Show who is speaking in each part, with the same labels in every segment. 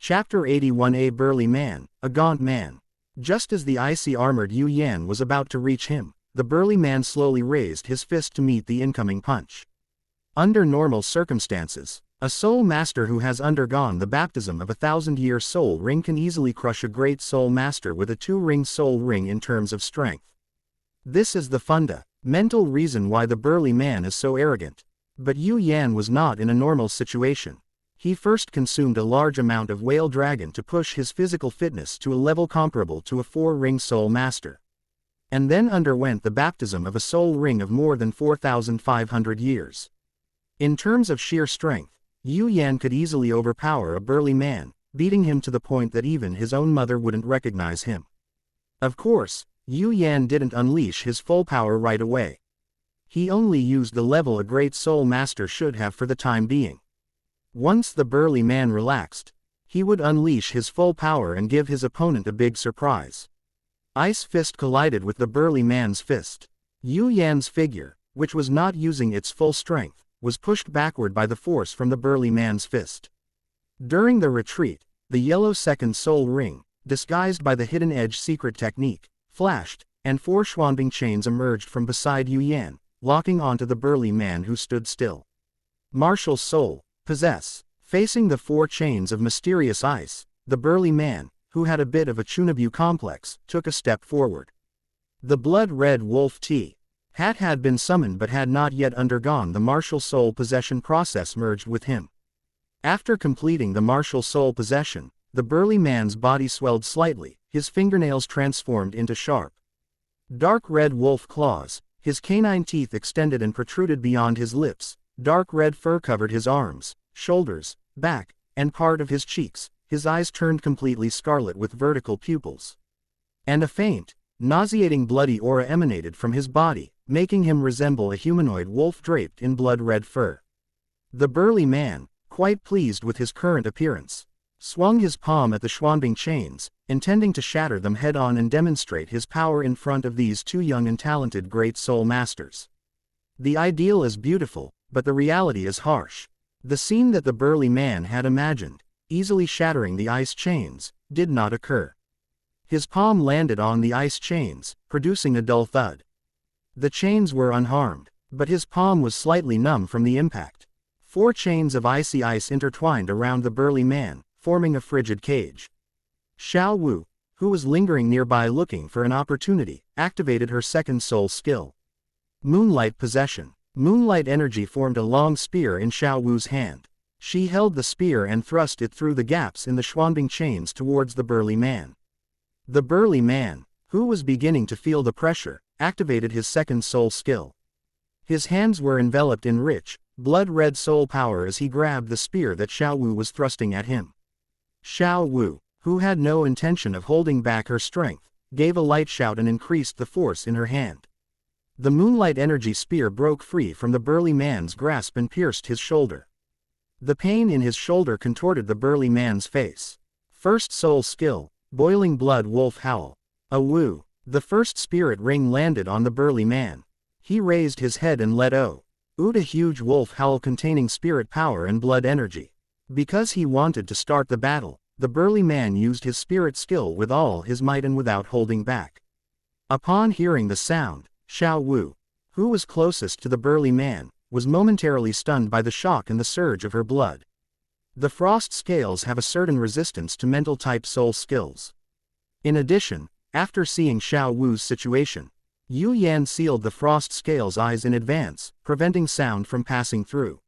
Speaker 1: Chapter 81. A burly man, a gaunt man. Just as the icy armored Yu Yan was about to reach him, the burly man slowly raised his fist to meet the incoming punch. Under normal circumstances, a soul master who has undergone the baptism of a 1,000-year soul ring can easily crush a great soul master with a 2-ring soul ring in terms of strength. This is the fundamental reason why the burly man is so arrogant. But Yu Yan was not in a normal situation. He first consumed a large amount of whale dragon to push his physical fitness to a level comparable to a 4-ring soul master. And then underwent the baptism of a soul ring of more than 4,500 years. In terms of sheer strength, Yu Yan could easily overpower a burly man, beating him to the point that even his own mother wouldn't recognize him. Of course, Yu Yan didn't unleash his full power right away. He only used the level a great soul master should have for the time being. Once the burly man relaxed, he would unleash his full power and give his opponent a big surprise. Ice fist collided with the burly man's fist. Yu Yan's figure, which was not using its full strength, was pushed backward by the force from the burly man's fist. During the retreat, the yellow second soul ring, disguised by the hidden edge secret technique, flashed, and 4 Xuanbing chains emerged from beside Yu Yan, locking onto the burly man who stood still. Martial soul, possess. Facing the 4 chains of mysterious ice, the burly man, who had a bit of a Chunabu complex, took a step forward. The blood-red wolf hat had been summoned but had not yet undergone the martial soul possession process merged with him. After completing the martial soul possession, the burly man's body swelled slightly, his fingernails transformed into sharp, dark red wolf claws, his canine teeth extended and protruded beyond his lips, dark red fur covered his arms, shoulders, back, and part of his cheeks, his eyes turned completely scarlet with vertical pupils. And a faint, nauseating bloody aura emanated from his body, making him resemble a humanoid wolf draped in blood-red fur. The burly man, quite pleased with his current appearance, swung his palm at the Xuanbing chains, intending to shatter them head-on and demonstrate his power in front of these 2 young and talented great soul masters. The ideal is beautiful, but the reality is harsh. The scene that the burly man had imagined, easily shattering the ice chains, did not occur. His palm landed on the ice chains, producing a dull thud. The chains were unharmed, but his palm was slightly numb from the impact. 4 chains of icy ice intertwined around the burly man, forming a frigid cage. Xiao Wu, who was lingering nearby looking for an opportunity, activated her second soul skill. Moonlight possession. Moonlight energy formed a long spear in Xiao Wu's hand. She held the spear and thrust it through the gaps in the Xuanbing chains towards the burly man. The burly man, who was beginning to feel the pressure, activated his second soul skill. His hands were enveloped in rich, blood-red soul power as he grabbed the spear that Xiao Wu was thrusting at him. Xiao Wu, who had no intention of holding back her strength, gave a light shout and increased the force in her hand. The moonlight energy spear broke free from the burly man's grasp and pierced his shoulder. The pain in his shoulder contorted the burly man's face. First soul skill, boiling blood wolf howl. A Wu. The first spirit ring landed on the burly man. He raised his head and let out a huge wolf howl containing spirit power and blood energy. Because he wanted to start the battle, the burly man used his spirit skill with all his might and without holding back. Upon hearing the sound, Xiao Wu, who was closest to the burly man, was momentarily stunned by the shock and the surge of her blood. The frost scales have a certain resistance to mental-type soul skills. In addition, after seeing Xiao Wu's situation, Yu Yan sealed the frost scales' eyes in advance, preventing sound from passing through.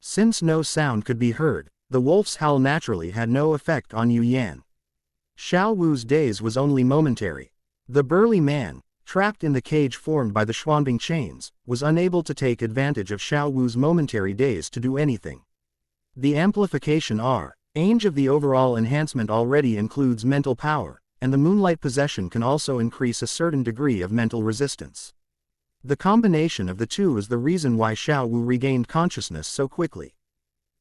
Speaker 1: Since no sound could be heard, the wolf's howl naturally had no effect on Yu Yan. Xiao Wu's daze was only momentary. The burly man, trapped in the cage formed by the Xuanbing chains, was unable to take advantage of Xiao Wu's momentary daze to do anything. The amplification range of the overall enhancement already includes mental power, and the moonlight possession can also increase a certain degree of mental resistance. The combination of the two is the reason why Xiao Wu regained consciousness so quickly.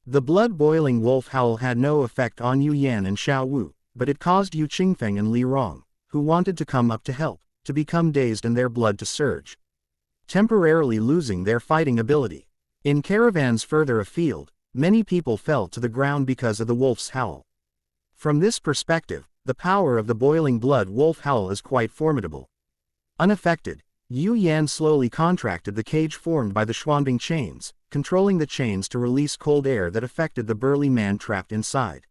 Speaker 1: The blood-boiling wolf howl had no effect on Yu Yan and Xiao Wu, but it caused Yu Qingfeng and Li Rong, who wanted to come up to help, to become dazed and their blood to surge, temporarily losing their fighting ability. In caravans further afield, many people fell to the ground because of the wolf's howl. From this perspective, the power of the boiling blood wolf howl is quite formidable. Unaffected, Yu Yan slowly contracted the cage formed by the Xuanbing chains, controlling the chains to release cold air that affected the burly man trapped inside.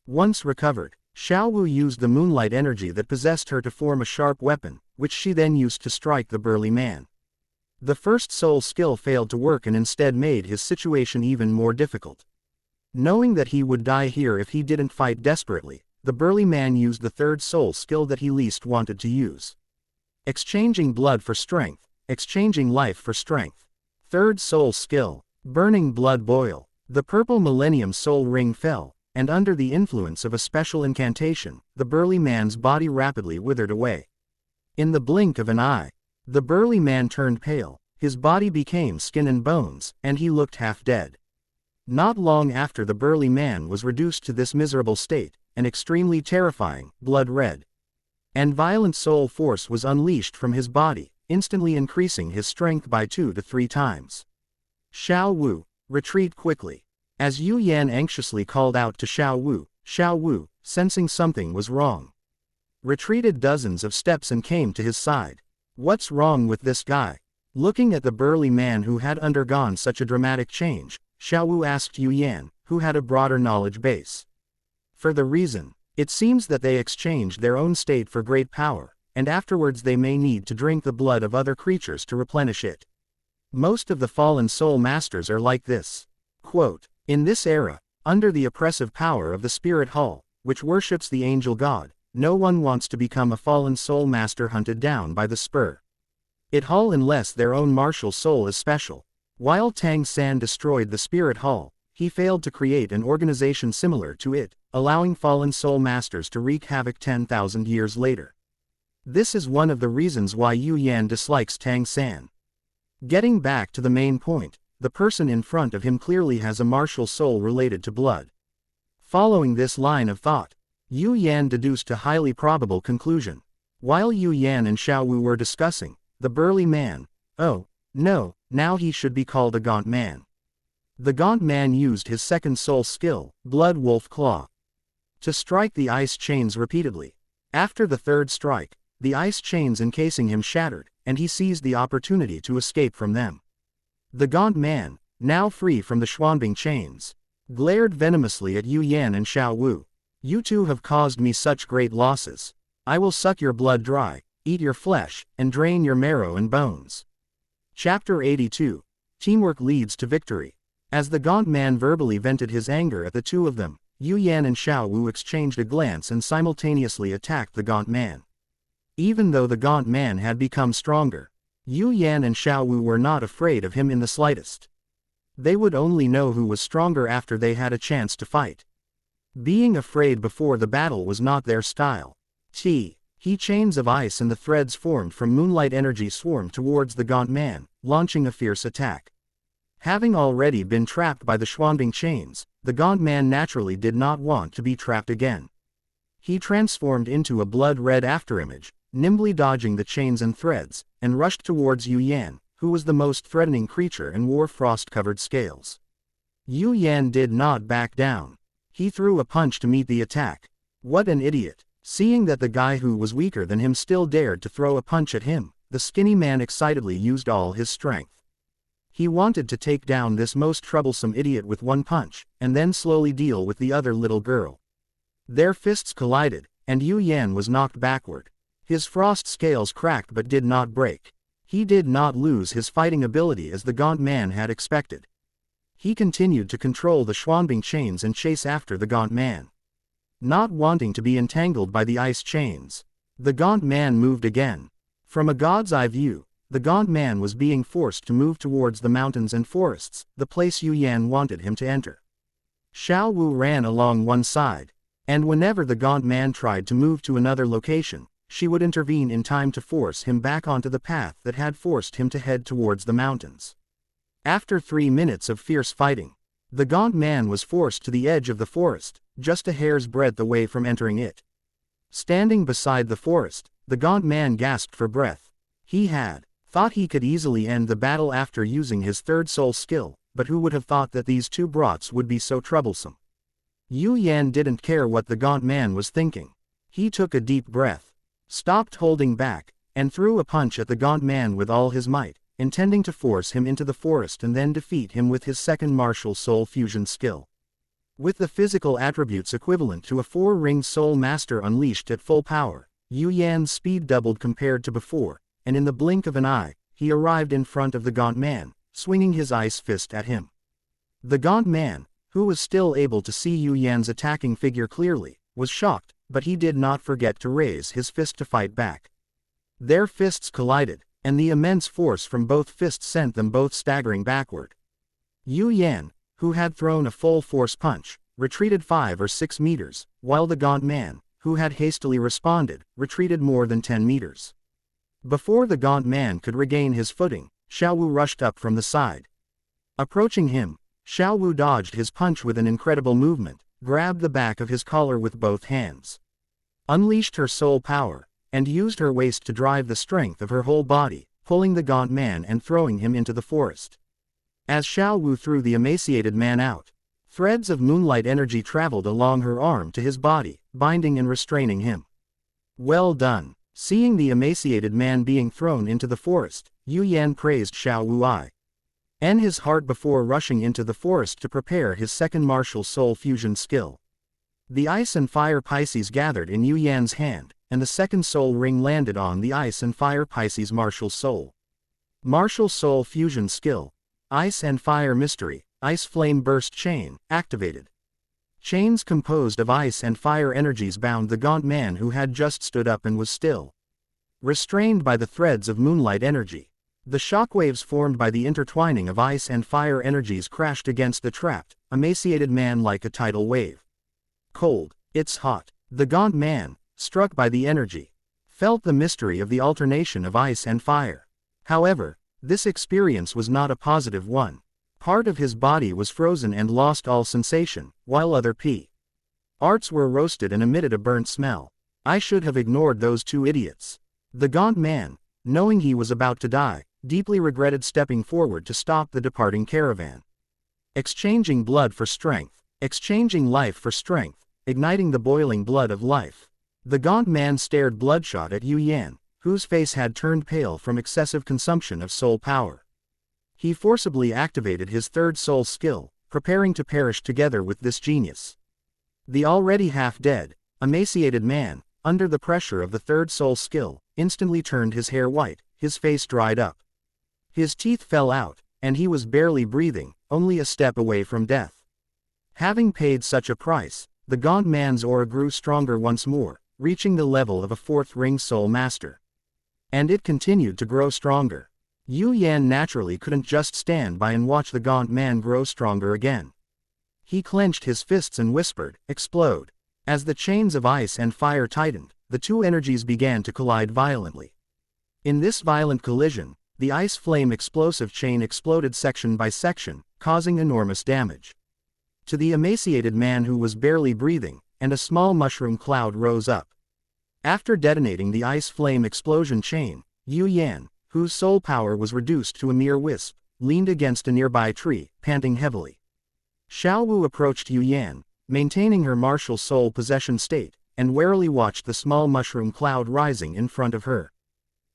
Speaker 1: Once recovered, Xiao Wu used the moonlight energy that possessed her to form a sharp weapon, which she then used to strike the burly man. The first soul skill failed to work and instead made his situation even more difficult. Knowing that he would die here if he didn't fight desperately, the burly man used the third soul skill that he least wanted to use. Exchanging blood for strength, exchanging life for strength. Third soul skill, burning blood boil. The purple millennium soul ring fell, and under the influence of a special incantation, the burly man's body rapidly withered away. In the blink of an eye, the burly man turned pale, his body became skin and bones, and he looked half dead. Not long after the burly man was reduced to this miserable state, an extremely terrifying, blood-red and violent soul force was unleashed from his body, instantly increasing his strength by 2 to 3 times. Xiao Wu, retreat quickly. As Yu Yan anxiously called out to Xiao Wu, sensing something was wrong, retreated dozens of steps and came to his side. What's wrong with this guy? Looking at the burly man who had undergone such a dramatic change, Xiao Wu asked Yu Yan, who had a broader knowledge base. For the reason, it seems that they exchanged their own state for great power, and afterwards they may need to drink the blood of other creatures to replenish it. Most of the fallen soul masters are like this. Quote, in this era, under the oppressive power of the spirit howl, which worships the angel god, no one wants to become a fallen soul master hunted down by the spur. It howl unless their own martial soul is special. While Tang San destroyed the spirit howl, he failed to create an organization similar to it, allowing fallen soul masters to wreak havoc 10,000 years later. This is one of the reasons why Yu Yan dislikes Tang San. Getting back to the main point, the person in front of him clearly has a martial soul related to blood. Following this line of thought, Yu Yan deduced a highly probable conclusion. While Yu Yan and Xiao Wu were discussing, the burly man, oh, no, now he should be called a gaunt man. The gaunt man used his second soul skill, Blood Wolf Claw, to strike the ice chains repeatedly. After the third strike, the ice chains encasing him shattered, and he seized the opportunity to escape from them. The gaunt man, now free from the Xuanbing chains, glared venomously at Yu Yan and Xiao Wu. You two have caused me such great losses. I will suck your blood dry, eat your flesh, and drain your marrow and bones. Chapter 82. Teamwork leads to victory. As the gaunt man verbally vented his anger at the two of them, Yu Yan and Xiao Wu exchanged a glance and simultaneously attacked the gaunt man. Even though the gaunt man had become stronger, Yu Yan and Xiao Wu were not afraid of him in the slightest. They would only know who was stronger after they had a chance to fight. Being afraid before the battle was not their style. Chains of ice and the threads formed from moonlight energy swarmed towards the gaunt man, launching a fierce attack. Having already been trapped by the Xuanbing chains, the gaunt man naturally did not want to be trapped again. He transformed into a blood-red afterimage, nimbly dodging the chains and threads, and rushed towards Yu Yan, who was the most threatening creature and wore frost-covered scales. Yu Yan did not back down. He threw a punch to meet the attack. What an idiot! Seeing that the guy who was weaker than him still dared to throw a punch at him, the skinny man excitedly used all his strength. He wanted to take down this most troublesome idiot with one punch, and then slowly deal with the other little girl. Their fists collided, and Yu Yan was knocked backward. His frost scales cracked but did not break. He did not lose his fighting ability as the gaunt man had expected. He continued to control the Xuanbing chains and chase after the gaunt man. Not wanting to be entangled by the ice chains, the gaunt man moved again. From a god's eye view, the gaunt man was being forced to move towards the mountains and forests, the place Yu Yan wanted him to enter. Xiao Wu ran along one side, and whenever the gaunt man tried to move to another location, she would intervene in time to force him back onto the path that had forced him to head towards the mountains. After 3 minutes of fierce fighting, the gaunt man was forced to the edge of the forest, just a hair's breadth away from entering it. Standing beside the forest, the gaunt man gasped for breath. He had thought he could easily end the battle after using his third soul skill, but who would have thought that these two brats would be so troublesome? Yu Yan didn't care what the gaunt man was thinking. He took a deep breath, stopped holding back, and threw a punch at the gaunt man with all his might, intending to force him into the forest and then defeat him with his second martial soul fusion skill. With the physical attributes equivalent to a four-ringed soul master unleashed at full power, Yu Yan's speed doubled compared to before, and in the blink of an eye, he arrived in front of the gaunt man, swinging his ice fist at him. The gaunt man, who was still able to see Yu Yan's attacking figure clearly, was shocked, but he did not forget to raise his fist to fight back. Their fists collided, and the immense force from both fists sent them both staggering backward. Yu Yan, who had thrown a full-force punch, retreated 5 or 6 meters, while the gaunt man, who had hastily responded, retreated more than 10 meters. Before the gaunt man could regain his footing, Xiao Wu rushed up from the side. Approaching him, Xiao Wu dodged his punch with an incredible movement, grabbed the back of his collar with both hands, unleashed her soul power, and used her waist to drive the strength of her whole body, pulling the gaunt man and throwing him into the forest. As Xiao Wu threw the emaciated man out, threads of moonlight energy traveled along her arm to his body, binding and restraining him. Well done. Seeing the emaciated man being thrown into the forest, Yu Yan praised Xiao Wu in his heart before rushing into the forest to prepare his second martial soul fusion skill. The ice and fire Pisces gathered in Yu Yan's hand, and the second soul ring landed on the ice and fire Pisces martial soul. Martial soul fusion skill. Ice and fire mystery, ice flame burst chain, activated. Chains composed of ice and fire energies bound the gaunt man who had just stood up and was still restrained by the threads of moonlight energy. The shockwaves formed by the intertwining of ice and fire energies crashed against the trapped, emaciated man like a tidal wave. Cold, it's hot. The gaunt man, struck by the energy, felt the mystery of the alternation of ice and fire. However, this experience was not a positive one. Part of his body was frozen and lost all sensation, while other parts were roasted and emitted a burnt smell. I should have ignored those two idiots. The gaunt man, knowing he was about to die, deeply regretted stepping forward to stop the departing caravan. Exchanging blood for strength, exchanging life for strength, igniting the boiling blood of life. The gaunt man stared bloodshot at Yu Yan, whose face had turned pale from excessive consumption of soul power. He forcibly activated his third soul skill, preparing to perish together with this genius. The already half-dead, emaciated man, under the pressure of the third soul skill, instantly turned his hair white, his face dried up. His teeth fell out, and he was barely breathing, only a step away from death. Having paid such a price, the gaunt man's aura grew stronger once more, reaching the level of a fourth-ring soul master. And it continued to grow stronger. Yu Yan naturally couldn't just stand by and watch the gaunt man grow stronger again. He clenched his fists and whispered, "Explode." As the chains of ice and fire tightened, the two energies began to collide violently. In this violent collision, the ice flame explosive chain exploded section by section, causing enormous damage to the emaciated man who was barely breathing, and a small mushroom cloud rose up. After detonating the ice flame explosion chain, Yu Yan, whose soul power was reduced to a mere wisp, leaned against a nearby tree, panting heavily. Xiao Wu approached Yu Yan, maintaining her martial soul possession state, and warily watched the small mushroom cloud rising in front of her.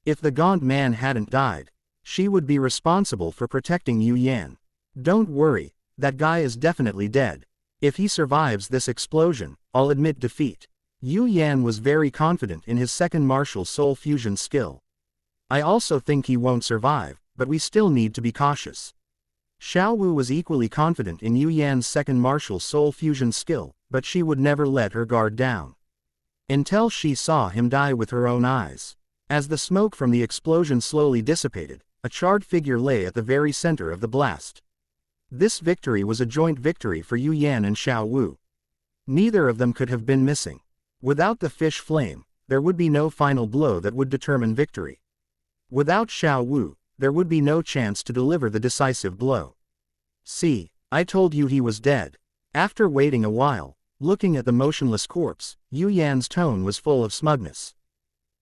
Speaker 1: If the gaunt man hadn't died, she would be responsible for protecting Yu Yan. Don't worry, that guy is definitely dead. If he survives this explosion, I'll admit defeat. Yu Yan was very confident in his second martial soul fusion skill. I also think he won't survive, but we still need to be cautious. Xiao Wu was equally confident in Yu Yan's second martial soul fusion skill, but she would never let her guard down until she saw him die with her own eyes. As the smoke from the explosion slowly dissipated, a charred figure lay at the very center of the blast. This victory was a joint victory for Yu Yan and Xiao Wu. Neither of them could have been missing. Without the fish flame, there would be no final blow that would determine victory. Without Xiao Wu, there would be no chance to deliver the decisive blow. See, I told you he was dead. After waiting a while, looking at the motionless corpse, Yu Yan's tone was full of smugness.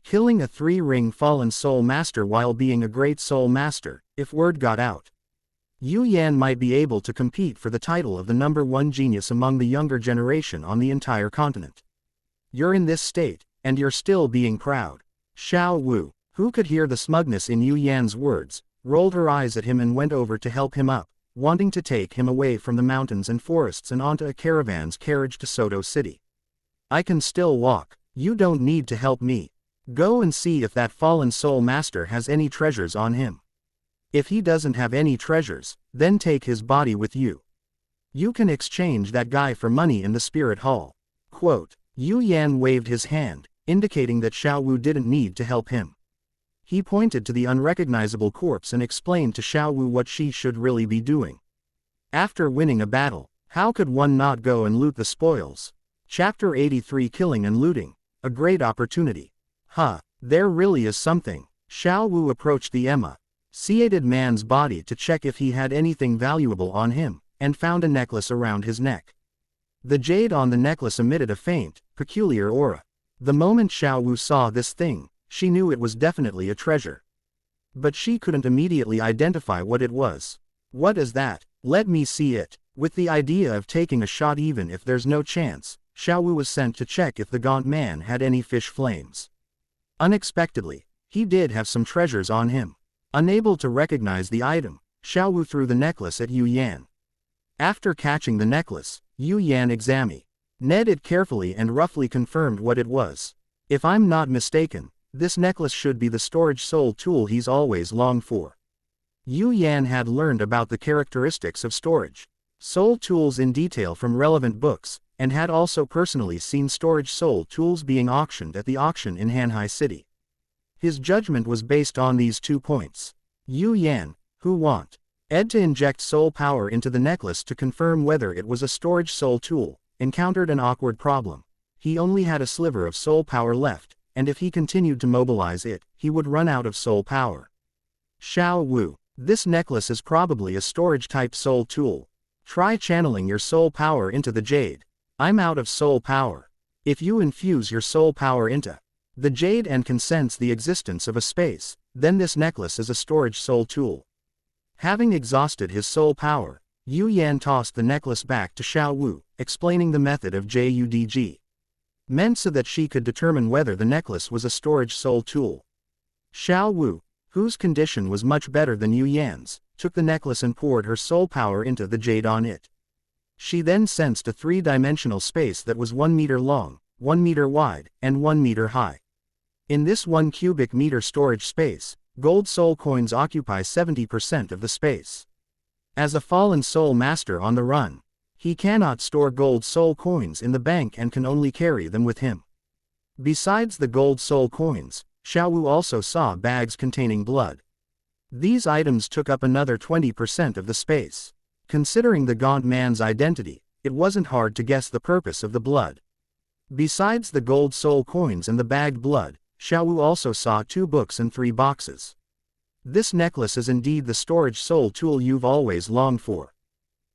Speaker 1: Killing a three-ring fallen soul master while being a great soul master, if word got out. Yu Yan might be able to compete for the title of the #1 genius among the younger generation on the entire continent. You're in this state, and you're still being proud. Xiao Wu, who could hear the smugness in Yu Yan's words, rolled her eyes at him and went over to help him up, wanting to take him away from the mountains and forests and onto a caravan's carriage to Soto City. I can still walk. You don't need to help me. Go and see if that fallen soul master has any treasures on him. If he doesn't have any treasures, then take his body with you. You can exchange that guy for money in the spirit hall. Quote, Yu Yan waved his hand, indicating that Xiao Wu didn't need to help him. He pointed to the unrecognizable corpse and explained to Xiao Wu what she should really be doing. After winning a battle, how could one not go and loot the spoils? Chapter 83, Killing and Looting. A great opportunity. There really is something. Xiao Wu approached the emaciated man's body to check if he had anything valuable on him, and found a necklace around his neck. The jade on the necklace emitted a faint, peculiar aura. The moment Xiao Wu saw this thing, she knew it was definitely a treasure. But she couldn't immediately identify what it was. What is that? Let me see it. With the idea of taking a shot even if there's no chance, Xiao Wu was sent to check if the gaunt man had any fish flames. Unexpectedly, he did have some treasures on him. Unable to recognize the item, Xiao Wu threw the necklace at Yu Yan. After catching the necklace, Yu Yan examined it carefully and roughly confirmed what it was. If I'm not mistaken, this necklace should be the storage soul tool he's always longed for. Yu Yan had learned about the characteristics of storage soul tools in detail from relevant books, and had also personally seen storage soul tools being auctioned at the auction in Hanhai City. His judgment was based on these 2 points. Yu Yan, who wanted to inject soul power into the necklace to confirm whether it was a storage soul tool, encountered an awkward problem. He only had a sliver of soul power left, and if he continued to mobilize it, he would run out of soul power. Xiao Wu, this necklace is probably a storage-type soul tool. Try channeling your soul power into the jade. I'm out of soul power. If you infuse your soul power into the jade and can sense the existence of a space, then this necklace is a storage soul tool. Having exhausted his soul power, Yu Yan tossed the necklace back to Xiao Wu, explaining the method of JUDG. Meant so that she could determine whether the necklace was a storage soul tool. Xiao Wu, whose condition was much better than Yu Yan's, took the necklace and poured her soul power into the jade on it. She then sensed a 3-dimensional space that was 1 meter long, 1 meter wide, and 1 meter high. In this 1 cubic meter storage space, gold soul coins occupy 70% of the space. As a fallen soul master on the run, he cannot store gold soul coins in the bank and can only carry them with him. Besides the gold soul coins, Xiao Wu also saw bags containing blood. These items took up another 20% of the space. Considering the gaunt man's identity, it wasn't hard to guess the purpose of the blood. Besides the gold soul coins and the bagged blood, Xiao Wu also saw 2 books and 3 boxes. This necklace is indeed the storage soul tool you've always longed for.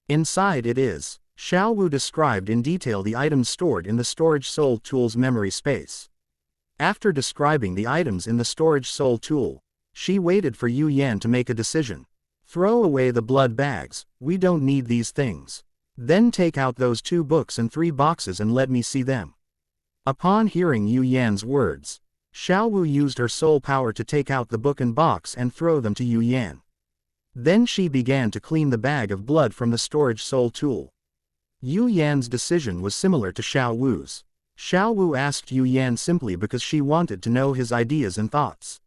Speaker 1: Inside it is. Xiao Wu described in detail the items stored in the storage soul tool's memory space. After describing the items in the storage soul tool, she waited for Yu Yan to make a decision. Throw away the blood bags, we don't need these things. Then take out those 2 books and 3 boxes and let me see them. Upon hearing Yu Yan's words, Xiao Wu used her soul power to take out the book and box and throw them to Yu Yan. Then she began to clean the bag of blood from the storage soul tool. Yu Yan's decision was similar to Xiao Wu's. Xiao Wu asked Yu Yan simply because she wanted to know his ideas and thoughts.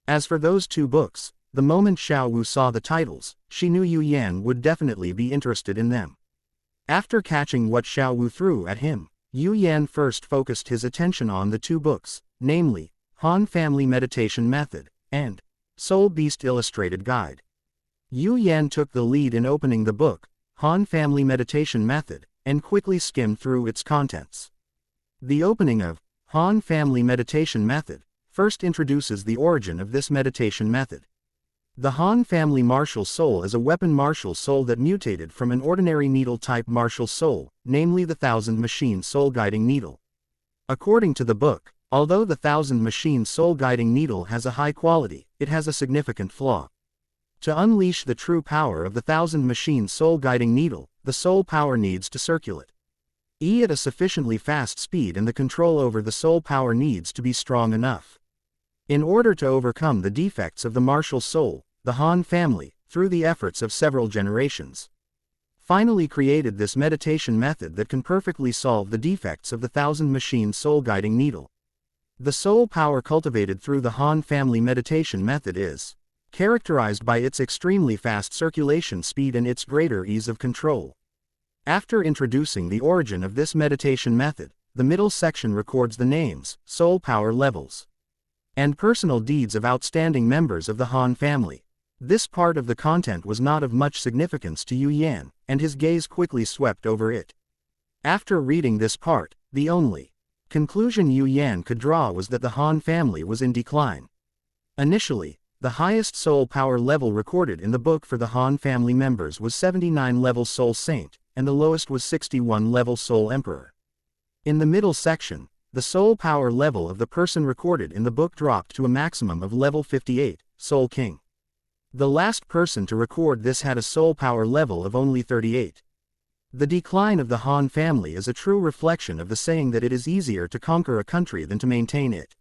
Speaker 1: As for those 2 books, the moment Xiao Wu saw the titles, she knew Yu Yan would definitely be interested in them. After catching what Xiao Wu threw at him, Yu Yan first focused his attention on the 2 books, namely, Han Family Meditation Method, and Soul Beast Illustrated Guide. Yu Yan took the lead in opening the book, Han Family Meditation Method, and quickly skimmed through its contents. The opening of Han Family Meditation Method first introduces the origin of this meditation method. The Han family martial soul is a weapon martial soul that mutated from an ordinary needle-type martial soul, namely the 1000 Machine Soul Guiding Needle. According to the book, although the 1000 Machine Soul Guiding Needle has a high quality, it has a significant flaw. To unleash the true power of the thousand machine soul-guiding needle, the soul power needs to circulate at a sufficiently fast speed, and the control over the soul power needs to be strong enough. In order to overcome the defects of the martial soul, the Han family, through the efforts of several generations, finally created this meditation method that can perfectly solve the defects of the thousand machine soul-guiding needle. The soul power cultivated through the Han family meditation method is characterized by its extremely fast circulation speed and its greater ease of control. After introducing the origin of this meditation method, the middle section records the names, soul power levels, and personal deeds of outstanding members of the Han family. This part of the content was not of much significance to Yu Yan, and his gaze quickly swept over it. After reading this part, the only conclusion Yu Yan could draw was that the Han family was in decline. Initially, the highest soul power level recorded in the book for the Han family members was 79 level Soul Saint, and the lowest was 61 level Soul Emperor. In the middle section, the soul power level of the person recorded in the book dropped to a maximum of level 58, Soul King. The last person to record this had a soul power level of only 38. The decline of the Han family is a true reflection of the saying that it is easier to conquer a country than to maintain it.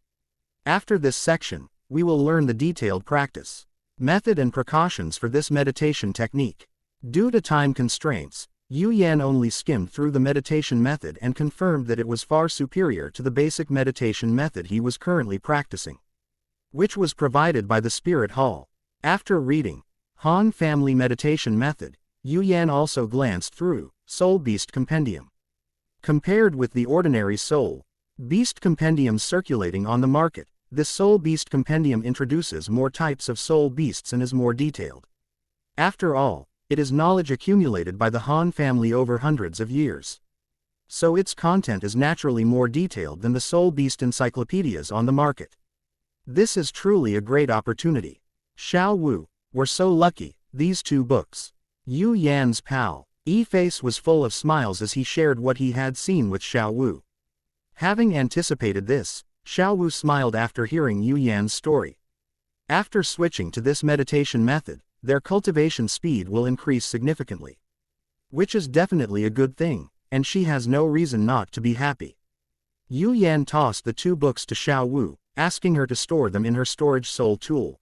Speaker 1: After this section, we will learn the detailed practice, method and precautions for this meditation technique. Due to time constraints, Yu Yan only skimmed through the meditation method and confirmed that it was far superior to the basic meditation method he was currently practicing, which was provided by the Spirit Hall. After reading Han Family Meditation Method, Yu Yan also glanced through Soul Beast Compendium. Compared with the ordinary Soul Beast Compendiums circulating on the market, this Soul Beast Compendium introduces more types of soul beasts and is more detailed. After all, it is knowledge accumulated by the Han family over hundreds of years, so its content is naturally more detailed than the Soul Beast encyclopedias on the market. This is truly a great opportunity. Xiao Wu, we're so lucky, these two books. Yu Yan's pal, face was full of smiles as he shared what he had seen with Xiao Wu. Having anticipated this, Xiao Wu smiled after hearing Yu Yan's story. After switching to this meditation method, their cultivation speed will increase significantly, which is definitely a good thing, and she has no reason not to be happy. Yu Yan tossed the two books to Xiao Wu, asking her to store them in her storage soul tool,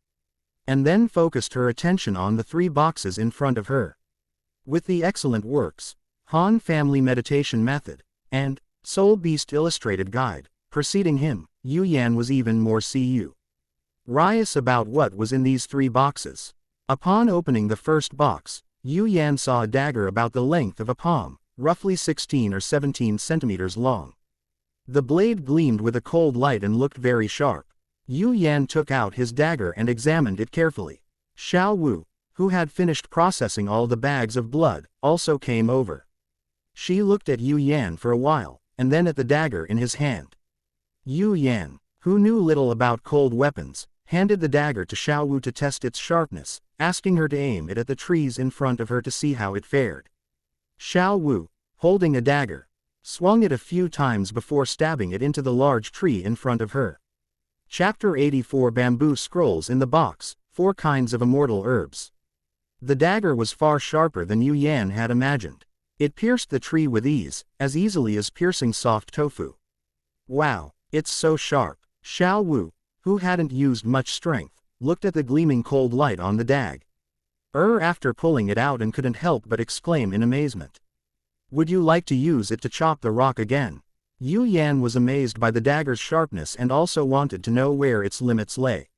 Speaker 1: and then focused her attention on the three boxes in front of her. With the excellent works, Han Family Meditation Method, and Soul Beast Illustrated Guide, preceding him, Yu Yan was even more curious about what was in these three boxes. Upon opening the first box, Yu Yan saw a dagger about the length of a palm, roughly 16 or 17 centimeters long. The blade gleamed with a cold light and looked very sharp. Yu Yan took out his dagger and examined it carefully. Xiao Wu, who had finished processing all the bags of blood, also came over. She looked at Yu Yan for a while, and then at the dagger in his hand. Yu Yan, who knew little about cold weapons, handed the dagger to Xiao Wu to test its sharpness, asking her to aim it at the trees in front of her to see how it fared. Xiao Wu, holding a dagger, swung it a few times before stabbing it into the large tree in front of her. Chapter 84 Bamboo Scrolls in the Box, 4 Kinds of Immortal Herbs. The dagger was far sharper than Yu Yan had imagined. It pierced the tree with ease, as easily as piercing soft tofu. Wow, it's so sharp. Xiao Wu, who hadn't used much strength, looked at the gleaming cold light on the dagger after pulling it out and couldn't help but exclaim in amazement. Would you like to use it to chop the rock again? Yu Yan was amazed by the dagger's sharpness and also wanted to know where its limits lay.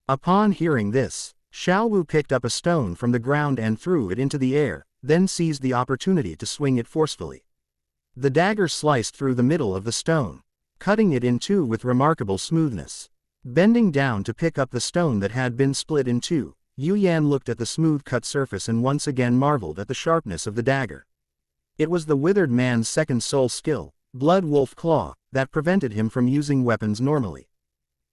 Speaker 1: Upon hearing this, Xiao Wu picked up a stone from the ground and threw it into the air, then seized the opportunity to swing it forcefully. The dagger sliced through the middle of the stone, cutting it in two with remarkable smoothness. Bending down to pick up the stone that had been split in two, Yu Yan looked at the smooth-cut surface and once again marveled at the sharpness of the dagger. It was the withered man's second soul skill, Blood Wolf Claw, that prevented him from using weapons normally.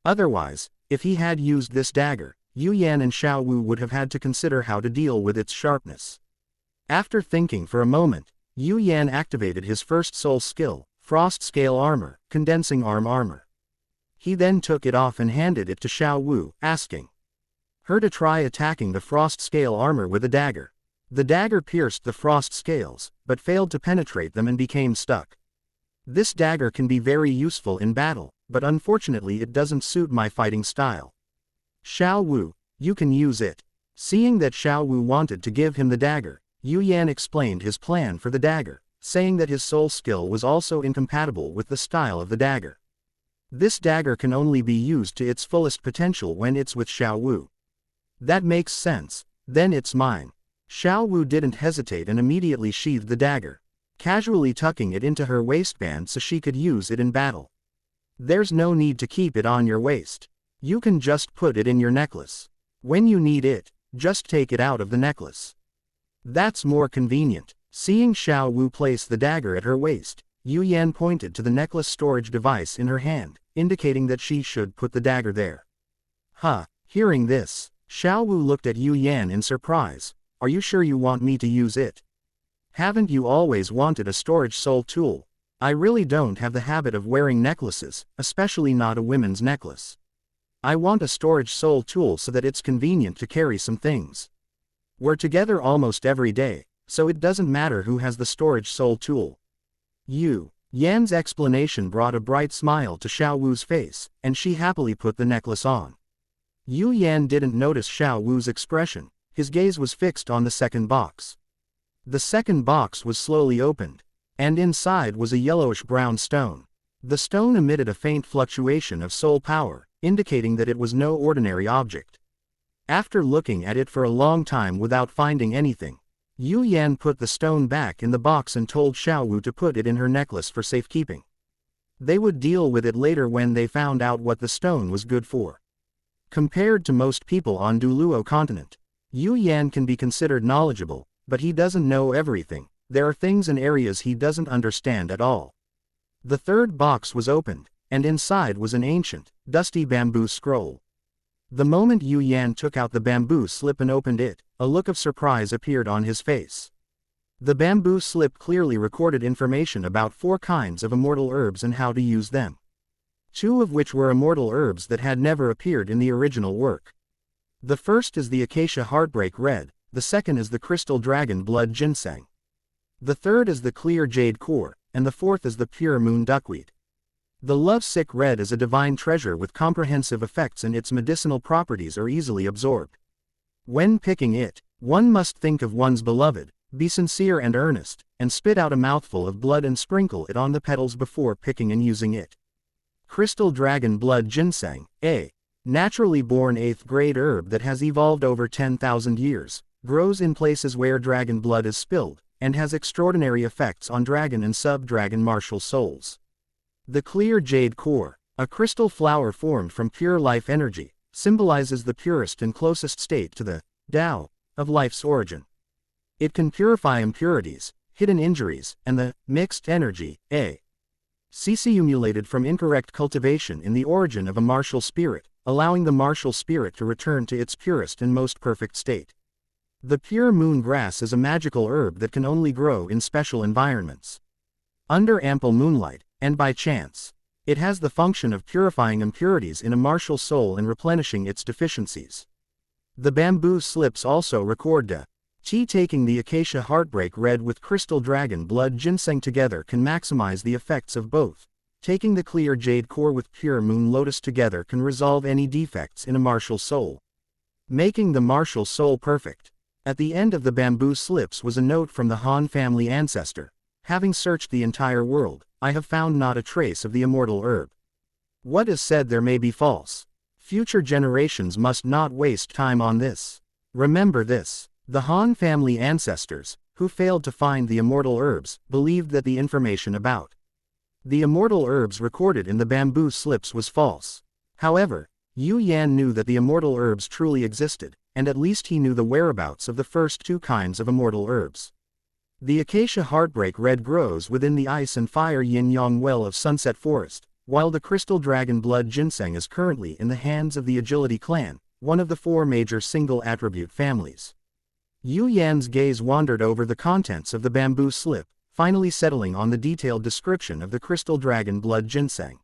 Speaker 1: Otherwise, if he had used this dagger, Yu Yan and Xiao Wu would have had to consider how to deal with its sharpness. After thinking for a moment, Yu Yan activated his first soul skill, Frost Scale Armor, Condensing Armor. He then took it off and handed it to Xiao Wu, asking, her to try attacking the frost scale armor with a dagger. The dagger pierced the frost scales, but failed to penetrate them and became stuck. This dagger can be very useful in battle, but unfortunately it doesn't suit my fighting style. Xiao Wu, you can use it. Seeing that Xiao Wu wanted to give him the dagger, Yu Yan explained his plan for the dagger, saying that his soul skill was also incompatible with the style of the dagger. This dagger can only be used to its fullest potential when it's with Xiao Wu. That makes sense, then it's mine. Xiao Wu didn't hesitate and immediately sheathed the dagger, casually tucking it into her waistband so she could use it in battle. There's no need to keep it on your waist. You can just put it in your necklace. When you need it, just take it out of the necklace. That's more convenient. Seeing Xiao Wu place the dagger at her waist, Yu Yan pointed to the necklace storage device in her hand, indicating that she should put the dagger there. Hearing this, Xiao Wu looked at Yu Yan in surprise. Are you sure you want me to use it? Haven't you always wanted a storage soul tool? I really don't have the habit of wearing necklaces, especially not a women's necklace. I want a storage soul tool so that it's convenient to carry some things. We're together almost every day, so it doesn't matter who has the storage soul tool. Yu Yan's explanation brought a bright smile to Xiao Wu's face, and she happily put the necklace on. Yu Yan didn't notice Xiao Wu's expression. His gaze was fixed on the second box. The second box was slowly opened, and inside was a yellowish-brown stone. The stone emitted a faint fluctuation of soul power, indicating that it was no ordinary object. After looking at it for a long time without finding anything, Yu Yan put the stone back in the box and told Xiao Wu to put it in her necklace for safekeeping. They would deal with it later when they found out what the stone was good for. Compared to most people on Duluo continent, Yu Yan can be considered knowledgeable, but he doesn't know everything. There are things and areas he doesn't understand at all. The third box was opened, and inside was an ancient, dusty bamboo scroll. The moment Yu Yan took out the bamboo slip and opened it, a look of surprise appeared on his face. The bamboo slip clearly recorded information about 4 kinds of immortal herbs and how to use them. 2 of which were immortal herbs that had never appeared in the original work. The first is the Acacia Heartbreak Red, the second is the Crystal Dragon Blood Ginseng. The third is the Clear Jade Core, and the fourth is the Pure Moon Duckweed. The Lovesick Red is a divine treasure with comprehensive effects and its medicinal properties are easily absorbed. When picking it, one must think of one's beloved, be sincere and earnest, and spit out a mouthful of blood and sprinkle it on the petals before picking and using it. Crystal Dragon Blood Ginseng, a naturally born 8th grade herb that has evolved over 10,000 years, grows in places where dragon blood is spilled, and has extraordinary effects on dragon and sub-dragon martial souls. The Clear Jade Core, a crystal flower formed from pure life energy, symbolizes the purest and closest state to the Tao of life's origin. It can purify impurities, hidden injuries, and the mixed energy, accumulated from incorrect cultivation in the origin of a martial spirit, allowing the martial spirit to return to its purest and most perfect state. The pure moon grass is a magical herb that can only grow in special environments. Under ample moonlight, and by chance, it has the function of purifying impurities in a martial soul and replenishing its deficiencies. The bamboo slips also record taking the Acacia Heartbreak Red with Crystal Dragon Blood Ginseng together can maximize the effects of both. Taking the Clear Jade Core with Pure Moon Lotus together can resolve any defects in a martial soul, making the martial soul perfect. At the end of the bamboo slips was a note from the Han family ancestor. Having searched the entire world, I have found not a trace of the immortal herb. What is said there may be false. Future generations must not waste time on this. Remember this. The Han family ancestors, who failed to find the immortal herbs, believed that the information about the immortal herbs recorded in the bamboo slips was false. However, Yu Yan knew that the immortal herbs truly existed, and at least he knew the whereabouts of the first 2 kinds of immortal herbs. The Acacia Heartbreak Red grows within the ice and fire yin-yang well of Sunset Forest, while the Crystal Dragon Blood Ginseng is currently in the hands of the Agility clan, one of the 4 major single-attribute families. Yu Yan's gaze wandered over the contents of the bamboo slip, finally settling on the detailed description of the Crystal Dragon Blood Ginseng.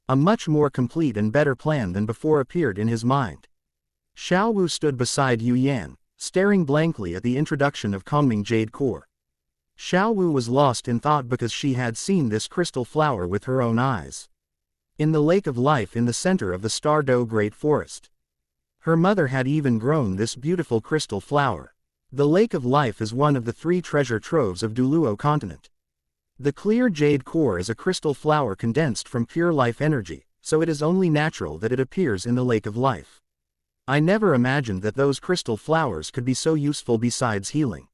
Speaker 1: A much more complete and better plan than before appeared in his mind. Xiao Wu stood beside Yu Yan, staring blankly at the introduction of calming jade core. Xiao Wu was lost in thought because she had seen this crystal flower with her own eyes. In the lake of life in the center of the Star Do Great Forest. Her mother had even grown this beautiful crystal flower. The lake of life is one of the 3 treasure troves of Duluo continent. The clear jade core is a crystal flower condensed from pure life energy, so it is only natural that it appears in the lake of life. I never imagined that those crystal flowers could be so useful besides healing.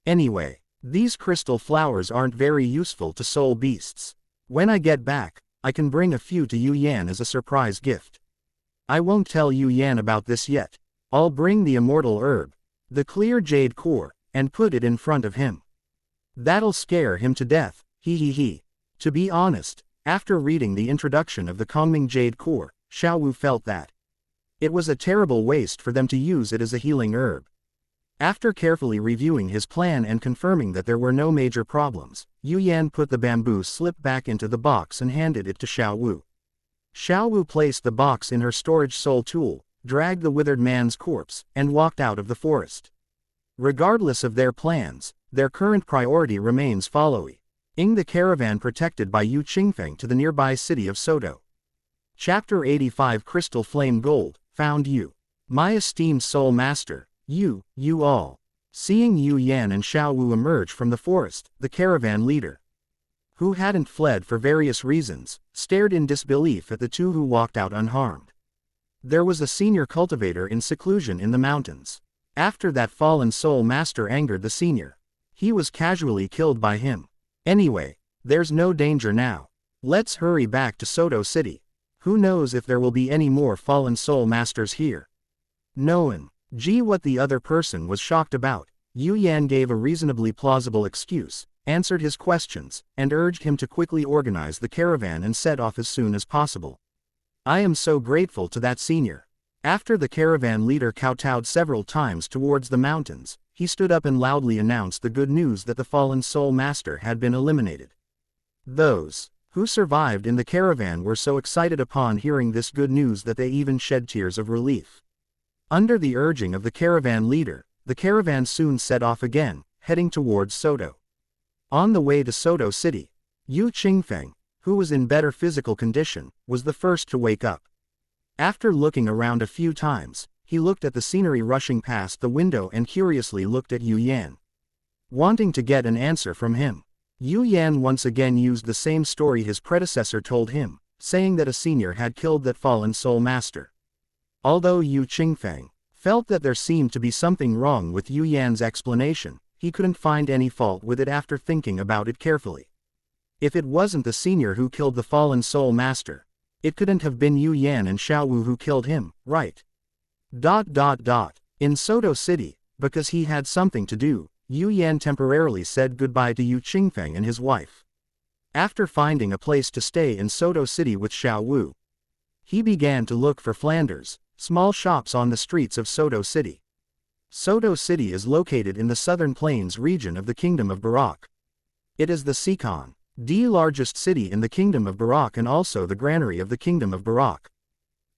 Speaker 1: Anyway, these crystal flowers aren't very useful to soul beasts. When I get back, I can bring a few to Yu Yan as a surprise gift. I won't tell Yu Yan about this yet. I'll bring the immortal herb, the clear jade core, and put it in front of him. That'll scare him to death, he. To be honest, after reading the introduction of the calming jade core, Xiao Wu felt that it was a terrible waste for them to use it as a healing herb. After carefully reviewing his plan and confirming that there were no major problems, Yu Yan put the bamboo slip back into the box and handed it to Xiao Wu. Xiao Wu placed the box in her storage soul tool, dragged the withered man's corpse, and walked out of the forest. Regardless of their plans, their current priority remains following the caravan protected by Yu Qingfeng to the nearby city of Soto. Chapter 85 Crystal Flame Gold, found you. My esteemed soul master, you all. Seeing Yu Yan and Xiao Wu emerge from the forest, the caravan leader, who hadn't fled for various reasons, stared in disbelief at the 2 who walked out unharmed. There was a senior cultivator in seclusion in the mountains. After that fallen soul master angered the senior, he was casually killed by him. Anyway, there's no danger now. Let's hurry back to Soto City. Who knows if there will be any more fallen soul masters here. Noan. Gee, what the other person was shocked about. Yu Yan gave a reasonably plausible excuse, answered his questions, and urged him to quickly organize the caravan and set off as soon as possible. I am so grateful to that senior. After the caravan leader kowtowed several times towards the mountains, he stood up and loudly announced the good news that the fallen soul master had been eliminated. Those who survived in the caravan were so excited upon hearing this good news that they even shed tears of relief. Under the urging of the caravan leader, the caravan soon set off again, heading towards Soto. On the way to Soto City, Yu Qingfeng, who was in better physical condition, was the first to wake up. After looking around a few times, he looked at the scenery rushing past the window and curiously looked at Yu Yan. Wanting to get an answer from him, Yu Yan once again used the same story his predecessor told him, saying that a senior had killed that fallen soul master. Although Yu Qingfeng felt that there seemed to be something wrong with Yu Yan's explanation, he couldn't find any fault with it after thinking about it carefully. If it wasn't the senior who killed the fallen soul master, it couldn't have been Yu Yan and Xiao Wu who killed him, right? In Soto City, because he had something to do, Yu Yan temporarily said goodbye to Yu Qingfeng and his wife. After finding a place to stay in Soto City with Xiao Wu, he began to look for Flanders, small shops on the streets of Soto City. Soto City is located in the southern plains region of the Kingdom of Barak. It is the Sikon, the largest city in the Kingdom of Barak and also the granary of the Kingdom of Barak.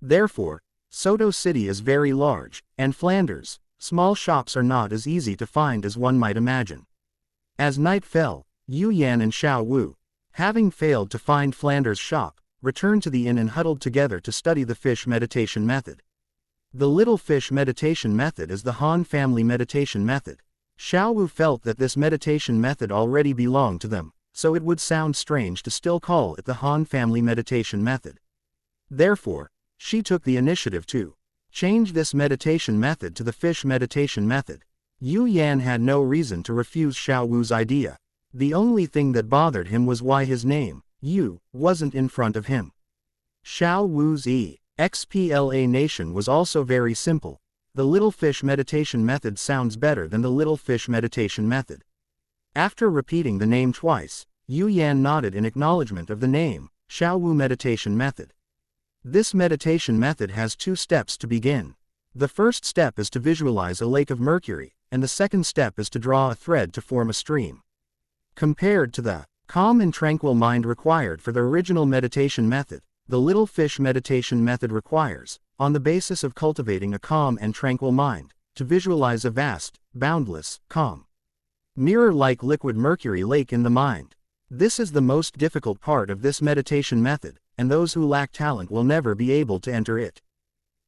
Speaker 1: Therefore, Soto City is very large, and Flanders, small shops are not as easy to find as one might imagine. As night fell, Yu Yan and Xiao Wu, having failed to find Flanders' shop, returned to the inn and huddled together to study the fish meditation method. The little fish meditation method is the Han family meditation method. Xiao Wu felt that this meditation method already belonged to them, so it would sound strange to still call it the Han family meditation method. Therefore, she took the initiative to change this meditation method to the fish meditation method. Yu Yan had no reason to refuse Xiao Wu's idea. The only thing that bothered him was why his name, Yu, wasn't in front of him. Xiao Wu's explanation was also very simple. The little fish meditation method sounds better than the little fish meditation method. After repeating the name twice, Yu Yan nodded in acknowledgement of the name, Xiao Wu meditation method. This meditation method has 2 steps to begin. The first step is to visualize a lake of mercury, and the second step is to draw a thread to form a stream. Compared to the calm and tranquil mind required for the original meditation method, the little fish meditation method requires, on the basis of cultivating a calm and tranquil mind, to visualize a vast, boundless, calm, mirror-like liquid mercury lake in the mind. This is the most difficult part of this meditation method, and those who lack talent will never be able to enter it.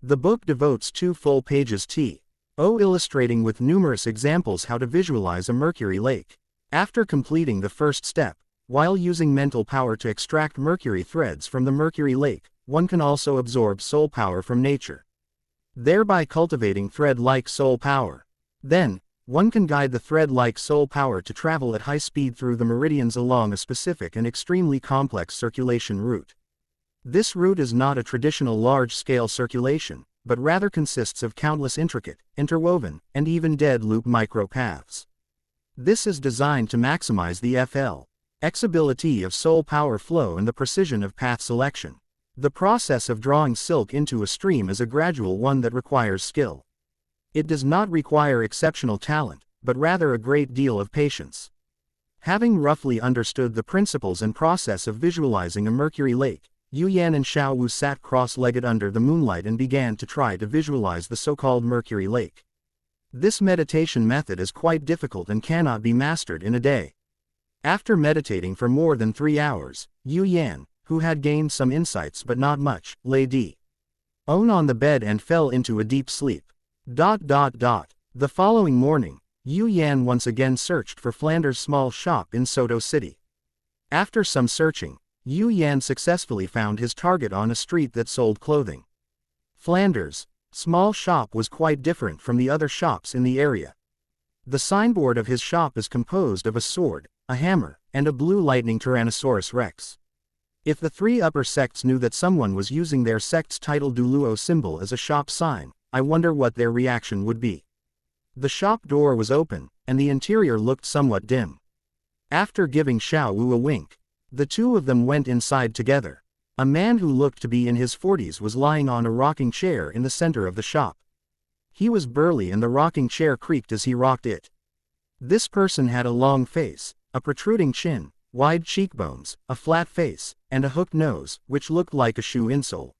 Speaker 1: The book devotes 2 full pages to illustrating with numerous examples how to visualize a mercury lake. After completing the first step, while using mental power to extract mercury threads from the mercury lake, one can also absorb soul power from nature, thereby cultivating thread-like soul power. Then, one can guide the thread-like soul power to travel at high speed through the meridians along a specific and extremely complex circulation route. This route is not a traditional large-scale circulation, but rather consists of countless intricate, interwoven, and even dead-loop micro-paths. This is designed to maximize the flexibility of soul power flow and the precision of path selection. The process of drawing silk into a stream is a gradual one that requires skill. It does not require exceptional talent, but rather a great deal of patience. Having roughly understood the principles and process of visualizing a mercury lake, Yan and Xiao Wu sat cross-legged under the moonlight and began to try to visualize the so-called mercury lake. This meditation method is quite difficult and cannot be mastered in a day. After meditating for more than 3 hours, Yan, who had gained some insights but not much, lay on the bed and fell into a deep sleep. The following morning, Yan once again searched for Flanders' small shop in Soto City. After some searching, Yan successfully found his target on a street that sold clothing. Flanders' small shop was quite different from the other shops in the area. The signboard of his shop is composed of a sword, a hammer, and a blue lightning Tyrannosaurus Rex. If the 3 upper sects knew that someone was using their sect's title Duluo symbol as a shop sign, I wonder what their reaction would be. The shop door was open, and the interior looked somewhat dim. After giving Xiao Wu a wink, the 2 of them went inside together. A man who looked to be in his 40s was lying on a rocking chair in the center of the shop. He was burly and the rocking chair creaked as he rocked it. This person had a long face, a protruding chin, wide cheekbones, a flat face, and a hooked nose, which looked like a shoe insole.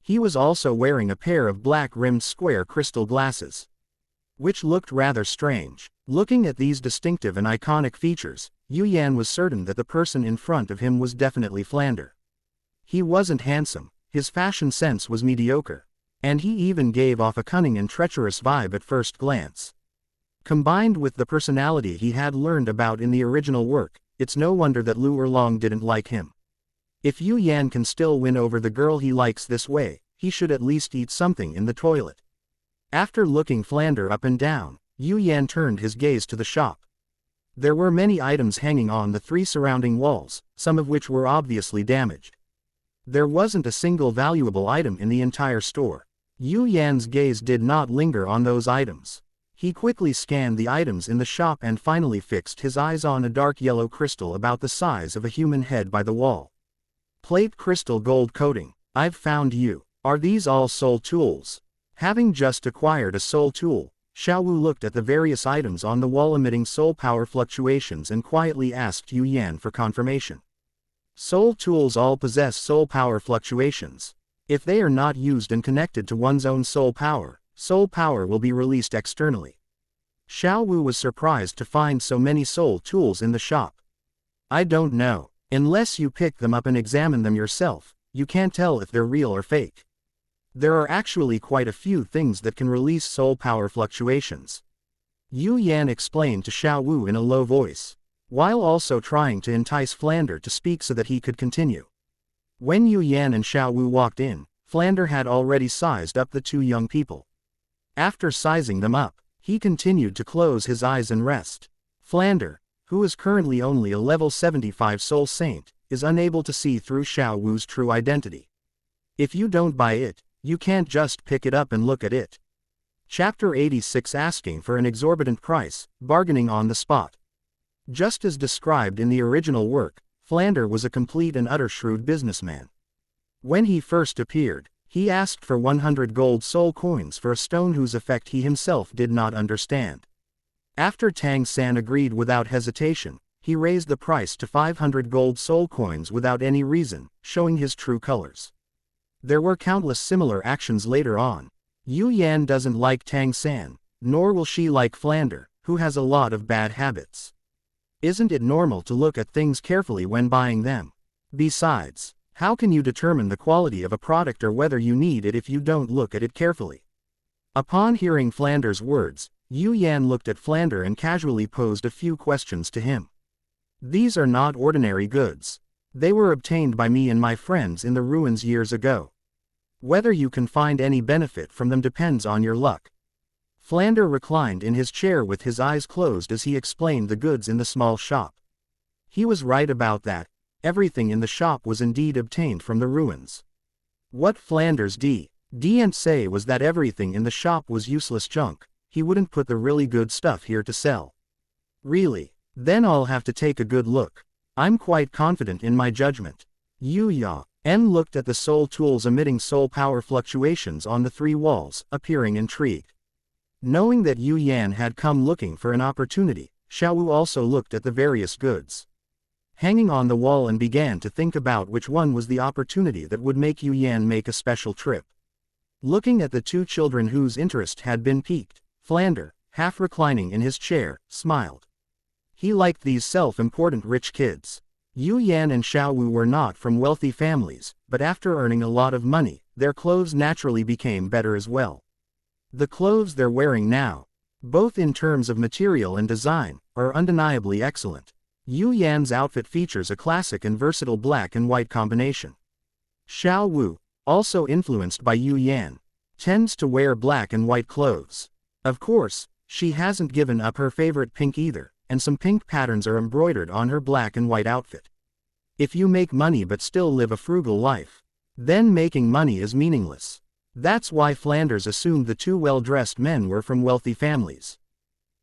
Speaker 1: He was also wearing a pair of black-rimmed square crystal glasses, which looked rather strange. Looking at these distinctive and iconic features, Yan was certain that the person in front of him was definitely Flander. He wasn't handsome, his fashion sense was mediocre, and he even gave off a cunning and treacherous vibe at first glance. Combined with the personality he had learned about in the original work, it's no wonder that Lu Erlong didn't like him. If Yan can still win over the girl he likes this way, he should at least eat something in the toilet. After looking Flander up and down, Yan turned his gaze to the shop. There were many items hanging on the 3 surrounding walls, some of which were obviously damaged. There wasn't a single valuable item in the entire store. Yan's gaze did not linger on those items. He quickly scanned the items in the shop and finally fixed his eyes on a dark yellow crystal about the size of a human head by the wall. Plate crystal gold coating. I've found you. Are these all soul tools? Having just acquired a soul tool, Xiao Wu looked at the various items on the wall emitting soul power fluctuations and quietly asked Yan for confirmation. Soul tools all possess soul power fluctuations. If they are not used and connected to one's own soul power will be released externally. Xiao Wu was surprised to find so many soul tools in the shop. I don't know. Unless you pick them up and examine them yourself, you can't tell if they're real or fake. There are actually quite a few things that can release soul power fluctuations. Yan explained to Xiao Wu in a low voice, while also trying to entice Flander to speak so that he could continue. When Yan and Xiao Wu walked in, Flander had already sized up the 2 young people. After sizing them up, he continued to close his eyes and rest. Flander, who is currently only a level 75 soul saint, is unable to see through Xiao Wu's true identity. If you don't buy it, you can't just pick it up and look at it. Chapter 86 Asking for an exorbitant price, bargaining on the spot. Just as described in the original work, Flander was a complete and utter shrewd businessman. When he first appeared, he asked for 100 gold soul coins for a stone whose effect he himself did not understand. After Tang San agreed without hesitation, he raised the price to 500 gold soul coins without any reason, showing his true colors. There were countless similar actions later on. Yu Yan doesn't like Tang San, nor will she like Flander, who has a lot of bad habits. Isn't it normal to look at things carefully when buying them? Besides, how can you determine the quality of a product or whether you need it if you don't look at it carefully? Upon hearing Flander's words, Yu Yan looked at Flander and casually posed a few questions to him. These are not ordinary goods. They were obtained by me and my friends in the ruins years ago. Whether you can find any benefit from them depends on your luck. Flander reclined in his chair with his eyes closed as he explained the goods in the small shop. He was right about that. Everything in the shop was indeed obtained from the ruins. What Flander's didn't say was that everything in the shop was useless junk. He wouldn't put the really good stuff here to sell. Really? Then I'll have to take a good look. I'm quite confident in my judgment. Yu Yan looked at the soul tools emitting soul power fluctuations on the 3 walls, appearing intrigued. Knowing that Yu Yan had come looking for an opportunity, Xiao Wu also looked at the various goods hanging on the wall and began to think about which one was the opportunity that would make Yu Yan make a special trip. Looking at the 2 children whose interest had been piqued, Flander, half reclining in his chair, smiled. He liked these self-important rich kids. Yu Yan and Xiao Wu were not from wealthy families, but after earning a lot of money, their clothes naturally became better as well. The clothes they're wearing now, both in terms of material and design, are undeniably excellent. Yu Yan's outfit features a classic and versatile black and white combination. Xiao Wu, also influenced by Yu Yan, tends to wear black and white clothes. Of course, she hasn't given up her favorite pink either, and some pink patterns are embroidered on her black and white outfit. If you make money but still live a frugal life, then making money is meaningless. That's why Flanders assumed the 2 well-dressed men were from wealthy families.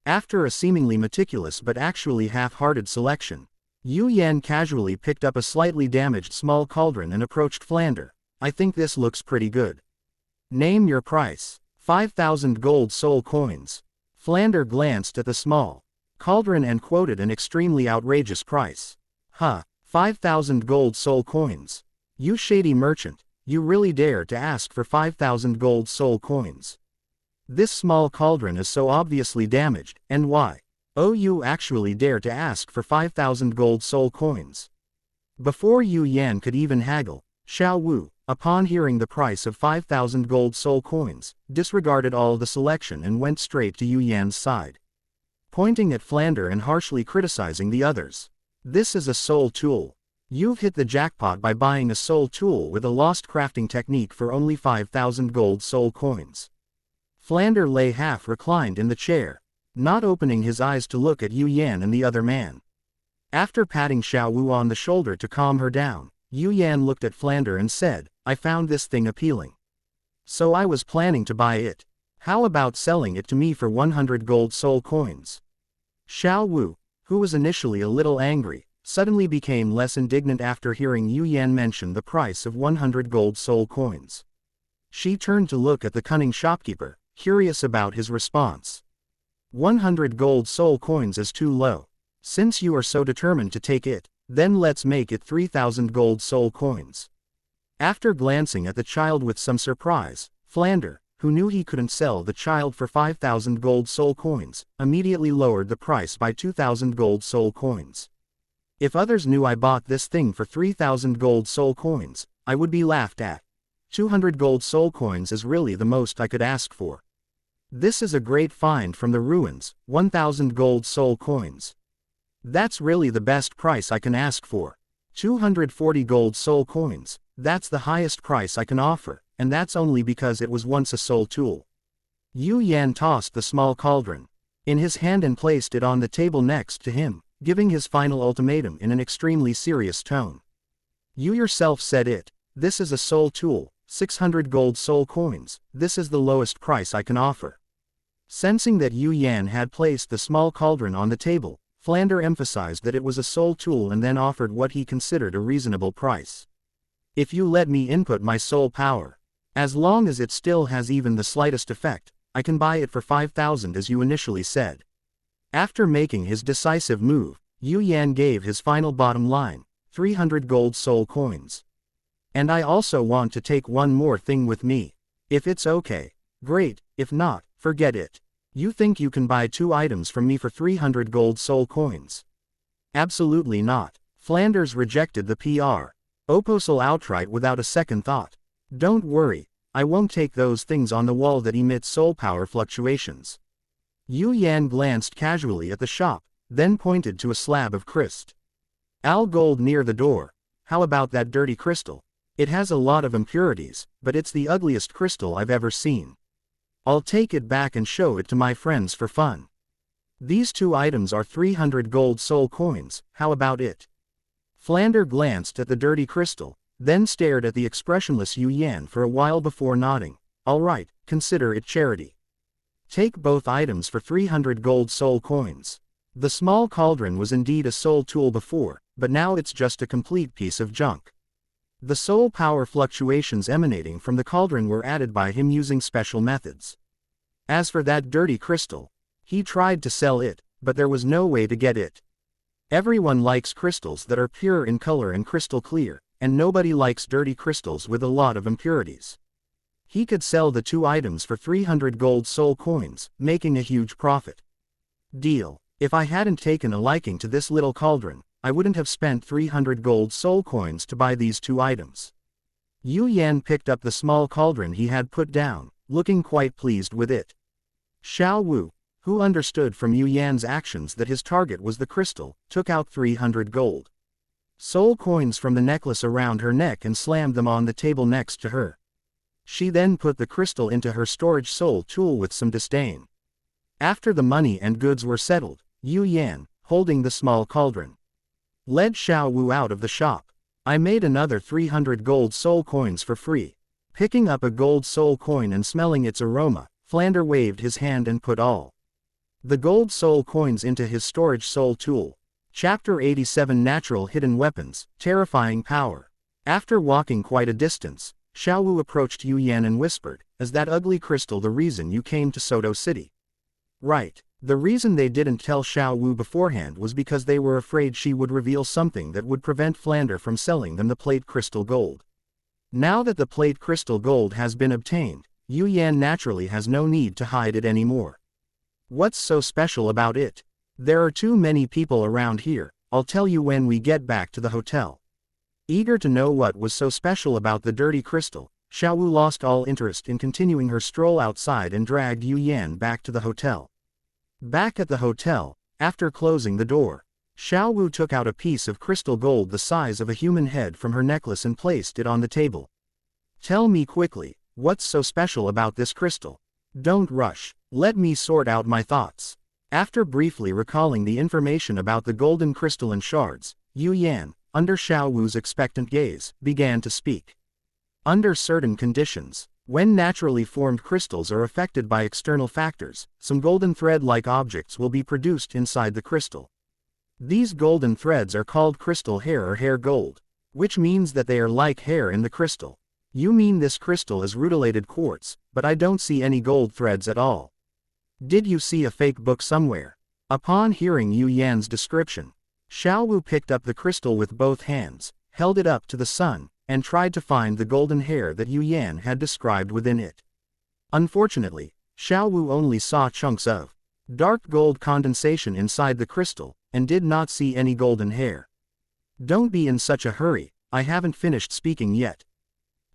Speaker 1: After a seemingly meticulous but actually half-hearted selection, Yu Yan casually picked up a slightly damaged small cauldron and approached Flander. I think this looks pretty good. Name your price. 5,000 gold soul coins. Flander glanced at the small cauldron and quoted an extremely outrageous price. 5,000 gold soul coins. You shady merchant, you really dare to ask for 5,000 gold soul coins? This small cauldron is so obviously damaged, and why? Oh, you actually dare to ask for 5,000 gold soul coins? Before Yu Yan could even haggle, Xiao Wu, upon hearing the price of 5,000 gold soul coins, disregarded all the selection and went straight to Yu Yan's side, pointing at Flander and harshly criticizing the others. This is a soul tool. You've hit the jackpot by buying a soul tool with a lost crafting technique for only 5,000 gold soul coins. Flander lay half reclined in the chair, not opening his eyes to look at Yu Yan and the other man. After patting Xiao Wu on the shoulder to calm her down, Yu Yan looked at Flander and said, I found this thing appealing. So I was planning to buy it. How about selling it to me for 100 gold soul coins? Xiao Wu, who was initially a little angry, suddenly became less indignant after hearing Yu Yan mention the price of 100 gold soul coins. She turned to look at the cunning shopkeeper, curious about his response. 100 gold soul coins is too low. Since you are so determined to take it, then let's make it 3,000 gold soul coins. After glancing at the child with some surprise, Flander, who knew he couldn't sell the child for 5,000 gold soul coins, immediately lowered the price by 2,000 gold soul coins. If others knew I bought this thing for 3,000 gold soul coins, I would be laughed at. 200 gold soul coins is really the most I could ask for. This is a great find from the ruins, 1,000 gold soul coins. That's really the best price I can ask for. 240 gold soul coins, that's the highest price I can offer, and that's only because it was once a soul tool. Yu Yan tossed the small cauldron in his hand and placed it on the table next to him, giving his final ultimatum in an extremely serious tone. You yourself said it. This is a soul tool, 600 gold soul coins, this is the lowest price I can offer. Sensing that Yu Yan had placed the small cauldron on the table, Flander emphasized that it was a soul tool and then offered what he considered a reasonable price. If you let me input my soul power, as long as it still has even the slightest effect, I can buy it for 5,000 as you initially said. After making his decisive move, Yu Yan gave his final bottom line, 300 gold soul coins. And I also want to take one more thing with me. If it's okay. Great, if not, forget it. You think you can buy 2 items from me for 300 gold soul coins? Absolutely not. Flanders rejected the proposal outright without a second thought. Don't worry, I won't take those things on the wall that emit soul power fluctuations. Yu Yan glanced casually at the shop, then pointed to a slab of crystal gold near the door. How about that dirty crystal? It has a lot of impurities, but it's the ugliest crystal I've ever seen. I'll take it back and show it to my friends for fun. These 2 items are 300 gold soul coins, how about it? Flander glanced at the dirty crystal, then stared at the expressionless Yu Yan for a while before nodding. All right, consider it charity. Take both items for 300 gold soul coins. The small cauldron was indeed a soul tool before, but now it's just a complete piece of junk. The soul power fluctuations emanating from the cauldron were added by him using special methods. As for that dirty crystal, he tried to sell it, but there was no way to get it. Everyone likes crystals that are pure in color and crystal clear, and nobody likes dirty crystals with a lot of impurities. He could sell the 2 items for 300 gold soul coins, making a huge profit. Deal. If I hadn't taken a liking to this little cauldron, I wouldn't have spent 300 gold soul coins to buy these 2 items. Yu Yan picked up the small cauldron he had put down, looking quite pleased with it. Xiao Wu, who understood from Yu Yan's actions that his target was the crystal, took out 300 gold soul coins from the necklace around her neck and slammed them on the table next to her. She then put the crystal into her storage soul tool with some disdain. After the money and goods were settled, Yu Yan, holding the small cauldron, led Xiao Wu out of the shop. I made another 300 gold soul coins for free. Picking up a gold soul coin and smelling its aroma, Flander waved his hand and put all the gold soul coins into his storage soul tool. Chapter 87 Natural Hidden Weapons, Terrifying Power. After walking quite a distance, Xiao Wu approached Yu Yan and whispered, "Is that ugly crystal the reason you came to Soto City?" Right. The reason they didn't tell Xiao Wu beforehand was because they were afraid she would reveal something that would prevent Flander from selling them the plate crystal gold. Now that the plate crystal gold has been obtained, Yu Yan naturally has no need to hide it anymore. What's so special about it? There are too many people around here, I'll tell you when we get back to the hotel. Eager to know what was so special about the dirty crystal, Xiao Wu lost all interest in continuing her stroll outside and dragged Yu Yan back to the hotel. Back at the hotel, after closing the door, Xiao Wu took out a piece of crystal gold the size of a human head from her necklace and placed it on the table. Tell me quickly, what's so special about this crystal? Don't rush, let me sort out my thoughts. After briefly recalling the information about the golden crystal and shards, Yu Yan, under Xiao Wu's expectant gaze, began to speak. Under certain conditions, when naturally formed crystals are affected by external factors, some golden thread-like objects will be produced inside the crystal. These golden threads are called crystal hair or hair gold, which means that they are like hair in the crystal. You mean this crystal is rutilated quartz, but I don't see any gold threads at all. Did you see a fake book somewhere? Upon hearing Yu Yan's description, Xiao Wu picked up the crystal with both hands, held it up to the sun, and tried to find the golden hair that Yu Yan had described within it. Unfortunately, Xiao Wu only saw chunks of dark gold condensation inside the crystal, and did not see any golden hair. Don't be in such a hurry, I haven't finished speaking yet.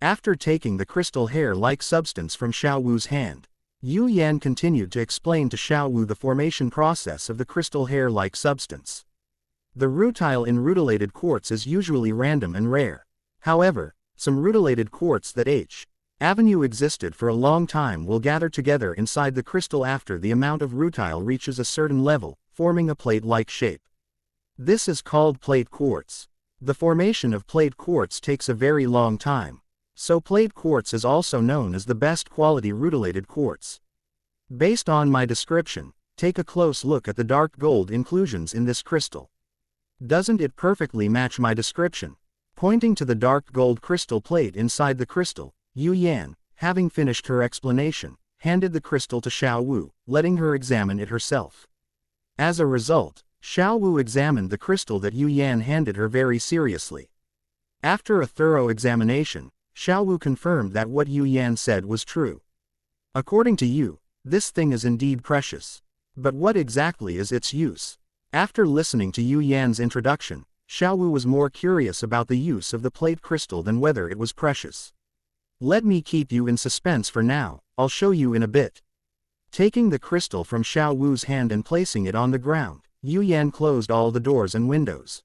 Speaker 1: After taking the crystal hair-like substance from Xiao Wu's hand, Yu Yan continued to explain to Xiao Wu the formation process of the crystal hair-like substance. The rutile in rutilated quartz is usually random and rare. However, some rutilated quartz that Avenue existed for a long time will gather together inside the crystal after the amount of rutile reaches a certain level, forming a plate-like shape. This is called plate quartz. The formation of plate quartz takes a very long time. So plate quartz is also known as the best quality rutilated quartz. Based on my description, take a close look at the dark gold inclusions in this crystal. Doesn't it perfectly match my description? Pointing to the dark gold crystal plate inside the crystal, Yu Yan, having finished her explanation, handed the crystal to Xiao Wu, letting her examine it herself. As a result, Xiao Wu examined the crystal that Yu Yan handed her very seriously. After a thorough examination, Xiao Wu confirmed that what Yu Yan said was true. According to you, this thing is indeed precious. But what exactly is its use? After listening to Yu Yan's introduction, Xiao Wu was more curious about the use of the plate crystal than whether it was precious. Let me keep you in suspense for now, I'll show you in a bit. Taking the crystal from Xiao Wu's hand and placing it on the ground, Yu Yan closed all the doors and windows.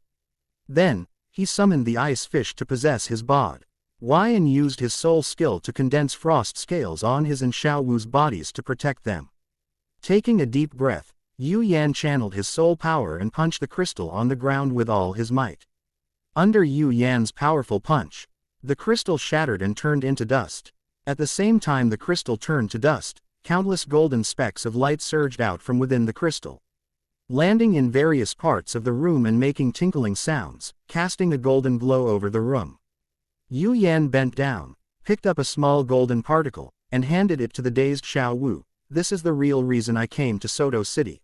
Speaker 1: Then, he summoned the ice fish to possess his bod. Qian used his soul skill to condense frost scales on his and Xiao Wu's bodies to protect them. Taking a deep breath, Yu Yan channeled his soul power and punched the crystal on the ground with all his might. Under Yu Yan's powerful punch, the crystal shattered and turned into dust. At the same time the crystal turned to dust, countless golden specks of light surged out from within the crystal, landing in various parts of the room and making tinkling sounds, casting a golden glow over the room. Yu Yan bent down, picked up a small golden particle, and handed it to the dazed Xiao Wu. This is the real reason I came to Soto City.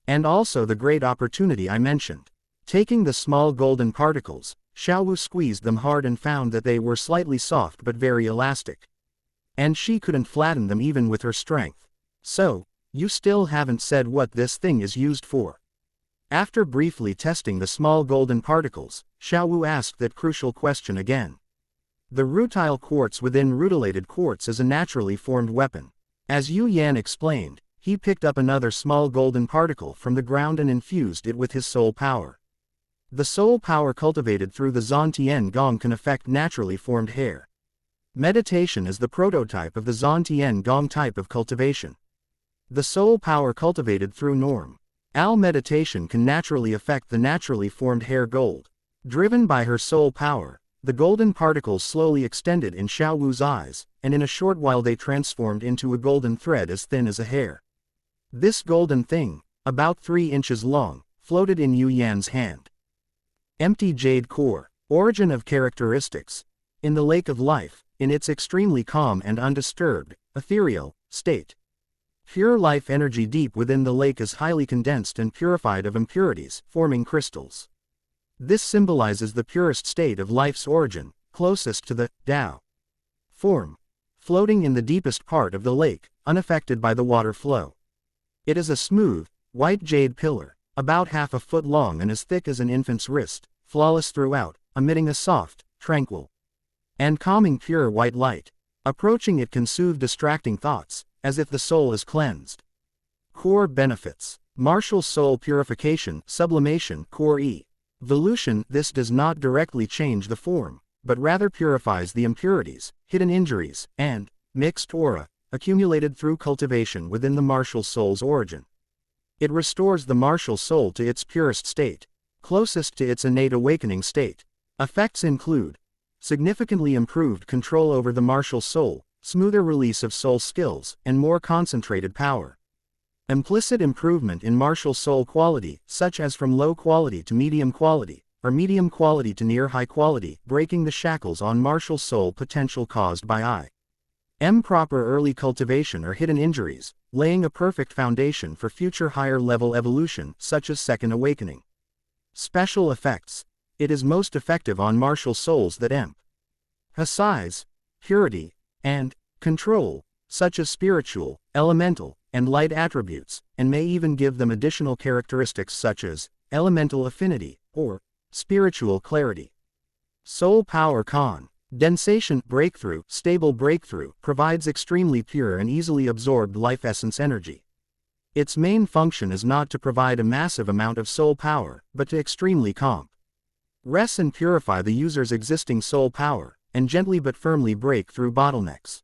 Speaker 1: And also the great opportunity I mentioned. Taking the small golden particles, Xiao Wu squeezed them hard and found that they were slightly soft but very elastic. And she couldn't flatten them even with her strength. So, you still haven't said what this thing is used for. After briefly testing the small golden particles, Xiao Wu asked that crucial question again. The rutile quartz within rutilated quartz is a naturally formed weapon. As Yu Yan explained, he picked up another small golden particle from the ground and infused it with his soul power. The soul power cultivated through the Zhontian Gong can affect naturally formed hair. Meditation is the prototype of the Zhontian Gong type of cultivation. The soul power cultivated through norm Al meditation can naturally affect the naturally formed hair gold. Driven by her soul power, the golden particles slowly extended in Xiao Wu's eyes, and in a short while they transformed into a golden thread as thin as a hair. This golden thing, about 3 inches long, floated in Yu Yan's hand. Empty jade core, origin of characteristics. In the lake of life, in its extremely calm and undisturbed, ethereal, state. Pure life energy deep within the lake is highly condensed and purified of impurities, forming crystals. This symbolizes the purest state of life's origin, closest to the Tao form, floating in the deepest part of the lake, unaffected by the water flow. It is a smooth, white jade pillar, about half a foot long and as thick as an infant's wrist, flawless throughout, emitting a soft, tranquil, and calming pure white light. Approaching it can soothe distracting thoughts, as if the soul is cleansed. Core benefits. Martial soul purification, sublimation, core E. Volution. This does not directly change the form, but rather purifies the impurities, hidden injuries, and mixed aura, accumulated through cultivation within the martial soul's origin. It restores the martial soul to its purest state, closest to its innate awakening state. Effects include significantly improved control over the martial soul, smoother release of soul skills, and more concentrated power. Implicit improvement in martial soul quality, such as from low quality to medium quality, or medium quality to near high quality, breaking the shackles on martial soul potential caused by improper early cultivation or hidden injuries, laying a perfect foundation for future higher level evolution, such as second awakening. Special effects. It is most effective on martial souls that size, purity, and control, such as spiritual, elemental, and light attributes, and may even give them additional characteristics such as elemental affinity or spiritual clarity. Soul power condensation breakthrough, stable breakthrough, provides extremely pure and easily absorbed life essence energy. Its main function is not to provide a massive amount of soul power, but to extremely compress and purify the user's existing soul power, and gently but firmly break through bottlenecks.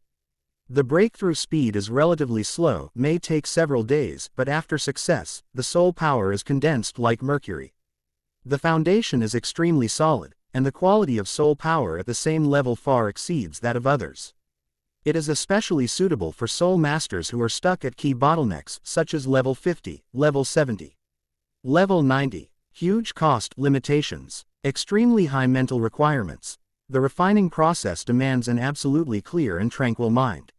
Speaker 1: The breakthrough speed is relatively slow, may take several days, but after success, the soul power is condensed like mercury. The foundation is extremely solid, and the quality of soul power at the same level far exceeds that of others. It is especially suitable for soul masters who are stuck at key bottlenecks such as level 50, level 70, level 90. Huge cost limitations, extremely high mental requirements. The refining process demands an absolutely clear and tranquil mind.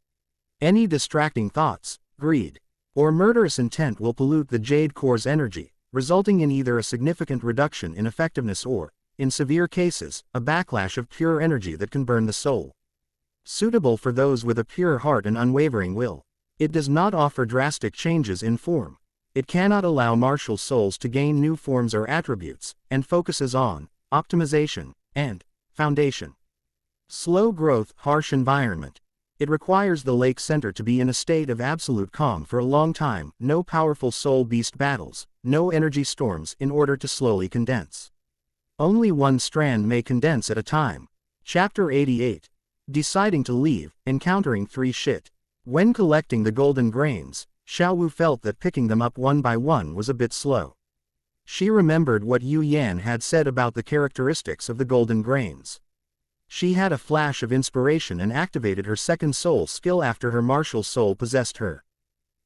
Speaker 1: Any distracting thoughts, greed, or murderous intent will pollute the jade core's energy, resulting in either a significant reduction in effectiveness or, in severe cases, a backlash of pure energy that can burn the soul. Suitable for those with a pure heart and unwavering will. It does not offer drastic changes in form. It cannot allow martial souls to gain new forms or attributes, and focuses on optimization and foundation. Slow growth, harsh environment. It requires the lake center to be in a state of absolute calm for a long time, no powerful soul-beast battles, no energy storms in order to slowly condense. Only one strand may condense at a time. Chapter 88. Deciding to leave, encountering 3 shit. When collecting the golden grains, Xiao Wu felt that picking them up one by one was a bit slow. She remembered what Yu Yan had said about the characteristics of the golden grains. She had a flash of inspiration and activated her second soul skill after her martial soul possessed her.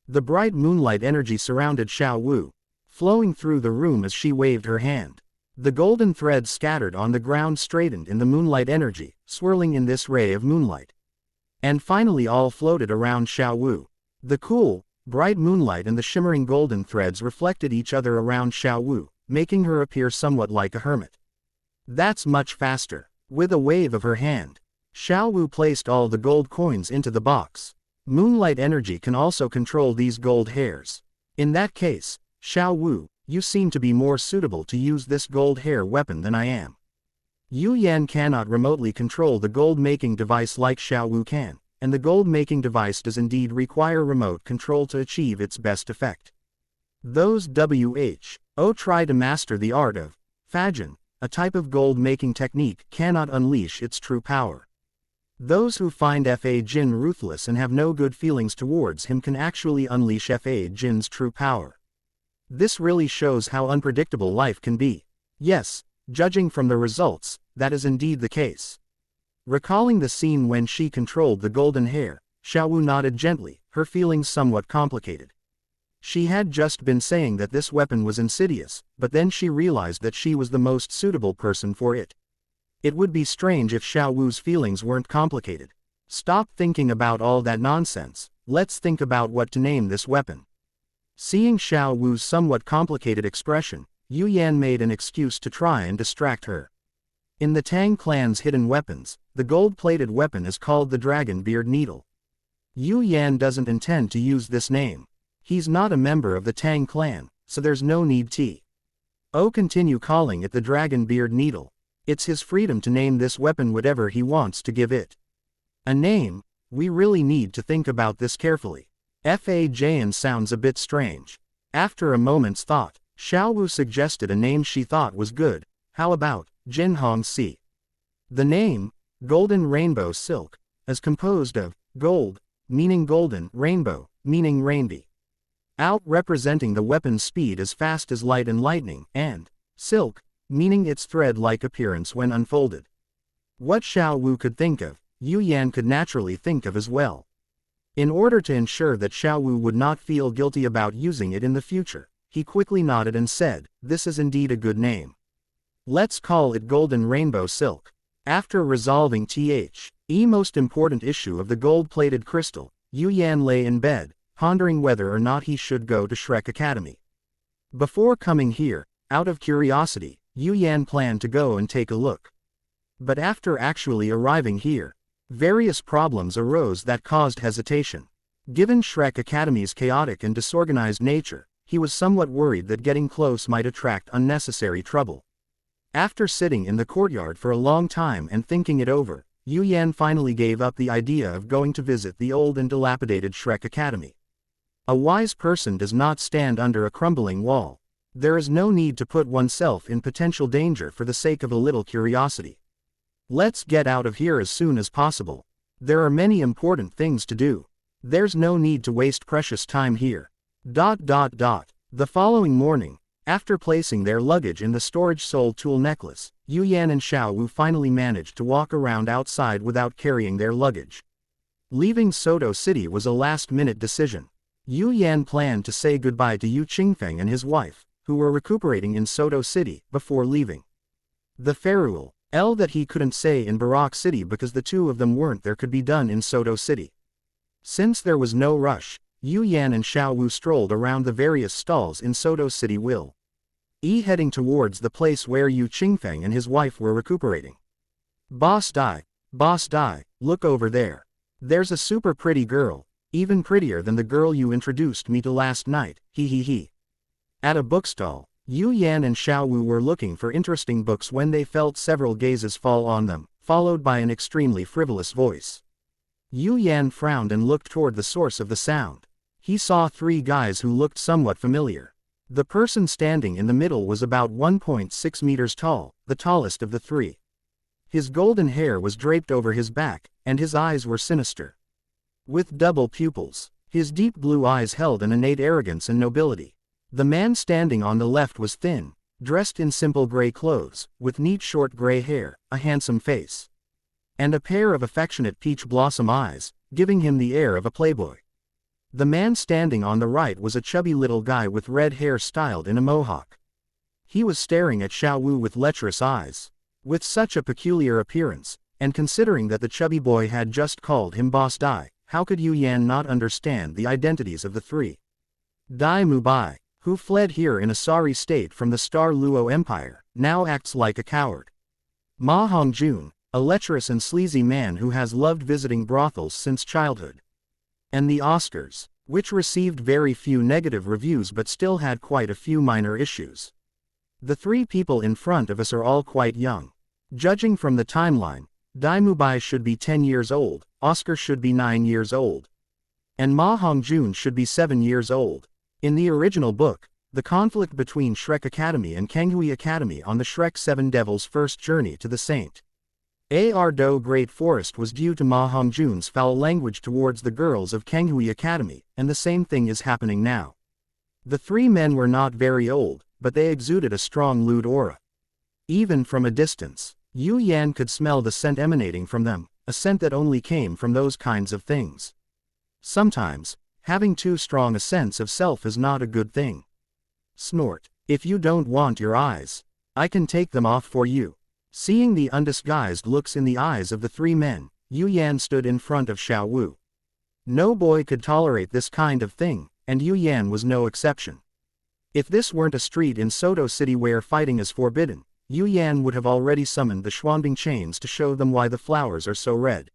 Speaker 1: The bright moonlight energy surrounded Xiao Wu, flowing through the room as she waved her hand. The golden threads scattered on the ground straightened in the moonlight energy, swirling in this ray of moonlight. And finally all floated around Xiao Wu. The cool, bright moonlight and the shimmering golden threads reflected each other around Xiao Wu, making her appear somewhat like a hermit. That's much faster. With a wave of her hand, Xiao Wu placed all the gold coins into the box. Moonlight energy can also control these gold hairs. In that case, Xiao Wu, you seem to be more suitable to use this gold hair weapon than I am. Yu Yan cannot remotely control the gold-making device like Xiao Wu can, and the gold-making device does indeed require remote control to achieve its best effect. Those who try to master the art of Fajin, a type of gold-making technique, cannot unleash its true power. Those who find Fa Jin ruthless and have no good feelings towards him can actually unleash Fa Jin's true power. This really shows how unpredictable life can be. Yes, judging from the results, that is indeed the case. Recalling the scene when she controlled the golden hair, Xiao Wu nodded gently, her feelings somewhat complicated. She had just been saying that this weapon was insidious, but then she realized that she was the most suitable person for it. It would be strange if Xiao Wu's feelings weren't complicated. Stop thinking about all that nonsense, let's think about what to name this weapon. Seeing Xiao Wu's somewhat complicated expression, Yu Yan made an excuse to try and distract her. In the Tang clan's hidden weapons, the gold-plated weapon is called the Dragon Beard Needle. Yu Yan doesn't intend to use this name. He's not a member of the Tang clan, so there's no need to continue calling it the Dragon Beard Needle. It's his freedom to name this weapon whatever he wants to give it a name. We really need to think about this carefully. Fa Jian sounds a bit strange. After a moment's thought, Xiao Wu suggested a name she thought was good. How about Jin Hong Si? The name, Golden Rainbow Silk, is composed of gold, meaning golden, rainbow, meaning rainbow. Out representing the weapon's speed as fast as light and lightning, and silk, meaning its thread-like appearance when unfolded. What Xiao Wu could think of, Yu Yan could naturally think of as well. In order to ensure that Xiao Wu would not feel guilty about using it in the future, he quickly nodded and said, "This is indeed a good name. Let's call it Golden Rainbow Silk." After resolving the most important issue of the gold-plated crystal, Yu Yan lay in bed, pondering whether or not he should go to Shrek Academy. Before coming here, out of curiosity, Yu Yan planned to go and take a look. But after actually arriving here, various problems arose that caused hesitation. Given Shrek Academy's chaotic and disorganized nature, he was somewhat worried that getting close might attract unnecessary trouble. After sitting in the courtyard for a long time and thinking it over, Yu Yan finally gave up the idea of going to visit the old and dilapidated Shrek Academy. A wise person does not stand under a crumbling wall. There is no need to put oneself in potential danger for the sake of a little curiosity. Let's get out of here as soon as possible. There are many important things to do. There's no need to waste precious time here. The following morning, after placing their luggage in the storage soul tool necklace, Yu Yan and Xiao Wu finally managed to walk around outside without carrying their luggage. Leaving Soto City was a last-minute decision. Yu Yan planned to say goodbye to Yu Qingfeng and his wife, who were recuperating in Soto City, before leaving. The farewell that he couldn't say in Barak City because the two of them weren't there could be done in Soto City. Since there was no rush, Yu Yan and Xiao Wu strolled around the various stalls in Soto City. heading towards the place where Yu Qingfeng and his wife were recuperating. Boss Dai, look over there. There's a super pretty girl, even prettier than the girl you introduced me to last night, he. At a bookstall, Yu Yan and Xiao Wu were looking for interesting books when they felt several gazes fall on them, followed by an extremely frivolous voice. Yu Yan frowned and looked toward the source of the sound. He saw 3 guys who looked somewhat familiar. The person standing in the middle was about 1.6 meters tall, the tallest of the 3. His golden hair was draped over his back, and his eyes were sinister. With double pupils, his deep blue eyes held an innate arrogance and nobility. The man standing on the left was thin, dressed in simple gray clothes, with neat short gray hair, a handsome face, and a pair of affectionate peach blossom eyes, giving him the air of a playboy. The man standing on the right was a chubby little guy with red hair styled in a mohawk. He was staring at Xiao Wu with lecherous eyes. With such a peculiar appearance, and considering that the chubby boy had just called him Boss Dai, how could Yu Yan not understand the identities of the 3? Dai Mubai, who fled here in a sorry state from the Star Luo Empire, now acts like a coward. Ma Hongjun, a lecherous and sleazy man who has loved visiting brothels since childhood. And the Oscars, which received very few negative reviews but still had quite a few minor issues. The 3 people in front of us are all quite young. Judging from the timeline, Dai Mubai should be 10 years old, Oscar should be 9 years old, and Ma Hongjun should be 7 years old. In the original book, the conflict between Shrek Academy and Kanghui Academy on the Shrek 7 Devil's first journey to the Saint Ardo Great Forest was due to Ma Hongjun's foul language towards the girls of Kanghui Academy, and the same thing is happening now. The 3 men were not very old, but they exuded a strong lewd aura. Even from a distance, Yu Yan could smell the scent emanating from them, a scent that only came from those kinds of things. Sometimes, having too strong a sense of self is not a good thing. Snort. If you don't want your eyes, I can take them off for you. Seeing the undisguised looks in the eyes of the 3 men, Yu Yan stood in front of Xiao Wu. No boy could tolerate this kind of thing, and Yu Yan was no exception. If this weren't a street in Soto City where fighting is forbidden, Yu Yan would have already summoned the Xuanbing chains to show them why the flowers are so red.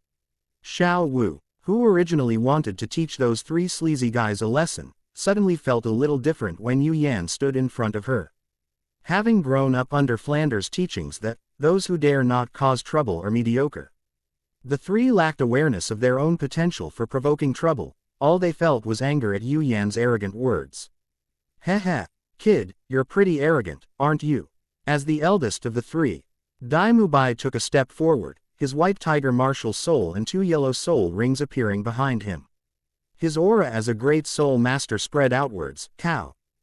Speaker 1: Xiao Wu, who originally wanted to teach those 3 sleazy guys a lesson, suddenly felt a little different when Yu Yan stood in front of her. Having grown up under Flanders' teachings that those who dare not cause trouble are mediocre, the 3 lacked awareness of their own potential for provoking trouble. All they felt was anger at Yu Yan's arrogant words. Heh, kid, you're pretty arrogant, aren't you? As the eldest of the 3, Dai Mubai took a step forward, his white tiger martial soul and 2 yellow soul rings appearing behind him. His aura as a great soul master spread outwards,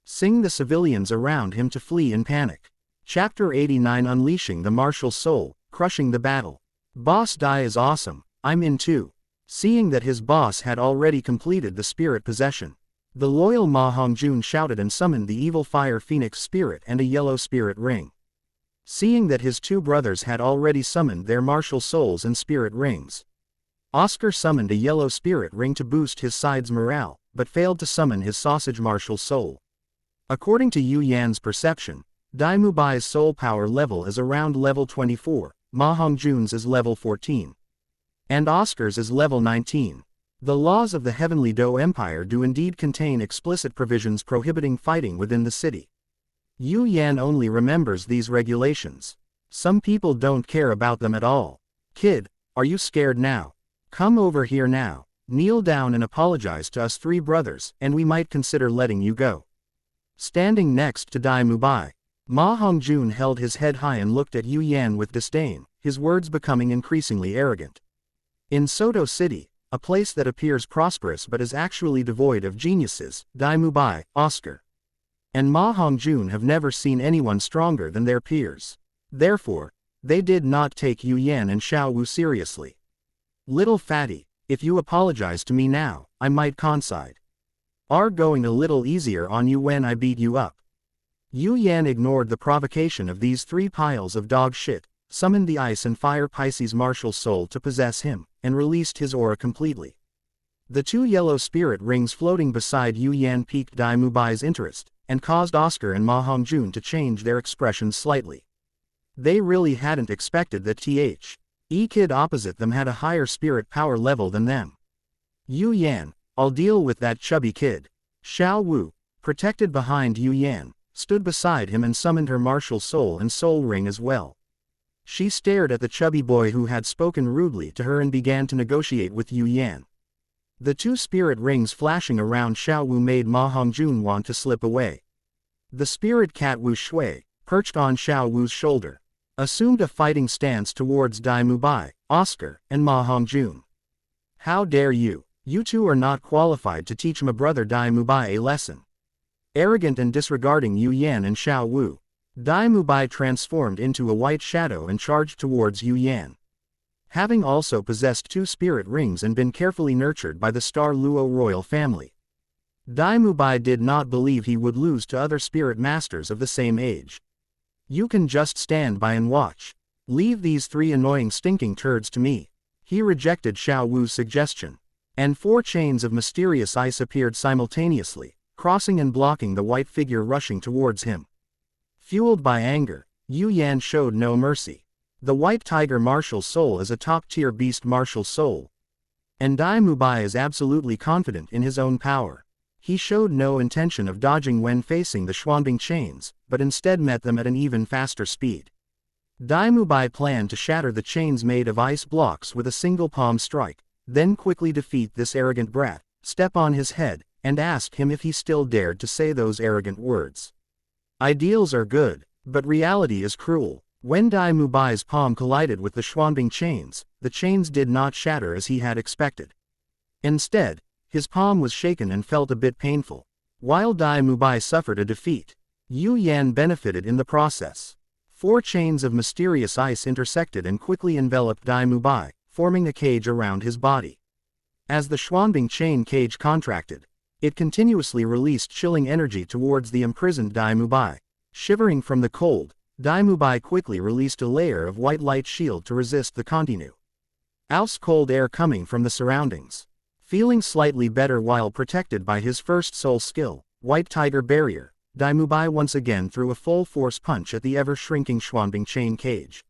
Speaker 1: sing the civilians around him to flee in panic. Chapter 89 Unleashing the Martial Soul, Crushing the Battle. Boss Dai is awesome, I'm in too. Seeing that his boss had already completed the spirit possession, the loyal Ma Hongjun shouted and summoned the evil fire phoenix spirit and a yellow spirit ring. Seeing that his 2 brothers had already summoned their martial souls and spirit rings, Oscar summoned a yellow spirit ring to boost his side's morale, but failed to summon his sausage martial soul. According to Yu Yan's perception, Dai Mubai's soul power level is around level 24, Ma Hongjun's is level 14, and Oscar's is level 19. The laws of the Heavenly Do Empire do indeed contain explicit provisions prohibiting fighting within the city. Yu Yan only remembers these regulations. Some people don't care about them at all. Kid, are you scared now? Come over here now, kneel down and apologize to us 3 brothers, and we might consider letting you go. Standing next to Dai Mubai, Ma Hongjun held his head high and looked at Yu Yan with disdain, his words becoming increasingly arrogant. In Soto City, a place that appears prosperous but is actually devoid of geniuses, Dai Mubai, Oscar, and Ma Hongjun have never seen anyone stronger than their peers. Therefore, they did not take Yu Yan and Xiao Wu seriously. Little fatty, if you apologize to me now, I might concede. Are going a little easier on you when I beat you up. Yu Yan ignored the provocation of these 3 piles of dog shit, summoned the ice and fire Pisces martial soul to possess him, and released his aura completely. The 2 yellow spirit rings floating beside Yu Yan piqued Dai Mubai's interest, and caused Oscar and Ma Hongjun to change their expressions slightly. They really hadn't expected that the kid opposite them had a higher spirit power level than them. Yu Yan, I'll deal with that chubby kid. Xiao Wu, protected behind Yu Yan, stood beside him and summoned her martial soul and soul ring as well. She stared at the chubby boy who had spoken rudely to her and began to negotiate with Yu Yan. The two spirit rings flashing around Xiao Wu made Ma Hongjun want to slip away. The spirit cat Wu Shui, perched on Xiao Wu's shoulder, assumed a fighting stance towards Dai Mubai, Oscar, and Ma Hongjun. How dare you? You two are not qualified to teach my brother Dai Mubai a lesson. Arrogant and disregarding Yu Yan and Xiao Wu, Dai Mubai transformed into a white shadow and charged towards Yu Yan. Having also possessed two spirit rings and been carefully nurtured by the Star Luo royal family, Dai Mubai did not believe he would lose to other spirit masters of the same age. You can just stand by and watch. Leave these three annoying stinking turds to me. He rejected Xiao Wu's suggestion. And 4 chains of mysterious ice appeared simultaneously, crossing and blocking the white figure rushing towards him. Fueled by anger, Yu Yan showed no mercy. The white tiger martial soul is a top-tier beast martial soul. And Dai Mubai is absolutely confident in his own power. He showed no intention of dodging when facing the Xuanbing chains, but instead met them at an even faster speed. Dai Mubai planned to shatter the chains made of ice blocks with a single palm strike, then quickly defeat this arrogant brat, step on his head, and ask him if he still dared to say those arrogant words. Ideals are good, but reality is cruel. When Dai Mubai's palm collided with the Xuanbing chains, the chains did not shatter as he had expected. Instead, his palm was shaken and felt a bit painful. While Dai Mubai suffered a defeat, Yu Yan benefited in the process. 4 chains of mysterious ice intersected and quickly enveloped Dai Mubai, forming a cage around his body. As the Xuanbing chain cage contracted, it continuously released chilling energy towards the imprisoned Dai Mubai. Shivering from the cold, Dai Mubai quickly released a layer of white light shield to resist the continue. Ice cold air coming from the surroundings. Feeling slightly better while protected by his first soul skill, White Tiger Barrier, Dai Mubai once again threw a full-force punch at the ever-shrinking Xuanbing chain cage.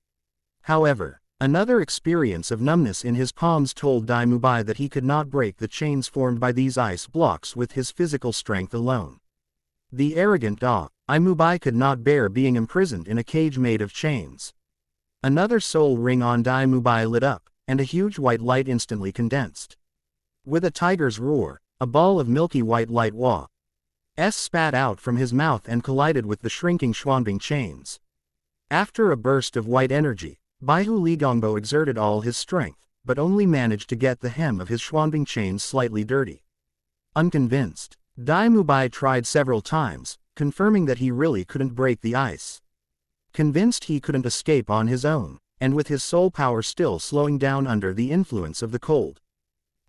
Speaker 1: However, another experience of numbness in his palms told Dai Mubai that he could not break the chains formed by these ice blocks with his physical strength alone. The arrogant Dai Mubai could not bear being imprisoned in a cage made of chains. Another soul ring on Dai Mubai lit up, and a huge white light instantly condensed. With a tiger's roar, a ball of milky white light spat out from his mouth and collided with the shrinking Xuanbing chains. After a burst of white energy, Baihu Ligongbo exerted all his strength, but only managed to get the hem of his Xuanbing chains slightly dirty. Unconvinced, Dai Mubai tried several times, confirming that he really couldn't break the ice. Convinced he couldn't escape on his own, and with his soul power still slowing down under the influence of the cold,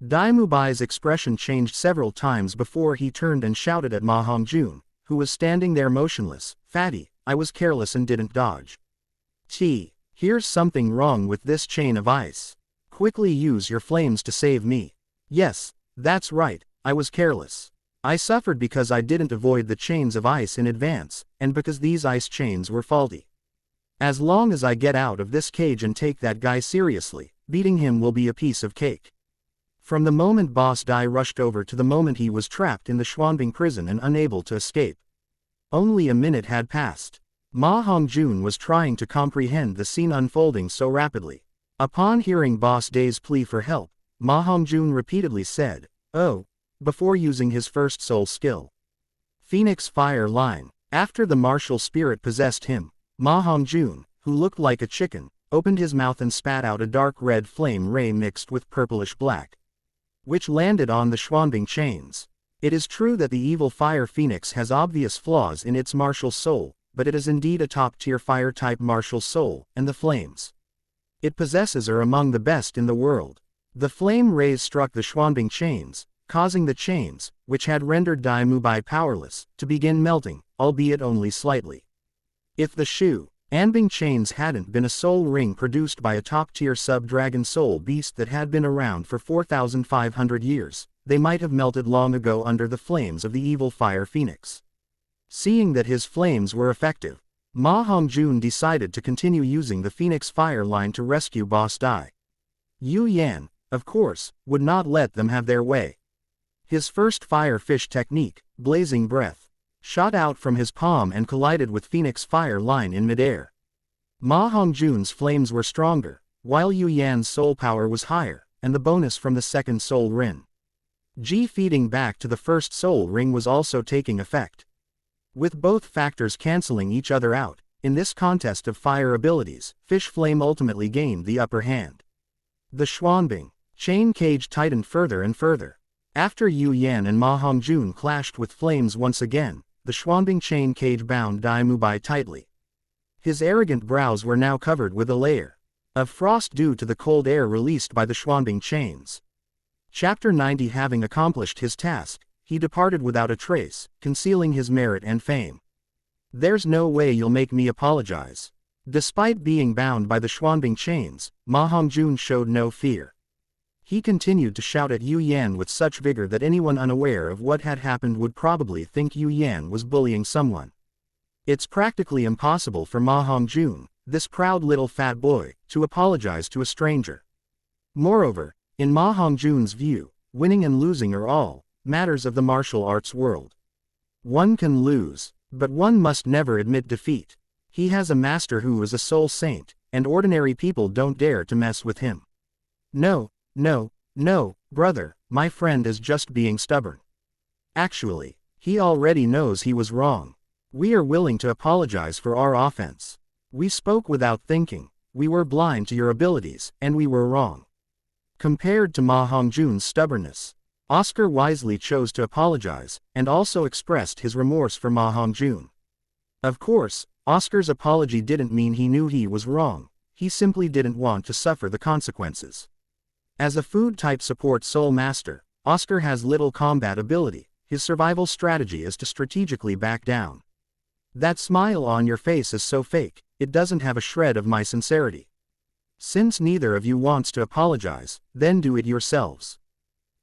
Speaker 1: Dai Mubai's expression changed several times before he turned and shouted at Ma Hongjun, who was standing there motionless. "Fatty, I was careless and didn't dodge. Here's something wrong with this chain of ice. Quickly use your flames to save me." "Yes, that's right, I was careless. I suffered because I didn't avoid the chains of ice in advance, and because these ice chains were faulty. As long as I get out of this cage and take that guy seriously, beating him will be a piece of cake." From the moment Boss Dai rushed over to the moment he was trapped in the Xuanbing prison and unable to escape, only a minute had passed. Ma Hongjun was trying to comprehend the scene unfolding so rapidly. Upon hearing Boss Dai's plea for help, Ma Hongjun repeatedly said, "Oh," before using his first soul skill. Phoenix Fire Line. After the martial spirit possessed him, Ma Hongjun, who looked like a chicken, opened his mouth and spat out a dark red flame ray mixed with purplish black, which landed on the Xuanbing chains. It is true that the evil fire phoenix has obvious flaws in its martial soul, but it is indeed a top-tier fire-type martial soul, and the flames it possesses are among the best in the world. The flame rays struck the Xuanbing chains, causing the chains, which had rendered Dai Mubai powerless, to begin melting, albeit only slightly. If the Xuanbing chains hadn't been a soul ring produced by a top-tier sub-dragon soul beast that had been around for 4,500 years, they might have melted long ago under the flames of the evil fire phoenix. Seeing that his flames were effective, Ma Hongjun decided to continue using the Phoenix Fire line to rescue Boss Dai. Yu Yan, of course, would not let them have their way. His first fire fish technique, Blazing Breath, shot out from his palm and collided with Phoenix Fire line in midair. Ma Hongjun's flames were stronger, while Yu Yan's soul power was higher, and the bonus from the second soul ring, Ji feeding back to the first soul ring, was also taking effect. With both factors cancelling each other out, in this contest of fire abilities, Fish Flame ultimately gained the upper hand. The Xuanbing chain cage tightened further and further. After Yu Yan and Ma Hongjun clashed with flames once again, the Xuanbing chain cage bound Dai Mubai tightly. His arrogant brows were now covered with a layer of frost due to the cold air released by the Xuanbing chains. Chapter 90. Having accomplished his task, he departed without a trace, concealing his merit and fame. There's no way you'll make me apologize. Despite being bound by the Xuanbing chains, Ma Hongjun showed no fear. He continued to shout at Yu Yan with such vigor that anyone unaware of what had happened would probably think Yu Yan was bullying someone. It's practically impossible for Ma Hongjun, this proud little fat boy, to apologize to a stranger. Moreover, in Ma Hongjun's view, winning and losing are all matters of the martial arts world. One can lose, but one must never admit defeat. He has a master who is a soul saint, and ordinary people don't dare to mess with him. No, brother, my friend is just being stubborn. Actually, he already knows he was wrong. We are willing to apologize for our offense. We spoke without thinking, we were blind to your abilities, and we were wrong. Compared to Ma Hongjun's stubbornness, Oscar wisely chose to apologize, and also expressed his remorse for Ma Hongjun. Of course, Oscar's apology didn't mean he knew he was wrong, he simply didn't want to suffer the consequences. As a food-type support soul master, Oscar has little combat ability, his survival strategy is to strategically back down. That smile on your face is so fake, it doesn't have a shred of my sincerity. Since neither of you wants to apologize, then do it yourselves.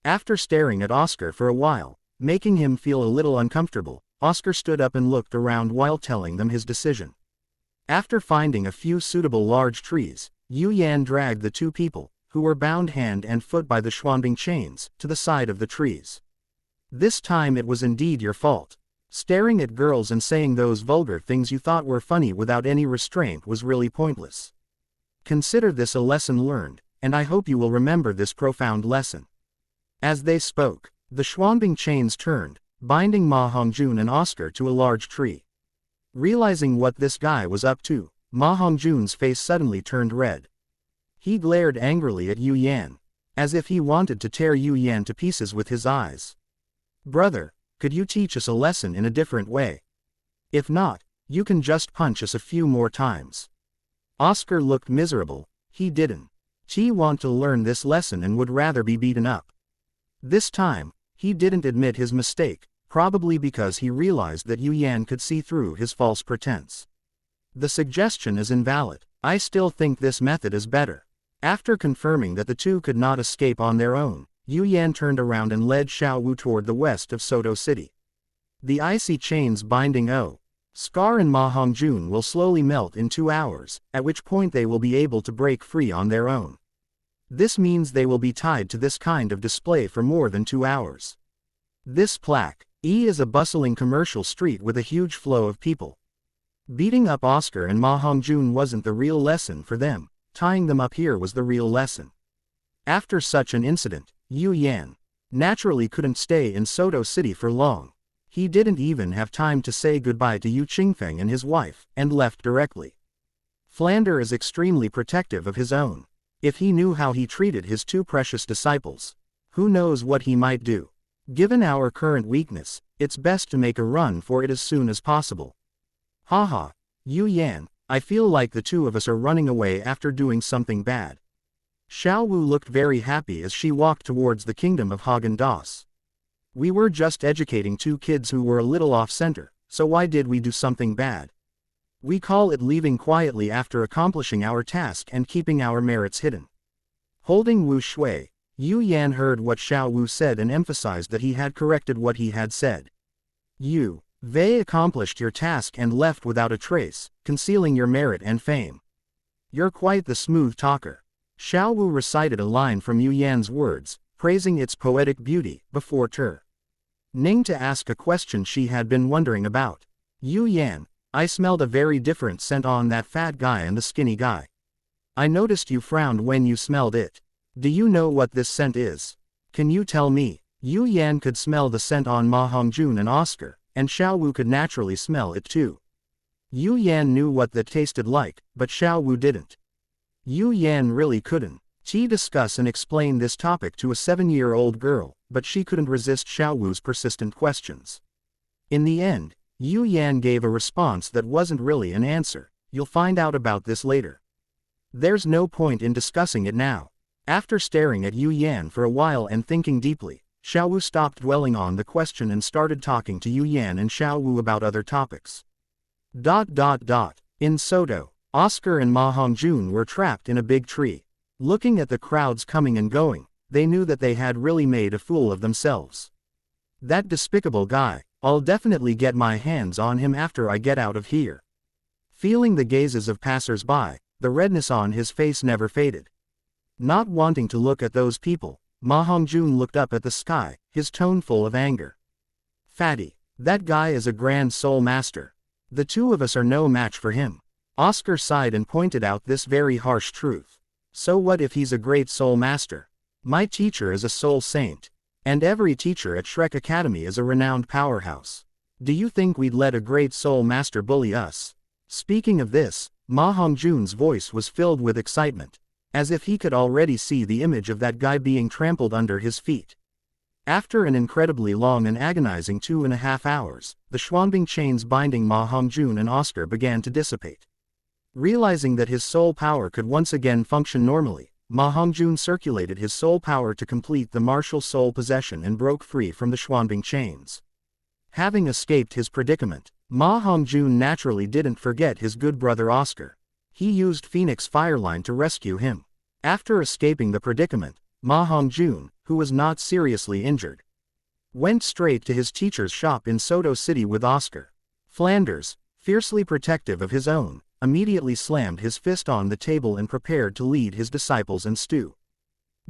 Speaker 1: After staring at Oscar for a while, making him feel a little uncomfortable, Oscar stood up and looked around while telling them his decision. After finding a few suitable large trees, Yu Yan dragged the two people, who were bound hand and foot by the Xuanbing chains, to the side of the trees. This time it was indeed your fault. Staring at girls and saying those vulgar things you thought were funny without any restraint was really pointless. Consider this a lesson learned, and I hope you will remember this profound lesson. As they spoke, the Xuanbing chains turned, binding Ma Hongjun and Oscar to a large tree. Realizing what this guy was up to, Ma Hongjun's face suddenly turned red. He glared angrily at Yu Yan, as if he wanted to tear Yu Yan to pieces with his eyes. Brother, could you teach us a lesson in a different way? If not, you can just punch us a few more times. Oscar looked miserable, he didn't want to learn this lesson and would rather be beaten up. This time, he didn't admit his mistake, probably because he realized that Yu Yan could see through his false pretense. The suggestion is invalid. I still think this method is better. After confirming that the two could not escape on their own, Yu Yan turned around and led Xiao Wu toward the west of Soto City. The icy chains binding Scar and Ma Hongjun will slowly melt in 2 hours, at which point they will be able to break free on their own. This means they will be tied to this kind of display for more than 2 hours. This plaque is a bustling commercial street with a huge flow of people. Beating up Oscar and Ma Hongjun wasn't the real lesson for them, tying them up here was the real lesson. After such an incident, Yu Yan naturally couldn't stay in Soto City for long. He didn't even have time to say goodbye to Yu Qingfeng and his wife, and left directly. Flander is extremely protective of his own. If he knew how he treated his two precious disciples, who knows what he might do. Given our current weakness, it's best to make a run for it as soon as possible. Haha, Yu Yan, I feel like the two of us are running away after doing something bad. Xiao Wu looked very happy as she walked towards the kingdom of Haagen-Dazs. We were just educating 2 kids who were a little off-center, so why did we do something bad? We call it leaving quietly after accomplishing our task and keeping our merits hidden. Holding Wu Shui, Yu Yan heard what Xiao Wu said and emphasized that he had corrected what he had said. You They accomplished your task and left without a trace, concealing your merit and fame. You're quite the smooth talker. Xiao Wu recited a line from Yu Yan's words, praising its poetic beauty, before Ning to ask a question she had been wondering about. Yu Yan, I smelled a very different scent on that fat guy and the skinny guy. I noticed you frowned when you smelled it. Do you know what this scent is? Can you tell me? Yu Yan could smell the scent on Ma Hongjun and Oscar, and Xiao Wu could naturally smell it too. Yu Yan knew what that tasted like, but Xiao Wu didn't. Yu Yan really couldn't discuss and explain this topic to a 7-year-old girl, but she couldn't resist Xiao Wu's persistent questions. In the end, Yu Yan gave a response that wasn't really an answer. You'll find out about this later. There's no point in discussing it now. After staring at Yu Yan for a while and thinking deeply, Xiao Wu stopped dwelling on the question and started talking to Yu Yan and Xiao Wu about other topics. In Soto, Oscar and Ma Hongjun were trapped in a big tree. Looking at the crowds coming and going, they knew that they had really made a fool of themselves. That despicable guy, I'll definitely get my hands on him after I get out of here. Feeling the gazes of passers-by, the redness on his face never faded. Not wanting to look at those people, Ma Hongjun looked up at the sky, his tone full of anger. Fatty, that guy is a grand soul master. The two of us are no match for him. Oscar sighed and pointed out this very harsh truth. So what if he's a great soul master? My teacher is a soul saint. And every teacher at Shrek Academy is a renowned powerhouse. Do you think we'd let a great soul master bully us? Speaking of this, Ma Hongjun's voice was filled with excitement, as if he could already see the image of that guy being trampled under his feet. After an incredibly long and agonizing 2.5 hours, the Xuanbing chains binding Ma Hongjun and Oscar began to dissipate. Realizing that his soul power could once again function normally, Ma Hongjun circulated his soul power to complete the martial soul possession and broke free from the Xuanbing chains. Having escaped his predicament, Ma Hongjun naturally didn't forget his good brother Oscar. He used Phoenix Fireline to rescue him. After escaping the predicament, Ma Hongjun, who was not seriously injured, went straight to his teacher's shop in Soto City with Oscar. Flanders, fiercely protective of his own, immediately slammed his fist on the table and prepared to lead his disciples and Stu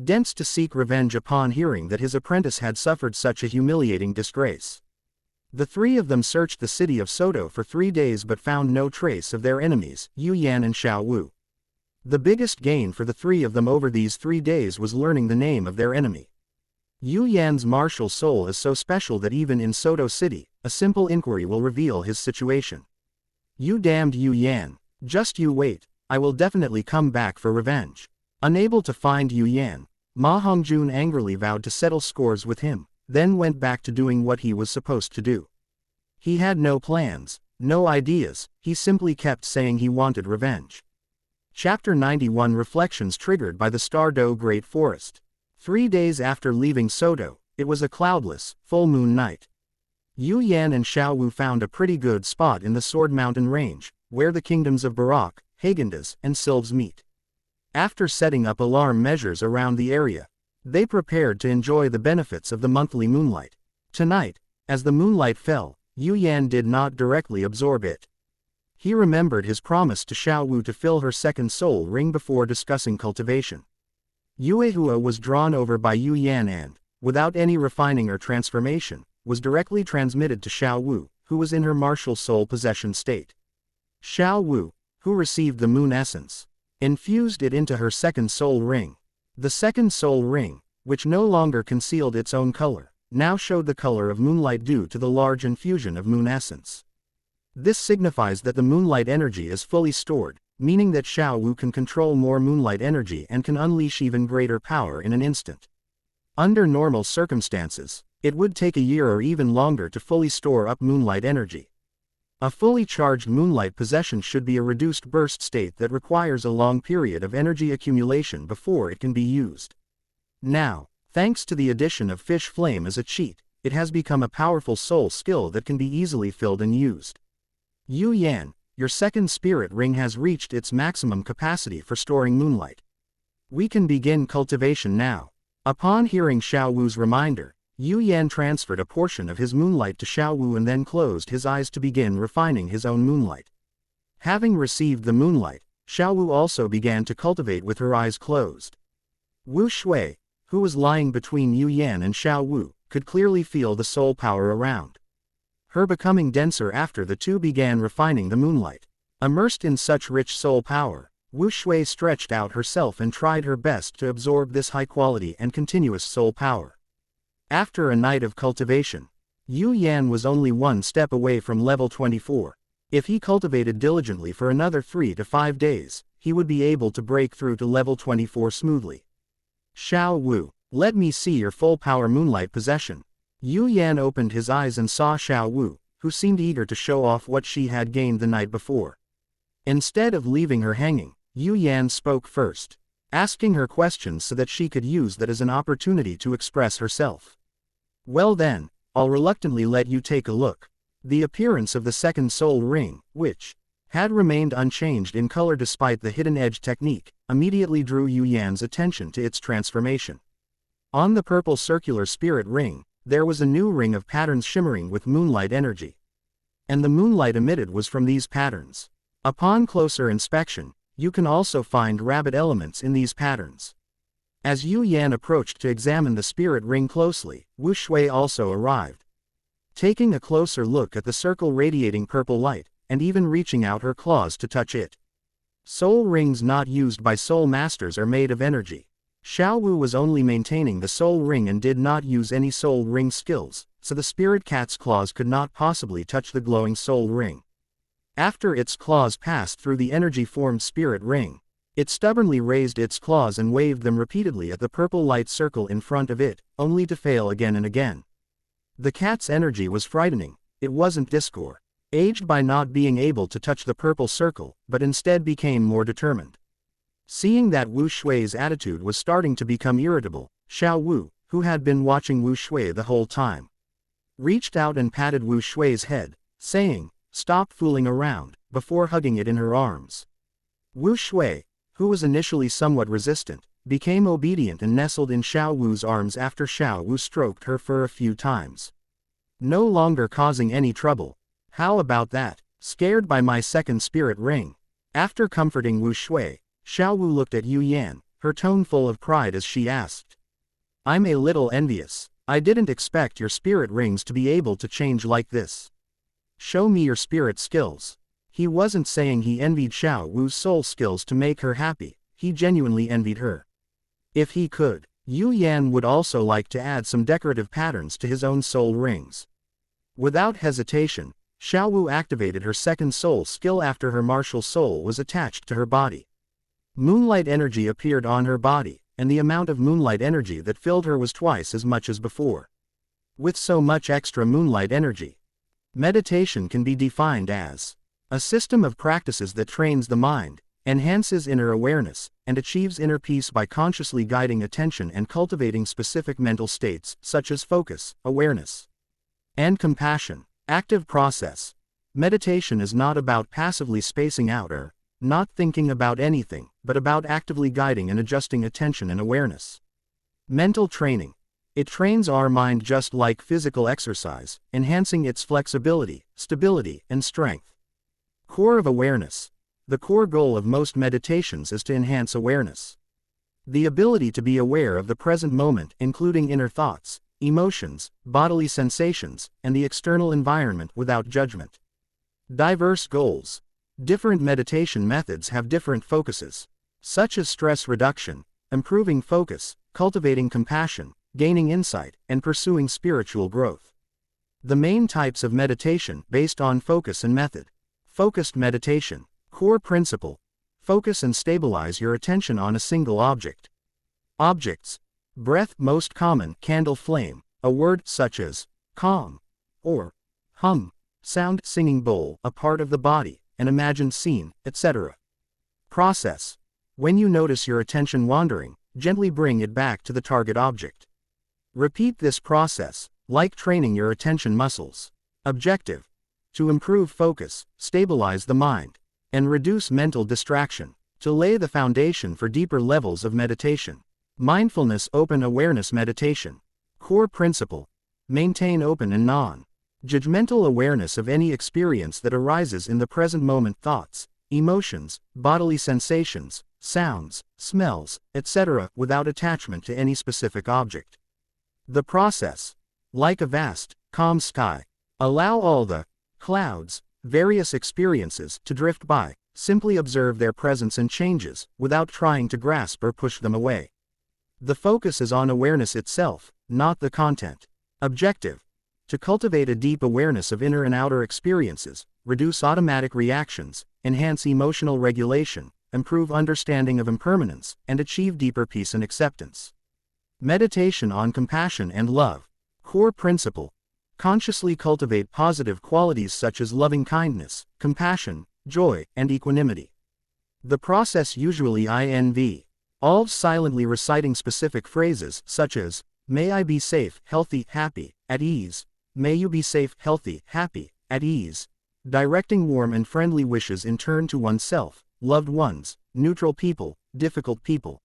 Speaker 1: Dents to seek revenge upon hearing that his apprentice had suffered such a humiliating disgrace. The three of them searched the city of Soto for 3 days but found no trace of their enemies, Yu Yan and Xiao Wu. The biggest gain for the three of them over these 3 days was learning the name of their enemy. Yu Yan's martial soul is so special that even in Soto City, a simple inquiry will reveal his situation. You damned Yu Yan, just you wait, I will definitely come back for revenge. Unable to find Yu Yan, Ma Hongjun angrily vowed to settle scores with him, then went back to doing what he was supposed to do. He had no plans, no ideas, he simply kept saying he wanted revenge. Chapter 91 Reflections triggered by the Stardo Great Forest. 3 days after leaving Soto, it was a cloudless, full moon night. Yu Yan and Xiao Wu found a pretty good spot in the Sword Mountain Range, where the kingdoms of Barak, Hagendas, and Sylves meet. After setting up alarm measures around the area, they prepared to enjoy the benefits of the monthly moonlight. Tonight, as the moonlight fell, Yu Yan did not directly absorb it. He remembered his promise to Xiao Wu to fill her second soul ring before discussing cultivation. Yuehua was drawn over by Yu Yan and, without any refining or transformation, was directly transmitted to Xiao Wu, who was in her martial soul possession state. Xiao Wu, who received the moon essence, infused it into her second soul ring. The second soul ring, which no longer concealed its own color, now showed the color of moonlight due to the large infusion of moon essence. This signifies that the moonlight energy is fully stored, meaning that Xiao Wu can control more moonlight energy and can unleash even greater power in an instant. Under normal circumstances, it would take a year or even longer to fully store up moonlight energy. A fully charged moonlight possession should be a reduced burst state that requires a long period of energy accumulation before it can be used. Now, thanks to the addition of Fish Flame as a cheat, it has become a powerful soul skill that can be easily filled and used. Yu Yan, your second spirit ring has reached its maximum capacity for storing moonlight. We can begin cultivation now. Upon hearing Xiao Wu's reminder, Yu Yan transferred a portion of his moonlight to Xiao Wu and then closed his eyes to begin refining his own moonlight. Having received the moonlight, Xiao Wu also began to cultivate with her eyes closed. Wu Shui, who was lying between Yu Yan and Xiao Wu, could clearly feel the soul power around her becoming denser after the two began refining the moonlight. Immersed in such rich soul power, Wu Shui stretched out herself and tried her best to absorb this high-quality and continuous soul power. After a night of cultivation, Yu Yan was only one step away from level 24. If he cultivated diligently for another 3 to 5 days, he would be able to break through to level 24 smoothly. Xiao Wu, let me see your full power moonlight possession. Yu Yan opened his eyes and saw Xiao Wu, who seemed eager to show off what she had gained the night before. Instead of leaving her hanging, Yu Yan spoke first, asking her questions so that she could use that as an opportunity to express herself. Well then, I'll reluctantly let you take a look. The appearance of the second soul ring, which had remained unchanged in color despite the hidden edge technique, immediately drew Yu Yan's attention to its transformation. On the purple circular spirit ring, there was a new ring of patterns shimmering with moonlight energy. And the moonlight emitted was from these patterns. Upon closer inspection, you can also find rabbit elements in these patterns. As Yu Yan approached to examine the spirit ring closely, Wu Shui also arrived. Taking a closer look at the circle radiating purple light, and even reaching out her claws to touch it. Soul rings not used by soul masters are made of energy. Xiao Wu was only maintaining the soul ring and did not use any soul ring skills, so the spirit cat's claws could not possibly touch the glowing soul ring. After its claws passed through the energy-formed spirit ring, it stubbornly raised its claws and waved them repeatedly at the purple light circle in front of it, only to fail again and again. The cat's energy was frightening. It wasn't discouraged by not being able to touch the purple circle, but instead became more determined. Seeing that Wu Shui's attitude was starting to become irritable, Xiao Wu, who had been watching Wu Shui the whole time, reached out and patted Wu Shui's head, saying, "Stop fooling around," before hugging it in her arms. Wu Shui, who was initially somewhat resistant, became obedient and nestled in Xiao Wu's arms after Xiao Wu stroked her fur a few times. No longer causing any trouble. How about that? Scared by my second spirit ring? After comforting Wu Shui, Xiao Wu looked at Yu Yan, her tone full of pride as she asked. I'm a little envious. I didn't expect your spirit rings to be able to change like this. Show me your spirit skills. He wasn't saying he envied Xiao Wu's soul skills to make her happy, he genuinely envied her. If he could, Yu Yan would also like to add some decorative patterns to his own soul rings. Without hesitation, Xiao Wu activated her second soul skill after her martial soul was attached to her body. Moonlight energy appeared on her body, and the amount of moonlight energy that filled her was twice as much as before. With so much extra moonlight energy, meditation can be defined as a system of practices that trains the mind, enhances inner awareness, and achieves inner peace by consciously guiding attention and cultivating specific mental states, such as focus, awareness, and compassion. Active process. Meditation is not about passively spacing out or not thinking about anything, but about actively guiding and adjusting attention and awareness. Mental training. It trains our mind just like physical exercise, enhancing its flexibility, stability, and strength. Core of awareness. The core goal of most meditations is to enhance awareness. The ability to be aware of the present moment, including inner thoughts, emotions, bodily sensations, and the external environment without judgment. Diverse goals. Different meditation methods have different focuses, such as stress reduction, improving focus, cultivating compassion, gaining insight, and pursuing spiritual growth. The main types of meditation based on focus and method. Focused meditation. Core principle. Focus and stabilize your attention on a single object. Objects. Breath most common, candle flame, a word such as calm or hum, sound, singing bowl, a part of the body, an imagined scene, etc. Process. When you notice your attention wandering, gently bring it back to the target object. Repeat this process, like training your attention muscles. Objective. To improve focus, stabilize the mind, and reduce mental distraction, to lay the foundation for deeper levels of meditation. Mindfulness open awareness meditation. Core principle. Maintain open and non-judgmental awareness of any experience that arises in the present moment: thoughts, emotions, bodily sensations, sounds, smells, etc., without attachment to any specific object. The process. Like a vast, calm sky. Allow all the clouds, various experiences, to drift by. Simply observe their presence and changes, without trying to grasp or push them away. The focus is on awareness itself, not the content. Objective. To cultivate a deep awareness of inner and outer experiences, reduce automatic reactions, enhance emotional regulation, improve understanding of impermanence, and achieve deeper peace and acceptance. Meditation on compassion and love. Core principle. Consciously cultivate positive qualities such as loving-kindness, compassion, joy, and equanimity. The process usually involves silently reciting specific phrases such as, "May I be safe, healthy, happy, at ease. May you be safe, healthy, happy, at ease." Directing warm and friendly wishes in turn to oneself, loved ones, neutral people, difficult people,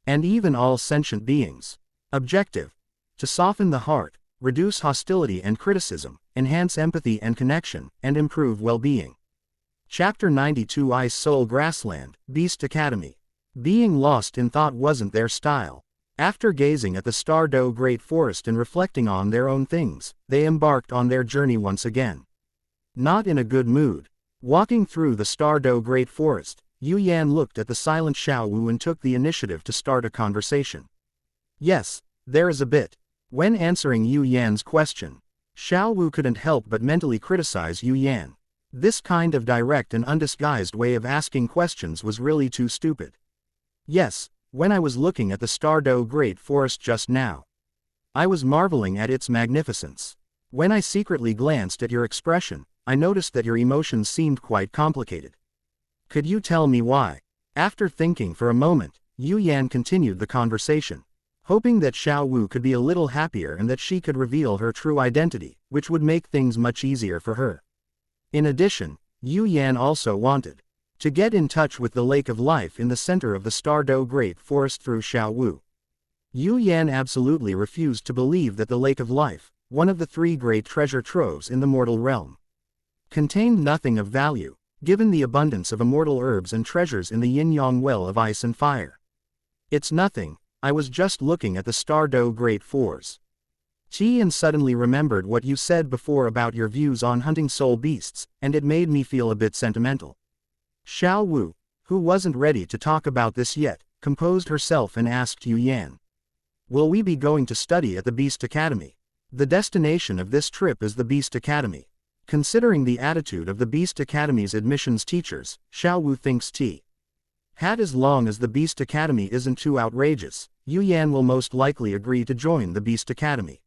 Speaker 1: and even all sentient beings. Objective. To soften the heart, reduce hostility and criticism, enhance empathy and connection, and improve well-being. Chapter 92. Ice Soul Grassland, Beast Academy. Being lost in thought wasn't their style. After gazing at the Stardow Great Forest and reflecting on their own things, they embarked on their journey once again. Not in a good mood. Walking through the Stardow Great Forest, Yu Yan looked at the silent Xiao Wu and took the initiative to start a conversation. Yes, there is a bit. When answering Yu Yan's question, Xiao Wu couldn't help but mentally criticize Yu Yan. This kind of direct and undisguised way of asking questions was really too stupid. Yes, when I was looking at the Stardow Great Forest just now, I was marveling at its magnificence. When I secretly glanced at your expression, I noticed that your emotions seemed quite complicated. Could you tell me why? After thinking for a moment, Yu Yan continued the conversation, hoping that Xiao Wu could be a little happier and that she could reveal her true identity, which would make things much easier for her. In addition, Yu Yan also wanted to get in touch with the Lake of Life in the center of the Stardow Great Forest through Xiao Wu. Yu Yan absolutely refused to believe that the Lake of Life, one of the 3 great treasure troves in the mortal realm, contained nothing of value, given the abundance of immortal herbs and treasures in the yin-yang well of ice and fire. It's nothing, I was just looking at the Stardow Great Forest. Qian suddenly remembered what you said before about your views on hunting soul beasts, and it made me feel a bit sentimental. Xiao Wu, who wasn't ready to talk about this yet, composed herself and asked Yu Yan, "Will we be going to study at the Beast Academy?" The destination of this trip is the Beast Academy. Considering the attitude of the Beast Academy's admissions teachers, Xiao Wu thinks as long as the Beast Academy isn't too outrageous, Yu Yan will most likely agree to join the Beast Academy.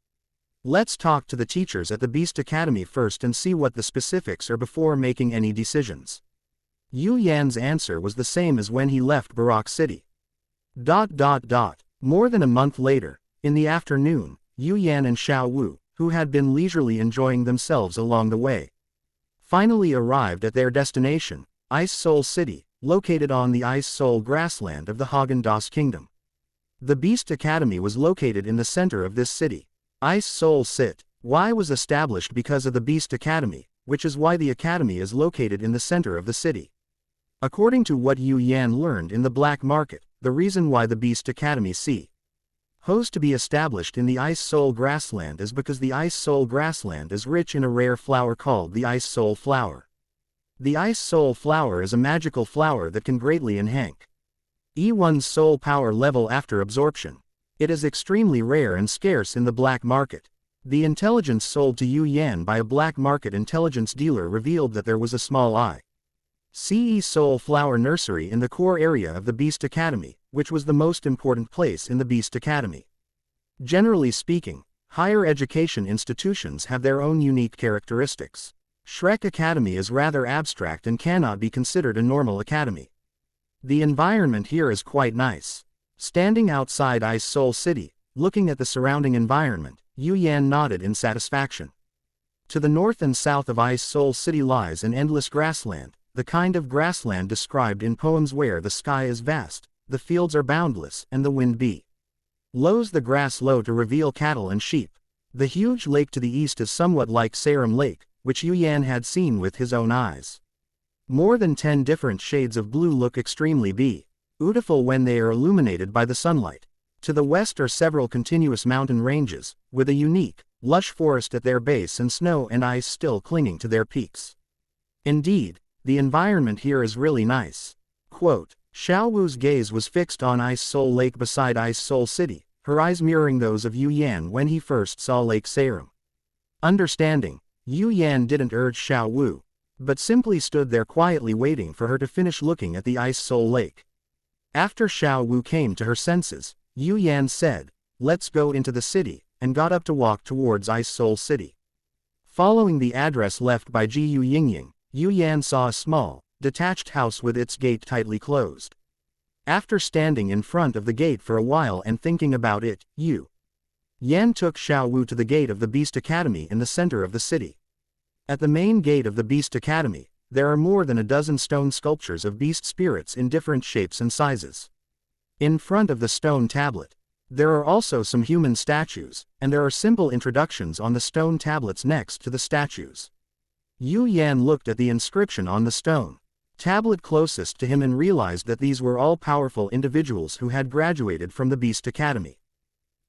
Speaker 1: Let's talk to the teachers at the Beast Academy first and see what the specifics are before making any decisions. Yu Yan's answer was the same as when he left Barak City. More than a month later, in the afternoon, Yu Yan and Xiao Wu, who had been leisurely enjoying themselves along the way, finally arrived at their destination, Ice Soul City, located on the Ice Soul grassland of the Haagen-Dazs Kingdom. The Beast Academy was located in the center of this city. Ice Soul City was established because of the Beast Academy, which is why the academy is located in the center of the city. According to what Yu Yan learned in the black market, the reason why the Beast Academy chose to be established in the Ice Soul grassland is because the Ice Soul grassland is rich in a rare flower called the Ice Soul flower. The Ice Soul flower is a magical flower that can greatly enhance one's soul power level after absorption. It is extremely rare and scarce in the black market. The intelligence sold to Yu Yan by a black market intelligence dealer revealed that there was a small ICE Soul Flower Nursery in the core area of the Beast Academy, which was the most important place in the Beast Academy. Generally speaking, higher education institutions have their own unique characteristics. Shrek Academy is rather abstract and cannot be considered a normal academy. The environment here is quite nice. Standing outside Ice Soul City, looking at the surrounding environment, Yu Yan nodded in satisfaction. To the north and south of Ice Soul City lies an endless grassland, the kind of grassland described in poems where the sky is vast, the fields are boundless, and the wind Lows the grass low to reveal cattle and sheep. The huge lake to the east is somewhat like Harem Lake, which Yu Yan had seen with his own eyes. More than 10 different shades of blue look extremely beautiful when they are illuminated by the sunlight. To the west are several continuous mountain ranges, with a unique, lush forest at their base and snow and ice still clinging to their peaks. Indeed, the environment here is really nice. Quote, Xiao Wu's gaze was fixed on Ice Soul Lake beside Ice Soul City, her eyes mirroring those of Yu Yan when he first saw Lake Harem. Understanding, Yu Yan didn't urge Xiao Wu, but simply stood there quietly waiting for her to finish looking at the Ice Soul Lake. After Xiao Wu came to her senses, Yu Yan said, "Let's go into the city," and got up to walk towards Ice Soul City. Following the address left by Ji Yu Yingying, Yu Yan saw a small, detached house with its gate tightly closed. After standing in front of the gate for a while and thinking about it, Yu Yan took Xiao Wu to the gate of the Beast Academy in the center of the city. At the main gate of the Beast Academy, there are more than a dozen stone sculptures of beast spirits in different shapes and sizes. In front of the stone tablet, there are also some human statues, and there are simple introductions on the stone tablets next to the statues. Yu Yan looked at the inscription on the stone tablet closest to him and realized that these were all powerful individuals who had graduated from the Beast Academy.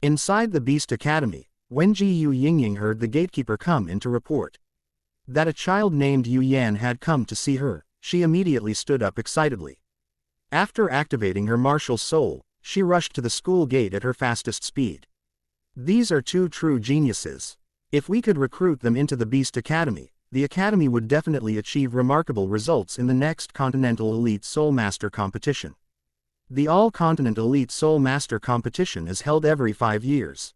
Speaker 1: Inside the Beast Academy, when Ji Yu Yingying heard the gatekeeper come in to report that a child named Yu Yan had come to see her, she immediately stood up excitedly. After activating her martial soul, she rushed to the school gate at her fastest speed. These are two true geniuses. If we could recruit them into the Beast Academy, the Academy would definitely achieve remarkable results in the next Continental Elite Soul Master competition. The All-Continent Elite Soul Master competition is held every 5 years.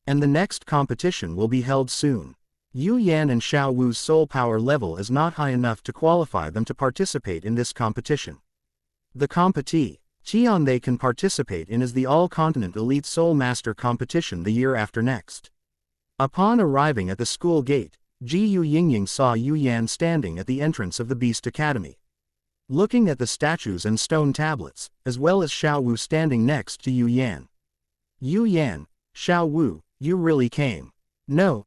Speaker 1: And the next competition will be held soon. Yu Yan and Xiao Wu's soul power level is not high enough to qualify them to participate in this competition. The competition they can participate in is the All-Continent Elite Soul Master competition the year after next. Upon arriving at the school gate, Ji Yu Yingying saw Yu Yan standing at the entrance of the Beast Academy. Looking at the statues and stone tablets, as well as Xiao Wu standing next to Yu Yan. Yu Yan, Xiao Wu, you really came. No,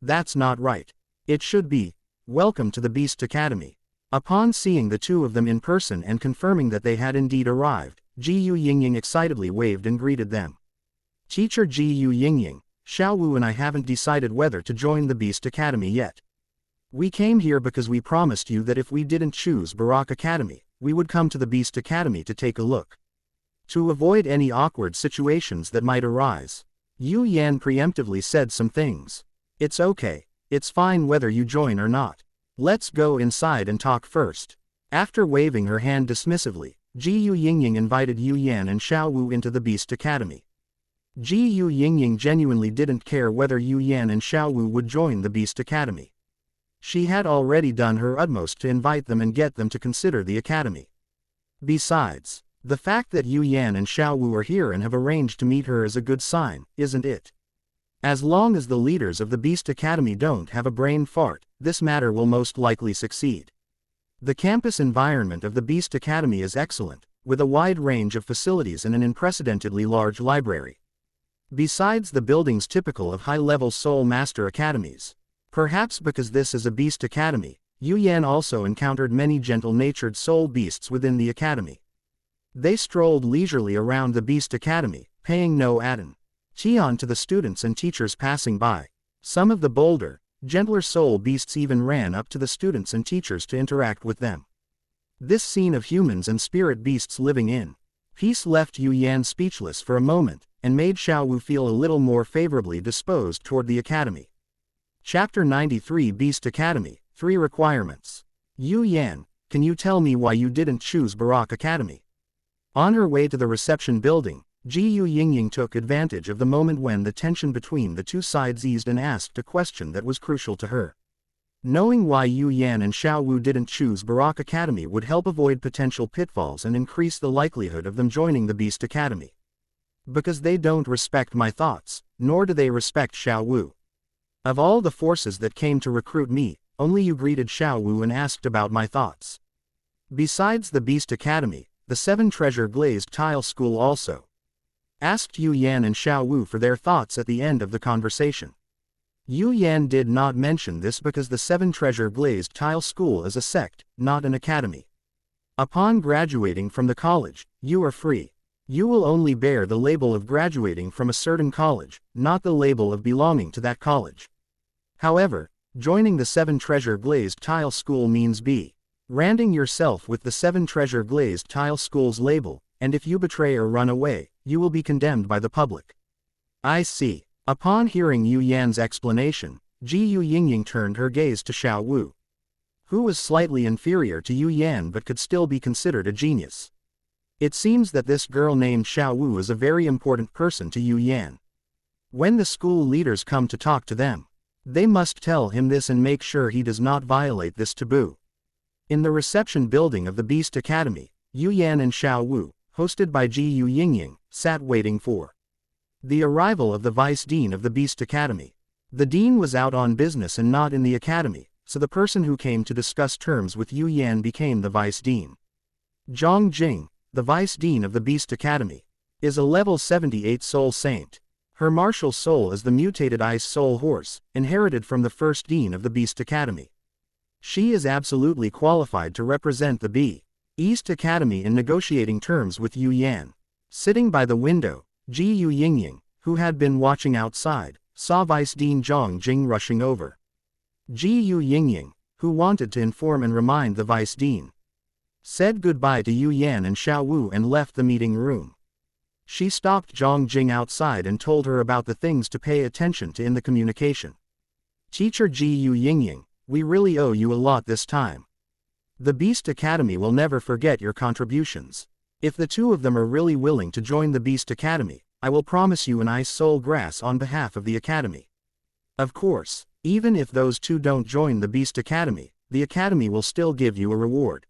Speaker 1: that's not right. It should be, welcome to the Beast Academy. Upon seeing the two of them in person and confirming that they had indeed arrived, Ji Yu Yingying excitedly waved and greeted them. Teacher Ji Yu Yingying, Xiao Wu and I haven't decided whether to join the Beast Academy yet. We came here because we promised you that if we didn't choose Barak Academy, we would come to the Beast Academy to take a look. To avoid any awkward situations that might arise, Yu Yan preemptively said some things. It's okay, it's fine whether you join or not. Let's go inside and talk first. After waving her hand dismissively, Ji Yu Yingying invited Yu Yan and Xiao Wu into the Beast Academy. Ji Yu Yingying genuinely didn't care whether Yu Yan and Xiao Wu would join the Beast Academy. She had already done her utmost to invite them and get them to consider the academy. Besides, the fact that Yu Yan and Xiao Wu are here and have arranged to meet her is a good sign, isn't it? As long as the leaders of the Beast Academy don't have a brain fart, this matter will most likely succeed. The campus environment of the Beast Academy is excellent, with a wide range of facilities and an unprecedentedly large library. Besides the buildings typical of high-level Soul Master academies. Perhaps because this is a Beast Academy, Yu Yan also encountered many gentle-natured soul beasts within the academy. They strolled leisurely around the Beast Academy, paying no attention to the students and teachers passing by. Some of the bolder, gentler soul beasts even ran up to the students and teachers to interact with them. This scene of humans and spirit beasts living in peace left Yu Yan speechless for a moment, and made Xiao Wu feel a little more favorably disposed toward the academy. Chapter 93 Beast Academy, 3 Requirements. Yu Yan, can you tell me why you didn't choose Barak Academy? On her way to the reception building, Ji Yu Yingying took advantage of the moment when the tension between the two sides eased and asked a question that was crucial to her. Knowing why Yu Yan and Xiao Wu didn't choose Barak Academy would help avoid potential pitfalls and increase the likelihood of them joining the Beast Academy. Because they don't respect my thoughts, nor do they respect Xiao Wu. Of all the forces that came to recruit me, only you greeted Xiao Wu and asked about my thoughts. Besides the Beast Academy, the 7 Treasure Glazed Tile School also asked Yu Yan and Xiao Wu for their thoughts at the end of the conversation. Yu Yan did not mention this because the Seven Treasure Glazed Tile School is a sect, not an academy. Upon graduating from the college, you are free. You will only bear the label of graduating from a certain college, not the label of belonging to that college. However, joining the Seven Treasure Glazed Tile School means branding yourself with the Seven Treasure Glazed Tile School's label, and if you betray or run away, you will be condemned by the public. I see. Upon hearing Yu Yan's explanation, Ji Yu Yingying turned her gaze to Xiao Wu, who was slightly inferior to Yu Yan but could still be considered a genius. It seems that this girl named Xiao Wu is a very important person to Yu Yan. When the school leaders come to talk to them, they must tell him this and make sure he does not violate this taboo. In the reception building of the Beast Academy, Yu Yan and Xiao Wu, hosted by Ji Yu Yingying, sat waiting for the arrival of the Vice Dean of the Beast Academy. The Dean was out on business and not in the academy, so the person who came to discuss terms with Yu Yan became the Vice Dean. Zhang Jing, the Vice Dean of the Beast Academy, is a level 78 Soul Saint. Her martial soul is the mutated Ice Soul Horse, inherited from the first Dean of the Beast Academy. She is absolutely qualified to represent the East Academy in negotiating terms with Yu Yan. Sitting by the window, Ji Yu Yingying, who had been watching outside, saw Vice Dean Zhang Jing rushing over. Ji Yu Yingying, who wanted to inform and remind the Vice Dean, said goodbye to Yu Yan and Xiao Wu and left the meeting room. She stopped Zhang Jing outside and told her about the things to pay attention to in the communication. Teacher Ji Yu Yingying, we really owe you a lot this time. The Beast Academy will never forget your contributions. If the two of them are really willing to join the Beast Academy, I will promise you an Ice Soul Grass on behalf of the Academy. Of course, even if those two don't join the Beast Academy, the Academy will still give you a reward.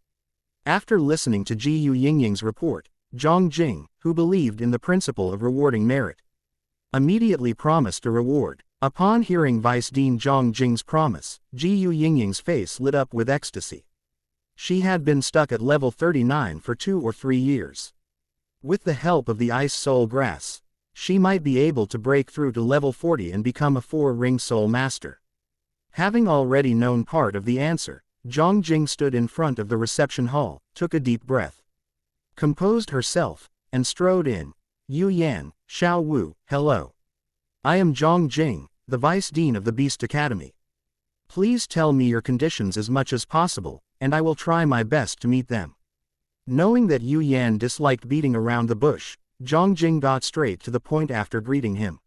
Speaker 1: After listening to Ji Yu Yingying's report, Zhang Jing, who believed in the principle of rewarding merit, immediately promised a reward. Upon hearing Vice Dean Zhang Jing's promise, Ji Yu Yingying's face lit up with ecstasy. She had been stuck at level 39 for 2 or 3 years. With the help of the Ice Soul Grass, she might be able to break through to level 40 and become a 4-ring Soul Master. Having already known part of the answer, Zhang Jing stood in front of the reception hall, took a deep breath, composed herself, and strode in. Yu Yan, Xiao Wu, hello. I am Zhang Jing, the Vice Dean of the Beast Academy. Please tell me your conditions as much as possible, and I will try my best to meet them. Knowing that Yu Yan disliked beating around the bush, Zhang Jing got straight to the point after greeting him.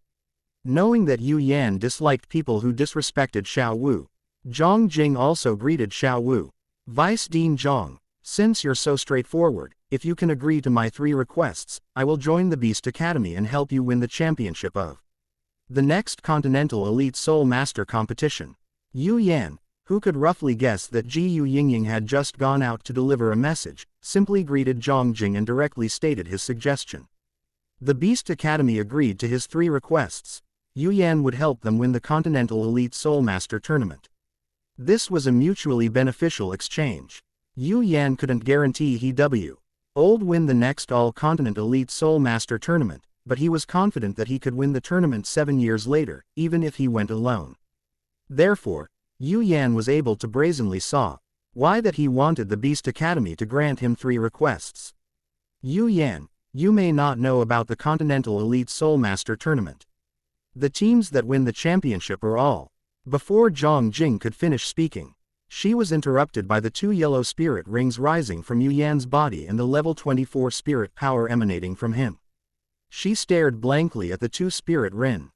Speaker 1: Knowing that Yu Yan disliked people who disrespected Xiao Wu, Zhang Jing also greeted Xiao Wu. Vice Dean Zhang, since you're so straightforward, if you can agree to my 3 requests, I will join the Beast Academy and help you win the championship of the next Continental Elite Soul Master competition. Yu Yan, who could roughly guess that Ji Yu Yingying had just gone out to deliver a message, simply greeted Zhang Jing and directly stated his suggestion. The Beast Academy agreed to his 3 requests. Yu Yan would help them win the Continental Elite Soul Master tournament. This was a mutually beneficial exchange. Yu Yan couldn't guarantee he would win the next All-Continent Elite Soul Master tournament, but he was confident that he could win the tournament 7 years later, even if he went alone. Therefore, Yu Yan was able to brazenly saw why that he wanted the Beast Academy to grant him 3 requests. Yu Yan, you may not know about the Continental Elite Soul Master tournament. The teams that win the championship are all. Before Zhang Jing could finish speaking, she was interrupted by the 2 yellow spirit rings rising from Yu Yan's body and the level 24 spirit power emanating from him. She stared blankly at the 2 spirit rings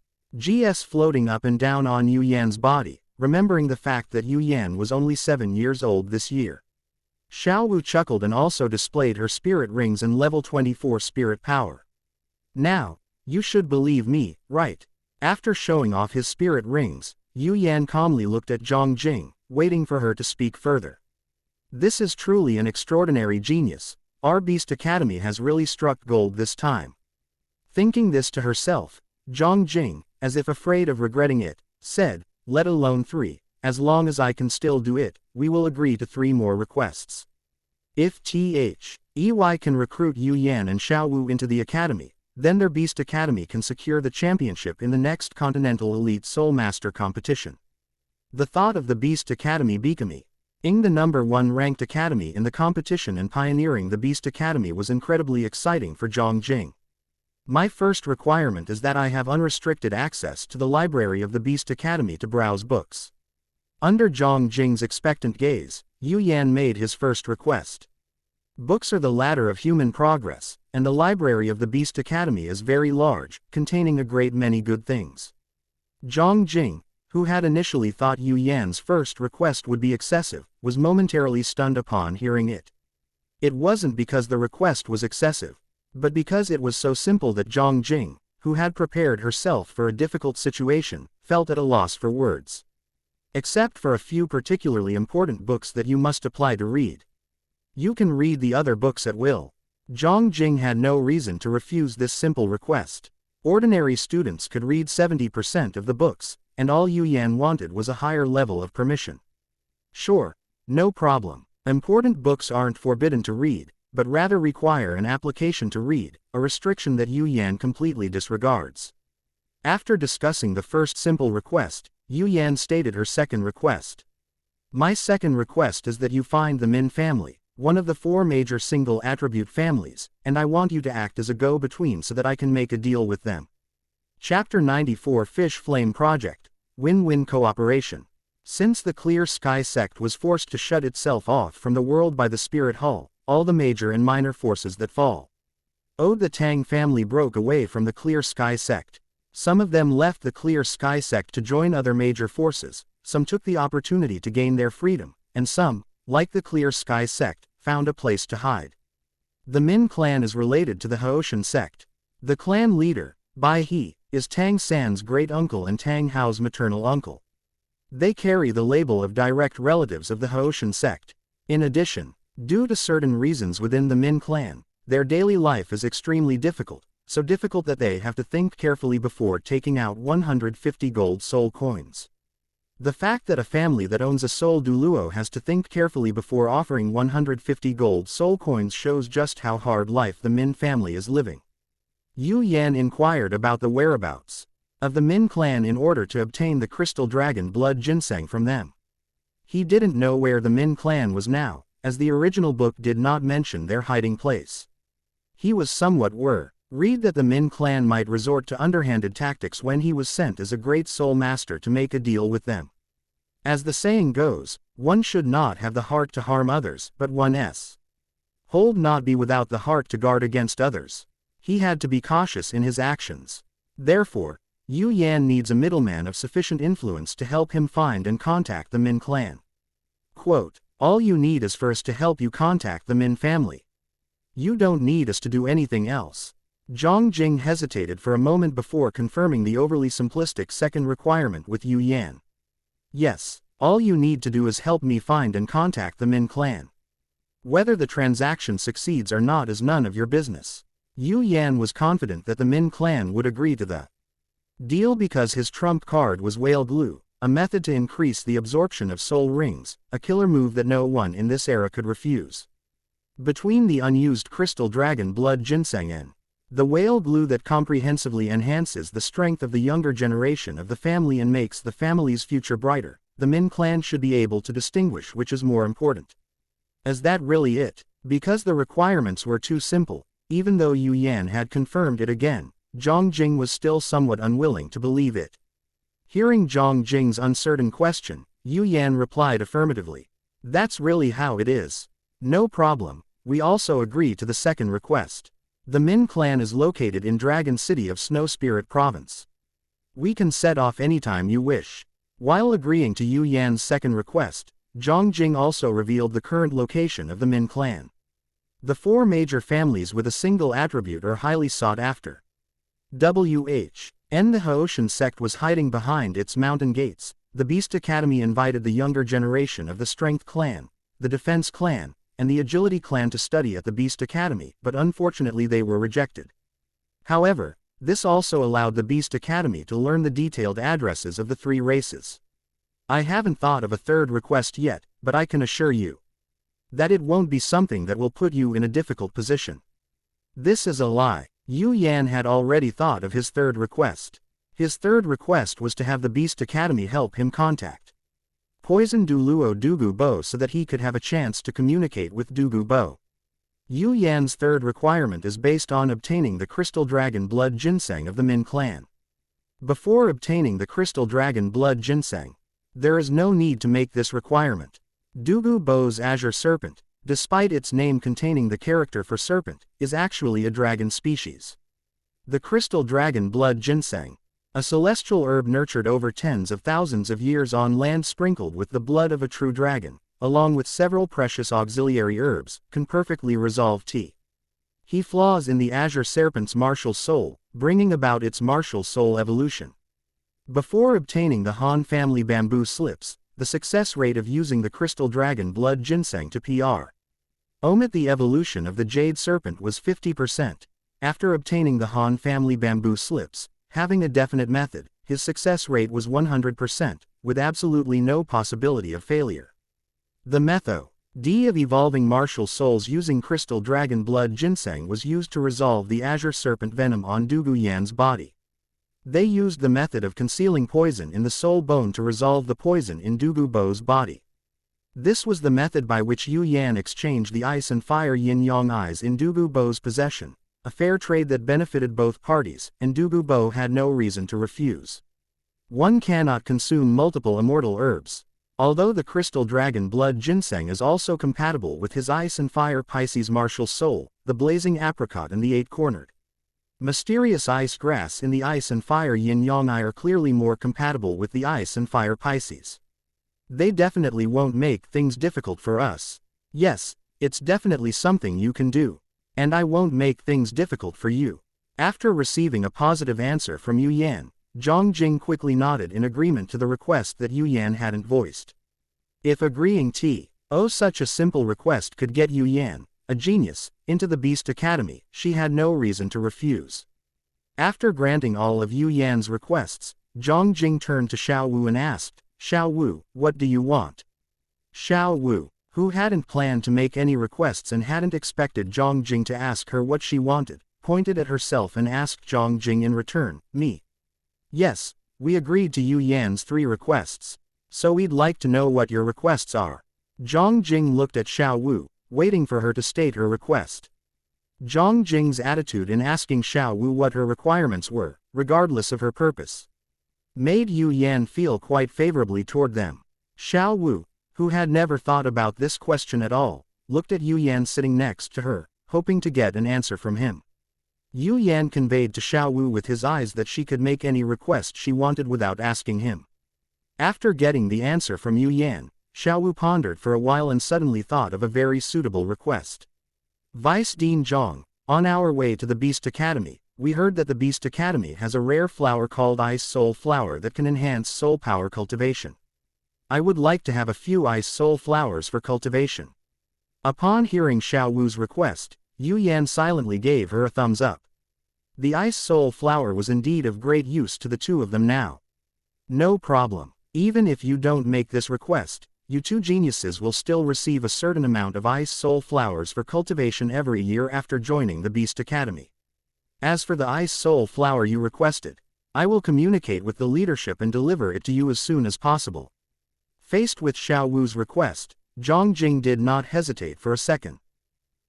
Speaker 1: floating up and down on Yu Yan's body, remembering the fact that Yu Yan was only 7 years old this year. Xiao Wu chuckled and also displayed her spirit rings and level 24 spirit power. Now, you should believe me, right? After showing off his spirit rings, Yu Yan calmly looked at Zhang Jing, waiting for her to speak further. This is truly an extraordinary genius. Our Beast Academy has really struck gold this time. Thinking this to herself, Zhang Jing, as if afraid of regretting it, said, let alone 3, as long as I can still do it, we will agree to 3 more requests. If THEY can recruit Yu Yan and Xiao Wu into the academy, then their Beast Academy can secure the championship in the next Continental Elite Soul Master competition. The thought of the Beast Academy becoming the #1 ranked academy in the competition and pioneering the Beast Academy was incredibly exciting for Zhang Jing. My first requirement is that I have unrestricted access to the library of the Beast Academy to browse books. Under Zhang Jing's expectant gaze, Yu Yan made his first request. Books are the ladder of human progress, and the library of the Beast Academy is very large, containing a great many good things. Zhang Jing, who had initially thought Yu Yan's first request would be excessive, was momentarily stunned upon hearing it. It wasn't because the request was excessive, but because it was so simple that Zhang Jing, who had prepared herself for a difficult situation, felt at a loss for words. Except for a few particularly important books that you must apply to read. You can read the other books at will. Zhang Jing had no reason to refuse this simple request. Ordinary students could read 70% of the books, and all Yu Yan wanted was a higher level of permission. Sure, no problem. Important books aren't forbidden to read, but rather require an application to read, a restriction that Yu Yan completely disregards. After discussing the first simple request, Yu Yan stated her second request. My second request is that you find the Min family, one of the 4 major single-attribute families, and I want you to act as a go-between so that I can make a deal with them. Chapter 94 Fish Flame Project, Win-Win Cooperation. Since the Clear Sky sect was forced to shut itself off from the world by the Spirit Hull, all the major and minor forces that fall owed the Tang family broke away from the Clear Sky sect. Some of them left the Clear Sky sect to join other major forces, some took the opportunity to gain their freedom, and some, like the Clear Sky sect, found a place to hide. The Min clan is related to the Haoshan sect. The clan leader, Bai He, is Tang San's great uncle and Tang Hao's maternal uncle. They carry the label of direct relatives of the Haoshan sect. In addition, due to certain reasons within the Min clan, their daily life is extremely difficult, so difficult that they have to think carefully before taking out 150 gold soul coins. The fact that a family that owns a soul Duluo has to think carefully before offering 150 gold soul coins shows just how hard life the Min family is living. Yu Yan inquired about the whereabouts of the Min clan in order to obtain the crystal dragon blood ginseng from them. He didn't know where the Min clan was now, as the original book did not mention their hiding place. He was somewhat worried that the Min clan might resort to underhanded tactics when he was sent as a great soul master to make a deal with them. As the saying goes, one should not have the heart to harm others, but one's hold not be without the heart to guard against others. He had to be cautious in his actions. Therefore, Yu Yan needs a middleman of sufficient influence to help him find and contact the Min clan. Quote, all you need is for us to help you contact the Min family. You don't need us to do anything else. Zhang Jing hesitated for a moment before confirming the overly simplistic second requirement with Yu Yan. Yes, all you need to do is help me find and contact the Min clan. Whether the transaction succeeds or not is none of your business. Yu Yan was confident that the Min clan would agree to the deal because his trump card was whale glue, a method to increase the absorption of soul rings, a killer move that no one in this era could refuse. Between the unused crystal dragon blood ginseng and the whale glue that comprehensively enhances the strength of the younger generation of the family and makes the family's future brighter, the Min clan should be able to distinguish which is more important. Is that really it? Because the requirements were too simple, even though Yu Yan had confirmed it again, Zhang Jing was still somewhat unwilling to believe it. Hearing Zhang Jing's uncertain question, Yu Yan replied affirmatively. That's really how it is. No problem, we also agree to the second request. The Min clan is located in Dragon City of Snow Spirit Province. We can set off anytime you wish. While agreeing to Yu Yan's second request, Zhang Jing also revealed the current location of the Min clan. The 4 major families with a single attribute are highly sought after. The Haoshan sect was hiding behind its mountain gates. The Beast Academy invited the younger generation of the Strength clan, the Defense clan, and the Agility clan to study at the Beast Academy, but unfortunately they were rejected. However, this also allowed the Beast Academy to learn the detailed addresses of the 3 races. I haven't thought of a third request yet, but I can assure you that it won't be something that will put you in a difficult position. This is a lie. Yu Yan had already thought of his third request. His third request was to have the Beast Academy help him contact Poison Duluo Dugu Bo so that he could have a chance to communicate with Dugu Bo. Yu Yan's third requirement is based on obtaining the Crystal Dragon Blood Ginseng of the Min clan. Before obtaining the Crystal Dragon Blood Ginseng, there is no need to make this requirement. Dugu Bo's Azure Serpent, despite its name containing the character for serpent, is actually a dragon species. The Crystal Dragon Blood Ginseng, a celestial herb nurtured over tens of thousands of years on land sprinkled with the blood of a true dragon, along with several precious auxiliary herbs, can perfectly resolve He flaws in the Azure Serpent's martial soul, bringing about its martial soul evolution. Before obtaining the Han family bamboo slips, the success rate of using the Crystal Dragon Blood Ginseng to omit the evolution of the Jade Serpent was 50%. After obtaining the Han family bamboo slips, having a definite method, his success rate was 100%, with absolutely no possibility of failure. The method of evolving martial souls using Crystal Dragon Blood Ginseng was used to resolve the Azure Serpent venom on Dugu Yan's body. They used the method of concealing poison in the soul bone to resolve the poison in Dugu Bo's body. This was the method by which Yu Yan exchanged the ice and fire yin-yang eyes in Dugu Bo's possession, a fair trade that benefited both parties, and Dugu Bo had no reason to refuse. One cannot consume multiple immortal herbs. Although the Crystal Dragon Blood Ginseng is also compatible with his ice and fire Pisces martial soul, the blazing apricot and the eight-cornered mysterious ice grass in the ice and fire yin-yang eye are clearly more compatible with the ice and fire Pisces. They definitely won't make things difficult for us. Yes, it's definitely something you can do. And I won't make things difficult for you. After receiving a positive answer from Yu Yan, Zhang Jing quickly nodded in agreement to the request that Yu Yan hadn't voiced. If agreeing such a simple request could get Yu Yan, a genius, into the Beast Academy, she had no reason to refuse. After granting all of Yu Yan's requests, Zhang Jing turned to Xiao Wu and asked, "Xiao Wu, what do you want?" Xiao Wu, who hadn't planned to make any requests and hadn't expected Zhang Jing to ask her what she wanted, pointed at herself and asked Zhang Jing in return, "Me?" "Yes, we agreed to Yu Yan's 3 requests. So we'd like to know what your requests are." Zhang Jing looked at Xiao Wu, waiting for her to state her request. Zhang Jing's attitude in asking Xiao Wu what her requirements were, regardless of her purpose, made Yu Yan feel quite favorably toward them. Xiao Wu, who had never thought about this question at all, looked at Yu Yan sitting next to her, hoping to get an answer from him. Yu Yan conveyed to Xiao Wu with his eyes that she could make any request she wanted without asking him. After getting the answer from Yu Yan, Xiao Wu pondered for a while and suddenly thought of a very suitable request. "Vice Dean Zhang, on our way to the Beast Academy, we heard that the Beast Academy has a rare flower called Ice Soul Flower that can enhance soul power cultivation. I would like to have a few Ice Soul Flowers for cultivation." Upon hearing Xiao Wu's request, Yu Yan silently gave her a thumbs up. The Ice Soul Flower was indeed of great use to the two of them now. "No problem. Even if you don't make this request, you two geniuses will still receive a certain amount of Ice Soul Flowers for cultivation every year after joining the Beast Academy. As for the Ice Soul Flower you requested, I will communicate with the leadership and deliver it to you as soon as possible." Faced with Xiao Wu's request, Zhang Jing did not hesitate for a second.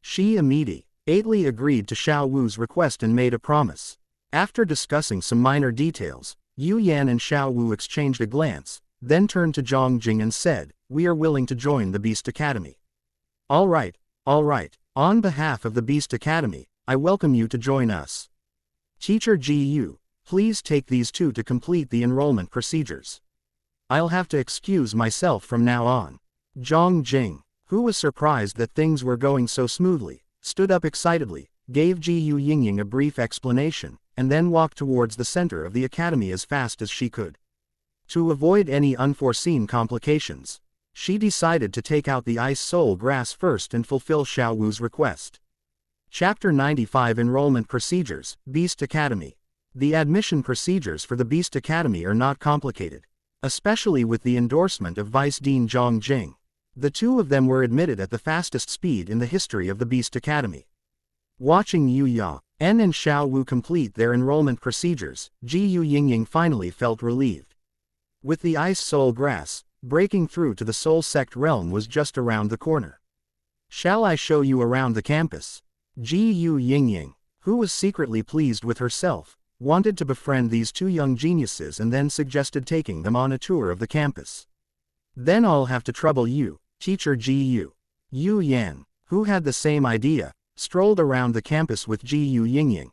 Speaker 1: She immediately agreed to Xiao Wu's request and made a promise. After discussing some minor details, Yu Yan and Xiao Wu exchanged a glance, then turned to Zhang Jing and said, "We are willing to join the Beast Academy." All right. On behalf of the Beast Academy, I welcome you to join us. Teacher Ji Yu, please take these two to complete the enrollment procedures. I'll have to excuse myself from now on. Zhang Jing, who was surprised that things were going so smoothly, stood up excitedly, gave Ji Yu Yingying a brief explanation, and then walked towards the center of the academy as fast as she could. To avoid any unforeseen complications, she decided to take out the Ice Soul Grass first and fulfill Xiao Wu's request. Chapter 95 Enrollment Procedures, Beast Academy. The admission procedures for the Beast Academy are not complicated, especially with the endorsement of Vice Dean Zhang Jing. The two of them were admitted at the fastest speed in the history of the Beast Academy. Watching Yu En and Xiao Wu complete their enrollment procedures. Ji Yu Yingying finally felt relieved. With the ice soul grass, breaking through to the soul sect realm was just around the corner. Shall I show you around the campus? Ji Yu Yingying, who was secretly pleased with herself, wanted to befriend these two young geniuses and then suggested taking them on a tour of the campus. Then I'll have to trouble you, teacher Ji Yu. Yu Yan, who had the same idea, strolled around the campus with Ji Yu Yingying.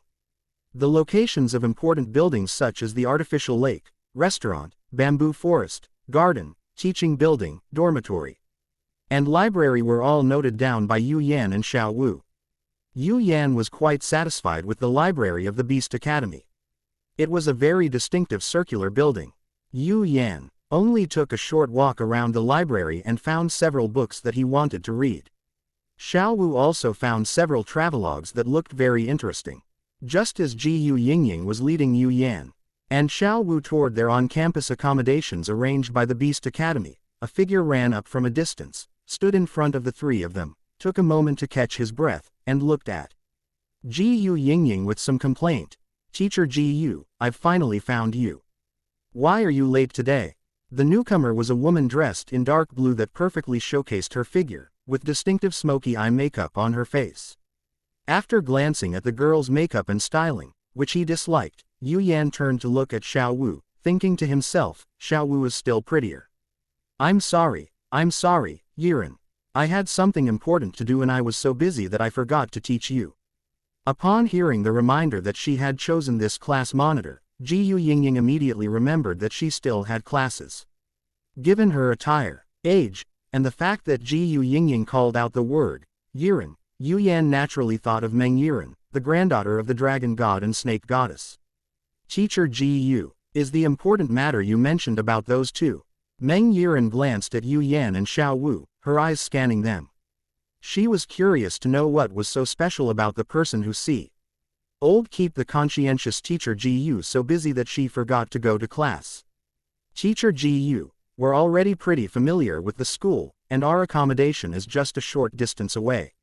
Speaker 1: The locations of important buildings such as the artificial lake, restaurant, bamboo forest, garden, teaching building, dormitory, and library were all noted down by Yu Yan and Xiao Wu. Yu Yan was quite satisfied with the library of the Beast Academy. It was a very distinctive circular building. Yu Yan only took a short walk around the library and found several books that he wanted to read. Xiao Wu also found several travelogues that looked very interesting. Just as Ji Yu Yingying was leading Yu Yan and Xiao Wu toward their on-campus accommodations arranged by the Beast Academy, a figure ran up from a distance, stood in front of the three of them, took a moment to catch his breath, and looked at Ji Yu Yingying with some complaint. Teacher Ji Yu, I've finally found you. Why are you late today? The newcomer was a woman dressed in dark blue that perfectly showcased her figure, with distinctive smoky eye makeup on her face. After glancing at the girl's makeup and styling, which he disliked, Yu Yan turned to look at Xiao Wu, thinking to himself, Xiao Wu is still prettier. I'm sorry, Yiren. I had something important to do and I was so busy that I forgot to teach you. Upon hearing the reminder that she had chosen this class monitor, Ji Yu Yingying immediately remembered that she still had classes. Given her attire, age, and the fact that Ji Yu Yingying called out the word Yiren, Yu Yan naturally thought of Meng Yiren, the granddaughter of the dragon god and snake goddess. Teacher Ji Yu, is the important matter you mentioned about those two? Meng Yiren glanced at Yu Yan and Xiao Wu, her eyes scanning them. She was curious to know what was so special about the person who keep the conscientious teacher Ji Yu so busy that she forgot to go to class. Teacher Ji Yu, we're already pretty familiar with the school, and our accommodation is just a short distance away.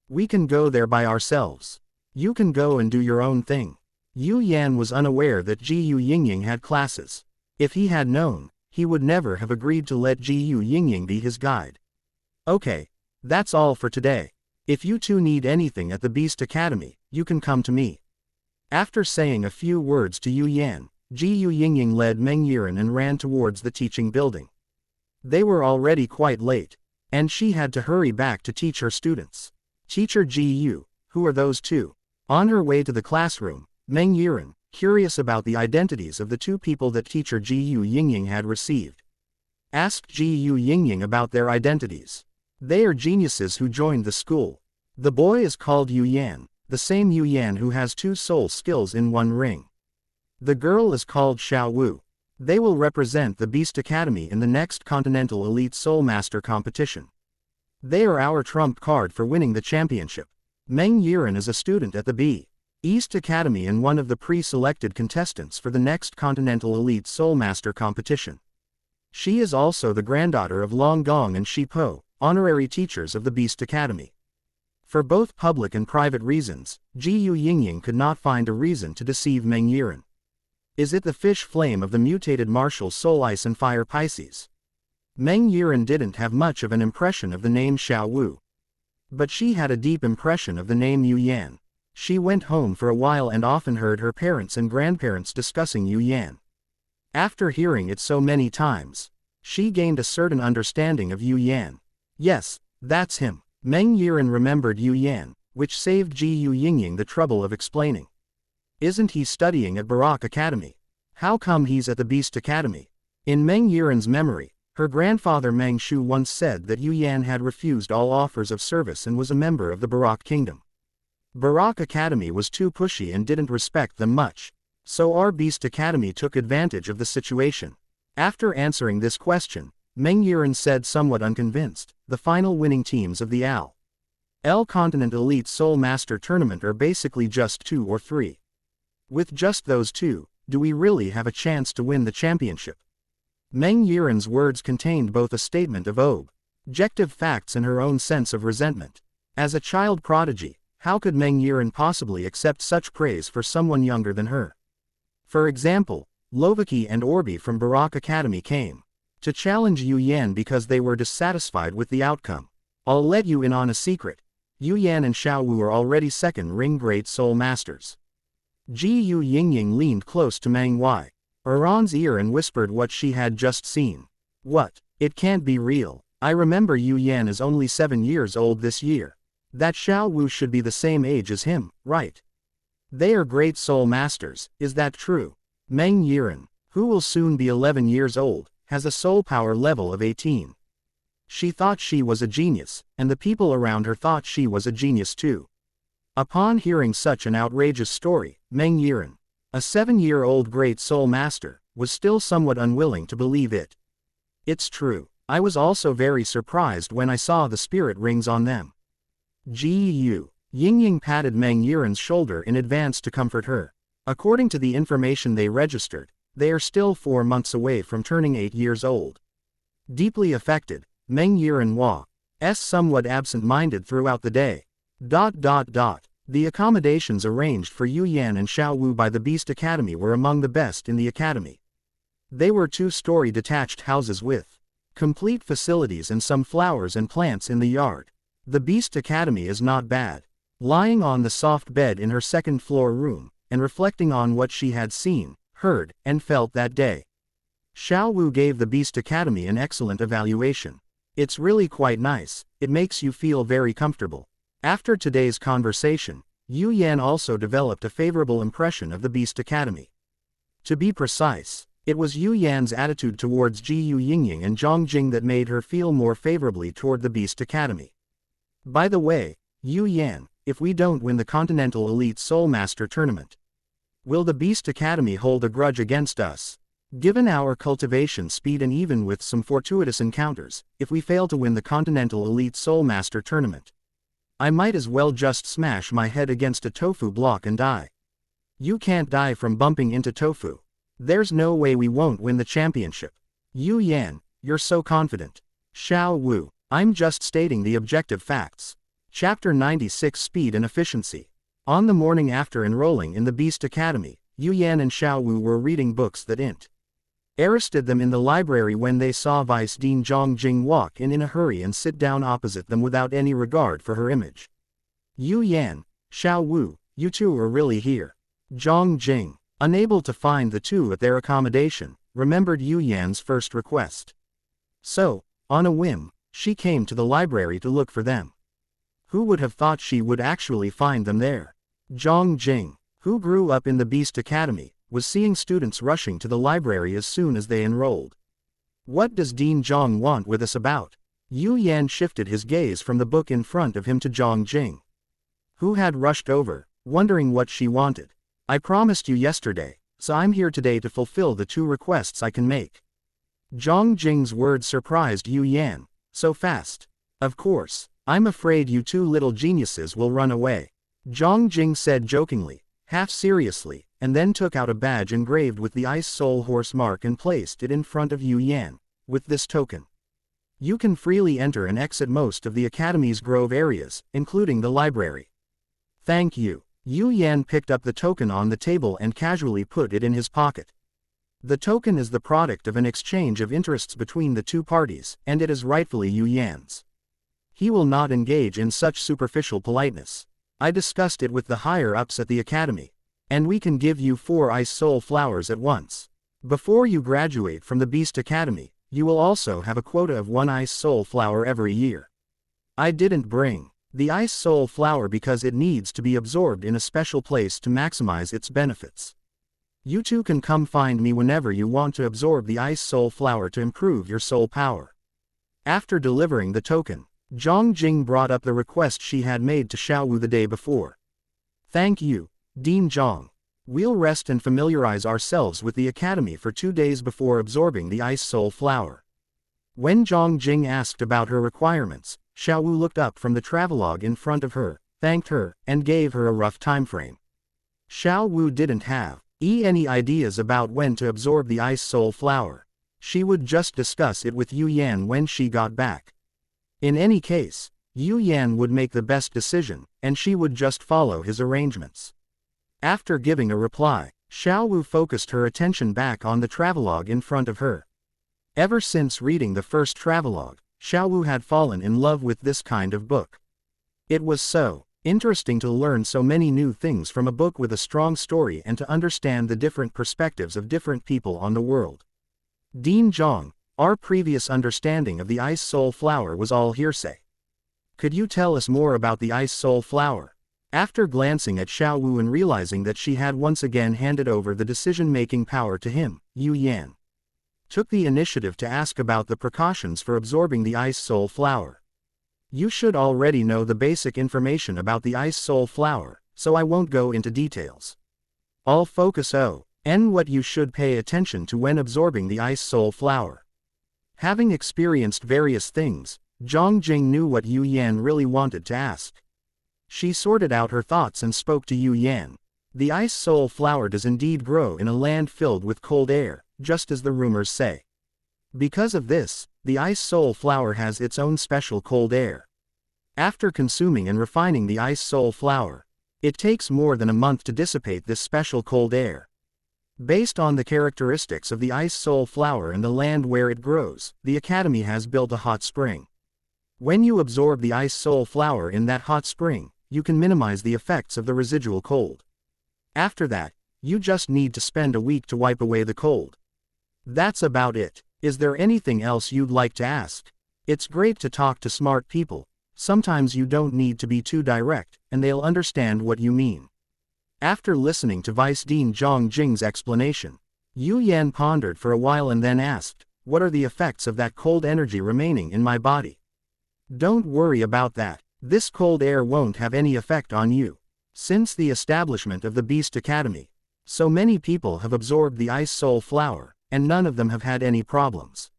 Speaker 1: We can go there by ourselves. You can go and do your own thing. Yu Yan was unaware that Ji Yu Yingying had classes. If he had known, he would never have agreed to let Ji Yu Yingying be his guide. Okay, that's all for today. If you two need anything at the Beast Academy, you can come to me. After saying a few words to Yu Yan, Ji Yu Yingying led Meng Yiren and ran towards the teaching building. They were already quite late, and she had to hurry back to teach her students. Teacher Ji Yu, who are those two? On her way to the classroom, Meng Yiren, curious about the identities of the two people that teacher Ji Yu Yingying had received, asked Ji Yu Yingying about their identities. They are geniuses who joined the school. The boy is called Yu Yan, the same Yu Yan who has 2 soul skills in 1 ring. The girl is called Xiao Wu. They will represent the Beast Academy in the next Continental Elite Soul Master competition. They are our trump card for winning the championship. Meng Yiren is a student at the East Academy and one of the pre-selected contestants for the next Continental Elite Soul Master competition. She is also the granddaughter of Long Gong and Shi Po, honorary teachers of the Beast Academy. For both public and private reasons, Ji Yu Yingying could not find a reason to deceive Meng Yiren. Is it the fish flame of the mutated martial soul ice and fire Pisces? Meng Yiren didn't have much of an impression of the name Xiao Wu. But she had a deep impression of the name Yu Yan. She went home for a while and often heard her parents and grandparents discussing Yu Yan. After hearing it so many times, she gained a certain understanding of Yu Yan. Yes, that's him. Meng Yiren remembered Yu Yan, which saved Ji Yu Yingying the trouble of explaining. Isn't he studying at Barak Academy? How come he's at the Beast Academy? In Meng Yiren's memory, her grandfather Meng Shu once said that Yu Yan had refused all offers of service and was a member of the Barak Kingdom. Barak Academy was too pushy and didn't respect them much. So our Beast Academy took advantage of the situation. After answering this question, Meng Yiren said somewhat unconvinced, the final winning teams of the L Continent Elite Soul Master Tournament are basically just 2 or 3. With just those 2, do we really have a chance to win the championship? Meng Yiren's words contained both a statement of objective facts and her own sense of resentment. As a child prodigy, How could Meng Yiren possibly accept such praise for someone younger than her? For example, Lovaki and Orbi from Barak Academy came to challenge Yu Yan because they were dissatisfied with the outcome. I'll let you in on a secret. Yu Yan and Xiao Wu are already second ring Great Soul Masters. Ji Yu Yingying leaned close to Meng Yiren's ear and whispered what she had just seen. What? It can't be real. I remember Yu Yan is only 7 years old this year. That Xiao Wu should be the same age as him, right? They are Great Soul Masters, is that true? Meng Yiren, who will soon be 11 years old, has a soul power level of 18. She thought she was a genius, and the people around her thought she was a genius too. Upon hearing such an outrageous story, Meng Yiren, a 7-year-old Great Soul Master, was still somewhat unwilling to believe it. It's true. I was also very surprised when I saw the spirit rings on them. Ji Yu Yingying patted Meng Yiren's shoulder in advance to comfort her. According to the information they registered, they are still 4 months away from turning 8 years old. Deeply affected, Meng Yiren was somewhat absent-minded throughout the day. The accommodations arranged for Yu Yan and Xiao Wu by the Beast Academy were among the best in the academy. They were 2-story detached houses with complete facilities and some flowers and plants in the yard. The Beast Academy is not bad. Lying on the soft bed in her second-floor room, and reflecting on what she had seen, heard, and felt that day, Xiao Wu gave the Beast Academy an excellent evaluation. It's really quite nice, it makes you feel very comfortable. After today's conversation, Yu Yan also developed a favorable impression of the Beast Academy. To be precise, it was Yu Yan's attitude towards Ji Yu Yingying and Zhang Jing that made her feel more favorably toward the Beast Academy. By the way, Yu Yan, if we don't win the Continental Elite Soul Master Tournament, will the Beast Academy hold a grudge against us? Given our cultivation speed and even with some fortuitous encounters, if we fail to win the Continental Elite Soul Master Tournament, I might as well just smash my head against a tofu block and die. You can't die from bumping into tofu. There's no way we won't win the championship. Yu Yan, you're so confident. Xiao Wu, I'm just stating the objective facts. Chapter 96 Speed and Efficiency. On the morning after enrolling in the Beast Academy, Yu Yan and Xiao Wu were reading books that interested them in the library when they saw Vice Dean Zhang Jing walk in a hurry and sit down opposite them without any regard for her image. Yu Yan, Xiao Wu, you two are really here. Zhang Jing, unable to find the two at their accommodation, remembered Yu Yan's first request. So, on a whim, she came to the library to look for them. Who would have thought she would actually find them there? Zhang Jing, who grew up in the Beast Academy, was seeing students rushing to the library as soon as they enrolled. What does Dean Zhang want with us about? Yu Yan shifted his gaze from the book in front of him to Zhang Jing, who had rushed over, wondering what she wanted. I promised you yesterday, so I'm here today to fulfill the 2 requests I can make. Zhang Jing's words surprised Yu Yan. So fast. Of course, I'm afraid you 2 little geniuses will run away. Zhang Jing said jokingly, half seriously, and then took out a badge engraved with the Ice Soul Horse mark and placed it in front of Yu Yan. With this token, you can freely enter and exit most of the Academy's grove areas, including the library. Thank you. Yu Yan picked up the token on the table and casually put it in his pocket. The token is the product of an exchange of interests between the 2 parties, and it is rightfully Yu Yan's. He will not engage in such superficial politeness. I discussed it with the higher-ups at the Academy, and we can give you 4 Ice Soul flowers at once. Before you graduate from the Beast Academy, you will also have a quota of 1 Ice Soul flower every year. I didn't bring the Ice Soul flower because it needs to be absorbed in a special place to maximize its benefits. You 2 can come find me whenever you want to absorb the Ice Soul flower to improve your soul power. After delivering the token, Zhang Jing brought up the request she had made to Xiao Wu the day before. Thank you, Dean Zhang. We'll rest and familiarize ourselves with the Academy for 2 days before absorbing the Ice Soul flower. When Zhang Jing asked about her requirements, Xiao Wu looked up from the travelogue in front of her, thanked her, and gave her a rough time frame. Xiao Wu didn't have any ideas about when to absorb the Ice Soul flower. She would just discuss it with Yu Yan when she got back. In any case, Yu Yan would make the best decision, and she would just follow his arrangements. After giving a reply, Xiao Wu focused her attention back on the travelogue in front of her. Ever since reading the first travelogue, Xiao Wu had fallen in love with this kind of book. It was so interesting to learn so many new things from a book with a strong story and to understand the different perspectives of different people on the world. Dean Zhong, our previous understanding of the ice soul flower was all hearsay. Could you tell us more about the ice soul flower? After glancing at Xiao Wu and realizing that she had once again handed over the decision-making power to him, Yu Yan took the initiative to ask about the precautions for absorbing the ice soul flower. You should already know the basic information about the ice soul flower, so I won't go into details. I'll focus on what you should pay attention to when absorbing the ice soul flower. Having experienced various things, Zhang Jing knew what Yu Yan really wanted to ask. She sorted out her thoughts and spoke to Yu Yan. The ice soul flower does indeed grow in a land filled with cold air, just as the rumors say. Because of this, the ice soul flower has its own special cold air. After consuming and refining the ice soul flower, it takes more than a month to dissipate this special cold air. Based on the characteristics of the ice soul flower and the land where it grows, the Academy has built a hot spring. When you absorb the ice soul flower in that hot spring, you can minimize the effects of the residual cold. After that, you just need to spend a week to wipe away the cold. That's about it. Is there anything else you'd like to ask? It's great to talk to smart people. Sometimes you don't need to be too direct, and they'll understand what you mean. After listening to Vice Dean Zhang Jing's explanation, Yu Yan pondered for a while and then asked, "What are the effects of that cold energy remaining in my body?" Don't worry about that. This cold air won't have any effect on you. Since the establishment of the Beast Academy, so many people have absorbed the ice soul flower, and none of them have had any problems.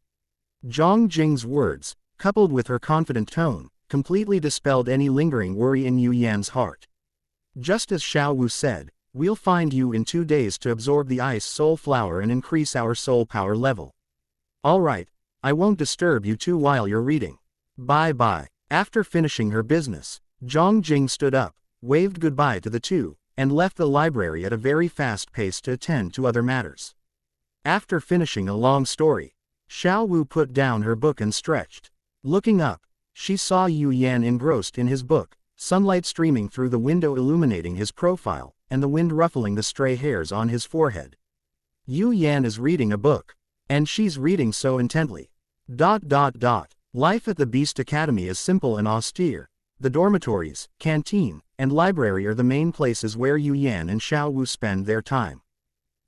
Speaker 1: Zhang Jing's words, coupled with her confident tone, completely dispelled any lingering worry in Yu Yan's heart. Just as Xiao Wu said, "We'll find you in 2 days to absorb the ice soul flower and increase our soul power level." Alright, I won't disturb you too while you're reading. Bye-bye. After finishing her business, Zhang Jing stood up, waved goodbye to the two, and left the library at a very fast pace to attend to other matters. After finishing a long story, Xiao Wu put down her book and stretched. Looking up, she saw Yu Yan engrossed in his book, sunlight streaming through the window illuminating his profile, and the wind ruffling the stray hairs on his forehead. Yu Yan is reading a book, and she's reading so intently. Life at the Beast Academy is simple and austere. The dormitories, canteen, and library are the main places where Yu Yan and Xiao Wu spend their time.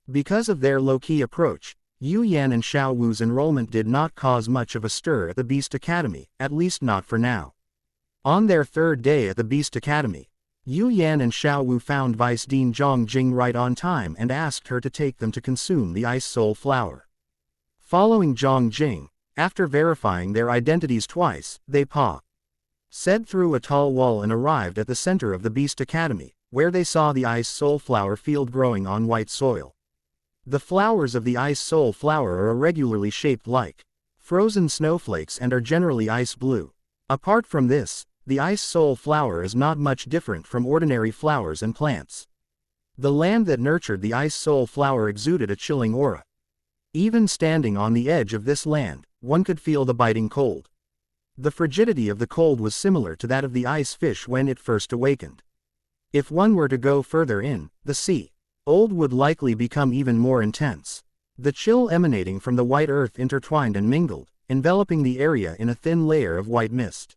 Speaker 1: Because of their low-key approach, Yu Yan and Xiao Wu's enrollment did not cause much of a stir at the Beast Academy, at least not for now. On their 3rd day at the Beast Academy, Yu Yan and Xiao Wu found Vice Dean Zhang Jing right on time and asked her to take them to consume the ice soul flower. Following Zhang Jing, after verifying their identities twice, they said through a tall wall and arrived at the center of the Beast Academy, where they saw the ice soul flower field growing on white soil. The flowers of the ice soul flower are irregularly shaped like frozen snowflakes and are generally ice blue. Apart from this, the ice soul flower is not much different from ordinary flowers and plants. The land that nurtured the ice soul flower exuded a chilling aura. Even standing on the edge of this land, one could feel the biting cold. The frigidity of the cold was similar to that of the ice fish when it first awakened. If one were to go further in, the sea, cold would likely become even more intense. The chill emanating from the white earth intertwined and mingled, enveloping the area in a thin layer of white mist.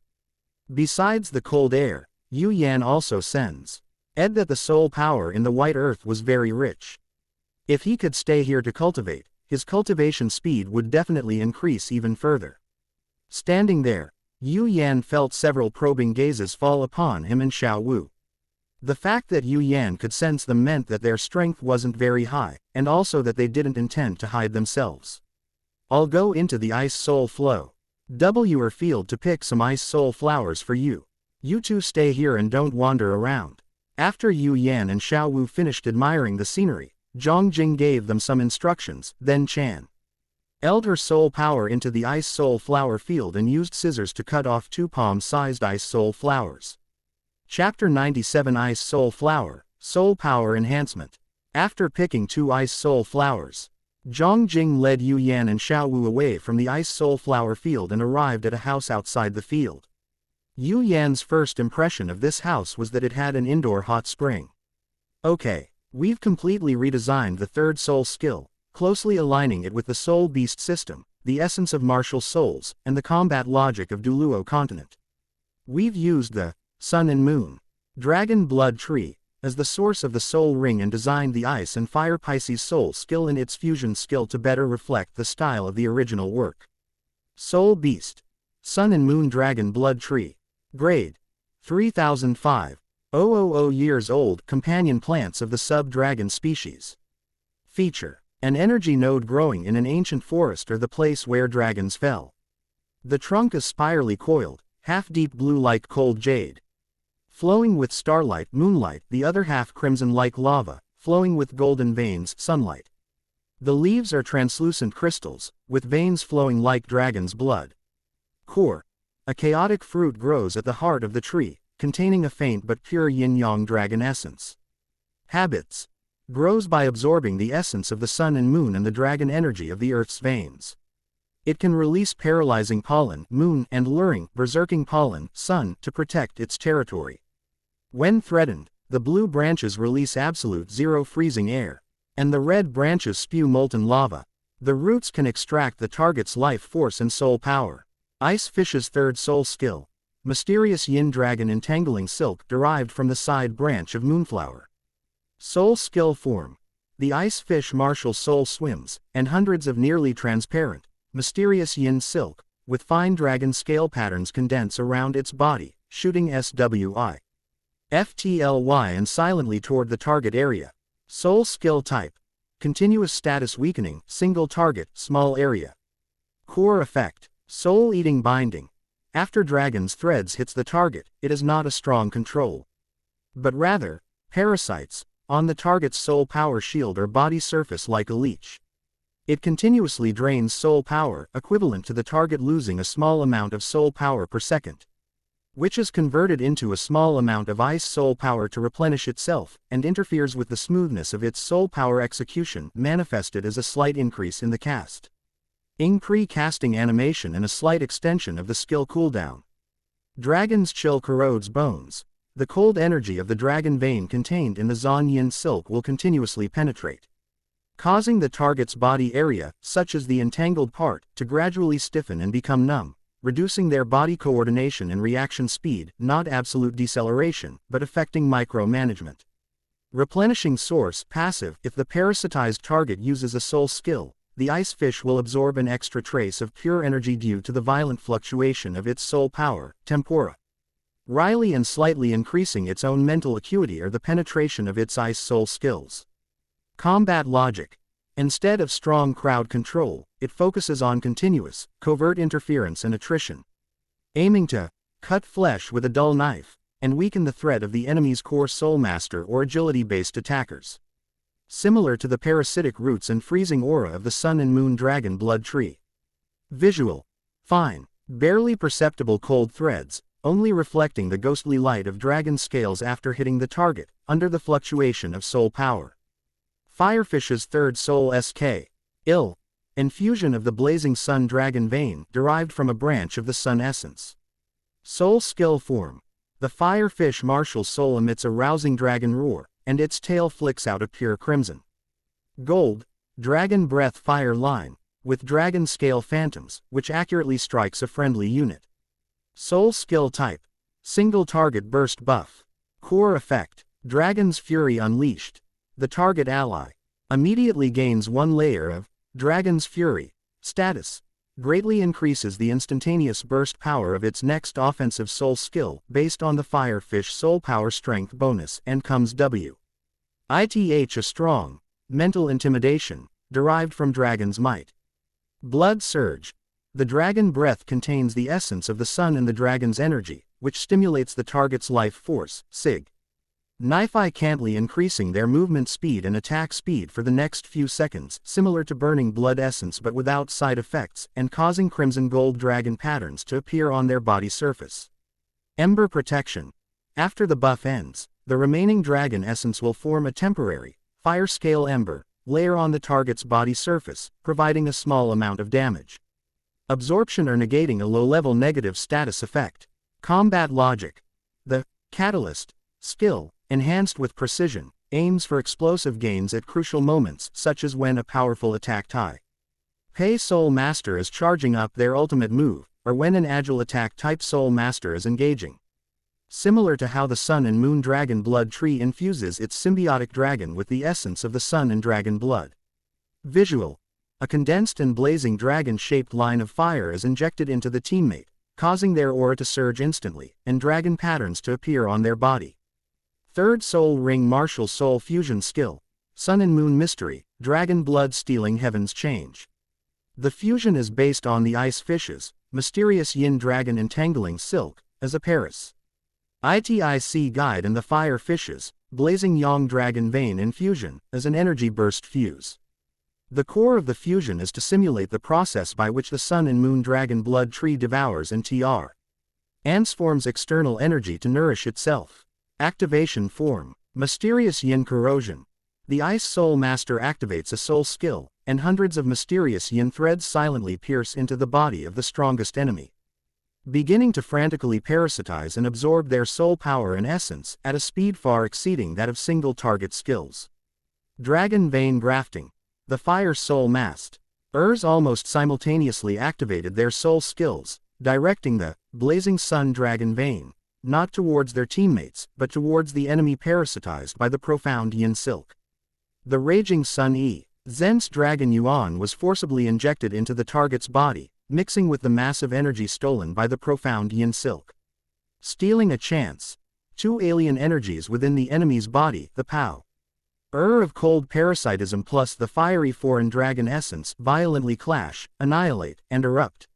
Speaker 1: Besides the cold air, Yu Yan also sensed that the soul power in the white earth was very rich. If he could stay here to cultivate, his cultivation speed would definitely increase even further. Standing there, Yu Yan felt several probing gazes fall upon him and Xiao Wu. The fact that Yu Yan could sense them meant that their strength wasn't very high, and also that they didn't intend to hide themselves. "I'll go into the ice soul flow. W field to pick some ice soul flowers for you. You two stay here and don't wander around." After Yu Yan and Xiao Wu finished admiring the scenery, Zhang Jing gave them some instructions, then Qian Eld her soul power into the ice soul flower field and used scissors to cut off 2 palm-sized ice soul flowers. Chapter 97 Ice Soul Flower, Soul Power Enhancement. After picking 2 ice soul flowers, Zhang Jing led Yu Yan and Xiao Wu away from the ice soul flower field and arrived at a house outside the field. Yu Yan's first impression of this house was that it had an indoor hot spring. Okay, we've completely redesigned the third soul skill, closely aligning it with the soul beast system, the essence of martial souls, and the combat logic of Duluo continent. We've used the Sun and Moon, Dragon Blood Tree, as the source of the soul ring and designed the Ice and Fire Pisces soul skill in its fusion skill to better reflect the style of the original work. Soul Beast, Sun and Moon Dragon Blood Tree, Grade 3005,000 years old, companion plants of the sub-dragon species. Feature: an energy node growing in an ancient forest or the place where dragons fell. The trunk is spirally coiled, half deep blue like cold jade, flowing with starlight moonlight, the other half crimson like lava, flowing with golden veins sunlight. The leaves are translucent crystals, with veins flowing like dragon's blood. Core: a chaotic fruit grows at the heart of the tree, containing a faint but pure yin-yang dragon essence. Habits: grows by absorbing the essence of the sun and moon and the dragon energy of the earth's veins. It can release paralyzing pollen, moon, and luring, berserking pollen, sun, to protect its territory. When threatened, the blue branches release absolute zero freezing air, and the red branches spew molten lava. The roots can extract the target's life force and soul power. Ice Fish's third soul skill, mysterious yin dragon entangling silk derived from the side branch of moonflower. Soul skill form: the ice fish martial soul swims, and hundreds of nearly transparent, mysterious yin silk, with fine dragon scale patterns condense around its body, shooting SWI, FTLY and silently toward the target area. Soul skill type: continuous status weakening, single target, small area. Core effect: soul-eating binding. After dragon's threads hits the target, it is not a strong control, but rather parasites on the target's soul power shield or body surface like a leech. It continuously drains soul power, equivalent to the target losing a small amount of soul power per second, which is converted into a small amount of ice soul power to replenish itself, and interferes with the smoothness of its soul power execution, manifested as a slight increase in the cast. Pre-casting animation and a slight extension of the skill cooldown. Dragon's chill corrodes bones. The cold energy of the dragon vein contained in the Zhan Yin silk will continuously penetrate, causing the target's body area, such as the entangled part, to gradually stiffen and become numb, reducing their body coordination and reaction speed, not absolute deceleration, but affecting micromanagement. Replenishing source passive: if the parasitized target uses a soul skill, the ice fish will absorb an extra trace of pure energy due to the violent fluctuation of its soul power, tempora. Riley and slightly increasing its own mental acuity or the penetration of its ice soul skills. Combat logic: instead of strong crowd control, it focuses on continuous, covert interference and attrition, aiming to cut flesh with a dull knife, and weaken the threat of the enemy's core soul master or agility-based attackers. Similar to the parasitic roots and freezing aura of the sun and moon dragon blood tree. Visual: fine, barely perceptible cold threads, only reflecting the ghostly light of dragon scales after hitting the target, under the fluctuation of soul power. Firefish's third soul SK, ill, infusion of the blazing sun dragon vein, derived from a branch of the sun essence. Soul skill form: the firefish martial soul emits a rousing dragon roar, and its tail flicks out a pure crimson gold, dragon breath fire line, with dragon scale phantoms, which accurately strikes a friendly unit. Soul skill type: single target burst buff. Core effect: dragon's fury unleashed. The target ally immediately gains 1 layer of dragon's fury status, greatly increases the instantaneous burst power of its next offensive soul skill based on the firefish soul power strength bonus, and comes W. ITH a strong mental intimidation, derived from dragon's might. Blood surge: the dragon breath contains the essence of the sun and the dragon's energy, which stimulates the target's life force, Sig. significantly increasing their movement speed and attack speed for the next few seconds, similar to burning blood essence but without side effects, and causing crimson gold dragon patterns to appear on their body surface. Ember protection. After the buff ends, the remaining dragon essence will form a temporary, fire-scale ember layer on the target's body surface, providing a small amount of damage. Absorption or negating a low-level negative status effect. Combat logic. The catalyst skill, enhanced with precision, aims for explosive gains at crucial moments such as when a powerful attack Pei Soul Master is charging up their ultimate move, or when an agile attack type Soul Master is engaging. Similar to how the Sun and Moon Dragon Blood tree infuses its symbiotic dragon with the essence of the Sun and Dragon Blood. Visual. A condensed and blazing dragon-shaped line of fire is injected into the teammate, causing their aura to surge instantly, and dragon patterns to appear on their body. Third Soul Ring Martial Soul Fusion Skill. Sun and Moon Mystery, Dragon Blood Stealing Heaven's Change. The fusion is based on the Ice Fishes, Mysterious Yin Dragon Entangling Silk, as a Paris ITIC Guide, and the Fire Fishes, Blazing Yang Dragon Vein Infusion, as an Energy Burst Fuse. The core of the fusion is to simulate the process by which the Sun and Moon Dragon Blood tree devours and transforms external energy to nourish itself. Activation form. Mysterious Yin Corrosion. The Ice Soul Master activates a soul skill, and hundreds of mysterious yin threads silently pierce into the body of the strongest enemy, beginning to frantically parasitize and absorb their soul power and essence at a speed far exceeding that of single target skills. Dragon Vein Grafting. The Fire Soul Mast. Almost simultaneously activated their soul skills, directing the Blazing Sun Dragon Vein, not towards their teammates, but towards the enemy parasitized by the profound Yin Silk. The Raging Sun Zen's Dragon Yuan was forcibly injected into the target's body, mixing with the massive energy stolen by the profound Yin Silk. Stealing a chance. Two alien energies within the enemy's body, the Pow of cold parasitism plus the fiery foreign dragon essence, violently clash, annihilate, and erupt,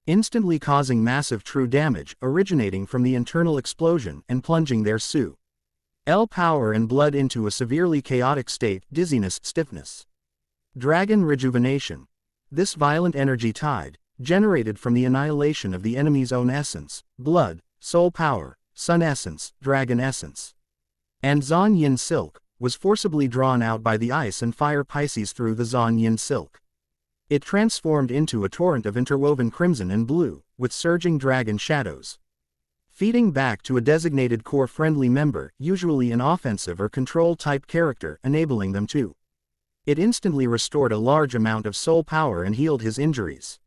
Speaker 1: instantly causing massive true damage originating from the internal explosion and plunging their power and blood into a severely chaotic state, dizziness, stiffness. Dragon Rejuvenation. This violent energy tide, generated from the annihilation of the enemy's own essence, blood, soul power, sun essence, dragon essence, and Zon Yin Silk, was forcibly drawn out by the ice and fire Pisces through the Zon Yin Silk. It transformed into a torrent of interwoven crimson and blue, with surging dragon shadows, feeding back to a designated core-friendly member, usually an offensive or control-type character, enabling them to. It instantly restored a large amount of soul power and healed his injuries.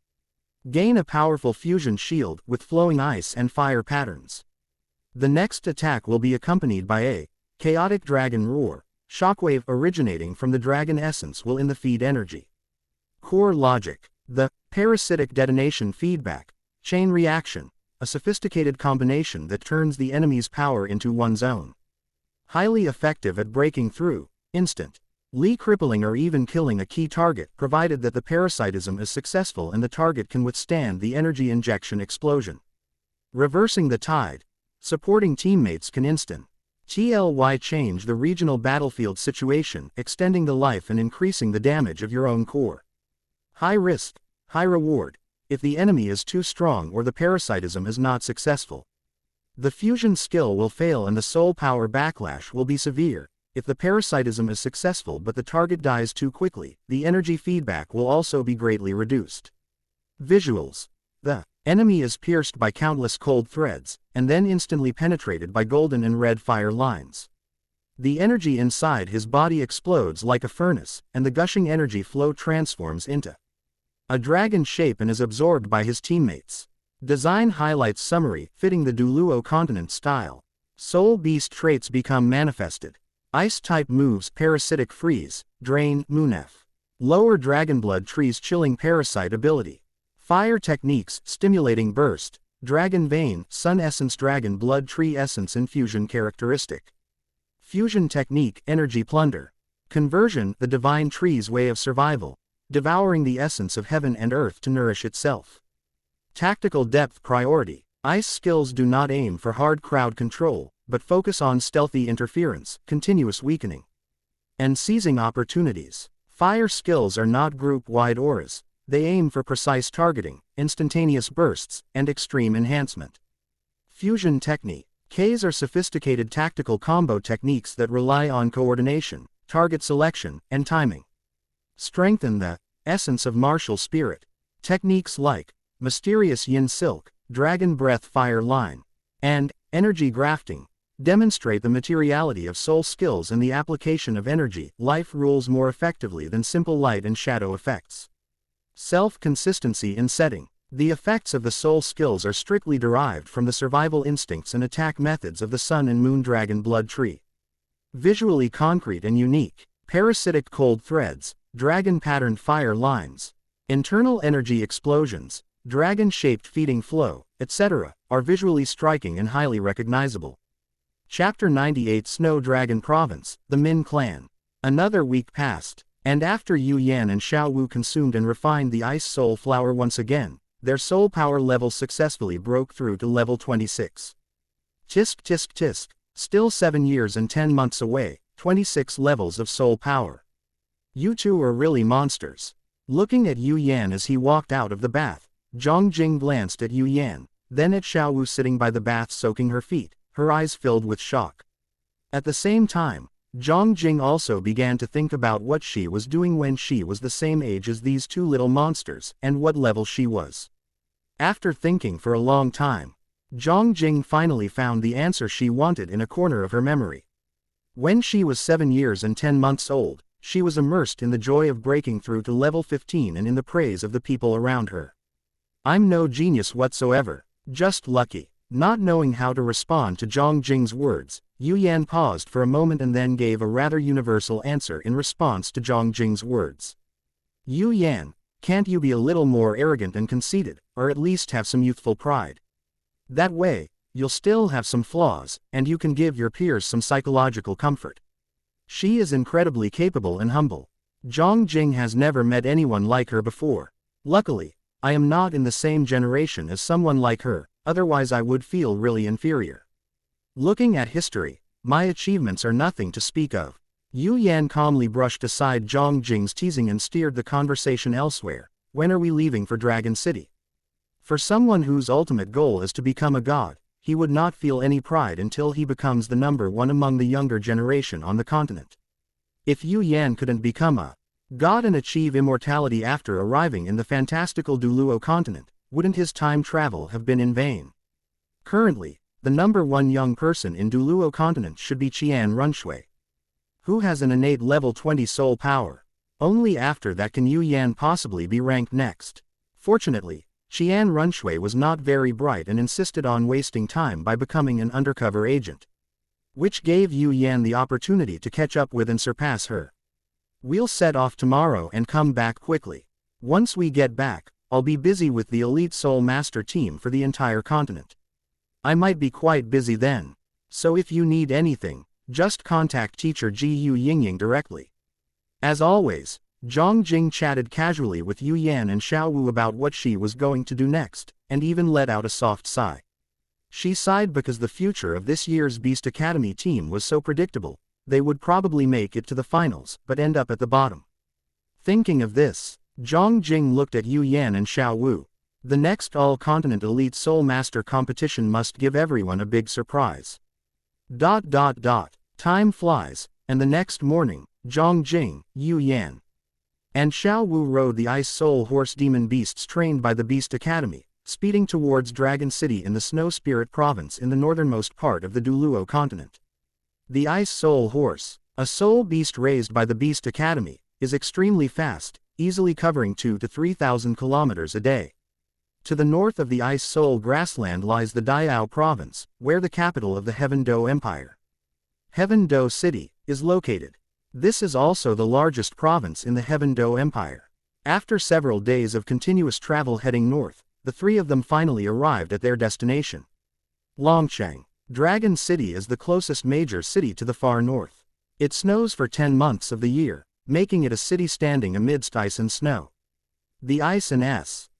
Speaker 1: Gain a powerful fusion shield with flowing ice and fire patterns. The next attack will be accompanied by a chaotic dragon roar. Shockwave originating from the dragon essence will in the feed energy. Core logic. The parasitic detonation feedback chain reaction, a sophisticated combination that turns the enemy's power into one's own. Highly effective at breaking through, instantly crippling or even killing a key target, provided that the parasitism is successful and the target can withstand the energy injection explosion. Reversing the tide. Supporting teammates can instantly change the regional battlefield situation, extending the life and increasing the damage of your own core. High risk, high reward. If the enemy is too strong or the parasitism is not successful, the fusion skill will fail and the soul power backlash will be severe. If the parasitism is successful but the target dies too quickly, the energy feedback will also be greatly reduced. Visuals. The enemy is pierced by countless cold threads, and then instantly penetrated by golden and red fire lines. The energy inside his body explodes like a furnace, and the gushing energy flow transforms into a dragon shape and is absorbed by his teammates. Design highlights summary, fitting the Duluo continent style. Soul beast traits become manifested. Ice-type moves parasitic freeze, drain, moonf. Lower dragonblood trees chilling parasite ability. Fire techniques, stimulating burst, dragon vein, sun essence dragon blood tree essence infusion characteristic. Fusion technique, energy plunder. Conversion, the divine tree's way of survival, devouring the essence of heaven and earth to nourish itself. Tactical depth priority. Ice skills do not aim for hard crowd control, but focus on stealthy interference, continuous weakening, and seizing opportunities. Fire skills are not group-wide auras. They aim for precise targeting, instantaneous bursts, and extreme enhancement. Fusion technique. Ks are sophisticated tactical combo techniques that rely on coordination, target selection, and timing. Strengthen the essence of martial spirit. Techniques like Mysterious Yin Silk, Dragon Breath Fire Line, and Energy Grafting demonstrate the materiality of soul skills and the application of energy, life rules more effectively than simple light and shadow effects. Self-consistency in setting. The effects of the soul skills are strictly derived from the survival instincts and attack methods of the Sun and Moon Dragon Blood Tree. Visually concrete and unique. Parasitic cold threads, dragon-patterned fire lines, internal energy explosions, dragon-shaped feeding flow, etc., are visually striking and highly recognizable. Chapter 98 Snow Dragon Province, the Min Clan. Another week passed, and after Yu Yan and Xiao Wu consumed and refined the Ice Soul Flower once again, their soul power level successfully broke through to level 26. Tisk tisk tisk, still 7 years and 10 months away, 26 levels of soul power. You two are really monsters. Looking at Yu Yan as he walked out of the bath, Zhang Jing glanced at Yu Yan, then at Xiao Wu sitting by the bath soaking her feet, her eyes filled with shock. At the same time, Zhang Jing also began to think about what she was doing when she was the same age as these two little monsters, and what level she was. After thinking for a long time, Zhang Jing finally found the answer she wanted in a corner of her memory. When she was 7 years and 10 months old, she was immersed in the joy of breaking through to level 15 and in the praise of the people around her. I'm no genius whatsoever, just lucky. Not knowing how to respond to Zhang Jing's words, Yu Yan paused for a moment and then gave a rather universal answer in response to Zhang Jing's words. Yu Yan, can't you be a little more arrogant and conceited, or at least have some youthful pride? That way, you'll still have some flaws, and you can give your peers some psychological comfort. She is incredibly capable and humble. Zhang Jing has never met anyone like her before. Luckily, I am not in the same generation as someone like her, otherwise I would feel really inferior. Looking at history, my achievements are nothing to speak of. Yu Yan calmly brushed aside Zhang Jing's teasing and steered the conversation elsewhere. When are we leaving for Dragon City? For someone whose ultimate goal is to become a god, he would not feel any pride until he becomes the number one among the younger generation on the continent. If Yu Yan couldn't become a god and achieve immortality after arriving in the fantastical Duluo continent, wouldn't his time travel have been in vain? Currently, the number one young person in Duluo continent should be Qian Runshui, who has an innate level 20 soul power. Only after that can Yu Yan possibly be ranked next. Fortunately, Qian Runshui was not very bright and insisted on wasting time by becoming an undercover agent, which gave Yu Yan the opportunity to catch up with and surpass her. We'll set off tomorrow and come back quickly. Once we get back, I'll be busy with the elite Soul Master team for the entire continent. I might be quite busy then. So if you need anything, just contact teacher Ji Yu Yingying directly. As always, Zhang Jing chatted casually with Yu Yan and Xiao Wu about what she was going to do next, and even let out a soft sigh. She sighed because the future of this year's Beast Academy team was so predictable. They would probably make it to the finals, but end up at the bottom. Thinking of this, Zhang Jing looked at Yu Yan and Xiao Wu. The next all-continent elite Soul Master competition must give everyone a big surprise. Time flies, and the next morning, Zhang Jing, Yu Yan, and Xiao Wu rode the Ice Soul Horse Demon beasts trained by the Beast Academy, speeding towards Dragon City in the Snow Spirit Province in the northernmost part of the Duluo continent. The Ice Soul Horse, a soul beast raised by the Beast Academy, is extremely fast, easily covering 2,000 to 3,000 kilometers a day. To the north of the Ice Soul Grassland lies the Dayao Province, where the capital of the Heaven Do Empire, Heaven Do City, is located. This is also the largest province in the Heaven Do Empire. After several days of continuous travel heading north, the three of them finally arrived at their destination. Longcheng. Dragon City is the closest major city to the far north. It snows for 10 months of the year, making it a city standing amidst ice and snow. The ice and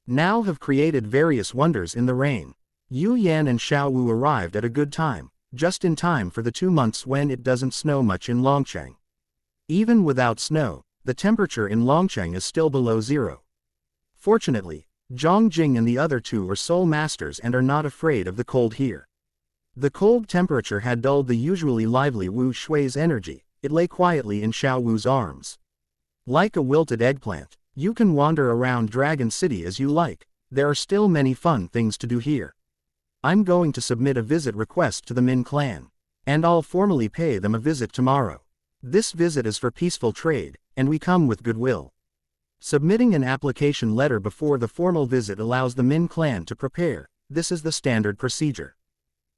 Speaker 1: now have created various wonders in the rain. Yu Yan and Xiao Wu arrived at a good time. just in time for the 2 months when it doesn't snow much in Longcheng. Even without snow, the temperature in Longcheng is still below zero. Fortunately, Zhang Jing and the other two are soul masters and are not afraid of the cold here. The cold temperature had dulled the usually lively Wu Shui's energy. It lay quietly in Xiao Wu's arms. Like a wilted eggplant, you can wander around Dragon City as you like. There are still many fun things to do here. I'm going to submit a visit request to the Min clan. And I'll formally pay them a visit tomorrow. This visit is for peaceful trade, and we come with goodwill. Submitting an application letter before the formal visit allows the Min clan to prepare. This is the standard procedure.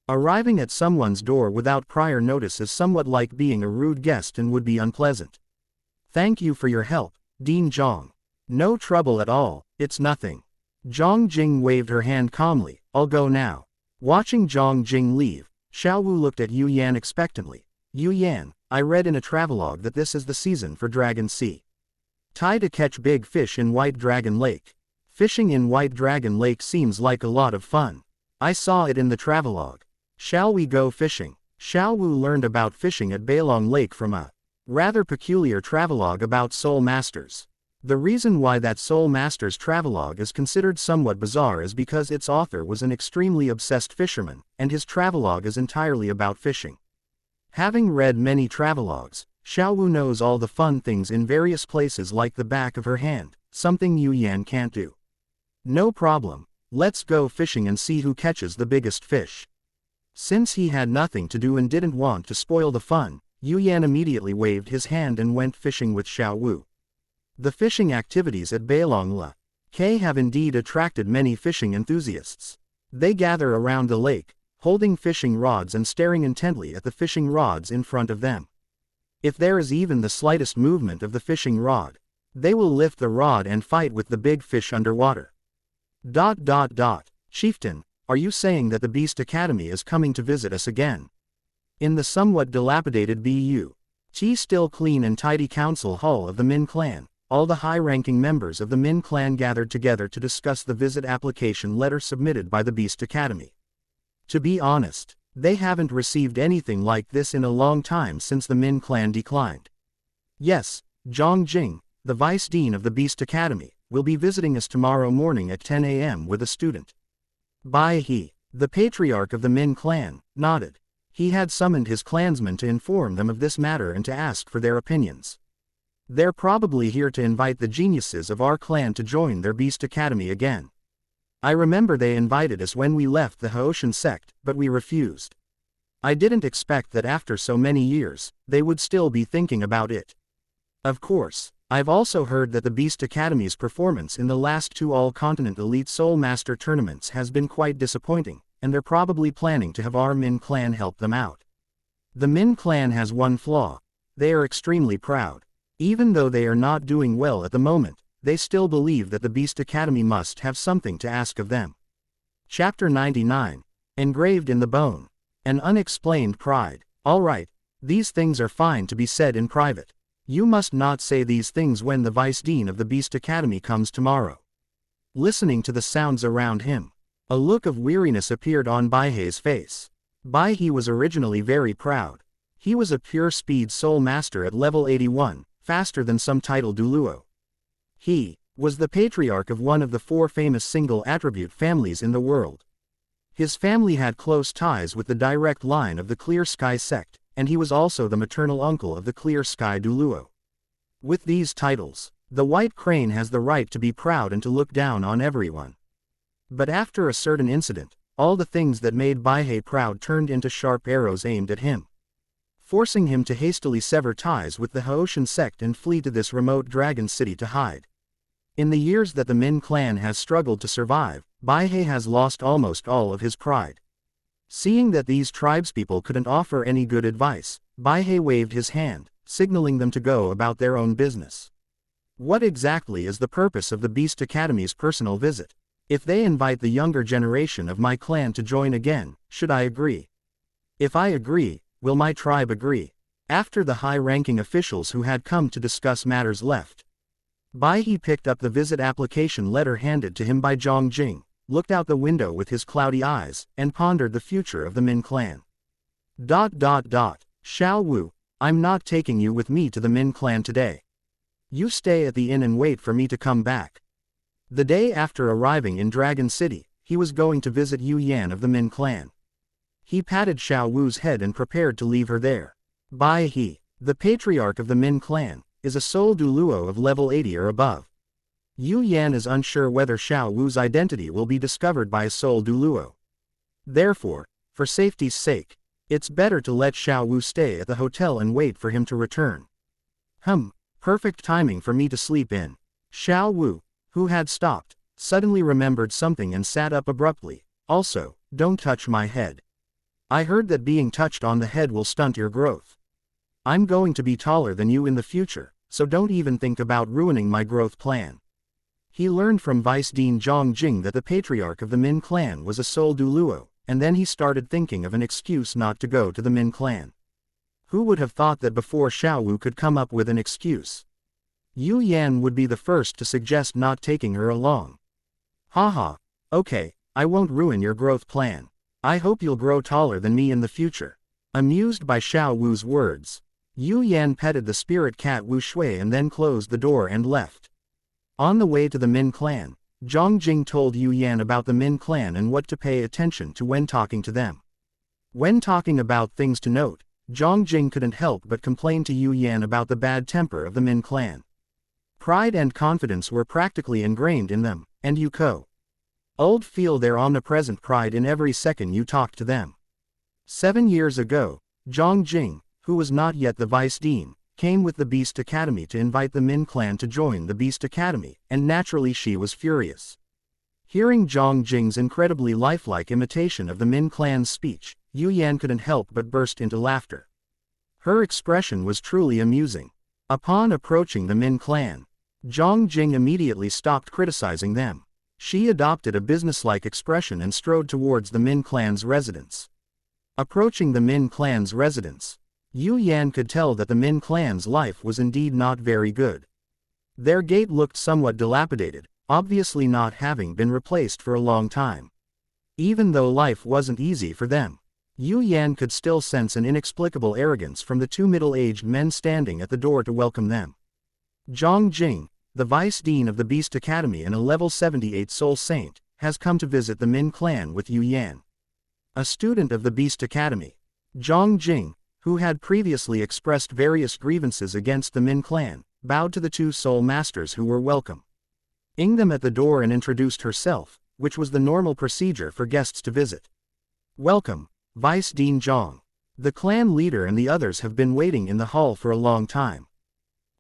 Speaker 1: Arriving at someone's door without prior notice is somewhat like being a rude guest and would be unpleasant. Thank you for your help, Dean Zhang. No trouble at all, it's nothing. Zhang Jing waved her hand calmly. I'll go now. Watching Zhang Jing leave, Xiao Wu looked at Yu Yan expectantly. Yu Yan, I read in a travelogue that this is the season for Dragon Sea. Try to catch big fish in White Dragon Lake. Fishing in White Dragon Lake seems like a lot of fun. I saw it in the travelogue. Shall we go fishing? Xiao Wu learned about fishing at Beilong Lake from a rather peculiar travelogue about soul masters. The reason why that soul master's travelogue is considered somewhat bizarre is because its author was an extremely obsessed fisherman, and his travelogue is entirely about fishing. Having read many travelogues, Xiao Wu knows all the fun things in various places like the back of her hand, something Yu Yan can't do. No problem, let's go fishing and see who catches the biggest fish. Since he had nothing to do and didn't want to spoil the fun, Yu Yan immediately waved his hand and went fishing with Xiao Wu. The fishing activities at Beilong Lake have indeed attracted many fishing enthusiasts. They gather around the lake, holding fishing rods and staring intently at the fishing rods in front of them. If there is even the slightest movement of the fishing rod, they will lift the rod and fight with the big fish underwater. Chieftain, are you saying that the Beast Academy is coming to visit us again? In the somewhat dilapidated Bu-T still clean and tidy council hall of the Min clan, all the high-ranking members of the Min clan gathered together to discuss the visit application letter submitted by the Beast Academy. To be honest, they haven't received anything like this in a long time since the Min clan declined. Yes, Zhang Jing, the vice dean of the Beast Academy, will be visiting us tomorrow morning at 10 a.m. with a student. Bai He, the patriarch of the Min clan, nodded. He had summoned his clansmen to inform them of this matter and to ask for their opinions. They're probably here to invite the geniuses of our clan to join their Beast Academy again. I remember they invited us when we left the Haoshan sect, but we refused. I didn't expect that after so many years, they would still be thinking about it. Of course, I've also heard that the Beast Academy's performance in the last 2 all-continent elite Soul Master tournaments has been quite disappointing, and they're probably planning to have our Min clan help them out. The Min clan has one flaw. They are extremely proud. Even though they are not doing well at the moment, they still believe that the Beast Academy must have something to ask of them. Chapter 99. Engraved in the Bone. An unexplained pride. Alright, these things are fine to be said in private. You must not say these things when the Vice Dean of the Beast Academy comes tomorrow. Listening to the sounds around him, a look of weariness appeared on Baihe's face. Baihe was originally very proud. He was a pure speed soul master at level 81, faster than some title Duluo. He was the patriarch of one of the 4 famous single attribute families in the world. His family had close ties with the direct line of the Clear Sky sect, and he was also the maternal uncle of the Clear Sky Duluo. With these titles, the White Crane has the right to be proud and to look down on everyone. But after a certain incident, all the things that made Baihe proud turned into sharp arrows aimed at him, forcing him to hastily sever ties with the Haoshan sect and flee to this remote dragon city to hide. In the years that the Min clan has struggled to survive, Baihe has lost almost all of his pride. Seeing that these tribespeople couldn't offer any good advice, Baihe waved his hand, signaling them to go about their own business. What exactly is the purpose of the Beast Academy's personal visit? If they invite the younger generation of my clan to join again, should I agree? If I agree, will my tribe agree? After the high-ranking officials who had come to discuss matters left, Baihe picked up the visit application letter handed to him by Zhang Jing, looked out the window with his cloudy eyes, and pondered the future of the Min clan. Xiao Wu, I'm not taking you with me to the Min clan today. You stay at the inn and wait for me to come back. The day after arriving in Dragon City, he was going to visit Yu Yan of the Min clan. He patted Xiao Wu's head and prepared to leave her there. Bai He, the patriarch of the Min clan, is a sole Duluo of level 80 or above. Yu Yan is unsure whether Xiao Wu's identity will be discovered by a sole Duluo. Therefore, for safety's sake, it's better to let Xiao Wu stay at the hotel and wait for him to return. Perfect timing for me to sleep in. Xiao Wu, who had stopped, suddenly remembered something and sat up abruptly. Also, don't touch my head. I heard that being touched on the head will stunt your growth. I'm going to be taller than you in the future, so don't even think about ruining my growth plan. He learned from Vice Dean Zhang Jing that the patriarch of the Min clan was a sole Duluo, and then he started thinking of an excuse not to go to the Min clan. Who would have thought that before Xiao Wu could come up with an excuse, Yu Yan would be the first to suggest not taking her along. Haha, okay, I won't ruin your growth plan. I hope you'll grow taller than me in the future. Amused by Xiao Wu's words, Yu Yan petted the spirit cat Wu Shui and then closed the door and left. On the way to the Min clan, Zhang Jing told Yu Yan about the Min clan and what to pay attention to when talking to them. When talking about things to note, Zhang Jing couldn't help but complain to Yu Yan about the bad temper of the Min clan. Pride and confidence were practically ingrained in them, and you old feel their omnipresent pride in every second you talk to them. 7 years ago, Zhang Jing, who was not yet the vice dean, came with the Beast Academy to invite the Min clan to join the Beast Academy, and naturally she was furious. Hearing Zhang Jing's incredibly lifelike imitation of the Min clan's speech, Yu Yan couldn't help but burst into laughter. Her expression was truly amusing. Upon approaching the Min clan, Zhang Jing immediately stopped criticizing them. She adopted a businesslike expression and strode towards the Min clan's residence. Approaching the Min clan's residence, Yu Yan could tell that the Min clan's life was indeed not very good. Their gate looked somewhat dilapidated, obviously not having been replaced for a long time. Even though life wasn't easy for them, Yu Yan could still sense an inexplicable arrogance from the two middle-aged men standing at the door to welcome them. Zhang Jing, the vice dean of the Beast Academy and a level 78 soul saint, has come to visit the Min clan with Yu Yan. A student of the Beast Academy, Zhang Jing, who had previously expressed various grievances against the Min clan, bowed to the two soul masters who were welcoming them at the door and introduced herself, which was the normal procedure for guests to visit. Welcome, Vice Dean Zhang. The clan leader and the others have been waiting in the hall for a long time.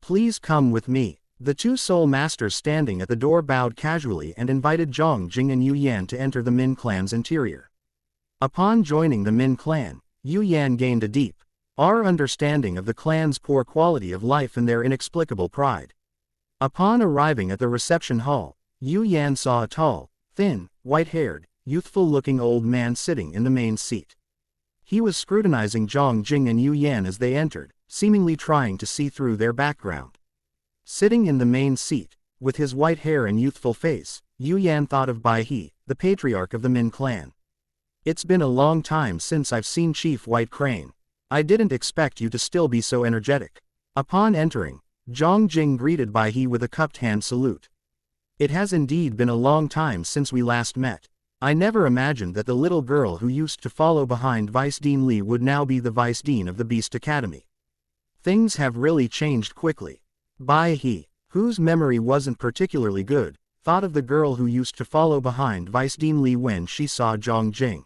Speaker 1: Please come with me. The two soul masters standing at the door bowed casually and invited Zhang Jing and Yu Yan to enter the Min clan's interior. Upon joining the Min clan, Yu Yan gained a deep understanding of the clan's poor quality of life and their inexplicable pride. Upon arriving at the reception hall, Yu Yan saw a tall, thin, white-haired, youthful-looking old man sitting in the main seat. He was scrutinizing Zhang Jing and Yu Yan as they entered, seemingly trying to see through their background. Sitting in the main seat, with his white hair and youthful face, Yu Yan thought of Bai He, the patriarch of the Min clan. It's been a long time since I've seen Chief White Crane. I didn't expect you to still be so energetic. Upon entering, Zhang Jing greeted Bai He with a cupped hand salute. It has indeed been a long time since we last met. I never imagined that the little girl who used to follow behind Vice Dean Li would now be the Vice Dean of the Beast Academy. Things have really changed quickly. Bai He, whose memory wasn't particularly good, thought of the girl who used to follow behind Vice Dean Li when she saw Zhang Jing.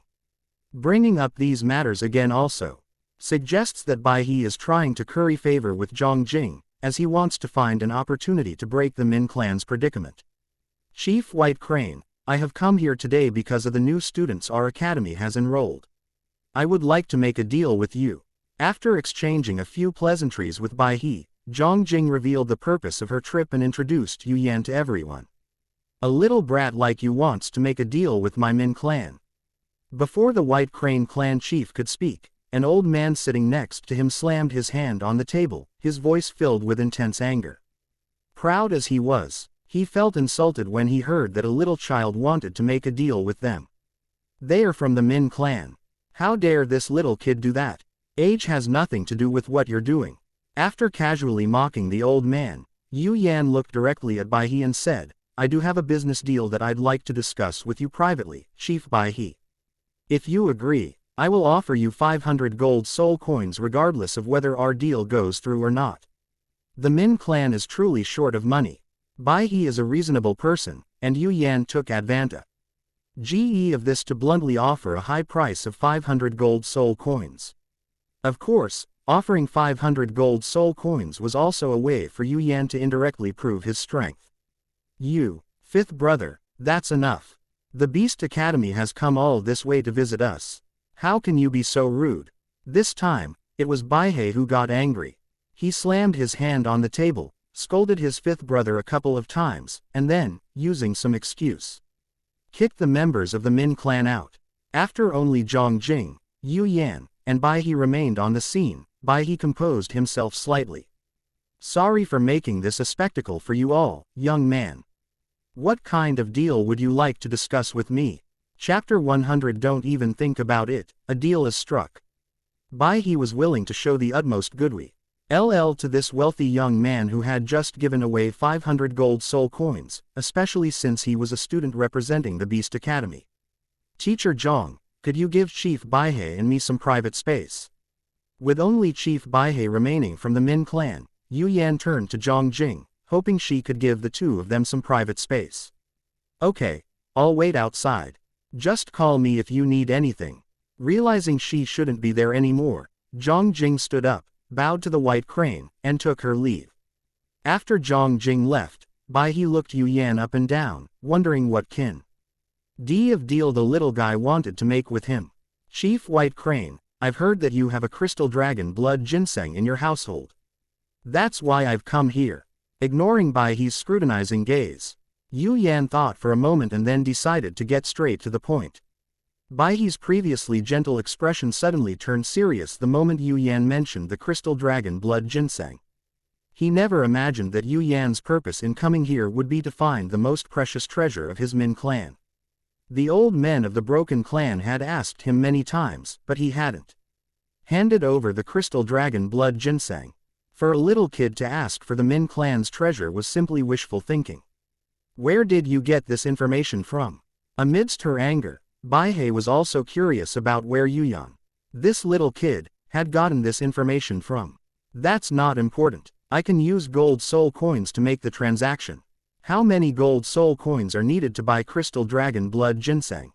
Speaker 1: Bringing up these matters again also suggests that Bai He is trying to curry favor with Zhang Jing, as he wants to find an opportunity to break the Min clan's predicament. Chief White Crane, I have come here today because of the new students our academy has enrolled. I would like to make a deal with you. After exchanging a few pleasantries with Bai He, Zhang Jing revealed the purpose of her trip and introduced Yu Yan to everyone. A little brat like you wants to make a deal with my Min clan. Before the White Crane clan chief could speak, an old man sitting next to him slammed his hand on the table, his voice filled with intense anger. Proud as he was, he felt insulted when he heard that a little child wanted to make a deal with them. They are from the Min clan. How dare this little kid do that? Age has nothing to do with what you're doing. After casually mocking the old man, Yu Yan looked directly at Bai He and said, I do have a business deal that I'd like to discuss with you privately, Chief Bai He. If you agree, I will offer you 500 gold soul coins regardless of whether our deal goes through or not. The Min clan is truly short of money. Bai He is a reasonable person, and Yu Yan took advantage of this to bluntly offer a high price of 500 gold soul coins. Of course, offering 500 gold soul coins was also a way for Yu Yan to indirectly prove his strength. You, fifth brother, that's enough. The Beast Academy has come all this way to visit us. How can you be so rude? This time, it was Bai He who got angry. He slammed his hand on the table, scolded his fifth brother a couple of times, and then, using some excuse, kicked the members of the Min clan out. After only Zhong Jing, Yu Yan, and Bai He remained on the scene, Bai He composed himself slightly. Sorry for making this a spectacle for you all, young man. What kind of deal would you like to discuss with me? Chapter 100. Don't even think about it, a deal is struck. Bai He was willing to show the utmost goodwill to this wealthy young man who had just given away 500 gold soul coins, especially since he was a student representing the Beast Academy. Teacher Zhong, could you give Chief Bai He and me some private space? With only Chief Bai He remaining from the Min clan, Yu Yan turned to Zhong Jing, hoping she could give the two of them some private space. Okay, I'll wait outside. Just call me if you need anything. Realizing she shouldn't be there anymore, Zhong Jing stood up, bowed to the white crane, and took her leave. After Zhong Jing left, Bai He looked Yu Yan up and down, wondering what kind of deal the little guy wanted to make with him. Chief White Crane, I've heard that you have a crystal dragon blood ginseng in your household. That's why I've come here. Ignoring Bai He's scrutinizing gaze, Yu Yan thought for a moment and then decided to get straight to the point. Bai He's previously gentle expression suddenly turned serious the moment Yu Yan mentioned the crystal dragon blood ginseng. He never imagined that Yu Yan's purpose in coming here would be to find the most precious treasure of his Min clan. The old men of the Broken Clan had asked him many times, but he hadn't handed over the crystal dragon blood ginseng. For a little kid to ask for the Min clan's treasure was simply wishful thinking. Where did you get this information from? Amidst her anger, Bai He was also curious about where Yu Yan, this little kid, had gotten this information from. That's not important. I can use gold soul coins to make the transaction. How many gold soul coins are needed to buy crystal dragon blood ginseng?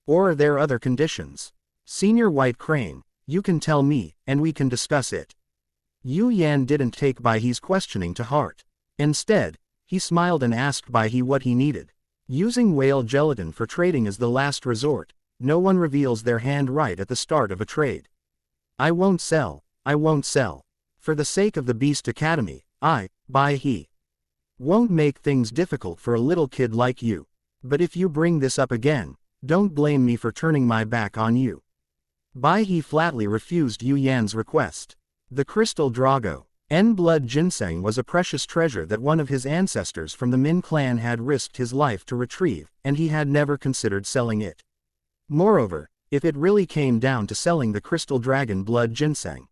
Speaker 1: Or are there other conditions? Senior White Crane, you can tell me, and we can discuss it. Yu Yan didn't take Bai He's questioning to heart. Instead, he smiled and asked Bai He what he needed. Using whale gelatin for trading is the last resort. No one reveals their hand right at the start of a trade. I won't sell. For the sake of the Beast Academy, Bai He, won't make things difficult for a little kid like you. But if you bring this up again, don't blame me for turning my back on you. Bai He flatly refused Yu Yan's request. The crystal Drago blood ginseng was a precious treasure that one of his ancestors from the Min clan had risked his life to retrieve, and he had never considered selling it. Moreover, if it really came down to selling the crystal dragon blood ginseng,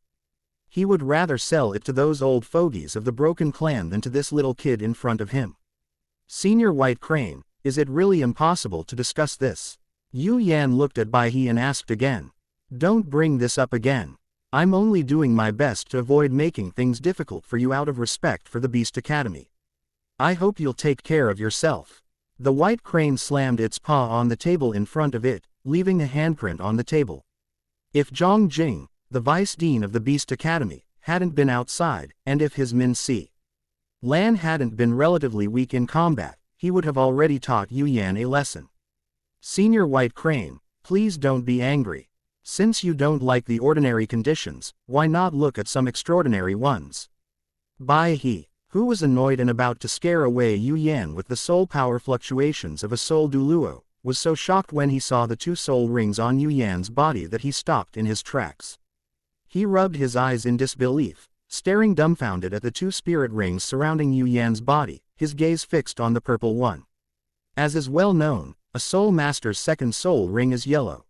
Speaker 1: he would rather sell it to those old fogies of the Broken Clan than to this little kid in front of him. Senior White Crane, is it really impossible to discuss this? Yu Yan looked at Bai He and asked again. Don't bring this up again. I'm only doing my best to avoid making things difficult for you out of respect for the Beast Academy. I hope you'll take care of yourself. The white crane slammed its paw on the table in front of it, leaving a handprint on the table. If Zhong Jing, the vice dean of the Beast Academy, hadn't been outside, and if his Min Si Lan hadn't been relatively weak in combat, he would have already taught Yu Yan a lesson. Senior White Crane, please don't be angry. Since you don't like the ordinary conditions, why not look at some extraordinary ones? Bai He, who was annoyed and about to scare away Yu Yan with the soul power fluctuations of a soul Duluo, was so shocked when he saw the two soul rings on Yu Yan's body that he stopped in his tracks. He rubbed his eyes in disbelief, staring dumbfounded at the two spirit rings surrounding Yu Yan's body, his gaze fixed on the purple one. As is well known, a soul master's second soul ring is yellow.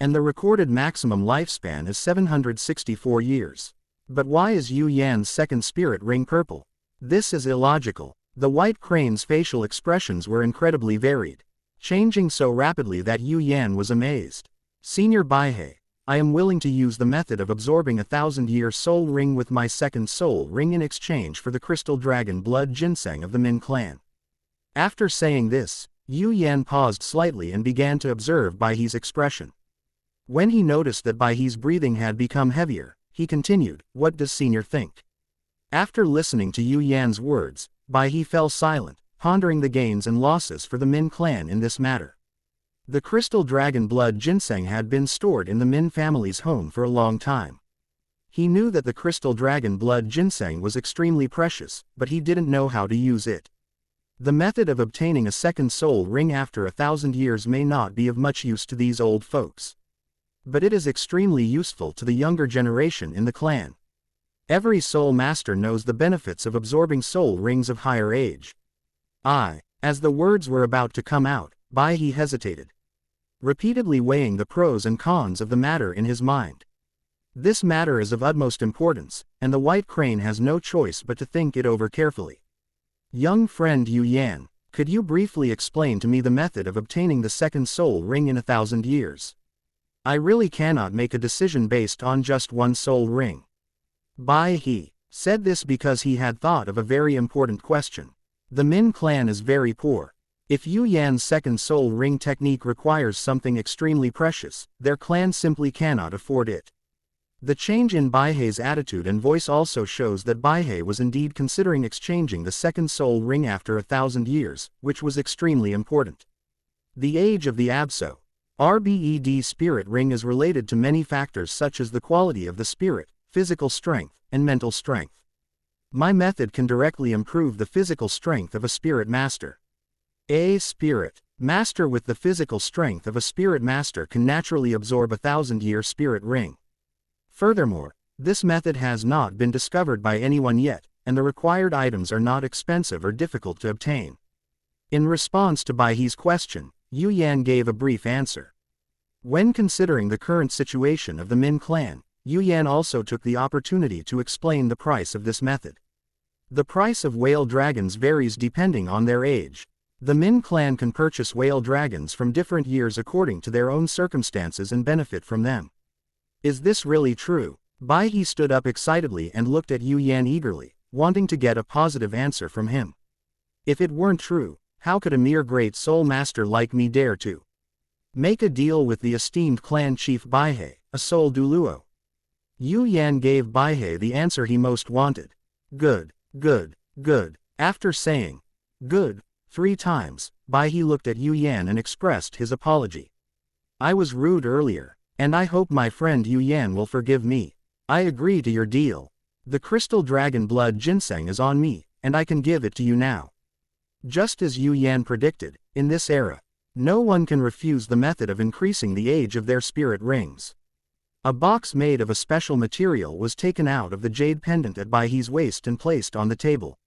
Speaker 1: and the recorded maximum lifespan is 764 years. But why is Yu Yan's second spirit ring purple? This is illogical. The white crane's facial expressions were incredibly varied, changing so rapidly that Yu Yan was amazed. Senior Baihei, I am willing to use the method of absorbing a 1,000-year soul ring with my second soul ring in exchange for the crystal dragon blood ginseng of the Min clan. After saying this, Yu Yan paused slightly and began to observe Baihei's expression. When he noticed that Baihei's breathing had become heavier, he continued, "What does Senior think?" After listening to Yu Yan's words, Baihei fell silent, pondering the gains and losses for the Min clan in this matter. The crystal dragon blood ginseng had been stored in the Min family's home for a long time. He knew that the crystal dragon blood ginseng was extremely precious, but he didn't know how to use it. The method of obtaining a second soul ring after 1,000 years may not be of much use to these old folks, but it is extremely useful to the younger generation in the clan. Every soul master knows the benefits of absorbing soul rings of higher age. As the words were about to come out, Baihei hesitated, repeatedly weighing the pros and cons of the matter in his mind. This matter is of utmost importance, and the white crane has no choice but to think it over carefully. Young friend Yu Yan, could you briefly explain to me the method of obtaining the second soul ring in 1,000 years? I really cannot make a decision based on just one soul ring. Baihei said this because he had thought of a very important question. The Min clan is very poor. If Yu Yan's second soul ring technique requires something extremely precious, their clan simply cannot afford it. The change in Baihei's attitude and voice also shows that Baihei was indeed considering exchanging the second soul ring after 1,000 years, which was extremely important. The age of the Abso RBED spirit ring is related to many factors such as the quality of the spirit, physical strength, and mental strength. My method can directly improve the physical strength of a spirit master. A spirit master with the physical strength of a spirit master can naturally absorb a 1,000-year spirit ring. Furthermore, this method has not been discovered by anyone yet, and the required items are not expensive or difficult to obtain. In response to Baihei's question, Yu Yan gave a brief answer. When considering the current situation of the Min clan, Yu Yan also took the opportunity to explain the price of this method. The price of whale dragons varies depending on their age. The Min clan can purchase whale dragons from different years according to their own circumstances and benefit from them. Is this really true? Baihei stood up excitedly and looked at Yu Yan eagerly, wanting to get a positive answer from him. If it weren't true, how could a mere great soul master like me dare to make a deal with the esteemed clan chief Baihei, a soul Duluo? Yu Yan gave Baihei the answer he most wanted. Good, good, good. After saying, good, 3 times, Baihei looked at Yu Yan and expressed his apology. I was rude earlier, and I hope my friend Yu Yan will forgive me. I agree to your deal. The crystal dragon blood ginseng is on me, and I can give it to you now. Just as Yu Yan predicted, in this era, no one can refuse the method of increasing the age of their spirit rings. A box made of a special material was taken out of the jade pendant at Baihei's waist and placed on the table.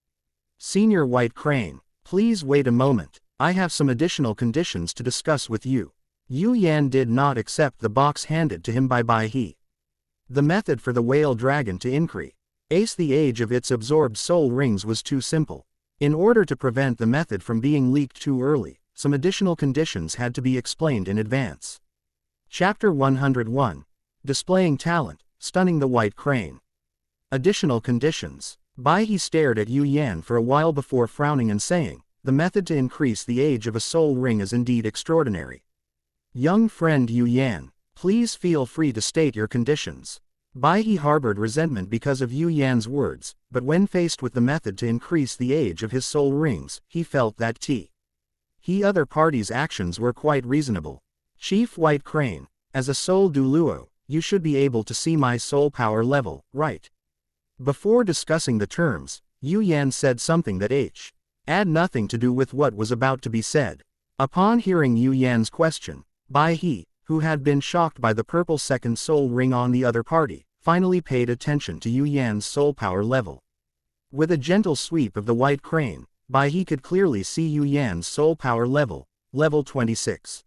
Speaker 1: Senior White Crane, please wait a moment, I have some additional conditions to discuss with you. Yu Yan did not accept the box handed to him by Baihei. The method for the whale dragon to increase the age of its absorbed soul rings was too simple. In order to prevent the method from being leaked too early, some additional conditions had to be explained in advance. Chapter 101. Displaying Talent, Stunning the White Crane. Additional conditions. Baihei stared at Yu Yan for a while before frowning and saying, the method to increase the age of a soul ring is indeed extraordinary. Young friend Yu Yan, please feel free to state your conditions. Baihei harbored resentment because of Yu Yan's words, but when faced with the method to increase the age of his soul rings, he felt that the other party's actions were quite reasonable. Chief White Crane, as a soul Duluo, you should be able to see my soul power level, right? Before discussing the terms, Yu Yan said something that had nothing to do with what was about to be said. Upon hearing Yu Yan's question, Baihei, who had been shocked by the purple second soul ring on the other party, finally paid attention to Yu Yan's soul power level. With a gentle sweep of the white crane, Baihei could clearly see Yu Yan's soul power level, level 26.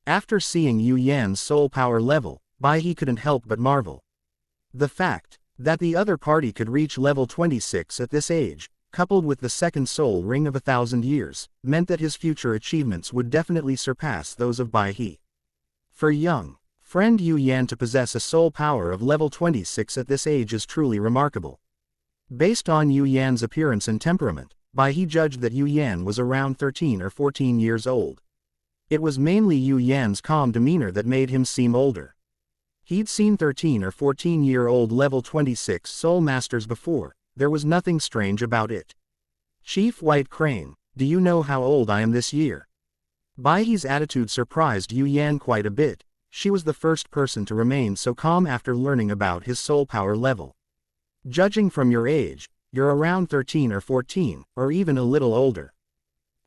Speaker 1: After seeing Yu Yan's soul power level, Bai He couldn't help but marvel. The fact that the other party could reach level 26 at this age, coupled with the second soul ring of 1,000 years, meant that his future achievements would definitely surpass those of Bai He. For young friend Yu Yan to possess a soul power of level 26 at this age is truly remarkable. Based on Yu Yan's appearance and temperament, Bai He judged that Yu Yan was around 13 or 14 years old. It was mainly Yu Yan's calm demeanor that made him seem older. He'd seen 13 or 14-year-old level 26 soul masters before. There was nothing strange about it. Chief White Crane, do you know how old I am this year? Bai He's attitude surprised Yu Yan quite a bit. She was the first person to remain so calm after learning about his soul power level. Judging from your age, you're around 13 or 14, or even a little older.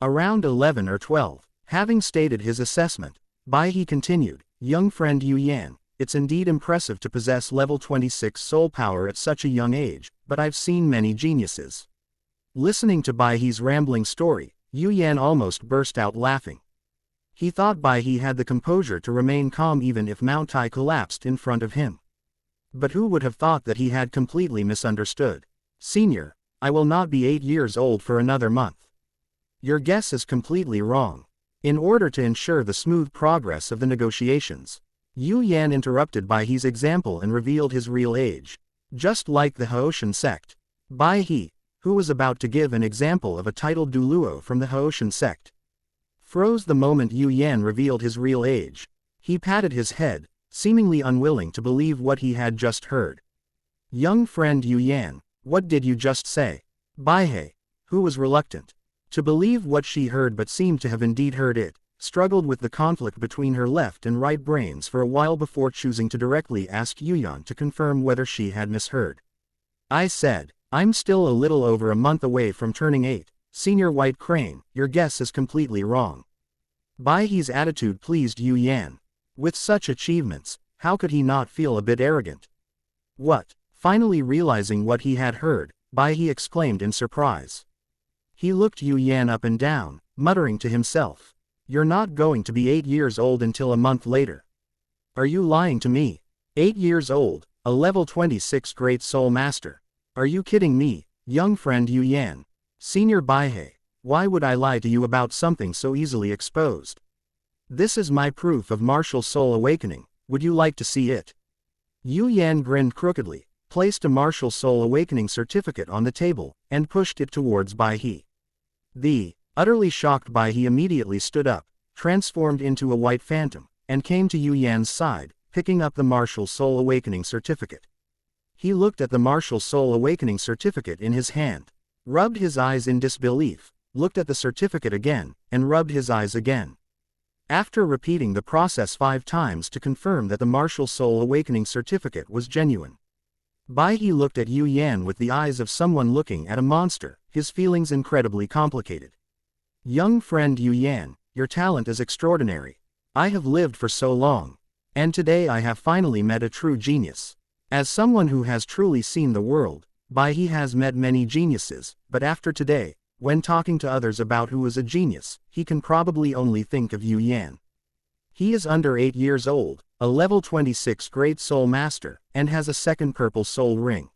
Speaker 1: Around 11 or 12. Having stated his assessment, Bai He continued, young friend Yu Yan, it's indeed impressive to possess level 26 soul power at such a young age, but I've seen many geniuses. Listening to Bai He's rambling story, Yu Yan almost burst out laughing. He thought Bai He had the composure to remain calm even if Mount Tai collapsed in front of him. But who would have thought that he had completely misunderstood? Senior, I will not be 8 years old for another month. Your guess is completely wrong. In order to ensure the smooth progress of the negotiations, Yu Yan interrupted Bai He's example and revealed his real age. Just like the Haoshan sect, Bai He, who was about to give an example of a titled Duluo from the Haoshan sect, froze the moment Yu Yan revealed his real age. He patted his head, seemingly unwilling to believe what he had just heard. Young friend Yu Yan, what did you just say? Bai He, who was reluctant to believe what she heard but seemed to have indeed heard it, struggled with the conflict between her left and right brains for a while before choosing to directly ask Yu Yan to confirm whether she had misheard. I said, I'm still a little over a month away from turning 8, Senior White Crane, your guess is completely wrong. Bai He's attitude pleased Yu Yan. With such achievements, how could he not feel a bit arrogant? What? Finally realizing what he had heard, Bai He exclaimed in surprise. He looked Yu Yan up and down, muttering to himself. You're not going to be 8 years old until a month later. Are you lying to me? 8 years old, a level 26 Great Soul Master. Are you kidding me, young friend Yu Yan? Senior Bai He, why would I lie to you about something so easily exposed? This is my proof of martial soul awakening, would you like to see it? Yu Yan grinned crookedly, placed a martial soul awakening certificate on the table, and pushed it towards Bai He. The utterly shocked Bai He immediately stood up, transformed into a white phantom, and came to Yu Yan's side, picking up the martial soul awakening certificate. He looked at the martial soul awakening certificate in his hand, rubbed his eyes in disbelief, looked at the certificate again, and rubbed his eyes again. After repeating the process 5 times to confirm that the martial soul awakening certificate was genuine, Bai He looked at Yu Yan with the eyes of someone looking at a monster, his feelings incredibly complicated. Young friend Yu Yan, your talent is extraordinary. I have lived for so long, and today I have finally met a true genius. As someone who has truly seen the world, Bai He has met many geniuses, but after today, when talking to others about who is a genius, he can probably only think of Yu Yan. He is under 8 years old, a level 26 Great Soul Master, and has a second purple soul ring.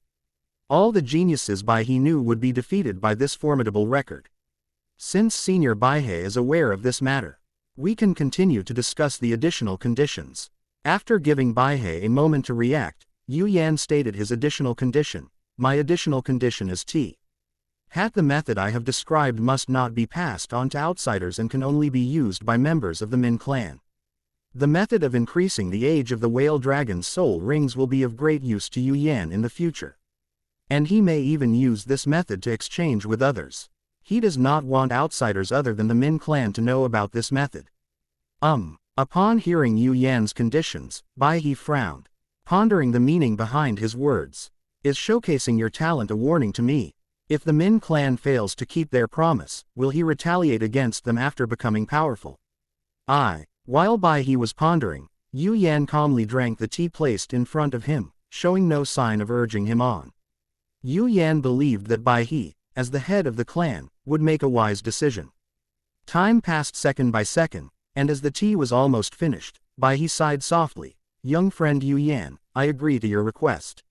Speaker 1: All the geniuses Bai He knew would be defeated by this formidable record. Since Senior Bai He is aware of this matter, we can continue to discuss the additional conditions. After giving Bai He a moment to react, Yu Yan stated his additional condition. My additional condition is T. The method I have described must not be passed on to outsiders and can only be used by members of the Min clan. The method of increasing the age of the whale dragon's soul rings will be of great use to Yu Yan in the future. And he may even use this method to exchange with others. He does not want outsiders other than the Min clan to know about this method. Upon hearing Yu Yan's conditions, Bai He frowned, pondering the meaning behind his words. Is showcasing your talent a warning to me? If the Min clan fails to keep their promise, will he retaliate against them after becoming powerful? While Bai He was pondering, Yu Yan calmly drank the tea placed in front of him, showing no sign of urging him on. Yu Yan believed that Bai He, as the head of the clan, would make a wise decision. Time passed second by second, And as the tea was almost finished, Bai He sighed softly. Young friend Yu Yan, I agree to your request.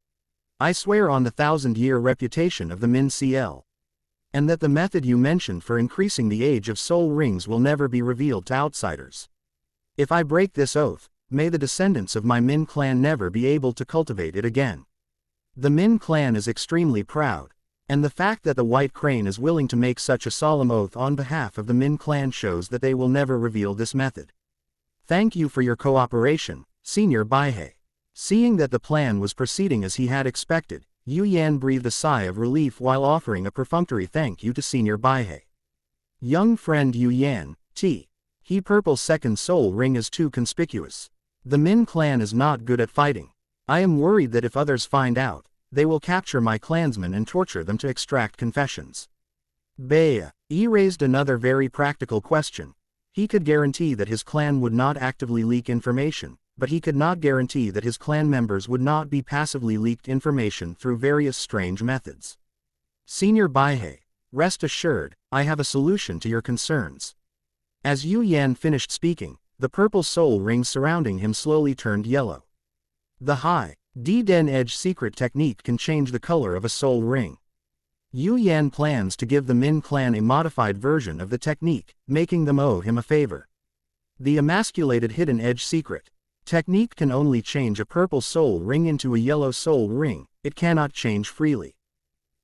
Speaker 1: I swear on the 1,000-year reputation of the Min CL. And that the method you mentioned for increasing the age of soul rings will never be revealed to outsiders. If I break this oath, may the descendants of my Min clan never be able to cultivate it again. The Min clan is extremely proud, and the fact that the White Crane is willing to make such a solemn oath on behalf of the Min clan shows that they will never reveal this method. Thank you for your cooperation, Senior Baihe. Seeing that the plan was proceeding as he had expected, Yu Yan breathed a sigh of relief while offering a perfunctory thank you to Senior Baihe. Young friend Yu Yan, He purple second soul ring is too conspicuous. The Min clan is not good at fighting. I am worried that if others find out, they will capture my clansmen and torture them to extract confessions. Bea raised another very practical question. He could guarantee that his clan would not actively leak information, but he could not guarantee that his clan members would not be passively leaked information through various strange methods. Senior Baihe, rest assured, I have a solution to your concerns. As Yu Yan finished speaking, the purple soul rings surrounding him slowly turned yellow. The high D-Den Edge secret technique can change the color of a soul ring. Yu Yan plans to give the Min clan a modified version of the technique, making them owe him a favor. The emasculated hidden edge secret technique can only change a purple soul ring into a yellow soul ring, it cannot change freely.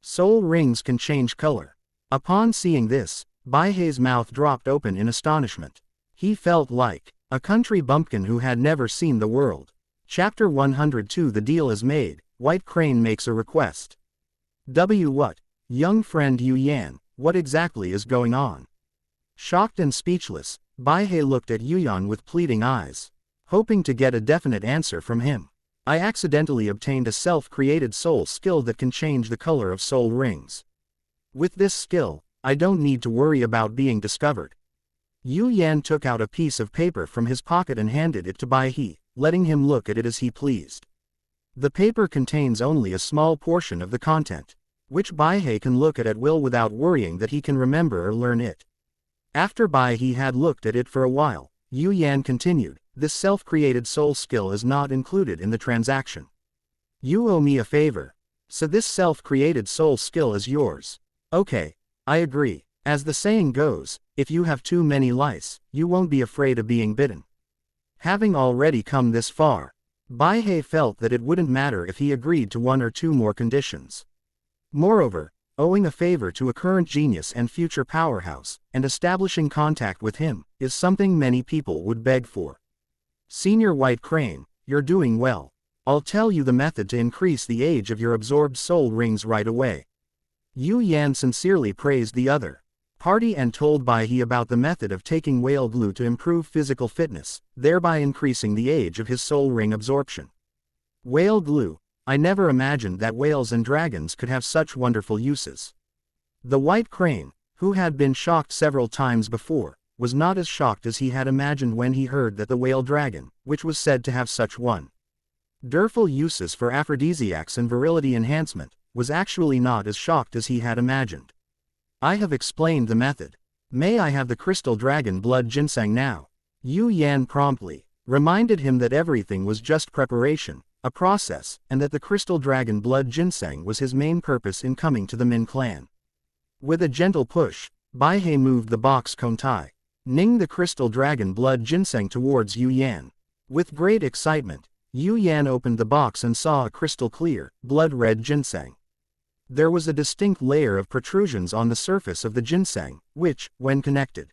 Speaker 1: Soul rings can change color. Upon seeing this, Baihe's mouth dropped open in astonishment. He felt like a country bumpkin who had never seen the world. Chapter 102 The deal is made, White Crane makes a request. What? Young friend Yu Yan, what exactly is going on? Shocked and speechless, Baihe looked at Yu Yan with pleading eyes, hoping to get a definite answer from him. I accidentally obtained a self-created soul skill that can change the color of soul rings. With this skill, I don't need to worry about being discovered. Yu Yan took out a piece of paper from his pocket and handed it to Baihe, letting him look at it as he pleased. The paper contains only a small portion of the content, which Baihe can look at will without worrying that he can remember or learn it. After Baihe had looked at it for a while, Yu Yan continued, this self-created soul skill is not included in the transaction. You owe me a favor. So this self-created soul skill is yours. Okay, I agree. As the saying goes, if you have too many lice, you won't be afraid of being bitten. Having already come this far, Baihe felt that it wouldn't matter if he agreed to one or two more conditions. Moreover, owing a favor to a current genius and future powerhouse, and establishing contact with him, is something many people would beg for. Senior White Crane, you're doing well. I'll tell you the method to increase the age of your absorbed soul rings right away. Yu Yan sincerely praised the other party and told Baihe about the method of taking whale glue to improve physical fitness, thereby increasing the age of his soul ring absorption. Whale glue, I never imagined that whales and dragons could have such wonderful uses. The White Crane, who had been shocked several times before, was not as shocked as he had imagined when he heard that the whale dragon, which was said to have such wonderful uses for aphrodisiacs and virility enhancement, was actually not as shocked as he had imagined. I have explained the method. May I have the crystal dragon blood ginseng now? Yu Yan promptly reminded him that everything was just preparation, a process, and that the crystal dragon blood ginseng was his main purpose in coming to the Min clan. With a gentle push, Baihe moved the box Kontai Ning the crystal dragon blood ginseng towards Yu Yan. With great excitement, Yu Yan opened the box and saw a crystal clear, blood-red ginseng. There was a distinct layer of protrusions on the surface of the ginseng, which, when connected,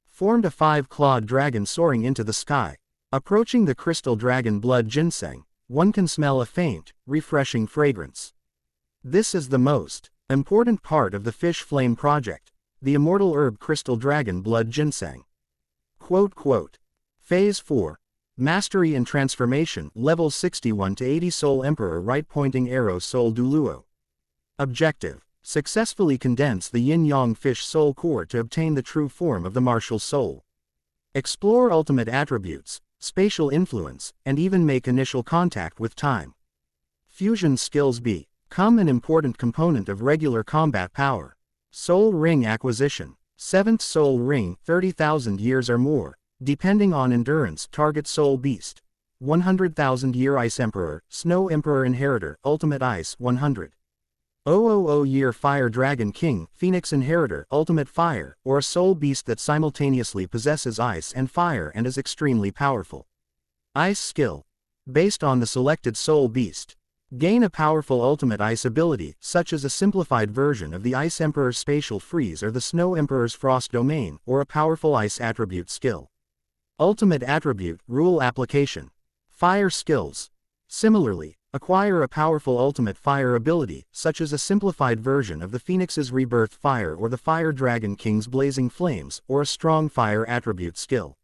Speaker 1: formed a 5-clawed dragon soaring into the sky. Approaching the crystal dragon blood ginseng, one can smell a faint, refreshing fragrance. This is the most important part of the Fish Flame project, the immortal herb crystal dragon blood ginseng. Phase 4. Mastery and Transformation Level 61 to 80 Soul Emperor Right Pointing Arrow Soul Duluo. Objective: successfully condense the yin-yang fish soul core to obtain the true form of the martial soul. Explore ultimate attributes, spatial influence, and even make initial contact with time. Fusion skills become an important component of regular combat power. Soul Ring Acquisition. 7th Soul Ring, 30,000 years or more. Depending on endurance, target soul beast. 100,000-year Ice Emperor, Snow Emperor Inheritor, Ultimate Ice 100,000-year Fire Dragon King, Phoenix Inheritor, Ultimate Fire, or a soul beast that simultaneously possesses ice and fire and is extremely powerful. Ice skill. Based on the selected soul beast. Gain a powerful ultimate ice ability, such as a simplified version of the Ice Emperor's Spatial Freeze or the Snow Emperor's Frost Domain, or a powerful ice attribute skill. Ultimate attribute, rule application. Fire skills. Similarly, acquire a powerful ultimate fire ability, such as a simplified version of the Phoenix's Rebirth Fire or the Fire Dragon King's Blazing Flames, or a strong fire attribute skill.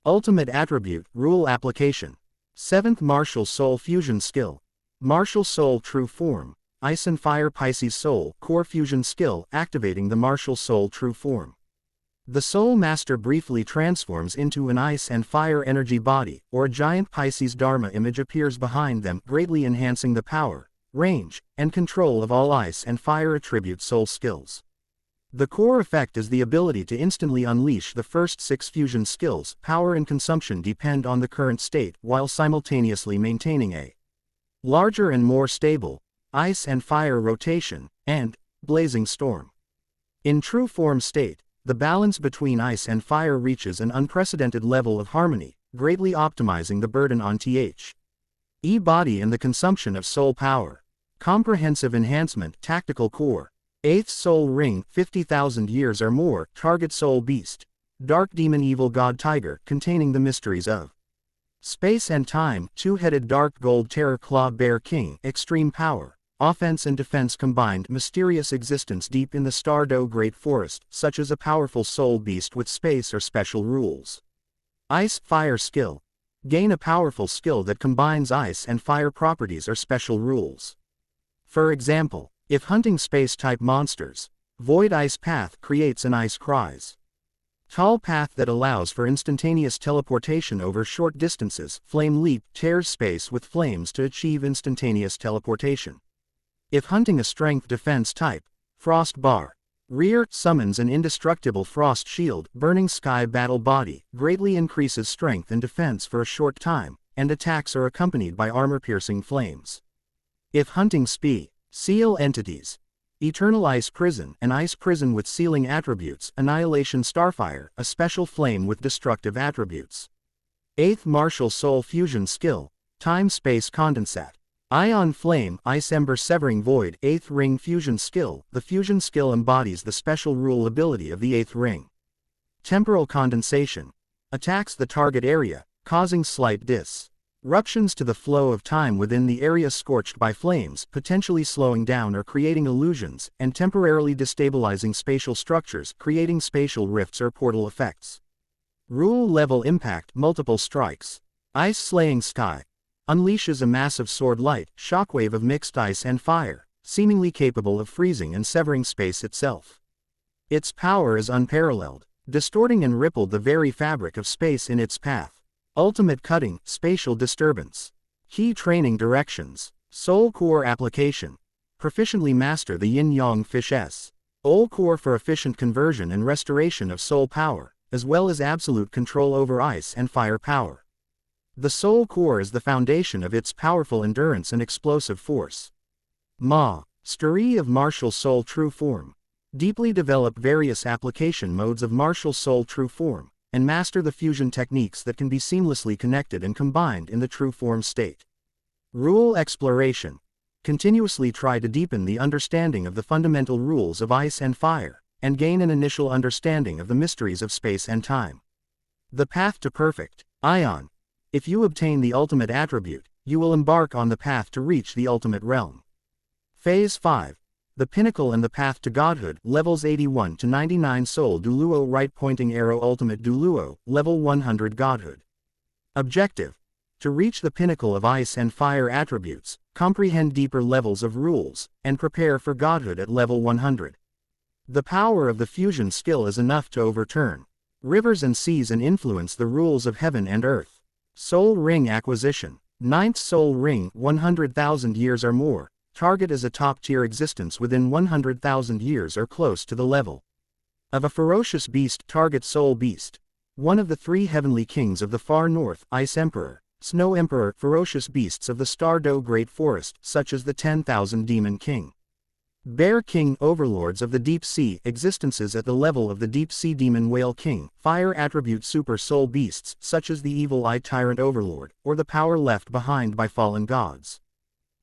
Speaker 1: Ultimate attribute, rule application. 7th Martial Soul Fusion Skill. Martial Soul True Form. Ice and Fire Pisces Soul Core Fusion Skill, activating the Martial Soul True Form. The Soul Master briefly transforms into an ice and fire energy body, or a giant Pisces Dharma image appears behind them, greatly enhancing the power, range, and control of all ice and fire attribute soul skills. The core effect is the ability to instantly unleash the first 6 fusion skills. Power and consumption depend on the current state, while simultaneously maintaining a larger and more stable ice and fire rotation, and blazing storm. In true form state, the balance between ice and fire reaches an unprecedented level of harmony, greatly optimizing the burden on the body and the consumption of soul power. Comprehensive enhancement. Tactical core. 8th Soul Ring, 50,000 years or more, target soul beast. Dark demon evil god tiger, containing the mysteries of space and time. 2-headed dark gold terror claw bear king, extreme power. Offense and defense combined. Mysterious existence deep in the Stardow Great Forest, such as a powerful soul beast with space or special rules. Ice Fire Skill. Gain a powerful skill that combines ice and fire properties or special rules. For example, if hunting space-type monsters, Void Ice Path creates an Ice Cries. Tall Path that allows for instantaneous teleportation over short distances. Flame Leap tears space with flames to achieve instantaneous teleportation. If hunting a strength defense type, Frost Bar Rear summons an indestructible frost shield. Burning Sky Battle Body greatly increases strength and defense for a short time, and attacks are accompanied by armor-piercing flames. If hunting Seal Entities, Eternal Ice Prison, an ice prison with sealing attributes. Annihilation Starfire, a special flame with destructive attributes. 8th Martial Soul Fusion Skill, Time-Space Condensate. Ion Flame, Ice Ember Severing Void. 8th Ring Fusion Skill. The fusion skill embodies the special rule ability of the 8th ring. Temporal Condensation. Attacks the target area, causing slight disruptions to the flow of time within the area scorched by flames, potentially slowing down or creating illusions, and temporarily destabilizing spatial structures, creating spatial rifts or portal effects. Rule Level Impact. Multiple strikes. Ice Slaying Sky. Unleashes a massive sword-light shockwave of mixed ice and fire, seemingly capable of freezing and severing space itself. Its power is unparalleled, distorting and rippled the very fabric of space in its path. Ultimate Cutting, Spatial Disturbance. Key Training Directions. Soul Core Application. Proficiently master the Yin-Yang Fish Soul Core for efficient conversion and restoration of soul power, as well as absolute control over ice and fire power. The soul core is the foundation of its powerful endurance and explosive force. Mastery of Martial Soul True Form. Deeply develop various application modes of Martial Soul True Form, and master the fusion techniques that can be seamlessly connected and combined in the true form state. Rule Exploration. Continuously try to deepen the understanding of the fundamental rules of ice and fire, and gain an initial understanding of the mysteries of space and time. The Path to Perfect. Ion. If you obtain the ultimate attribute, you will embark on the path to reach the ultimate realm. Phase 5. The Pinnacle and the Path to Godhood. Levels 81 to 99 Soul Duluo Right Pointing Arrow Ultimate Duluo, Level 100 Godhood. Objective. To reach the pinnacle of ice and fire attributes, comprehend deeper levels of rules, and prepare for Godhood at Level 100. The power of the fusion skill is enough to overturn rivers and seas and influence the rules of heaven and earth. Soul Ring Acquisition. 9th Soul Ring, 100,000 years or more. Target is a top-tier existence within 100,000 years or close to the level of a ferocious beast. Target Soul Beast. one of the 3 heavenly kings of the far north, Ice Emperor, Snow Emperor, ferocious beasts of the Star-Do Great Forest, such as the 10,000 Demon King. Bear King, overlords of the deep sea, existences at the level of the deep sea demon Whale King, fire attribute super soul beasts, such as the evil eye tyrant overlord, or the power left behind by fallen gods.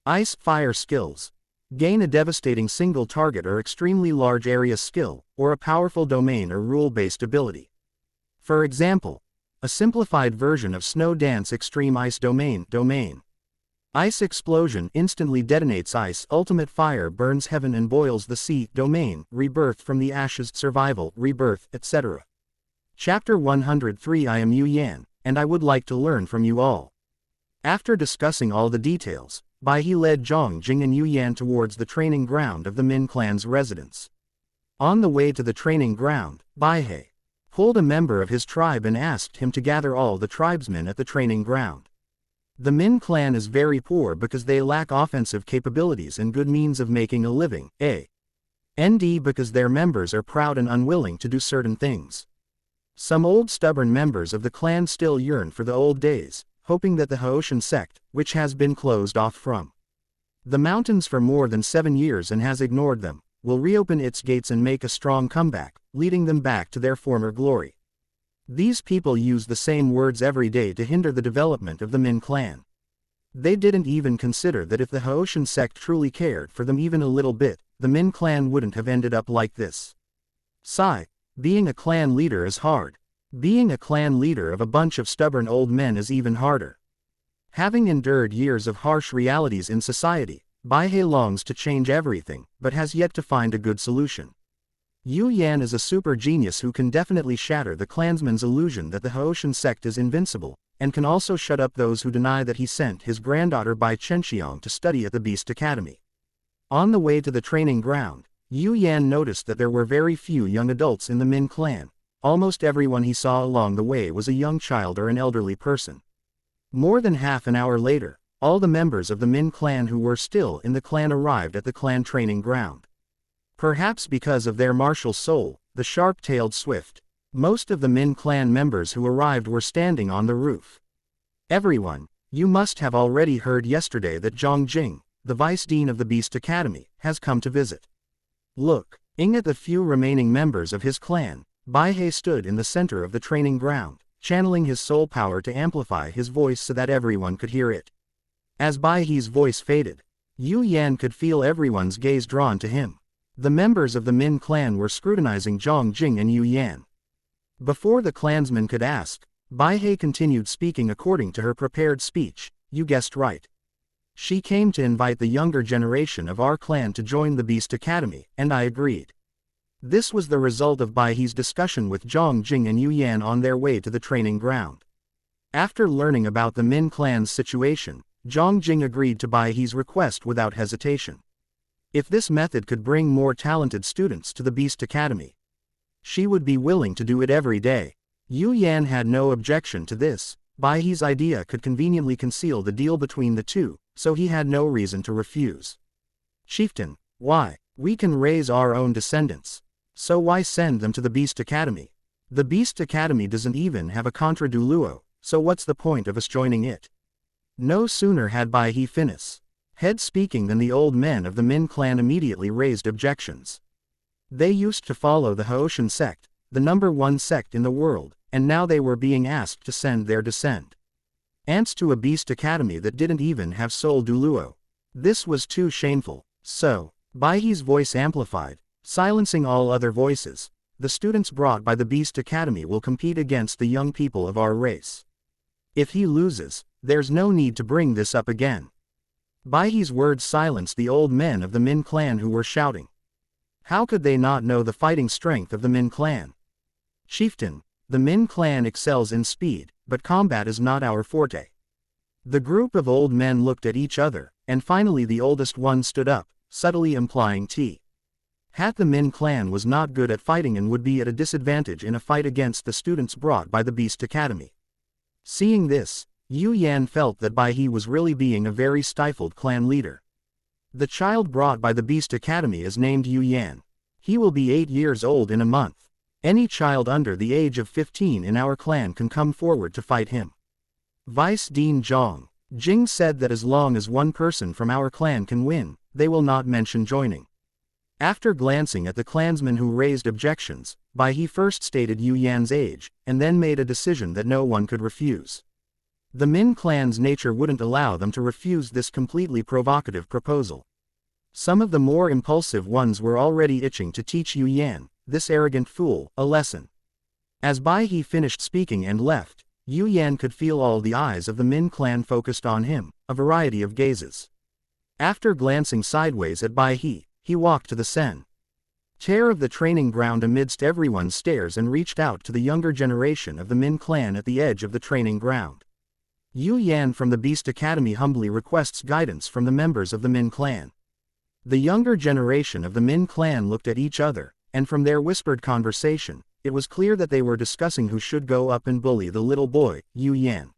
Speaker 1: Ice, fire skills. Gain a devastating single target or extremely large area skill, or a powerful domain or rule-based ability. For example, a simplified version of Snow Dance Extreme Ice Domain. Ice Explosion instantly detonates ice. Ultimate Fire burns heaven and boils the sea. Domain, rebirth from the ashes, survival, rebirth, etc. Chapter 103. I am Yu Yan, and I would like to learn from you all. After discussing all the details, Bai He led Zhang Jing and Yu Yan towards the training ground of the Min clan's residence. On the way to the training ground, Bai He pulled a member of his tribe and asked him to gather all the tribesmen at the training ground. The Min clan is very poor because they lack offensive capabilities and good means of making a living, and because their members are proud and unwilling to do certain things. Some old stubborn members of the clan still yearn for the old days, hoping that the Haoshan sect, which has been closed off from the mountains for more than 7 years and has ignored them, will reopen its gates and make a strong comeback, leading them back to their former glory. These people use the same words every day to hinder the development of the Min clan. They didn't even consider that if the Haoshan sect truly cared for them even a little bit, the Min clan wouldn't have ended up like this. Sigh, being a clan leader is hard. Being a clan leader of a bunch of stubborn old men is even harder. Having endured years of harsh realities in society, Bai He longs to change everything, but has yet to find a good solution. Yu Yan is a super genius who can definitely shatter the clansman's illusion that the Haoshan sect is invincible, and can also shut up those who deny that he sent his granddaughter Bai Chenxiang to study at the Beast Academy. On the way to the training ground, Yu Yan noticed that there were very few young adults in the Min clan. Almost everyone he saw along the way was a young child or an elderly person. More than half an hour later, all the members of the Min clan who were still in the clan arrived at the clan training ground. Perhaps because of their martial soul, the sharp-tailed swift, most of the Min clan members who arrived were standing on the roof. Everyone, you must have already heard yesterday that Zhang Jing, the vice dean of the Beast Academy, has come to visit. Looking at the few remaining members of his clan, Bai He stood in the center of the training ground, channeling his soul power to amplify his voice so that everyone could hear it. As Bai He's voice faded, Yu Yan could feel everyone's gaze drawn to him. The members of the Min clan were scrutinizing Zhang Jing and Yu Yan. Before the clansman could ask, Bai He continued speaking according to her prepared speech. You guessed right. She came to invite the younger generation of our clan to join the Beast Academy, and I agreed. This was the result of Bai He's discussion with Zhang Jing and Yu Yan on their way to the training ground. After learning about the Min clan's situation, Zhang Jing agreed to Bai He's request without hesitation. If this method could bring more talented students to the Beast Academy, she would be willing to do it every day. Yu Yan had no objection to this. Bai He's idea could conveniently conceal the deal between the two, so he had no reason to refuse. Chieftain, why? We can raise our own descendants. So why send them to the Beast Academy? The Beast Academy doesn't even have a contra Duluo, so what's the point of us joining it? No sooner had Bai He finished head speaking than the old men of the Min clan immediately raised objections. They used to follow the Haoshan sect, the #1 sect in the world, and now they were being asked to send their descendants to a Beast Academy that didn't even have Soul Duluo. This was too shameful. So, Bai He's voice amplified, silencing all other voices. The students brought by the Beast Academy will compete against the young people of our race. If he loses, there's no need to bring this up again. Bai He's words silenced the old men of the Min clan who were shouting. How could they not know the fighting strength of the Min clan? Chieftain, the Min clan excels in speed, but combat is not our forte. The group of old men looked at each other, and finally the oldest one stood up, subtly implying the Min clan was not good at fighting and would be at a disadvantage in a fight against the students brought by the Beast Academy. Seeing this, Yu Yan felt that Bai He was really being a very stifled clan leader. The child brought by the Beast Academy is named Yu Yan. He will be 8 years old in a month. Any child under the age of 15 in our clan can come forward to fight him. Vice Dean Zhang Jing said that as long as one person from our clan can win, they will not mention joining. After glancing at the clansmen who raised objections, Bai He first stated Yu Yan's age, and then made a decision that no one could refuse. The Min clan's nature wouldn't allow them to refuse this completely provocative proposal. Some of the more impulsive ones were already itching to teach Yu Yan, this arrogant fool, a lesson. As Bai He finished speaking and left, Yu Yan could feel all the eyes of the Min clan focused on him, a variety of gazes. After glancing sideways at Bai He walked to the Sen chair of the training ground amidst everyone's stares and reached out to the younger generation of the Min clan at the edge of the training ground. Yu Yan from the Beast Academy humbly requests guidance from the members of the Min clan. The younger generation of the Min clan looked at each other, and from their whispered conversation, it was clear that they were discussing who should go up and bully the little boy, Yu Yan.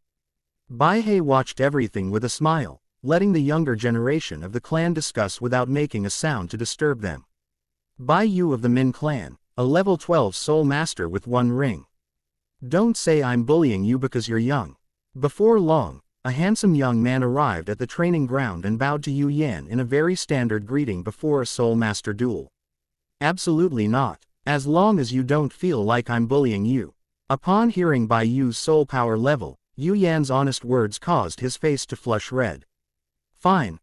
Speaker 1: Bai He watched everything with a smile, letting the younger generation of the clan discuss without making a sound to disturb them. Bai Yu of the Min clan, a level 12 soul master with 1 ring. Don't say I'm bullying you because you're young. Before long, a handsome young man arrived at the training ground and bowed to Yu Yan in a very standard greeting before a soul master duel. Absolutely not, as long as you don't feel like I'm bullying you. Upon hearing Bai Yu's soul power level, Yu Yan's honest words caused his face to flush red. Fine,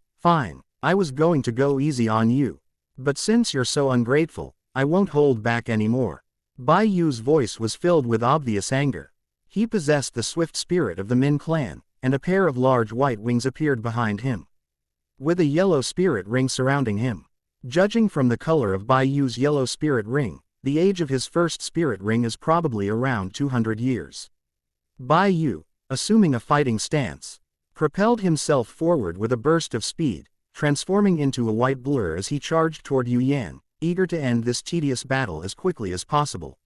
Speaker 1: I was going to go easy on you. But since you're so ungrateful, I won't hold back anymore. Bai Yu's voice was filled with obvious anger. He possessed the swift spirit of the Min clan, and a pair of large white wings appeared behind him, with a yellow spirit ring surrounding him. Judging from the color of Bai Yu's yellow spirit ring, the age of his first spirit ring is probably around 200 years. Bai Yu, assuming a fighting stance, propelled himself forward with a burst of speed, transforming into a white blur as he charged toward Yu Yan, eager to end this tedious battle as quickly as possible.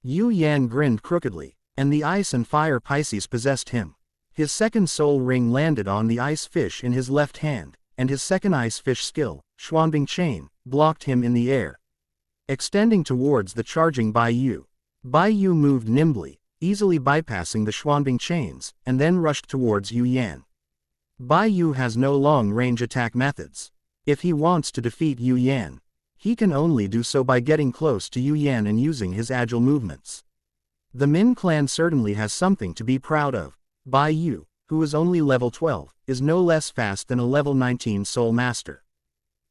Speaker 1: Yu Yan grinned crookedly, and the ice and fire Pisces possessed him. His second soul ring landed on the ice fish in his left hand, and his second ice fish skill, Xuanbing chain, blocked him in the air, extending towards the charging Bai Yu. Bai Yu moved nimbly, easily bypassing the Xuanbing chains, and then rushed towards Yu Yan. Bai Yu has no long-range attack methods. If he wants to defeat Yu Yan, he can only do so by getting close to Yu Yan and using his agile movements. The Min clan certainly has something to be proud of. Bai Yu, who is only level 12, is no less fast than a level 19 soul master.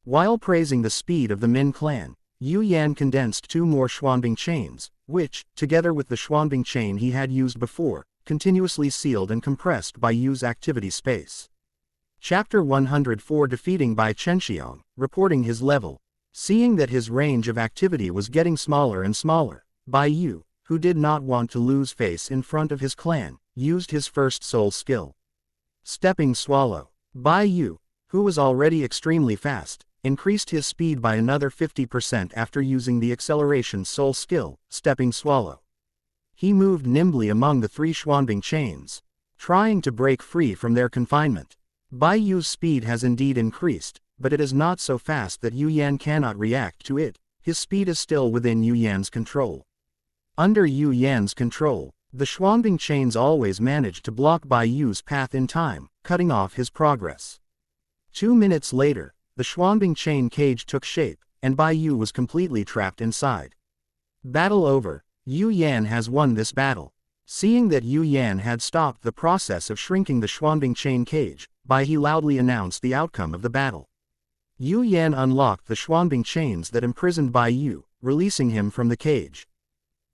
Speaker 1: While praising the speed of the Min clan, Yu Yan condensed 2 more Xuanbing chains, which, together with the Xuanbing chain he had used before, continuously sealed and compressed Bai Yu's activity space. Chapter 104 Defeating Bai Chenxiang, reporting his level. Seeing that his range of activity was getting smaller and smaller, Bai Yu, who did not want to lose face in front of his clan, used his first soul skill. Stepping Swallow. Bai Yu, who was already extremely fast, increased his speed by another 50% after using the acceleration soul skill, Stepping Swallow. He moved nimbly among the 3 Xuanbing chains, trying to break free from their confinement. Bai Yu's speed has indeed increased, but it is not so fast that Yu Yan cannot react to it. His speed is still within Yu Yan's control. Under Yu Yan's control, the Xuanbing chains always managed to block Bai Yu's path in time, cutting off his progress. 2 minutes later, the Xuanbing chain cage took shape, and Bai Yu was completely trapped inside. Battle over. Yu Yan has won this battle. Seeing that Yu Yan had stopped the process of shrinking the Xuanbing chain cage, Bai He loudly announced the outcome of the battle. Yu Yan unlocked the Xuanbing chains that imprisoned Bai Yu, releasing him from the cage.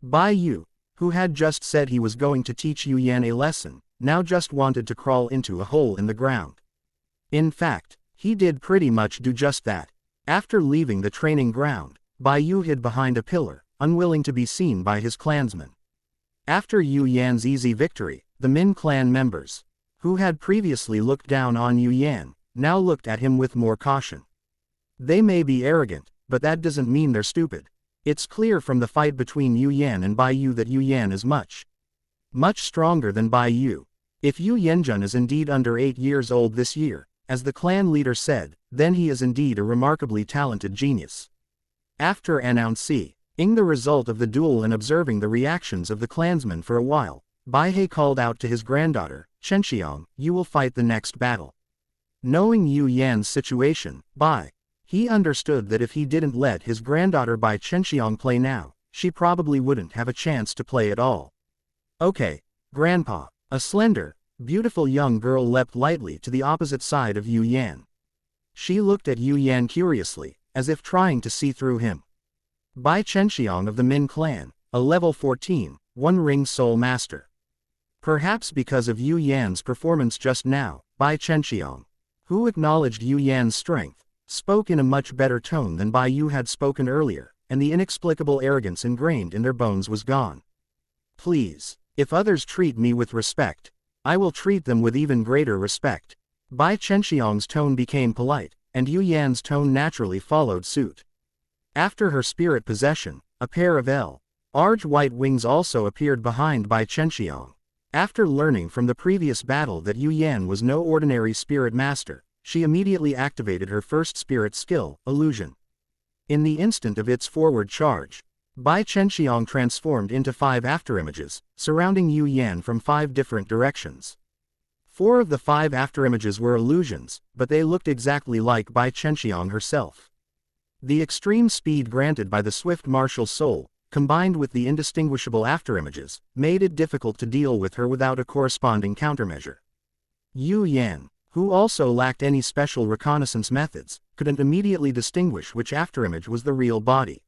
Speaker 1: Bai Yu, who had just said he was going to teach Yu Yan a lesson, now just wanted to crawl into a hole in the ground. In fact, he did pretty much do just that. After leaving the training ground, Bai Yu hid behind a pillar, unwilling to be seen by his clansmen. After Yu Yan's easy victory, the Min clan members, who had previously looked down on Yu Yan, now looked at him with more caution. They may be arrogant, but that doesn't mean they're stupid. It's clear from the fight between Yu Yan and Bai Yu that Yu Yan is much stronger than Bai Yu. If Yu Yanjun is indeed under 8 years old this year, as the clan leader said, then he is indeed a remarkably talented genius. After announcing Ing the result of the duel and observing the reactions of the clansmen for a while, Bai He called out to his granddaughter, Chenxiang, you will fight the next battle. Knowing Yu Yan's situation, he understood that if he didn't let his granddaughter Bai Chenxiang play now, she probably wouldn't have a chance to play at all. Okay, Grandpa. A slender, beautiful young girl leapt lightly to the opposite side of Yu Yan. She looked at Yu Yan curiously, as if trying to see through him. Bai Chenxiang of the Min clan, a level 14, One-Ring Soul Master. Perhaps because of Yu Yan's performance just now, Bai Chenxiang, who acknowledged Yu Yan's strength, spoke in a much better tone than Bai Yu had spoken earlier, and the inexplicable arrogance ingrained in their bones was gone. Please, if others treat me with respect, I will treat them with even greater respect. Bai Chenxiang's tone became polite, and Yu Yan's tone naturally followed suit. After her spirit possession, a pair of large white wings also appeared behind Bai Chenxiang. After learning from the previous battle that Yu Yan was no ordinary spirit master, she immediately activated her first spirit skill, illusion. In the instant of its forward charge, Bai Chenxiang transformed into 5 afterimages, surrounding Yu Yan from 5 different directions. 4 of the 5 afterimages were illusions, but they looked exactly like Bai Chenxiang herself. The extreme speed granted by the swift martial soul, combined with the indistinguishable afterimages, made it difficult to deal with her without a corresponding countermeasure. Yu Yan, who also lacked any special reconnaissance methods, couldn't immediately distinguish which afterimage was the real body.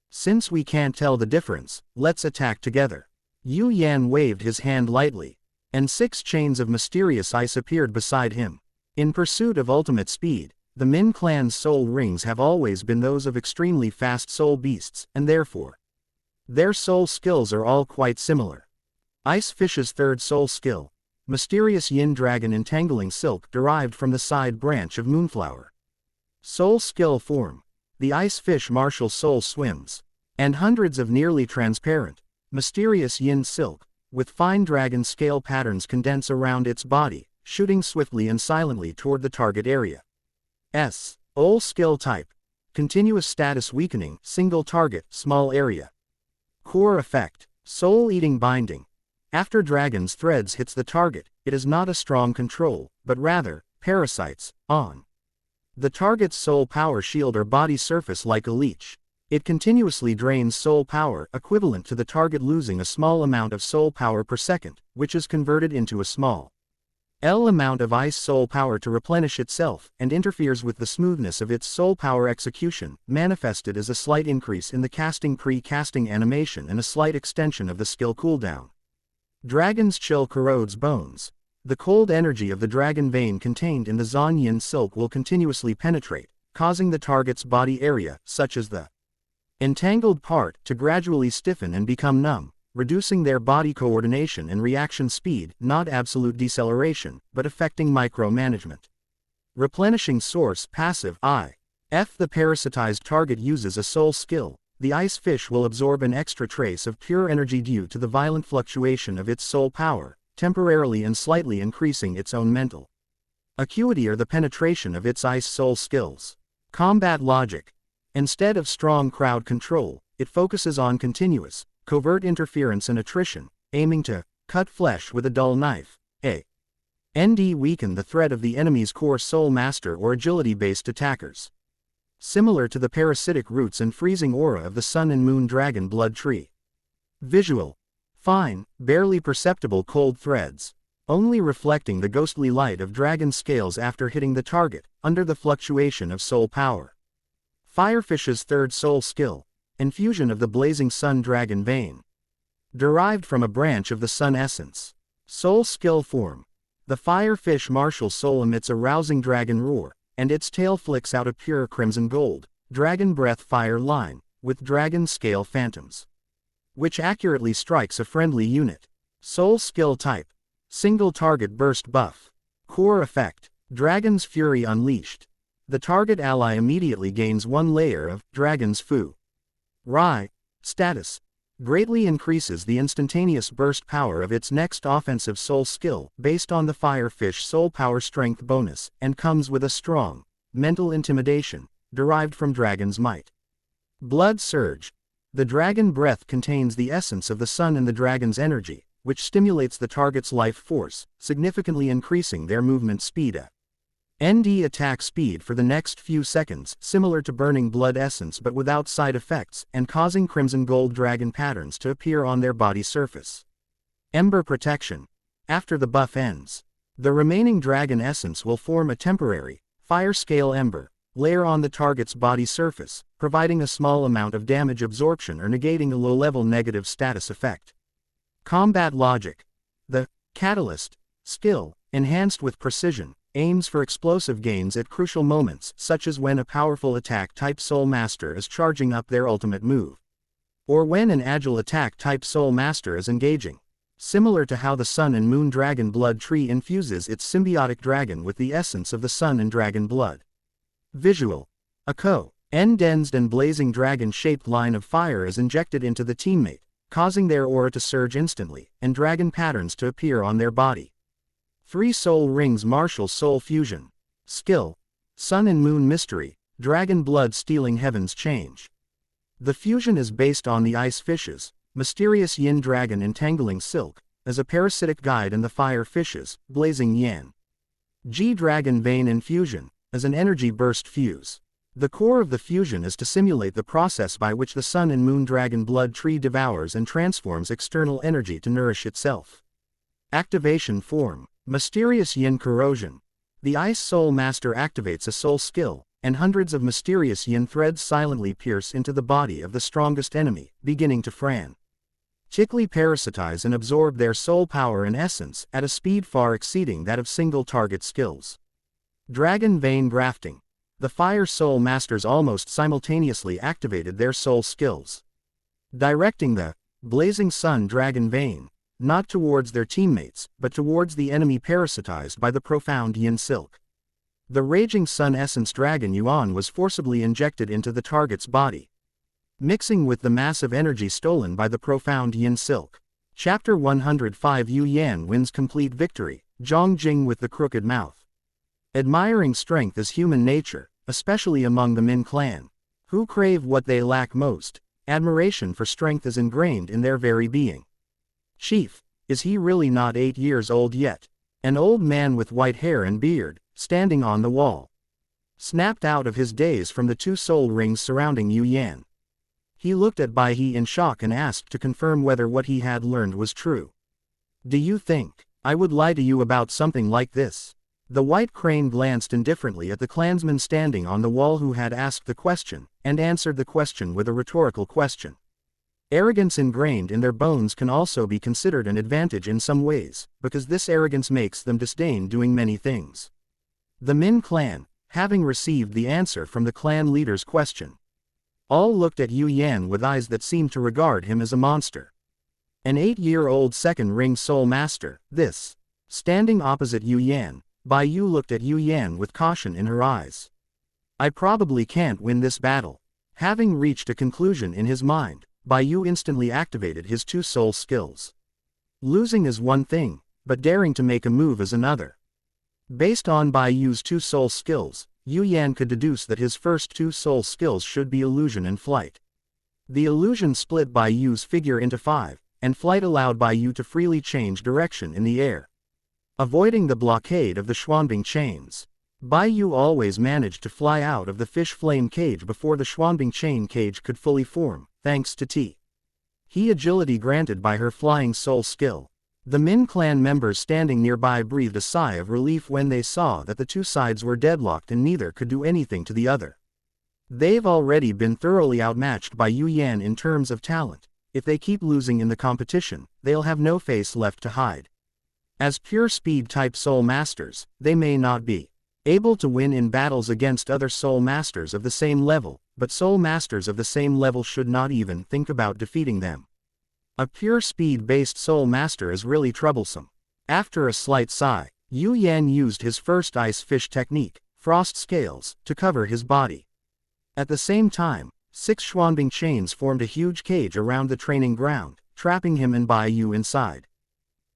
Speaker 1: Since we can't tell the difference, let's attack together. Yu Yan waved his hand lightly, and 6 chains of mysterious ice appeared beside him. In pursuit of ultimate speed, the Min clan's soul rings have always been those of extremely fast soul beasts, and therefore, their soul skills are all quite similar. Ice Fish's third soul skill, Mysterious Yin Dragon Entangling Silk, derived from the side branch of Moonflower. Soul skill form, the Ice Fish martial soul swims, and hundreds of nearly transparent, mysterious yin silk, with fine dragon scale patterns condense around its body, shooting swiftly and silently toward the target area. Ol skill type, continuous status weakening, single target, small area. Core effect, soul-eating binding. After dragon's threads hits the target, it is not a strong control, but rather, parasites, on the target's soul power shield or body surface like a leech. It continuously drains soul power, equivalent to the target losing a small amount of soul power per second, which is converted into a small amount of ice soul power to replenish itself, and interferes with the smoothness of its soul power execution, manifested as a slight increase in the casting pre-casting animation and a slight extension of the skill cooldown. Dragon's chill corrodes bones. The cold energy of the dragon vein contained in the Zhan Yin silk will continuously penetrate, causing the target's body area, such as the entangled part, to gradually stiffen and become numb, reducing their body coordination and reaction speed, not absolute deceleration, but affecting micromanagement. Replenishing source passive If the parasitized target uses a soul skill, the ice fish will absorb an extra trace of pure energy due to the violent fluctuation of its soul power, temporarily and slightly increasing its own mental acuity or the penetration of its ice soul skills. Combat logic. Instead of strong crowd control, it focuses on continuous, covert interference and attrition, aiming to cut flesh with a dull knife. Weaken the threat of the enemy's core soul master or agility-based attackers. Similar to the parasitic roots and freezing aura of the sun and moon dragon blood tree. Visual. Fine, barely perceptible cold threads, only reflecting the ghostly light of dragon scales after hitting the target, under the fluctuation of soul power. Firefish's third soul skill, infusion of the blazing sun dragon vein. Derived from a branch of the sun essence. Soul skill form. The firefish martial soul emits a rousing dragon roar, and its tail flicks out a pure crimson gold, dragon breath fire line, with dragon scale phantoms, which accurately strikes a friendly unit. Soul skill type, single target burst buff. Core effect, Dragon's Fury unleashed. The target ally immediately gains 1 layer of Dragon's Fu. Rai status, greatly increases the instantaneous burst power of its next offensive soul skill based on the Firefish soul power strength bonus, and comes with a strong mental intimidation derived from Dragon's might. Blood surge. The dragon breath contains the essence of the sun and the dragon's energy, which stimulates the target's life force, significantly increasing their movement speed. ND attack speed for the next few seconds, similar to burning blood essence but without side effects, and causing crimson gold dragon patterns to appear on their body surface. Ember protection. After the buff ends, the remaining dragon essence will form a temporary, fire scale ember layer on the target's body surface, providing a small amount of damage absorption or negating a low-level negative status effect. Combat logic. The catalyst skill, enhanced with precision, aims for explosive gains at crucial moments, such as when a powerful attack-type Soul Master is charging up their ultimate move, or when an agile attack-type Soul Master is engaging. Similar to how the Sun and Moon Dragon Blood tree infuses its symbiotic dragon with the essence of the Sun and Dragon Blood. Visual. A condensed and blazing dragon-shaped line of fire is injected into the teammate, causing their aura to surge instantly, and dragon patterns to appear on their body. 3 Soul Rings Martial Soul Fusion. Skill. Sun and Moon Mystery, Dragon Blood Stealing Heaven's Change. The fusion is based on the Ice Fishes, Mysterious Yin Dragon Entangling Silk, as a parasitic guide, and the Fire Fishes, Blazing Yan. G Dragon Vein Infusion, as an energy burst fuse. The core of the fusion is to simulate the process by which the Sun and Moon Dragon Blood tree devours and transforms external energy to nourish itself. Activation form. Mysterious Yin Corrosion. The Ice Soul Master activates a soul skill, and hundreds of mysterious yin threads silently pierce into the body of the strongest enemy, beginning to frantically parasitize and absorb their soul power and essence at a speed far exceeding that of single target skills. Dragon Vein Grafting. The Fire Soul Masters almost simultaneously activated their soul skills, directing the Blazing Sun Dragon Vein, not towards their teammates, but towards the enemy parasitized by the profound Yin Silk. The Raging Sun Essence Dragon Yuan was forcibly injected into the target's body, mixing with the massive energy stolen by the profound Yin Silk. Chapter 105 Yu Yan wins complete victory, Zhong Jing with the crooked mouth. Admiring strength is human nature, especially among the Min clan, who crave what they lack most. Admiration for strength is ingrained in their very being. Chief, is he really not 8 years old yet? An old man with white hair and beard, standing on the wall, snapped out of his daze from the 2 soul rings surrounding Yu Yan. He looked at Bai He in shock and asked to confirm whether what he had learned was true. Do you think I would lie to you about something like this? The White Crane glanced indifferently at the clansman standing on the wall who had asked the question, and answered the question with a rhetorical question. Arrogance ingrained in their bones can also be considered an advantage in some ways, because this arrogance makes them disdain doing many things. The Min clan, having received the answer from the clan leader's question, all looked at Yu Yan with eyes that seemed to regard him as a monster. An 8-year-old second ring soul master, this. Standing opposite Yu Yan, Bai Yu looked at Yu Yan with caution in her eyes. I probably can't win this battle. Having reached a conclusion in his mind, Bai Yu instantly activated his 2 soul skills. Losing is one thing, but daring to make a move is another. Based on Bai Yu's 2 soul skills, Yu Yan could deduce that his first 2 soul skills should be illusion and flight. The illusion split Bai Yu's figure into 5, and flight allowed Bai Yu to freely change direction in the air, avoiding the blockade of the Xuanbing chains. Bai Yu always managed to fly out of the fish flame cage before the Xuanbing chain cage could fully form, thanks to He agility granted by her flying soul skill. The Min clan members standing nearby breathed a sigh of relief when they saw that the 2 sides were deadlocked and neither could do anything to the other. They've already been thoroughly outmatched by Yu Yan in terms of talent. If they keep losing in the competition, they'll have no face left to hide. As pure speed-type soul masters, they may not be able to win in battles against other soul masters of the same level, but soul masters of the same level should not even think about defeating them. A pure speed-based soul master is really troublesome. After a slight sigh, Yu Yan used his first ice fish technique, frost scales, to cover his body. At the same time, 6 Xuanbing chains formed a huge cage around the training ground, trapping him and Bai Yu inside.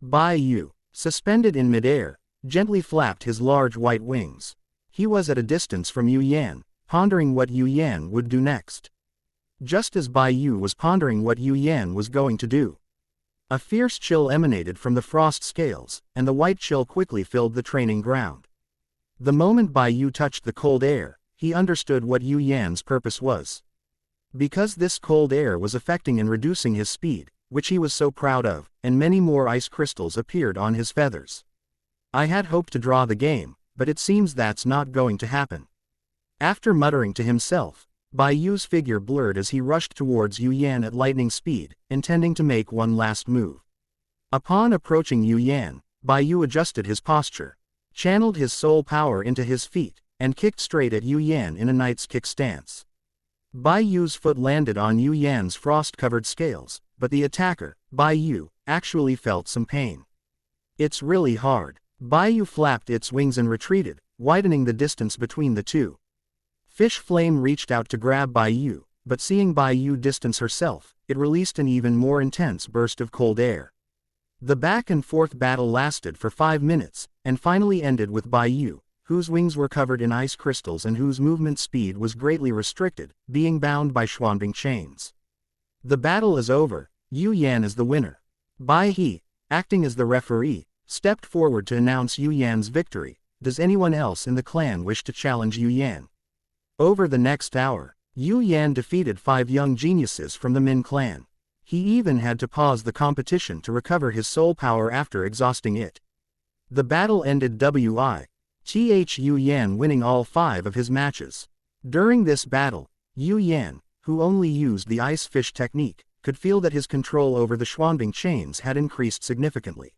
Speaker 1: Bai Yu, suspended in midair, gently flapped his large white wings. He was at a distance from Yu Yan, pondering what Yu Yan would do next. just as Bai Yu was pondering what Yu Yan was going to do. A fierce chill emanated from the frost scales, and the white chill quickly filled the training ground. The moment Bai Yu touched the cold air, he understood what Yu Yan's purpose was. Because this cold air was affecting and reducing his speed, which he was so proud of, and many more ice crystals appeared on his feathers. I had hoped to draw the game, but it seems that's not going to happen. After muttering to himself, Bai Yu's figure blurred as he rushed towards Yu Yan at lightning speed, intending to make one last move. Upon approaching Yu Yan, Bai Yu adjusted his posture, channeled his soul power into his feet, and kicked straight at Yu Yan in a knight's kick stance. Bai Yu's foot landed on Yu Yan's frost-covered scales, but the attacker, Bai Yu, actually felt some pain. It's really hard. Bai Yu flapped its wings and retreated, widening the distance between the two. Fish Flame reached out to grab Bai Yu, but seeing Bai Yu distance herself, it released an even more intense burst of cold air. The back-and-forth battle lasted for 5 minutes, and finally ended with Bai Yu, whose wings were covered in ice crystals and whose movement speed was greatly restricted, being bound by Xuanbing chains. The battle is over. Yu Yan is the winner. Bai He, acting as the referee, stepped forward to announce Yu Yan's victory. Does anyone else in the clan wish to challenge Yu Yan? Over the next hour, Yu Yan defeated 5 young geniuses from the Min clan. He even had to pause the competition to recover his soul power after exhausting it. The battle ended Yu Yan winning all 5 of his matches. During this battle, Yu Yan, who only used the ice fish technique, could feel that his control over the Xuanbing chains had increased significantly.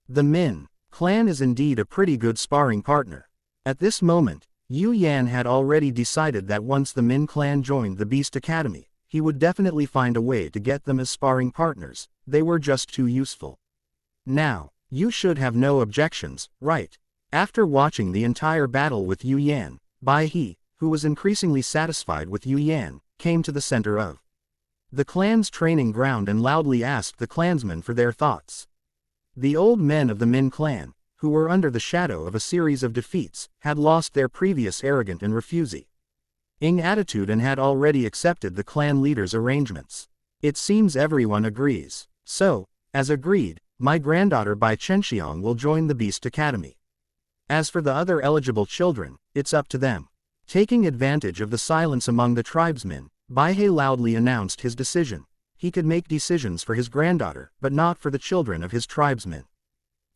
Speaker 1: The Min clan is indeed a pretty good sparring partner. At this moment, Yu Yan had already decided that once the Min clan joined the Beast Academy, he would definitely find a way to get them as sparring partners. They were just too useful. Now, you should have no objections, right? After watching the entire battle with Yu Yan, Bai He, who was increasingly satisfied with Yu Yan, came to the center of the clan's training ground and loudly asked the clansmen for their thoughts. The old men of the Min clan, who were under the shadow of a series of defeats, had lost their previous arrogant and refusing attitude and had already accepted the clan leader's arrangements. It seems everyone agrees. So, as agreed, my granddaughter Bai Chenxiang will join the Beast Academy. As for the other eligible children, it's up to them. Taking advantage of the silence among the tribesmen, Bai He loudly announced his decision. He could make decisions for his granddaughter, but not for the children of his tribesmen.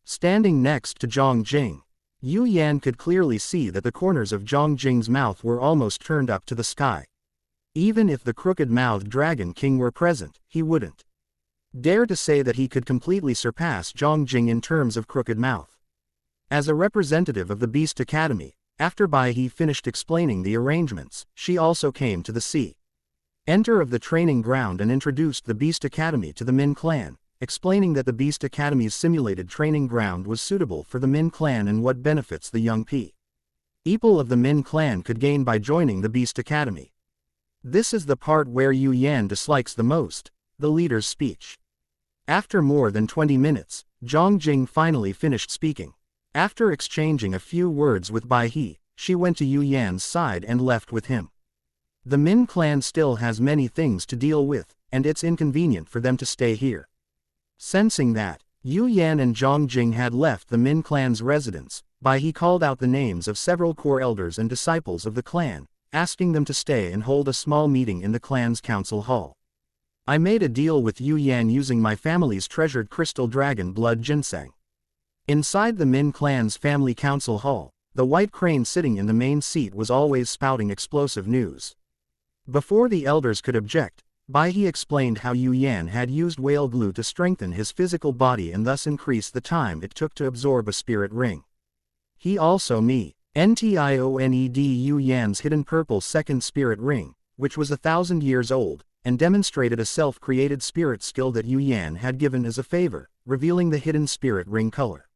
Speaker 1: Standing next to Zhang Jing, Yu Yan could clearly see that the corners of Zhang Jing's mouth were almost turned up to the sky. Even if the crooked-mouthed Dragon King were present, he wouldn't dare to say that he could completely surpass Zhang Jing in terms of crooked mouth. As a representative of the Beast Academy, after Bai He finished explaining the arrangements, she also came to the center of the training ground and introduced the Beast Academy to the Min clan, explaining that the Beast Academy's simulated training ground was suitable for the Min clan and what benefits the young people of the Min clan could gain by joining the Beast Academy. This is the part where Yu Yan dislikes the most, the leader's speech. After more than 20 minutes, Zhang Jing finally finished speaking. After exchanging a few words with Bai He, she went to Yu Yan's side and left with him. The Min clan still has many things to deal with, and it's inconvenient for them to stay here. Sensing that, Yu Yan and Zhang Jing had left the Min clan's residence, Bai He called out the names of several core elders and disciples of the clan, asking them to stay and hold a small meeting in the clan's council hall. I made a deal with Yu Yan using my family's treasured crystal dragon blood ginseng. Inside the Min clan's family council hall, the white crane sitting in the main seat was always spouting explosive news. Before the elders could object, Bai He explained how Yu Yan had used whale glue to strengthen his physical body and thus increase the time it took to absorb a spirit ring. He also NTIONED Yu Yan's hidden purple second spirit ring, which was 1,000 years old, and demonstrated a self-created spirit skill that Yu Yan had given as a favor, revealing the hidden spirit ring color.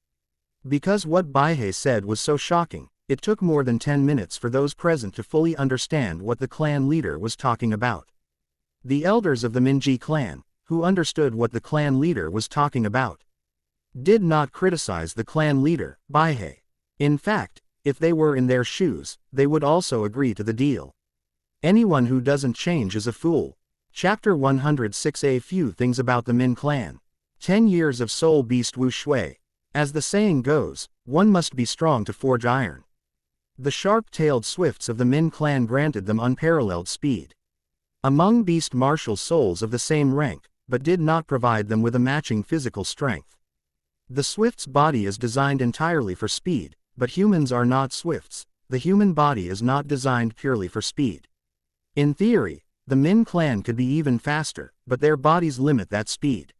Speaker 1: Because what Bai He said was so shocking, it took more than 10 minutes for those present to fully understand what the clan leader was talking about. The elders of the Minji clan, who understood what the clan leader was talking about, did not criticize the clan leader, Bai He. In fact, if they were in their shoes, they would also agree to the deal. Anyone who doesn't change is a fool, Chapter 106. A few things about the Min clan. 10 years of soul beast Wu Shui. As the saying goes, one must be strong to forge iron. The sharp-tailed swifts of the Min clan granted them unparalleled speed. Among beast martial souls of the same rank, but did not provide them with a matching physical strength. The swift's body is designed entirely for speed, but humans are not swifts. The human body is not designed purely for speed. In theory, the Min clan could be even faster, but their bodies limit that speed.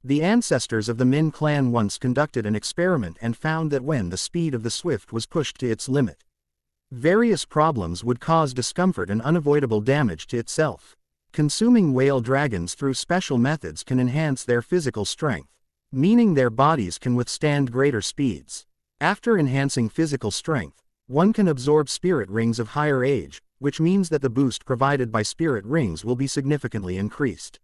Speaker 1: The ancestors of the Min clan once conducted an experiment and found that when the speed of the swift was pushed to its limit, various problems would cause discomfort and unavoidable damage to itself. Consuming whale dragons through special methods can enhance their physical strength, meaning their bodies can withstand greater speeds. After enhancing physical strength, one can absorb spirit rings of higher age, which means that the boost provided by spirit rings will be significantly increased.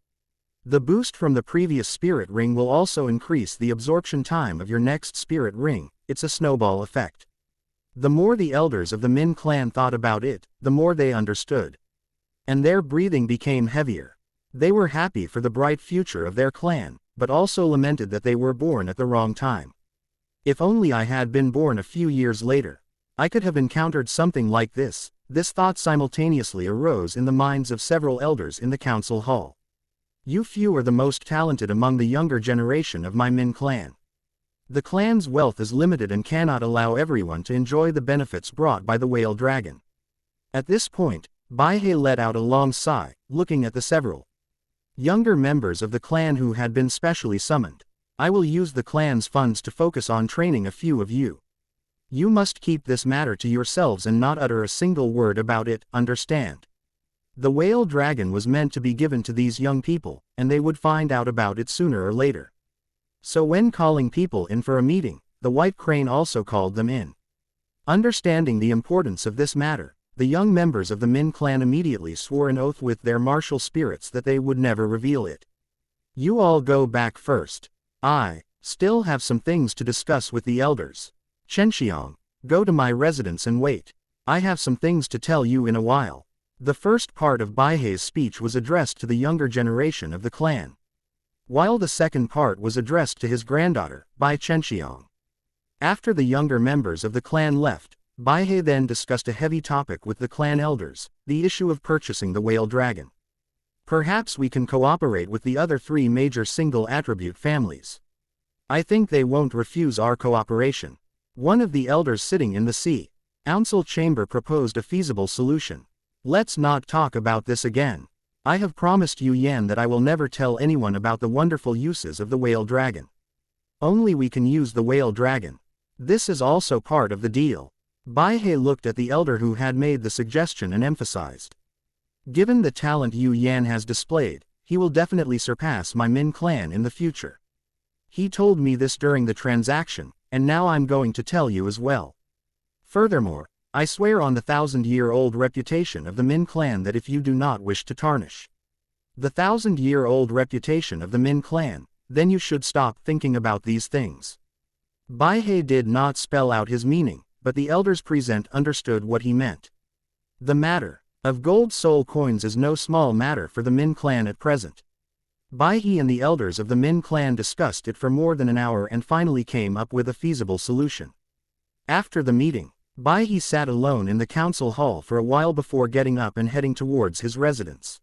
Speaker 1: The boost from the previous spirit ring will also increase the absorption time of your next spirit ring. It's a snowball effect. The more the elders of the Min clan thought about it, the more they understood. And their breathing became heavier. They were happy for the bright future of their clan, but also lamented that they were born at the wrong time. If only I had been born a few years later, I could have encountered something like this. This thought simultaneously arose in the minds of several elders in the council hall. You few are the most talented among the younger generation of my Min clan. The clan's wealth is limited and cannot allow everyone to enjoy the benefits brought by the whale dragon. At this point, Baihe let out a long sigh, looking at the several younger members of the clan who had been specially summoned. I will use the clan's funds to focus on training a few of you. You must keep this matter to yourselves and not utter a single word about it, understand? The whale dragon was meant to be given to these young people, and they would find out about it sooner or later. So when calling people in for a meeting, the white crane also called them in. Understanding the importance of this matter, the young members of the Min clan immediately swore an oath with their martial spirits that they would never reveal it. You all go back first. I still have some things to discuss with the elders. Chenxiang, go to my residence and wait. I have some things to tell you in a while. The first part of Baihe's speech was addressed to the younger generation of the clan, while the second part was addressed to his granddaughter, Bai Chenxiang. After the younger members of the clan left, Baihe then discussed a heavy topic with the clan elders, the issue of purchasing the whale dragon. Perhaps we can cooperate with the other 3 major single-attribute families. I think they won't refuse our cooperation. One of the elders sitting in the council chamber proposed a feasible solution. Let's not talk about this again. I have promised Yu Yan that I will never tell anyone about the wonderful uses of the whale dragon. Only we can use the whale dragon. This is also part of the deal. Baihe looked at the elder who had made the suggestion and emphasized. Given the talent Yu Yan has displayed, he will definitely surpass my Min clan in the future. He told me this during the transaction, and now I'm going to tell you as well. Furthermore, I swear on the 1,000-year-old reputation of the Min clan that if you do not wish to tarnish the 1,000-year-old reputation of the Min clan, then you should stop thinking about these things. Baihe did not spell out his meaning, but the elders present understood what he meant. The matter of gold soul coins is no small matter for the Min clan at present. Baihe and the elders of the Min clan discussed it for more than an hour and finally came up with a feasible solution. After the meeting, Baihe sat alone in the council hall for a while before getting up and heading towards his residence.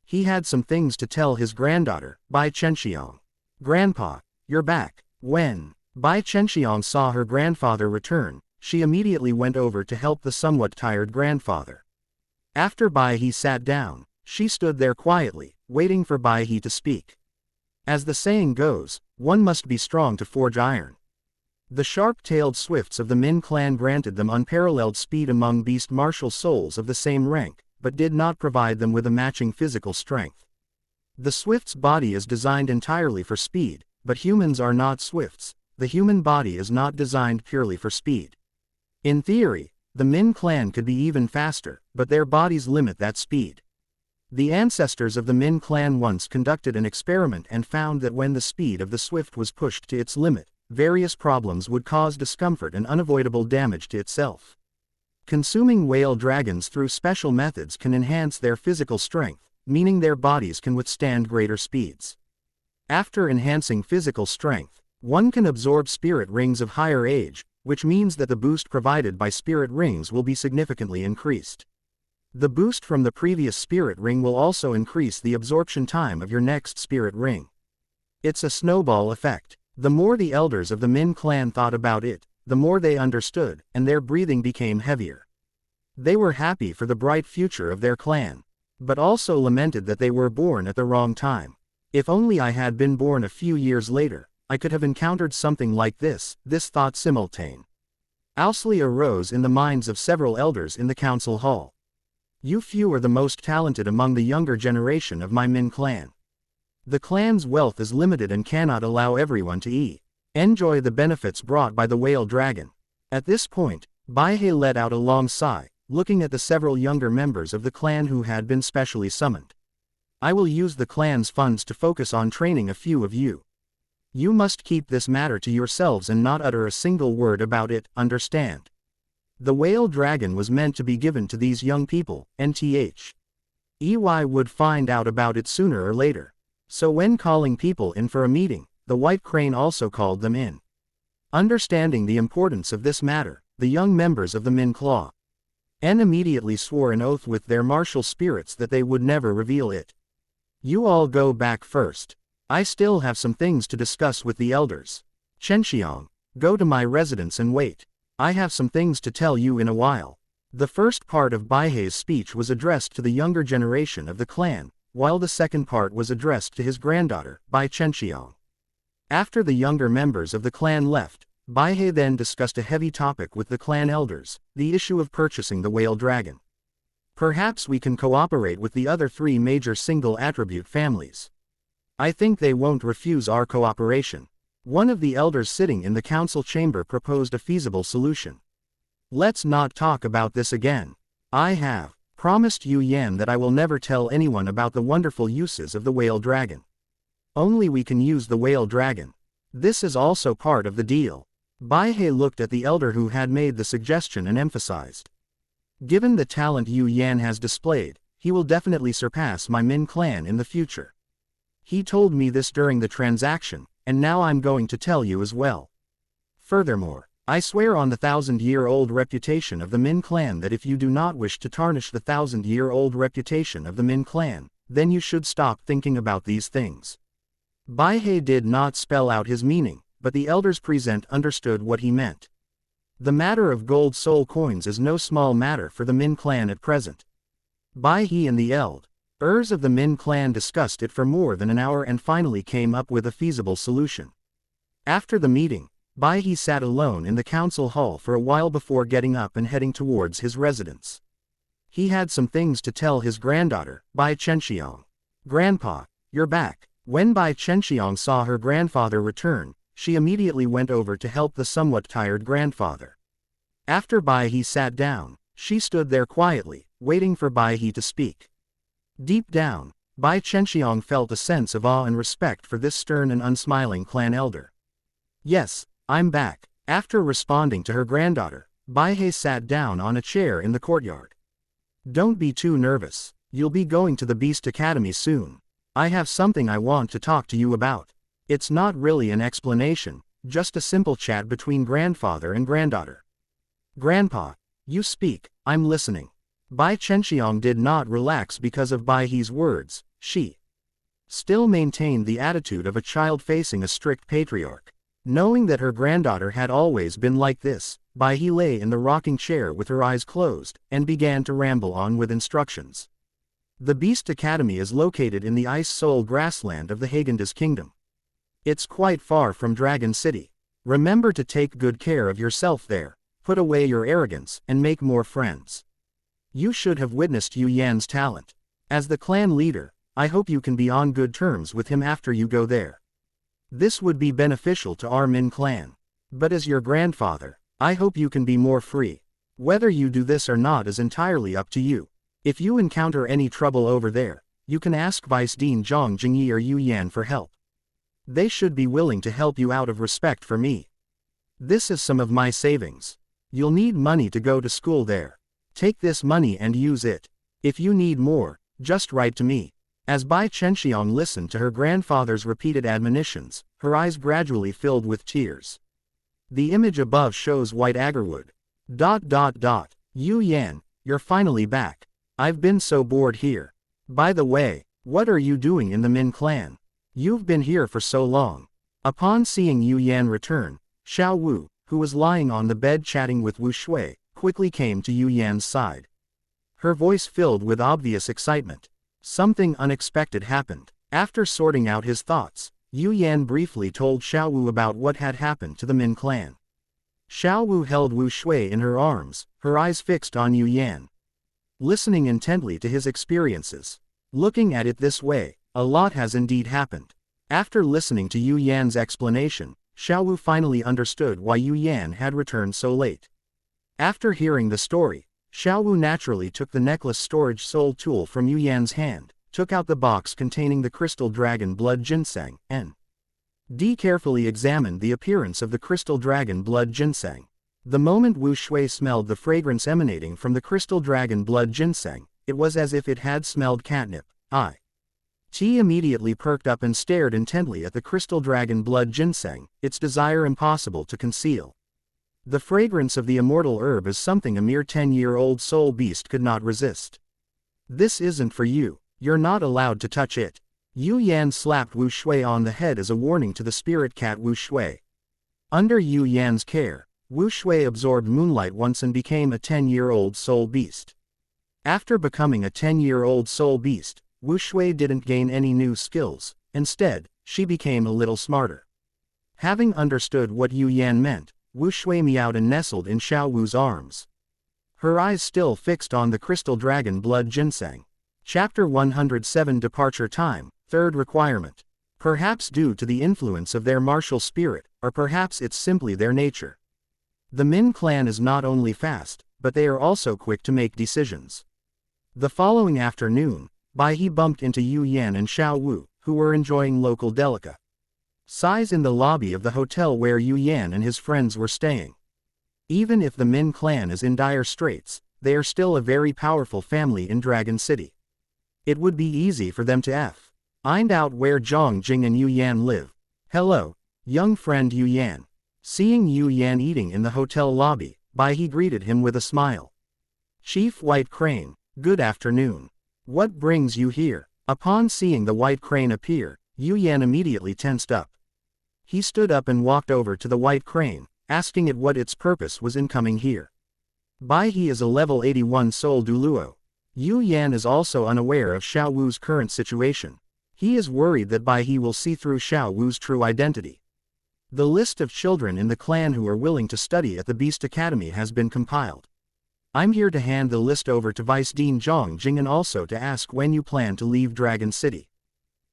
Speaker 1: He had some things to tell his granddaughter, Bai Chenxiang. Grandpa, you're back. When Bai Chenxiang saw her grandfather return, she immediately went over to help the somewhat tired grandfather. After Baihe sat down, she stood there quietly, waiting for Baihe to speak. As the saying goes, one must be strong to forge iron. The sharp-tailed swifts of the Min clan granted them unparalleled speed among beast martial souls of the same rank, but did not provide them with a matching physical strength. The swift's body is designed entirely for speed, but humans are not swifts. The human body is not designed purely for speed. In theory, the Min clan could be even faster, but their bodies limit that speed. The ancestors of the Min clan once conducted an experiment and found that when the speed of the swift was pushed to its limit, various problems would cause discomfort and unavoidable damage to itself. Consuming whale dragons through special methods can enhance their physical strength, meaning their bodies can withstand greater speeds. After enhancing physical strength, one can absorb spirit rings of higher age, which means that the boost provided by spirit rings will be significantly increased. The boost from the previous spirit ring will also increase the absorption time of your next spirit ring. It's a snowball effect. The more the elders of the Min clan thought about it, the more they understood, and their breathing became heavier. They were happy for the bright future of their clan, but also lamented that they were born at the wrong time. If only I had been born a few years later, I could have encountered something like this thought simultane. Owsley arose in the minds of several elders in the council hall. You few are the most talented among the younger generation of my Min clan. The clan's wealth is limited and cannot allow everyone to enjoy the benefits brought by the whale dragon. At this point, Baihe let out a long sigh, looking at the several younger members of the clan who had been specially summoned. I will use the clan's funds to focus on training a few of you. You must keep this matter to yourselves and not utter a single word about it, understand? The whale dragon was meant to be given to these young people, nth. EY would find out about it sooner or later. So when calling people in for a meeting, the White Crane also called them in. Understanding the importance of this matter, the young members of the Min Claw immediately swore an oath with their martial spirits that they would never reveal it. You all go back first. I still have some things to discuss with the elders. Chenxiang, go to my residence and wait. I have some things to tell you in a while. The first part of Baihe's speech was addressed to the younger generation of the clan, while the second part was addressed to his granddaughter, Bai Chenxiang. After the younger members of the clan left, Baihe then discussed a heavy topic with the clan elders, the issue of purchasing the whale dragon. Perhaps we can cooperate with the other three major single-attribute families. I think they won't refuse our cooperation. One of the elders sitting in the council chamber proposed a feasible solution. Let's not talk about this again. I have promised Yu Yan that I will never tell anyone about the wonderful uses of the whale dragon. Only we can use the whale dragon. This is also part of the deal. Baihe looked at the elder who had made the suggestion and emphasized. Given the talent Yu Yan has displayed, he will definitely surpass my Min clan in the future. He told me this during the transaction, and now I'm going to tell you as well. Furthermore, I swear on the 1,000-year-old reputation of the Min clan that if you do not wish to tarnish the 1,000-year-old reputation of the Min clan, then you should stop thinking about these things. Baihe did not spell out his meaning, but the elders present understood what he meant. The matter of gold soul coins is no small matter for the Min clan at present. Baihe and the elders of the Min clan discussed it for more than an hour and finally came up with a feasible solution. After the meeting, Baihe sat alone in the council hall for a while before getting up and heading towards his residence. He had some things to tell his granddaughter, Bai Chenxiang. Grandpa, you're back. When Bai Chenxiang saw her grandfather return, she immediately went over to help the somewhat tired grandfather. After Baihe sat down, she stood there quietly, waiting for Baihe to speak. Deep down, Bai Chenxiang felt a sense of awe and respect for this stern and unsmiling clan elder. Yes, I'm back. After responding to her granddaughter, Baihe sat down on a chair in the courtyard. Don't be too nervous. You'll be going to the Beast Academy soon. I have something I want to talk to you about. It's not really an explanation, just a simple chat between grandfather and granddaughter. Grandpa, you speak, I'm listening. Bai Chenxiang did not relax because of Baihe's words. She still maintained the attitude of a child facing a strict patriarch. Knowing that her granddaughter had always been like this, Baihe lay in the rocking chair with her eyes closed, and began to ramble on with instructions. The Beast Academy is located in the Ice Soul grassland of the Hagendas Kingdom. It's quite far from Dragon City. Remember to take good care of yourself there, put away your arrogance, and make more friends. You should have witnessed Yu Yan's talent. As the clan leader, I hope you can be on good terms with him after you go there. This would be beneficial to our Min clan. But as your grandfather, I hope you can be more free. Whether you do this or not is entirely up to you. If you encounter any trouble over there, you can ask Vice Dean Zhang Jingyi or Yu Yan for help. They should be willing to help you out of respect for me. This is some of my savings. You'll need money to go to school there. Take this money and use it. If you need more, just write to me. As Bai Chenxiang listened to her grandfather's repeated admonitions, her eyes gradually filled with tears. The image above shows white agarwood. Yu Yan, you're finally back. I've been so bored here. By the way, what are you doing in the Min clan? You've been here for so long. Upon seeing Yu Yan return, Xiao Wu, who was lying on the bed chatting with Wu Shui, quickly came to Yu Yan's side. Her voice filled with obvious excitement. Something unexpected happened. After sorting out his thoughts, Yu Yan briefly told Xiao Wu about what had happened to the Min clan. Xiao Wu held Wu Shui in her arms, her eyes fixed on Yu Yan. Listening intently to his experiences. Looking at it this way, a lot has indeed happened. After listening to Yu Yan's explanation, Xiao Wu finally understood why Yu Yan had returned so late. After hearing the story, Xiao Wu naturally took the necklace storage soul tool from Yu Yan's hand, took out the box containing the crystal dragon blood ginseng, and carefully examined the appearance of the crystal dragon blood ginseng. The moment Wu Shui smelled the fragrance emanating from the crystal dragon blood ginseng, it was as if it had smelled catnip. She immediately perked up and stared intently at the crystal dragon blood ginseng, its desire impossible to conceal. The fragrance of the immortal herb is something a mere 10-year-old soul beast could not resist. This isn't for you. You're not allowed to touch it. Yu Yan slapped Wu Shui on the head as a warning to the spirit cat Wu Shui. Under Yu Yan's care, Wu Shui absorbed Moonlight once and became a 10-year-old soul beast. After becoming a 10-year-old soul beast, Wu Shui didn't gain any new skills. Instead, she became a little smarter. Having understood what Yu Yan meant, Wu Shui meowed and nestled in Xiao Wu's arms. Her eyes still fixed on the crystal dragon blood ginseng. Chapter 107 Departure Time, Third Requirement. Perhaps due to the influence of their martial spirit, or perhaps it's simply their nature. The Min clan is not only fast, but they are also quick to make decisions. The following afternoon, Bai He bumped into Yu Yan and Xiao Wu, who were enjoying local delicacies in the lobby of the hotel where Yu Yan and his friends were staying. Even if the Min clan is in dire straits, they are still a very powerful family in Dragon City. It would be easy for them to find out where Zhang Jing and Yu Yan live. Hello, young friend Yu Yan. Seeing Yu Yan eating in the hotel lobby, Bai He greeted him with a smile. Chief White Crane, good afternoon. What brings you here? Upon seeing the White Crane appear, Yu Yan immediately tensed up. He stood up and walked over to the White Crane, asking it what its purpose was in coming here. Bai He is a level 81 soul Duluo. Yu Yan is also unaware of Xiao Wu's current situation. He is worried that Bai He will see through Xiao Wu's true identity. The list of children in the clan who are willing to study at the Beast Academy has been compiled. I'm here to hand the list over to Vice Dean Zhang Jing and also to ask when you plan to leave Dragon City.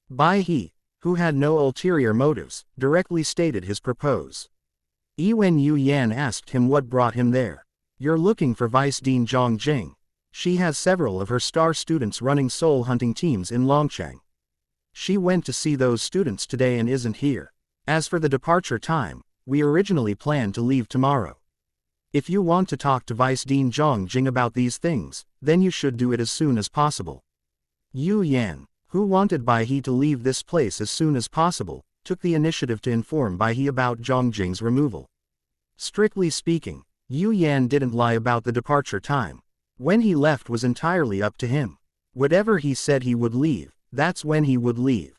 Speaker 1: Bai He, who had no ulterior motives, directly stated his purpose. When Yu Yan asked him what brought him there. You're looking for Vice Dean Zhang Jing. She has several of her star students running soul hunting teams in Longcheng. She went to see those students today and isn't here. As for the departure time, we originally planned to leave tomorrow. If you want to talk to Vice Dean Zhang Jing about these things, then you should do it as soon as possible. Yu Yan, who wanted Bai He to leave this place as soon as possible, took the initiative to inform Bai He about Zhang Jing's removal. Strictly speaking, Yu Yan didn't lie about the departure time. When he left was entirely up to him. Whatever he said he would leave, that's when he would leave.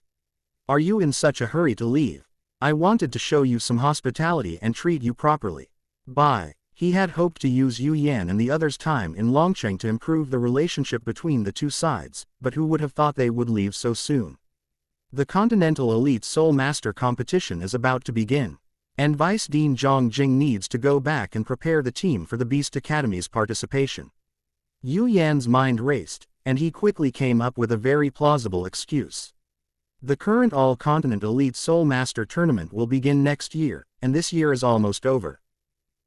Speaker 1: Are you in such a hurry to leave? I wanted to show you some hospitality and treat you properly. Bai He had hoped to use Yu Yan and the others' time in Longcheng to improve the relationship between the two sides, but who would have thought they would leave so soon? The Continental Elite Soul Master competition is about to begin, and Vice Dean Zhang Jing needs to go back and prepare the team for the Beast Academy's participation. Yu Yan's mind raced, and he quickly came up with a very plausible excuse. The current All-Continent Elite Soul Master tournament will begin next year, and this year is almost over.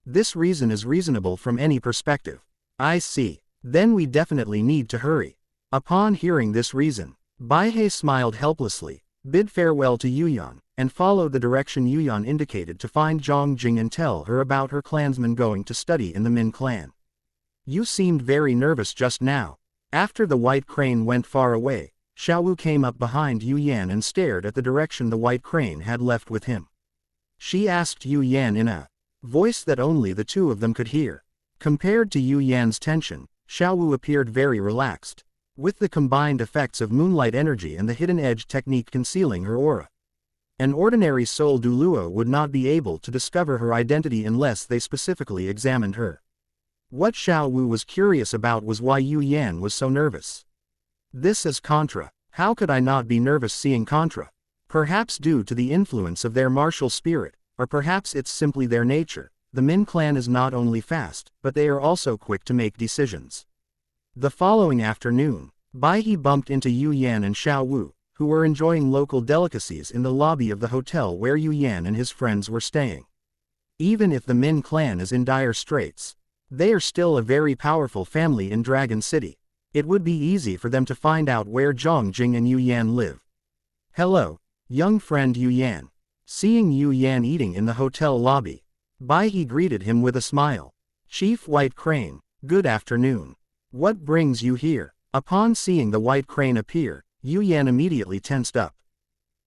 Speaker 1: This reason is reasonable from any perspective. I see. Then we definitely need to hurry. Upon hearing this reason, Bai He smiled helplessly, bid farewell to Yu Yan, and followed the direction Yu Yan indicated to find Zhang Jing and tell her about her clansmen going to study in the Min clan. You seemed very nervous just now. After the White Crane went far away, Xiao Wu came up behind Yu Yan and stared at the direction the white crane had left with him. She asked Yu Yan in a voice that only the two of them could hear. Compared to Yu Yan's tension, Xiao Wu appeared very relaxed, with the combined effects of moonlight energy and the hidden edge technique concealing her aura. An ordinary soul Duluo would not be able to discover her identity unless they specifically examined her. What Xiao Wu was curious about was why Yu Yan was so nervous. This is Contra. How could I not be nervous seeing Contra? Perhaps due to the influence of their martial spirit, or perhaps it's simply their nature. The Min clan is not only fast, but they are also quick to make decisions. The following afternoon, Bai He bumped into Yu Yan and Xiao Wu, who were enjoying local delicacies in the lobby of the hotel where Yu Yan and his friends were staying. Even if the Min clan is in dire straits, they are still a very powerful family in Dragon City. It would be easy for them to find out where Zhongjing and Yu Yan live. Hello, young friend Yu Yan. Seeing Yu Yan eating in the hotel lobby, Bai He greeted him with a smile. Chief White Crane, good afternoon. What brings you here? Upon seeing the White Crane appear, Yu Yan immediately tensed up.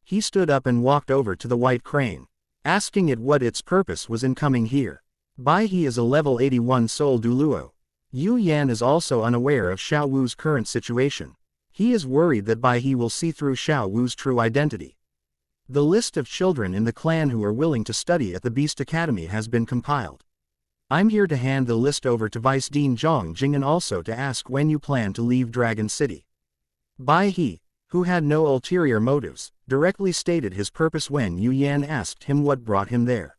Speaker 1: He stood up and walked over to the White Crane, asking it what its purpose was in coming here. Bai He is a level 81 soul Duluo. Yu Yan is also unaware of Xiao Wu's current situation. He is worried that Bai He will see through Xiao Wu's true identity. The list of children in the clan who are willing to study at the Beast Academy has been compiled. I'm here to hand the list over to Vice Dean Zhongjing and also to ask when you plan to leave Dragon City. Bai He, who had no ulterior motives, directly stated his purpose when Yu Yan asked him what brought him there.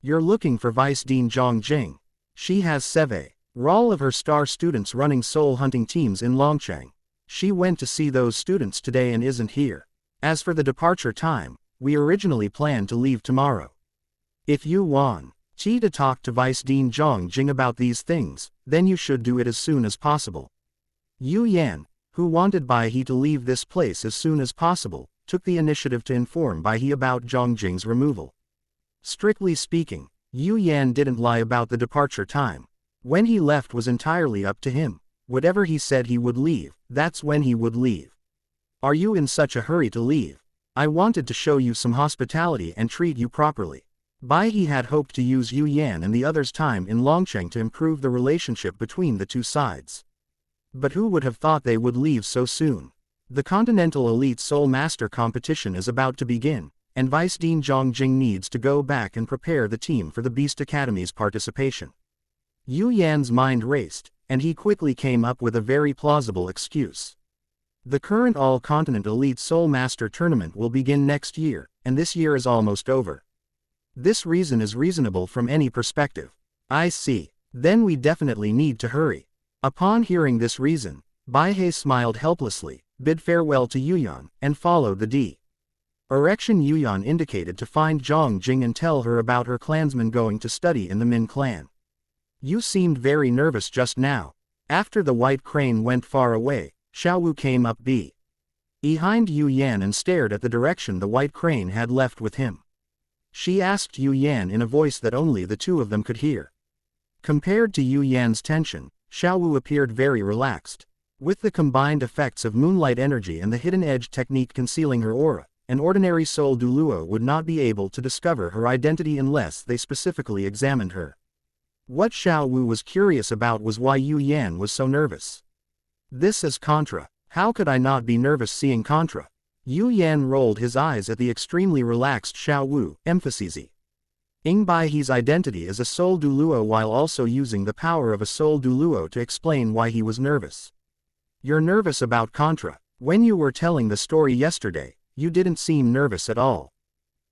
Speaker 1: You're looking for Vice Dean Zhongjing. She has several of her star students running soul hunting teams in Longchang. She went to see those students today and isn't here. As for the departure time, we originally planned to leave tomorrow. If you want to talk to Vice Dean Zhongjing about these things, then you should do it as soon as possible. Yu Yan, who wanted Bai He to leave this place as soon as possible, took the initiative to inform Bai He about Zhongjing's removal. Strictly speaking, Yu Yan didn't lie about the departure time. When he left was entirely up to him. Whatever he said he would leave, that's when he would leave. Are you in such a hurry to leave? I wanted to show you some hospitality and treat you properly. Bai He had hoped to use Yu Yan and the others' time in Longcheng to improve the relationship between the two sides. But who would have thought they would leave so soon? The Continental Elite Soul Master competition is about to begin, and Vice Dean Zhongjing needs to go back and prepare the team for the Beast Academy's participation. Yu Yan's mind raced, and he quickly came up with a very plausible excuse. The current All-Continent Elite Soul Master tournament will begin next year, and this year is almost over. This reason is reasonable from any perspective. I see. Then we definitely need to hurry. Upon hearing this reason, Bai He smiled helplessly, bid farewell to Yu Yan, and followed the direction Yu Yan indicated to find Zhongjing and tell her about her clansmen going to study in the Min clan. You seemed very nervous just now. After the White Crane went far away, Xiao Wu came up behind Yu Yan and stared at the direction the White Crane had left with him. She asked Yu Yan in a voice that only the two of them could hear. Compared to Yu Yan's tension, Xiao Wu appeared very relaxed. With the combined effects of moonlight energy and the hidden edge technique concealing her aura, an ordinary soul Duluo would not be able to discover her identity unless they specifically examined her. What Xiao Wu was curious about was why Yu Yan was so nervous. This is Contra. How could I not be nervous seeing Contra? Yu Yan rolled his eyes at the extremely relaxed Xiao Wu, emphasizing Bai He's identity as a soul Duluo while also using the power of a soul Duluo to explain why he was nervous. You're nervous about Contra. When you were telling the story yesterday, you didn't seem nervous at all.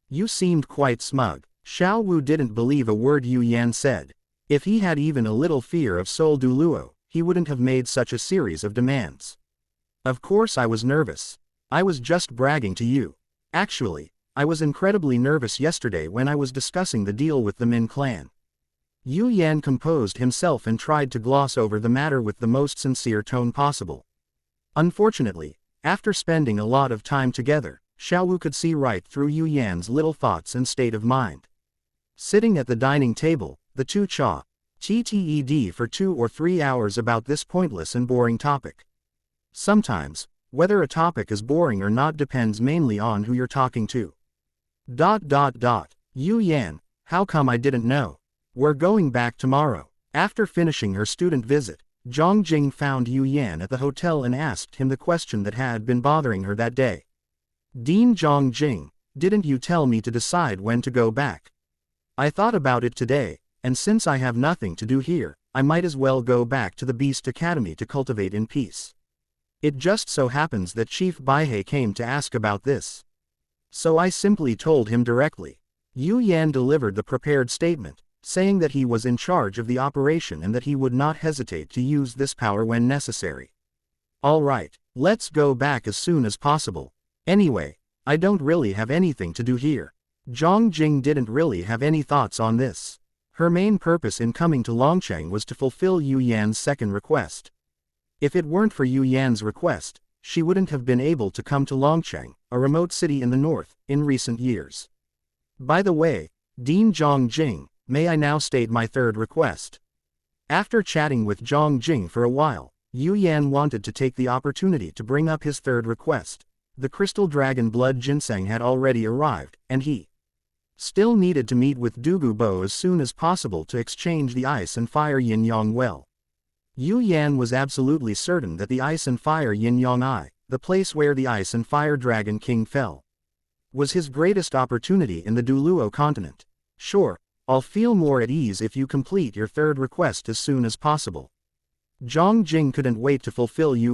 Speaker 1: You seemed quite smug. Xiao Wu didn't believe a word Yu Yan said. If he had even a little fear of soul Duluo, he wouldn't have made such a series of demands. Of course I was nervous. I was just bragging to you. Actually, I was incredibly nervous yesterday when I was discussing the deal with the Min clan. Yu Yan composed himself and tried to gloss over the matter with the most sincere tone possible. Unfortunately, after spending a lot of time together, Xiao Wu could see right through Yu Yan's little thoughts and state of mind. Sitting at the dining table, the two chatted for 2 or 3 hours about this pointless and boring topic. Sometimes, Whether a topic is boring or not depends mainly on who you're talking to. Yu Yan, how come I didn't know? We're going back tomorrow. After finishing her student visit, Zhang Jing found Yu Yan at the hotel and asked him the question that had been bothering her that day. Dean Zhang Jing, didn't you tell me to decide when to go back? I thought about it today, and since I have nothing to do here, I might as well go back to the Beast Academy to cultivate in peace. It just so happens that Chief Baihei came to ask about this. So I simply told him directly. Yu Yan delivered the prepared statement, saying that he was in charge of the operation and that he would not hesitate to use this power when necessary. All right, let's go back as soon as possible. Anyway, I don't really have anything to do here. Zhang Jing didn't really have any thoughts on this. Her main purpose in coming to Longcheng was to fulfill Yu Yan's second request. If it weren't for Yu Yan's request, she wouldn't have been able to come to Longcheng, a remote city in the north, in recent years. By the way, Dean Zhang Jing, may I now state my third request? After chatting with Zhang Jing for a while, Yu Yan wanted to take the opportunity to bring up his third request. The crystal dragon blood ginseng had already arrived, and he still needed to meet with Dugu Bo as soon as possible to exchange the ice and fire yin-yang well. Yu Yan was absolutely certain that the ice and fire yin-yang eye, the place where the ice and fire dragon king fell, was his greatest opportunity in the Duluo continent. Sure, I'll feel more at ease if you complete your third request as soon as possible. Zhang Jing couldn't wait to fulfill Yu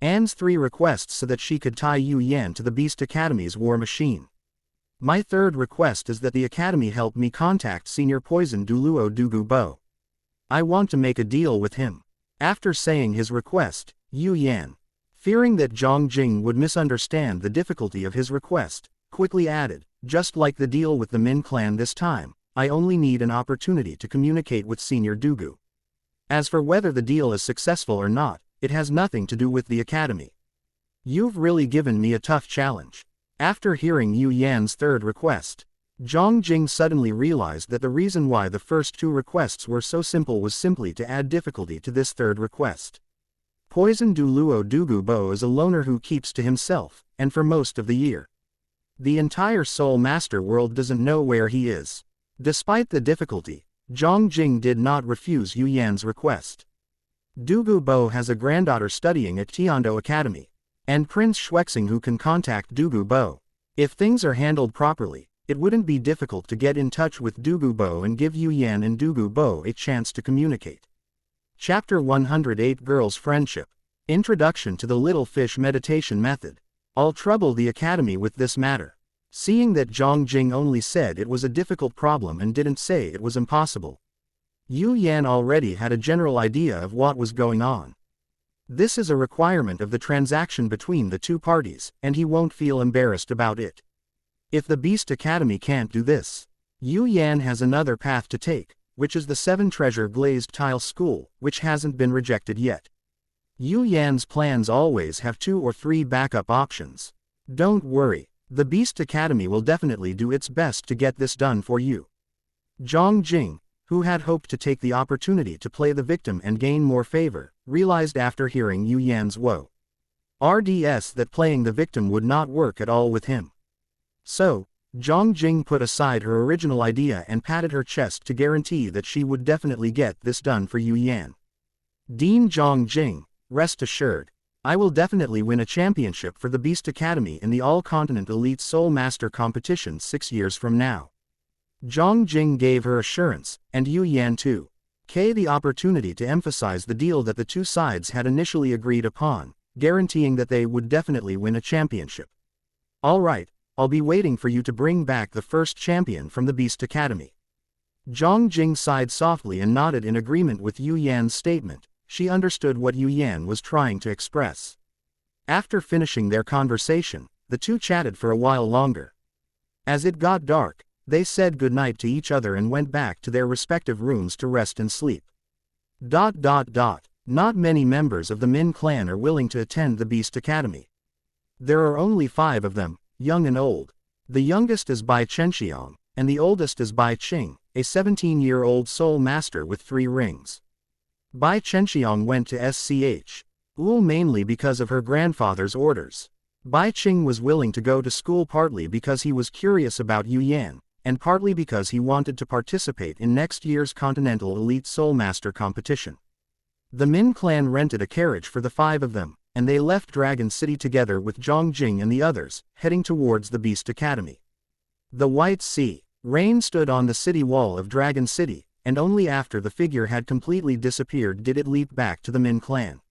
Speaker 1: Yan's 3 requests so that she could tie Yu Yan to the Beast Academy's war machine. My third request is that the Academy help me contact Senior Poison Duluo Dugu Bo. I want to make a deal with him. After saying his request, Yu Yan, fearing that Zhang Jing would misunderstand the difficulty of his request, quickly added, just like the deal with the Min clan this time, I only need an opportunity to communicate with Senior Dugu. As for whether the deal is successful or not, it has nothing to do with the Academy. You've really given me a tough challenge. After hearing Yu Yan's third request, Zhang Jing suddenly realized that the reason why the first 2 requests were so simple was simply to add difficulty to this third request. Poison Duluo Dugu Bo is a loner who keeps to himself, and for most of the year, the entire Soul Master world doesn't know where he is. Despite the difficulty, Zhang Jing did not refuse Yu Yan's request. Dugu Bo has a granddaughter studying at Tiando Academy, and Prince Shwexing who can contact Dugu Bo. If things are handled properly, it wouldn't be difficult to get in touch with Dugu Bo and give Yu Yan and Dugu Bo a chance to communicate. Chapter 108 Girls' Friendship. Introduction to the Little Fish Meditation Method. I'll trouble the Academy with this matter. Seeing that Zhang Jing only said it was a difficult problem and didn't say it was impossible, Yu Yan already had a general idea of what was going on. This is a requirement of the transaction between the 2 parties, and he won't feel embarrassed about it. If the Beast Academy can't do this, Yu Yan has another path to take, which is the 7-treasure glazed tile school, which hasn't been rejected yet. Yu Yan's plans always have 2 or 3 backup options. Don't worry, the Beast Academy will definitely do its best to get this done for you. Zhang Jing, who had hoped to take the opportunity to play the victim and gain more favor, realized after hearing Yu Yan's RDS that playing the victim would not work at all with him. So, Zhang Jing put aside her original idea and patted her chest to guarantee that she would definitely get this done for Yu Yan. Dean Zhang Jing, rest assured, I will definitely win a championship for the Beast Academy in the All-Continent Elite Soul Master competition 6 years from now. Zhang Jing gave her assurance, and Yu Yan too. The opportunity to emphasize the deal that the 2 sides had initially agreed upon, guaranteeing that they would definitely win a championship. All right, I'll be waiting for you to bring back the first champion from the Beast Academy. Zhang Jing sighed softly and nodded in agreement with Yu Yan's statement. She understood what Yu Yan was trying to express. After finishing their conversation, the 2 chatted for a while longer. As it got dark, they said goodnight to each other and went back to their respective rooms to rest and sleep. Not many members of the Min clan are willing to attend the Beast Academy. There are only 5 of them, young and old. The youngest is Bai Chenxiang, and the oldest is Bai Qing, a 17-year-old soul master with 3 rings. Bai Chenxiang went to SCH. Wu mainly because of her grandfather's orders. Bai Qing was willing to go to school partly because he was curious about Yu Yan, and partly because he wanted to participate in next year's Continental Elite Soul Master competition. The Min clan rented a carriage for the 5 of them, and they left Dragon City together with Zhang Jing and the others, heading towards the Beast Academy. The White Sea. Rain stood on the city wall of Dragon City, and only after the figure had completely disappeared did it leap back to the Min clan.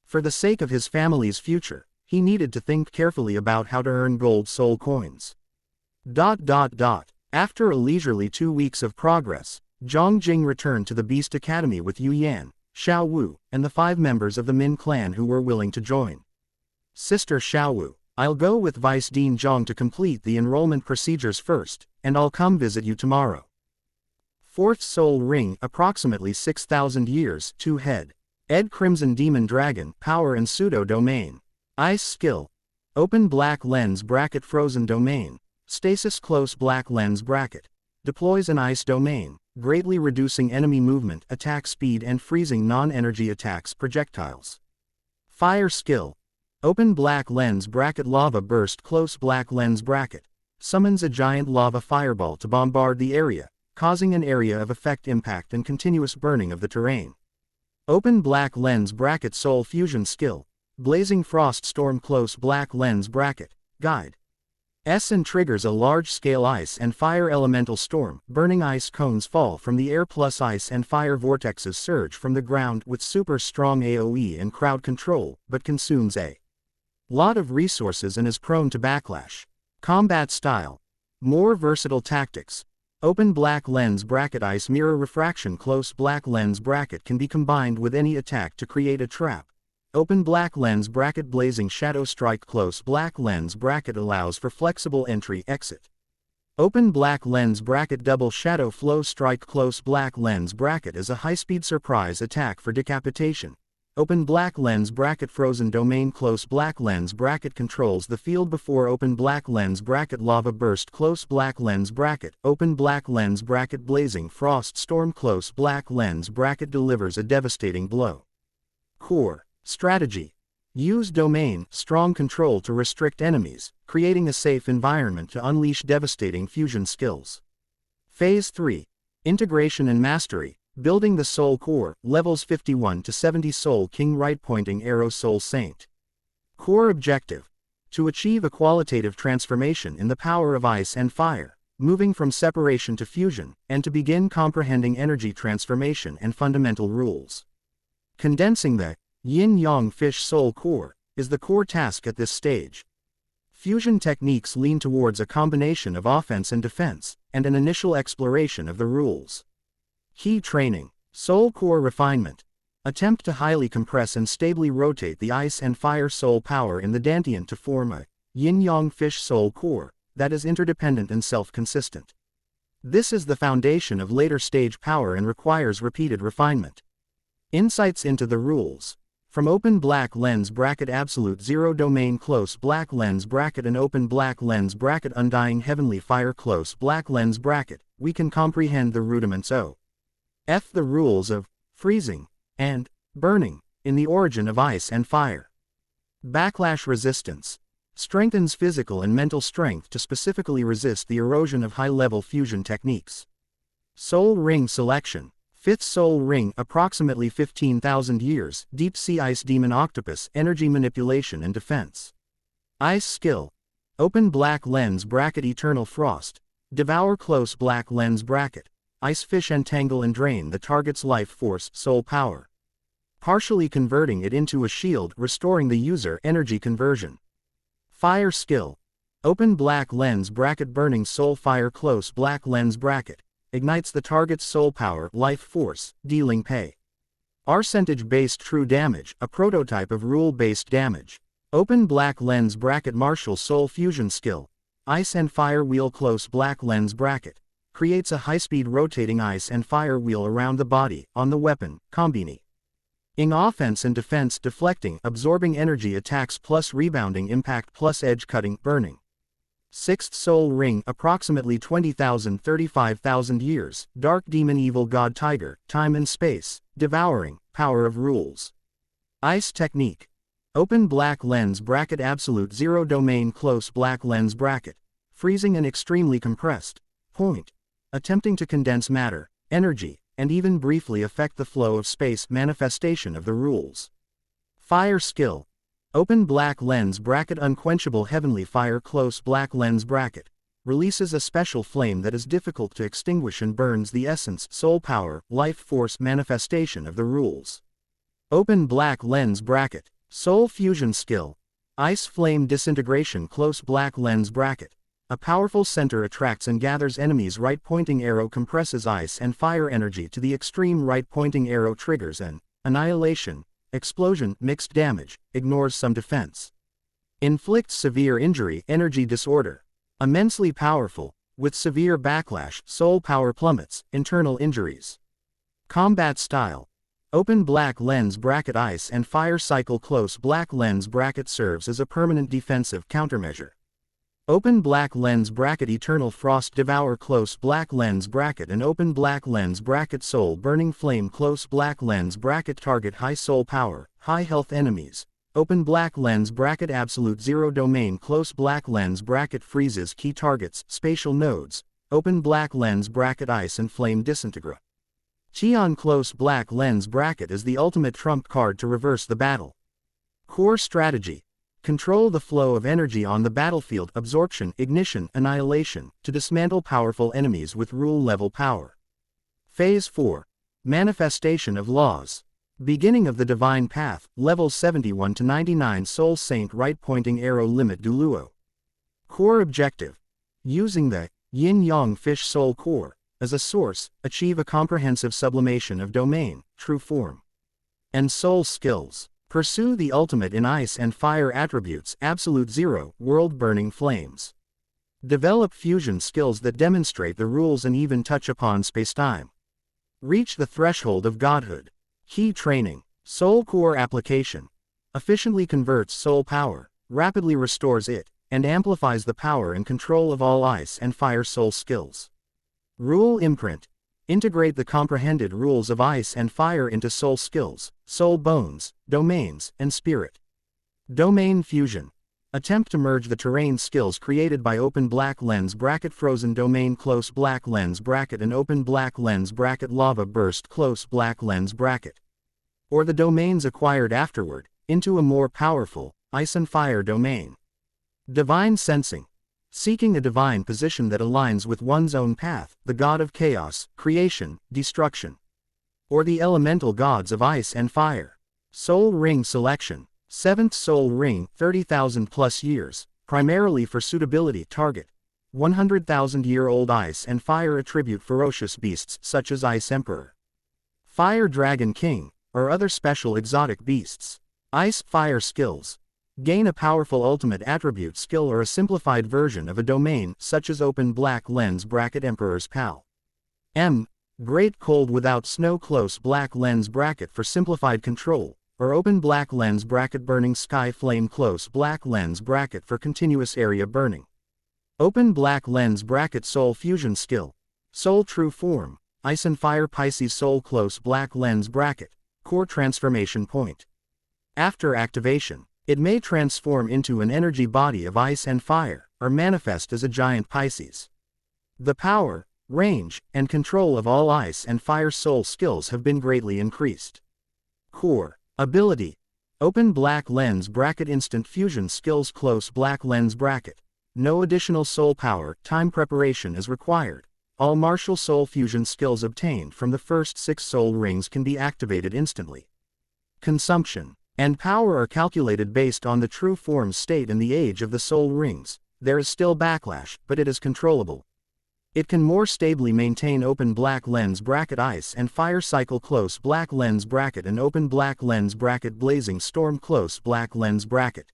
Speaker 1: For the sake of his family's future, he needed to think carefully about how to earn gold soul coins. After a leisurely 2 weeks of progress, Zhang Jing returned to the Beast Academy with Yu Yan, Xiao Wu, and the 5 members of the Min clan who were willing to join. Sister Xiao Wu, I'll go with Vice Dean Zhang to complete the enrollment procedures first, and I'll come visit you tomorrow. 4th Soul Ring, approximately 6,000 years, 2 head. Ed Crimson Demon Dragon, power and pseudo domain. Ice skill. Open black lens bracket frozen domain. Stasis close black lens bracket. Deploys an ice domain, greatly reducing enemy movement, attack speed and freezing non-energy attacks projectiles. Fire skill. Open black lens bracket lava burst close black lens bracket. Summons a giant lava fireball to bombard the area, causing an area of effect impact and continuous burning of the terrain. Open black lens bracket soul fusion skill. Blazing frost storm close black lens bracket. Guide. And triggers a large-scale ice and fire elemental storm. Burning ice cones fall from the air plus ice and fire vortexes surge from the ground with super strong AoE and crowd control, but consumes a lot of resources and is prone to backlash. Combat style. More versatile tactics. Open black lens bracket ice mirror refraction close black lens bracket can be combined with any attack to create a trap. Open black lens bracket blazing shadow strike close black lens bracket allows for flexible entry exit. Open black lens bracket double shadow flow strike close black lens bracket is a high-speed surprise attack for decapitation. Open black lens bracket frozen domain close black lens bracket controls the field before open black lens bracket lava burst close black lens bracket. Open black lens bracket blazing frost storm close black lens bracket delivers a devastating blow. Core. Strategy. Use domain, strong control to restrict enemies, creating a safe environment to unleash devastating fusion skills. Phase 3. Integration and mastery, building the soul core, levels 51 to 70 Soul King right pointing arrow Soul Saint. Core objective. To achieve a qualitative transformation in the power of ice and fire, moving from separation to fusion, and to begin comprehending energy transformation and fundamental rules. Condensing the Yin-Yang Fish Soul Core is the core task at this stage. Fusion techniques lean towards a combination of offense and defense, and an initial exploration of the rules. Key training. Soul Core refinement. Attempt to highly compress and stably rotate the ice and fire soul power in the Dantian to form a Yin-Yang Fish Soul Core that is interdependent and self-consistent. This is the foundation of later stage power and requires repeated refinement. Insights into the rules. From open black lens bracket absolute zero domain close black lens bracket and open black lens bracket undying heavenly fire close black lens bracket, we can comprehend the rudiments the rules of freezing and burning in the origin of ice and fire. Backlash resistance. Strengthens physical and mental strength to specifically resist the erosion of high-level fusion techniques. Soul Ring selection. 5th Soul Ring, approximately 15,000 years, Deep Sea Ice Demon Octopus, energy manipulation and defense. Ice skill. Open black lens bracket Eternal Frost. Devour close black lens bracket. Ice fish entangle and drain the target's life force, soul power. Partially converting it into a shield, restoring the user energy conversion. Fire skill. Open black lens bracket burning soul fire close black lens bracket. Ignites the target's soul power, life force, dealing pay. Percentage-based true damage, a prototype of rule-based damage. Open black lens bracket martial soul fusion skill. Ice and fire wheel close black lens bracket. Creates a high-speed rotating ice and fire wheel around the body, on the weapon, combini. Ing offense and defense deflecting, absorbing energy attacks plus rebounding impact plus edge cutting, burning. 6th Soul Ring, approximately 20,000-35,000 years, Dark Demon Evil God Tiger, time and space, devouring, power of rules. Ice technique. Open black lens bracket absolute 0 domain close black lens bracket. Freezing an extremely compressed point. Attempting to condense matter, energy, and even briefly affect the flow of space manifestation of the rules. Fire skill. Open black lens bracket unquenchable heavenly fire close black lens bracket. Releases a special flame that is difficult to extinguish and burns the essence, soul power, life force manifestation of the rules. Open black lens bracket. Soul fusion skill. Ice flame disintegration close black lens bracket. A powerful center attracts and gathers enemies. Right pointing arrow compresses ice and fire energy to the extreme. Right pointing arrow triggers an annihilation, explosion, mixed damage, ignores some defense. Inflicts severe injury, energy disorder. Immensely powerful, with severe backlash, soul power plummets, internal injuries. Combat style. Open black lens bracket ice and fire cycle close black lens bracket serves as a permanent defensive countermeasure. Open black lens bracket eternal frost devour close black lens bracket and open black lens bracket soul burning flame close black lens bracket target high soul power, high health enemies. Open black lens bracket absolute 0 domain close black lens bracket freezes key targets, spatial nodes. Open black lens bracket ice and flame disintegrate. Qian close black lens bracket is the ultimate trump card to reverse the battle. Core strategy. Control the flow of energy on the battlefield, absorption, ignition, annihilation, to dismantle powerful enemies with rule level power. Phase 4. Manifestation of laws. Beginning of the divine path, levels 71 to 99 soul saint right pointing arrow limit Duluo. Core objective. Using the yin-yang fish soul core as a source, achieve a comprehensive sublimation of domain, true form, and soul skills. Pursue the ultimate in ice and fire attributes, absolute 0, world burning flames. Develop fusion skills that demonstrate the rules and even touch upon spacetime. Reach the threshold of godhood. Key training. Soul core application. Efficiently converts soul power, rapidly restores it, and amplifies the power and control of all ice and fire soul skills. Rule imprint. Integrate the comprehended rules of ice and fire into soul skills, soul bones, domains, and spirit. Domain fusion. Attempt to merge the terrain skills created by open black lens bracket frozen domain close black lens bracket and open black lens bracket lava burst close black lens bracket, or the domains acquired afterward, into a more powerful, ice and fire domain. Divine sensing. Seeking a divine position that aligns with one's own path, the god of chaos, creation, destruction, or the elemental gods of ice and fire. Soul ring selection. 7th soul ring, 30,000 plus years, primarily for suitability target. 100,000-year-old ice and fire attribute ferocious beasts such as Ice Emperor, Fire Dragon King, or other special exotic beasts. Ice fire skills. Gain a powerful ultimate attribute skill or a simplified version of a domain such as open black lens bracket Emperor's Pal. Great cold without snow close black lens bracket for simplified control, or open black lens bracket burning sky flame close black lens bracket for continuous area burning. Open black lens bracket soul fusion skill. Soul true form, ice and fire Pisces soul close black lens bracket, core transformation point. After activation, it may transform into an energy body of ice and fire, or manifest as a giant Pisces. The power, range, and control of all ice and fire soul skills have been greatly increased. Core ability. Open black lens bracket instant fusion skills close black lens bracket. No additional soul power, time preparation is required. All martial soul fusion skills obtained from the first 6 soul rings can be activated instantly. Consumption and power are calculated based on the true form state and the age of the soul rings. There is still backlash, but it is controllable. It can more stably maintain open black lens bracket ice and fire cycle close black lens bracket and open black lens bracket blazing storm close black lens bracket.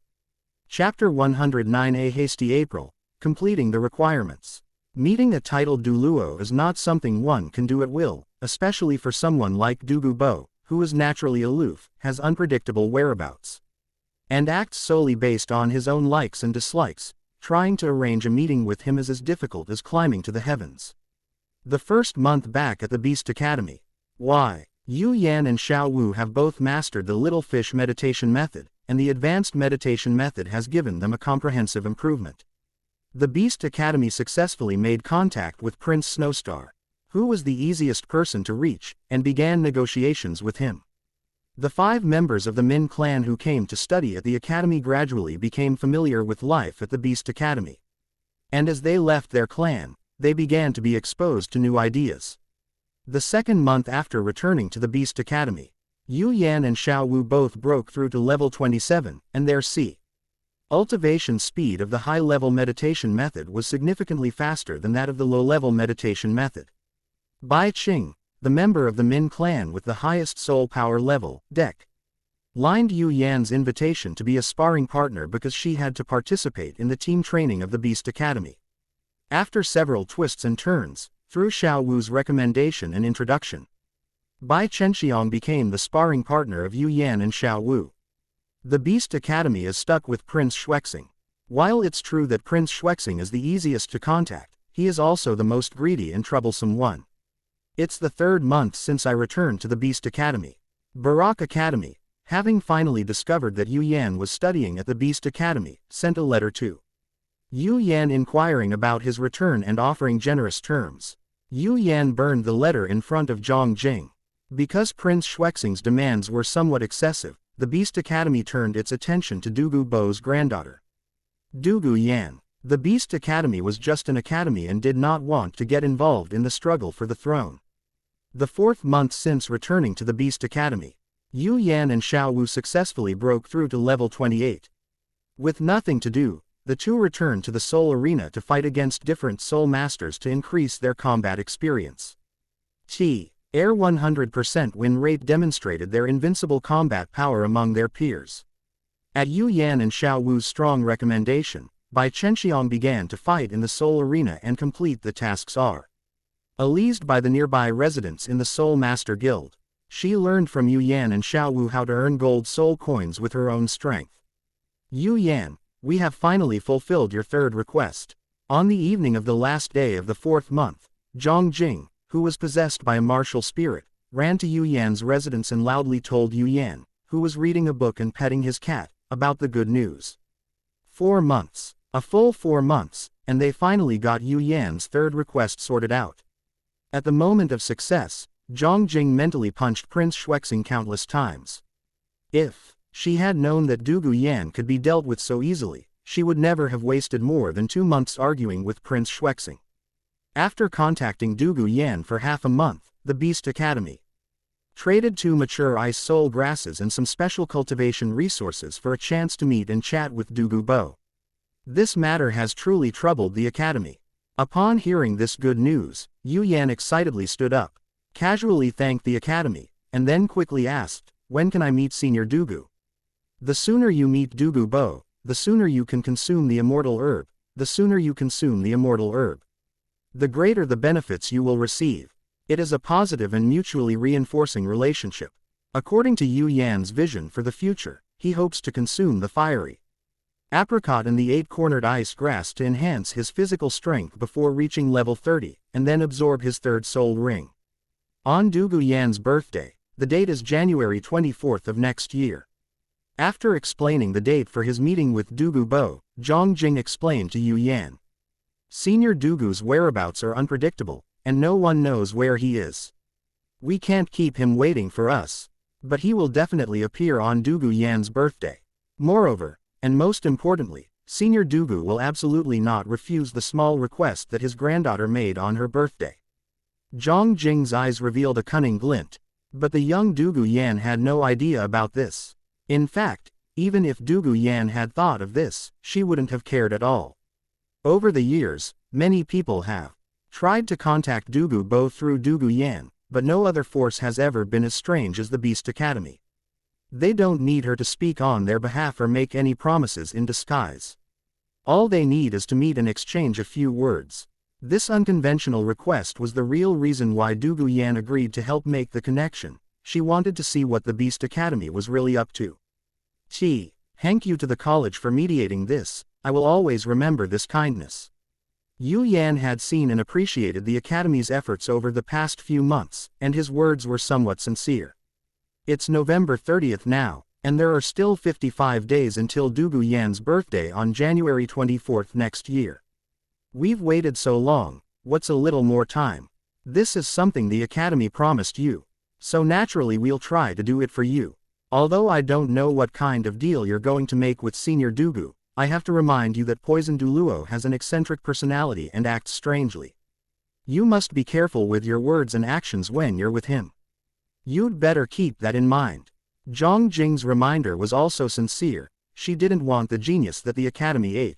Speaker 1: Chapter 109A Hasty April, completing the requirements. Meeting a titled Duluo is not something one can do at will, especially for someone like Dugu Bo, who is naturally aloof, has unpredictable whereabouts, and acts solely based on his own likes and dislikes. Trying to arrange a meeting with him is as difficult as climbing to the heavens. The first month back at the Beast Academy. Why? Yu Yan and Xiao Wu have both mastered the Little Fish meditation method, and the advanced meditation method has given them a comprehensive improvement. The Beast Academy successfully made contact with Prince Snowstar, who was the easiest person to reach, and began negotiations with him. The 5 members of the Min clan who came to study at the academy gradually became familiar with life at the Beast Academy. And as they left their clan, they began to be exposed to new ideas. The second month after returning to the Beast Academy, Yu Yan and Xiao Wu both broke through to level 27, and their cultivation speed of the high-level meditation method was significantly faster than that of the low-level meditation method. Bai Qing, the member of the Min clan with the highest soul power level, lined Yu Yan's invitation to be a sparring partner because she had to participate in the team training of the Beast Academy. After several twists and turns, through Xiao Wu's recommendation and introduction, Bai Chenxiang became the sparring partner of Yu Yan and Xiao Wu. The Beast Academy is stuck with Prince Shwexing. While it's true that Prince Shwexing is the easiest to contact, he is also the most greedy and troublesome one. It's the 3rd month since I returned to the Beast Academy. Barak Academy, having finally discovered that Yu Yan was studying at the Beast Academy, sent a letter to Yu Yan inquiring about his return and offering generous terms. Yu Yan burned the letter in front of Zhang Jing. Because Prince Shwexing's demands were somewhat excessive, the Beast Academy turned its attention to Dugu Bo's granddaughter, Dugu Yan. The Beast Academy was just an academy and did not want to get involved in the struggle for the throne. The 4th month since returning to the Beast Academy, Yu Yan and Xiao Wu successfully broke through to level 28. With nothing to do, the two returned to the Soul Arena to fight against different Soul Masters to increase their combat experience. Air 100% win rate demonstrated their invincible combat power among their peers. At Yu Yan and Xiao Wu's strong recommendation, Bai Chenxiang began to fight in the Soul Arena and complete the tasks released by the nearby residents in the Soul Master Guild. She learned from Yu Yan and Xiao Wu how to earn gold soul coins with her own strength. Yu Yan, we have finally fulfilled your 3rd request. On the evening of the last day of the 4th month, Zhang Jing, who was possessed by a martial spirit, ran to Yu Yan's residence and loudly told Yu Yan, who was reading a book and petting his cat, about the good news. 4 months. A full 4 months, and they finally got Yu Yan's 3rd request sorted out. At the moment of success, Zhang Jing mentally punched Prince Shwexing countless times. If she had known that Dugu Yan could be dealt with so easily, she would never have wasted more than 2 months arguing with Prince Shwexing. After contacting Dugu Yan for half a month, the Beast Academy traded 2 mature ice soul grasses and some special cultivation resources for a chance to meet and chat with Dugu Bo. This matter has truly troubled the academy. Upon hearing this good news, Yu Yan excitedly stood up, casually thanked the academy, and then quickly asked, "When can I meet Senior Dugu?" The sooner you meet Dugu Bo, the sooner you can consume the immortal herb, the sooner you consume the immortal herb, the greater the benefits you will receive. It is a positive and mutually reinforcing relationship. According to Yu Yan's vision for the future, he hopes to consume the fiery apricot and the 8-cornered ice grass to enhance his physical strength before reaching level 30, and then absorb his 3rd soul ring. On Dugu Yan's birthday, the date is January 24th of next year. After explaining the date for his meeting with Dugu Bo, Zhang Jing explained to Yu Yan, "Senior Dugu's whereabouts are unpredictable, and no one knows where he is. We can't keep him waiting for us. But he will definitely appear on Dugu Yan's birthday. Moreover, and most importantly, Senior Dugu will absolutely not refuse the small request that his granddaughter made on her birthday." Zhang Jing's eyes revealed a cunning glint. But the young Dugu Yan had no idea about this. In fact, even if Dugu Yan had thought of this, she wouldn't have cared at all. Over the years, many people have tried to contact Dugu Bo through Dugu Yan, but no other force has ever been as strange as the Beast Academy. They don't need her to speak on their behalf or make any promises in disguise. All they need is to meet and exchange a few words. This unconventional request was the real reason why Dugu Yan agreed to help make the connection. She wanted to see what the Beast Academy was really up to. Thank you to the college for mediating this. I will always remember this kindness. Yu Yan had seen and appreciated the Academy's efforts over the past few months, and his words were somewhat sincere. It's November 30th now, and there are still 55 days until Dugu Yan's birthday on January 24th next year. We've waited so long, what's a little more time? This is something the Academy promised you. So naturally we'll try to do it for you. Although I don't know what kind of deal you're going to make with Senior Dugu, I have to remind you that Poison Duluo has an eccentric personality and acts strangely. You must be careful with your words and actions when you're with him. You'd better keep that in mind. Zhang Jing's reminder was also sincere. She didn't want the genius that the Academy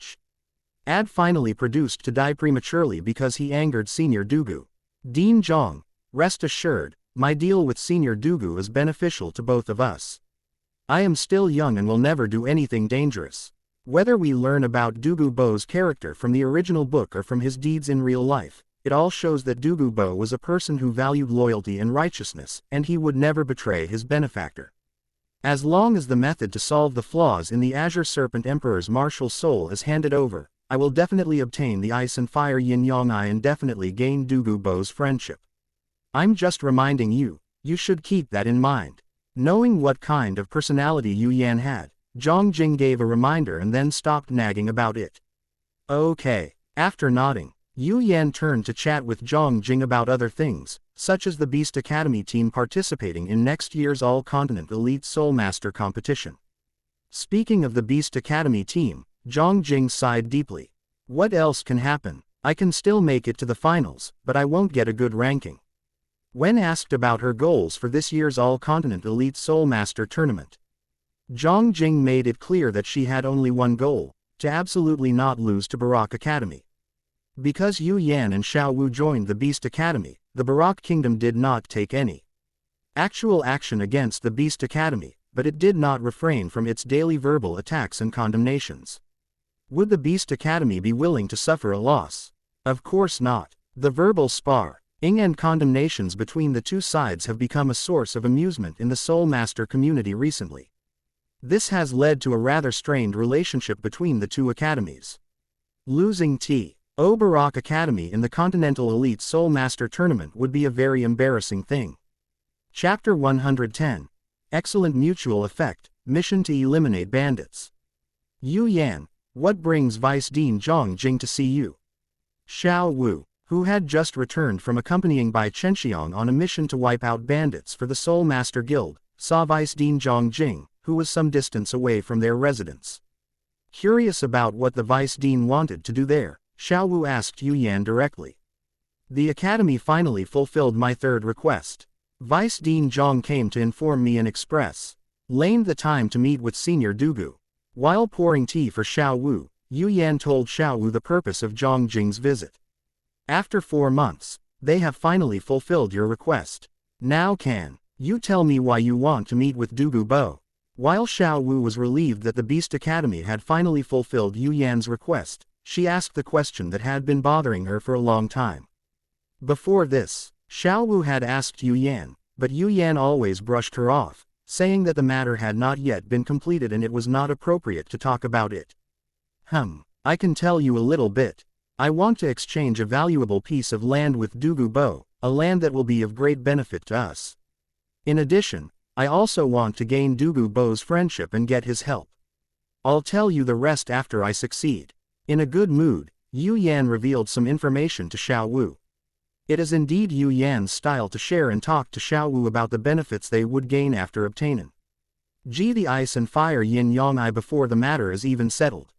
Speaker 1: had finally produced to die prematurely because he angered Senior Dugu. Dean Zhang, rest assured, my deal with Senior Dugu is beneficial to both of us. I am still young and will never do anything dangerous. Whether we learn about Dugu Bo's character from the original book or from his deeds in real life, it all shows that Dugu Bo was a person who valued loyalty and righteousness, and he would never betray his benefactor. As long as the method to solve the flaws in the Azure Serpent Emperor's martial soul is handed over, I will definitely obtain the Ice and Fire Yin-Yang Eye and definitely gain Dugu Bo's friendship. I'm just reminding you, you should keep that in mind. Knowing what kind of personality Yu Yan had, Zhang Jing gave a reminder and then stopped nagging about it. Okay. After nodding, Yu Yan turned to chat with Zhang Jing about other things, such as the Beast Academy team participating in next year's All-Continent Elite Soul Master competition. Speaking of the Beast Academy team, Zhang Jing sighed deeply. What else can happen? I can still make it to the finals, but I won't get a good ranking. When asked about her goals for this year's All-Continent Elite Soul Master tournament, Zhang Jing made it clear that she had only one goal, to absolutely not lose to Barak Academy. Because Yu Yan and Xiao Wu joined the Beast Academy, the Barak Kingdom did not take any actual action against the Beast Academy, but it did not refrain from its daily verbal attacks and condemnations. Would the Beast Academy be willing to suffer a loss? Of course not. The verbal sparring and condemnations between the two sides have become a source of amusement in the Soul Master community recently. This has led to a rather strained relationship between the two academies. Losing T.O. Barak Academy in the Continental Elite Soul Master Tournament would be a very embarrassing thing. Chapter 110. Excellent Mutual Effect, Mission to Eliminate Bandits. Yu Yan, what brings Vice Dean Zhang Jing to see you? Xiao Wu, who had just returned from accompanying Bai Chenxiang on a mission to wipe out bandits for the Soul Master Guild, saw Vice Dean Zhang Jing, who was some distance away from their residence. Curious about what the Vice Dean wanted to do there, Xiao Wu asked Yu Yan directly. The Academy finally fulfilled my third request. Vice Dean Zhang came to inform me and express the time to meet with Senior Dugu. While pouring tea for Xiao Wu, Yu Yan told Xiao Wu the purpose of Zhang Jing's visit. After 4 months, they have finally fulfilled your request. Now can you tell me why you want to meet with Dugu Bo? While Xiao Wu was relieved that the Beast Academy had finally fulfilled Yu Yan's request, she asked the question that had been bothering her for a long time. Before this, Xiao Wu had asked Yu Yan, but Yu Yan always brushed her off, saying that the matter had not yet been completed and it was not appropriate to talk about it. I can tell you a little bit. I want to exchange a valuable piece of land with Dugu Bo, a land that will be of great benefit to us. In addition, I also want to gain Dugu Bo's friendship and get his help. I'll tell you the rest after I succeed. In a good mood, Yu Yan revealed some information to Xiao Wu. It is indeed Yu Yan's style to share and talk to Xiao Wu about the benefits they would gain after obtaining the Ice and Fire Yin-Yang Eye before the matter is even settled.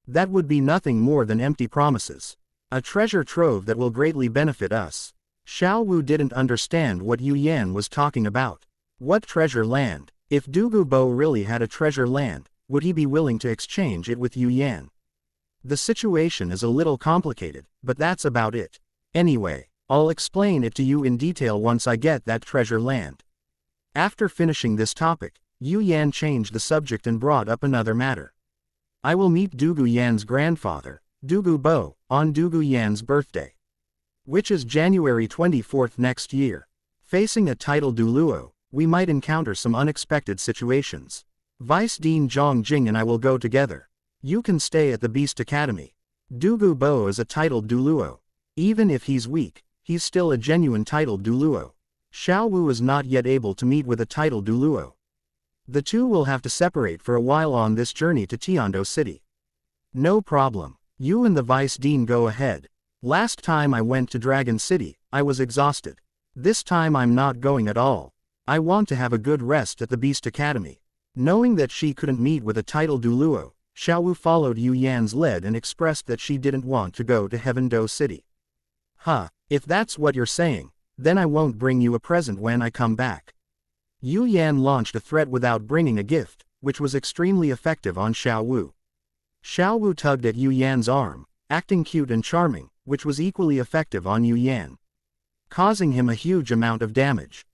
Speaker 1: That would be nothing more than empty promises. A treasure trove that will greatly benefit us. Xiao Wu didn't understand what Yu Yan was talking about. What treasure land? If Dugu Bo really had a treasure land, would he be willing to exchange it with Yu Yan? The situation is a little complicated, but that's about it. Anyway, I'll explain it to you in detail once I get that treasure land. After finishing this topic, Yu Yan changed the subject and brought up another matter. I will meet Dugu Yan's grandfather, Dugu Bo, on Dugu Yan's birthday, which is January 24th next year. Facing a title Duluo, we might encounter some unexpected situations. Vice Dean Zhang Jing and I will go together. You can stay at the Beast Academy. Dugu Bo is a titled Duluo. Even if he's weak, he's still a genuine titled Duluo. Xiao Wu is not yet able to meet with a titled Duluo. The two will have to separate for a while on this journey to Tiando City. No problem. You and the Vice Dean go ahead. Last time I went to Dragon City, I was exhausted. This time I'm not going at all. I want to have a good rest at the Beast Academy. Knowing that she couldn't meet with a titled Duluo, Xiao Wu followed Yu Yan's lead and expressed that she didn't want to go to Heaven Do City. Huh, if that's what you're saying, then I won't bring you a present when I come back. Yu Yan launched a threat without bringing a gift, which was extremely effective on Xiao Wu. Xiao Wu tugged at Yu Yan's arm, acting cute and charming, which was equally effective on Yu Yan, causing him a huge amount of damage.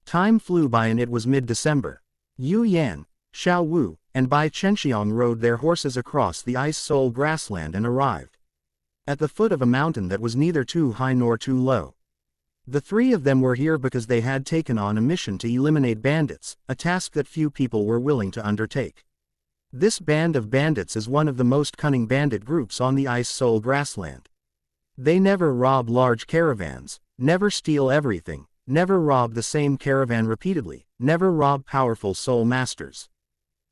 Speaker 1: Time flew by and it was mid-December. Yu Yan, Xiao Wu, and Bai Chenxiang rode their horses across the Ice Soul grassland and arrived at the foot of a mountain that was neither too high nor too low. The three of them were here because they had taken on a mission to eliminate bandits, a task that few people were willing to undertake. This band of bandits is one of the most cunning bandit groups on the Ice Soul grassland. They never rob large caravans, never steal everything, never rob the same caravan repeatedly, never rob powerful soul masters,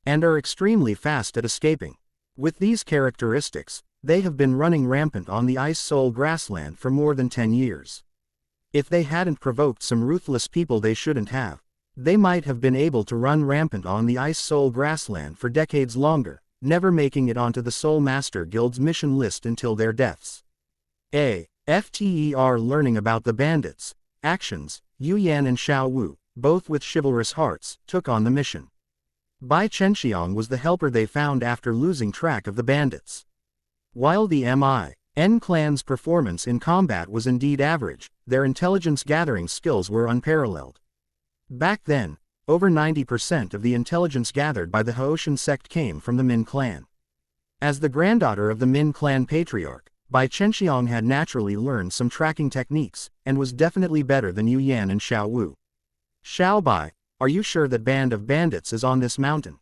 Speaker 1: and are extremely fast at escaping. With these characteristics, they have been running rampant on the Ice Soul grassland for more than 10 years. If they hadn't provoked some ruthless people they shouldn't have, they might have been able to run rampant on the Ice Soul grassland for decades longer, never making it onto the Soul Master Guild's mission list until their deaths. After learning about the bandits' actions, Yu Yan and Xiao Wu, both with chivalrous hearts, took on the mission. Bai Chenxiang was the helper they found after losing track of the bandits. While the MIN clan's performance in combat was indeed average, their intelligence-gathering skills were unparalleled. Back then, over 90% of the intelligence gathered by the Haoshan sect came from the Min clan. As the granddaughter of the Min clan patriarch, Bai Chenxiang had naturally learned some tracking techniques, and was definitely better than Yu Yan and Xiao Wu. Xiao Bai, are you sure that band of bandits is on this mountain?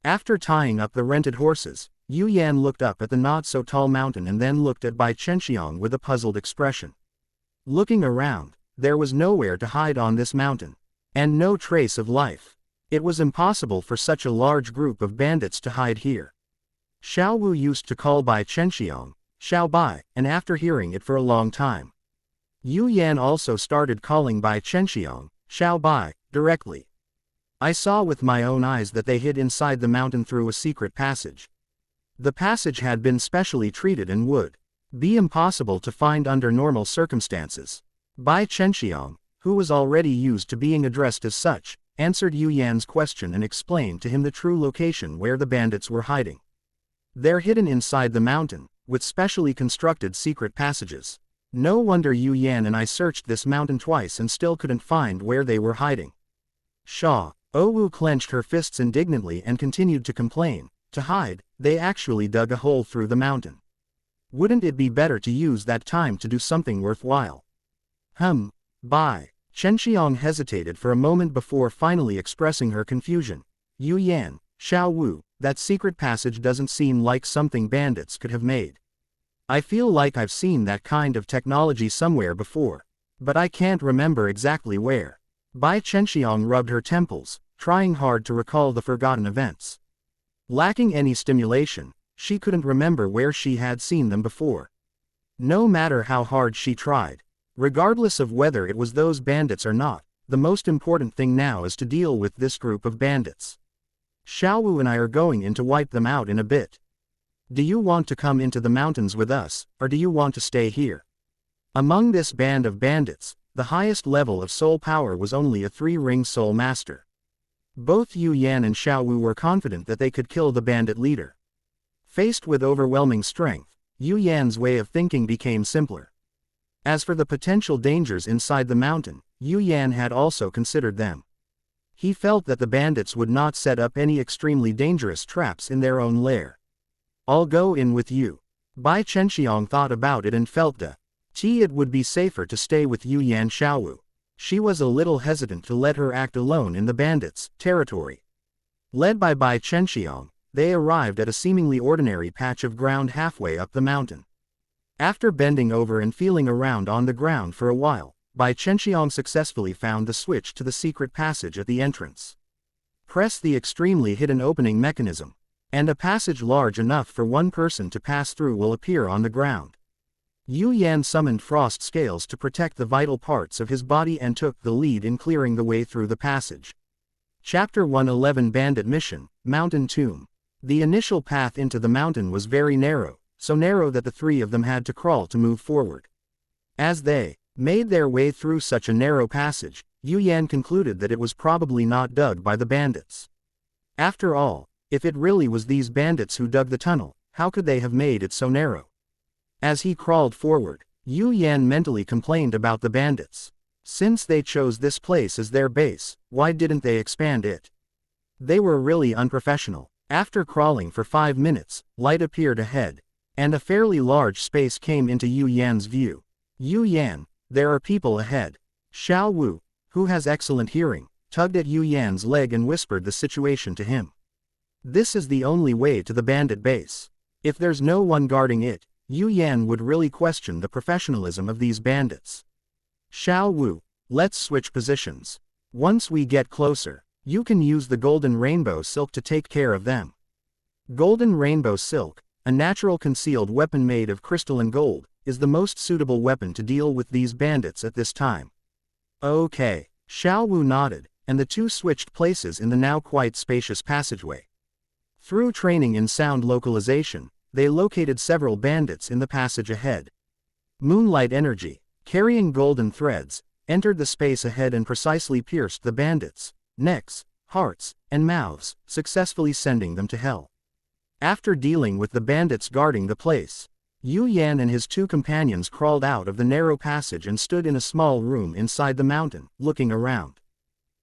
Speaker 1: After tying up the rented horses, Yu Yan looked up at the not-so-tall mountain and then looked at Bai Chenxiang with a puzzled expression. Looking around, there was nowhere to hide on this mountain, and no trace of life. It was impossible for such a large group of bandits to hide here. Xiao Wu used to call Bai Chenxiang Xiao Bai, and after hearing it for a long time, Yu Yan also started calling Bai Chenxiang Xiao Bai directly. I saw with my own eyes that they hid inside the mountain through a secret passage. The passage had been specially treated and would be impossible to find under normal circumstances. Bai Chenxiang, who was already used to being addressed as such, answered Yu Yan's question and explained to him the true location where the bandits were hiding. They're hidden inside the mountain, with specially constructed secret passages. No wonder Yu Yan and I searched this mountain twice and still couldn't find where they were hiding. Xiao Wu clenched her fists indignantly and continued to complain. To hide, they actually dug a hole through the mountain. Wouldn't it be better to use that time to do something worthwhile? Bai Chenxiang hesitated for a moment before finally expressing her confusion. Yu Yan, Xiao Wu, that secret passage doesn't seem like something bandits could have made. I feel like I've seen that kind of technology somewhere before, but I can't remember exactly where. Bai Chenxiang rubbed her temples, trying hard to recall the forgotten events. Lacking any stimulation, she couldn't remember where she had seen them before. No matter how hard she tried, regardless of whether it was those bandits or not, the most important thing now is to deal with this group of bandits. Xiao Wu and I are going in to wipe them out in a bit. Do you want to come into the mountains with us, or do you want to stay here? Among this band of bandits, the highest level of soul power was only a 3-ring soul master. Both Yu Yan and Xiao Wu were confident that they could kill the bandit leader. Faced with overwhelming strength, Yu Yan's way of thinking became simpler. As for the potential dangers inside the mountain, Yu Yan had also considered them. He felt that the bandits would not set up any extremely dangerous traps in their own lair. I'll go in with you. Bai Chenxiang thought about it and felt it would be safer to stay with Yu Yan Xiao Wu. She was a little hesitant to let her act alone in the bandits' territory. Led by Bai Chenxiang, they arrived at a seemingly ordinary patch of ground halfway up the mountain. After bending over and feeling around on the ground for a while, Bai Chenxiang successfully found the switch to the secret passage at the entrance. Press the extremely hidden opening mechanism, and a passage large enough for one person to pass through will appear on the ground. Yu Yan summoned frost scales to protect the vital parts of his body and took the lead in clearing the way through the passage. Chapter 111 Bandit Mission, Mountain Tomb. The initial path into the mountain was very narrow, so narrow that the three of them had to crawl to move forward. As they made their way through such a narrow passage, Yu Yan concluded that it was probably not dug by the bandits. After all, if it really was these bandits who dug the tunnel, how could they have made it so narrow? As he crawled forward, Yu Yan mentally complained about the bandits. Since they chose this place as their base, why didn't they expand it? They were really unprofessional. After crawling for 5 minutes, light appeared ahead, and a fairly large space came into Yu Yan's view. Yu Yan, there are people ahead. Xiao Wu, who has excellent hearing, tugged at Yu Yan's leg and whispered the situation to him. This is the only way to the bandit base. If there's no one guarding it, Yu Yan would really question the professionalism of these bandits. Xiao Wu, let's switch positions. Once we get closer, you can use the golden rainbow silk to take care of them. Golden rainbow silk, a natural concealed weapon made of crystal and gold, is the most suitable weapon to deal with these bandits at this time. Okay, Xiao Wu nodded, and the two switched places in the now quite spacious passageway. Through training in sound localization, they located several bandits in the passage ahead. Moonlight energy, carrying golden threads, entered the space ahead and precisely pierced the bandits' necks, hearts, and mouths, successfully sending them to hell. After dealing with the bandits guarding the place, Yu Yan and his two companions crawled out of the narrow passage and stood in a small room inside the mountain, looking around.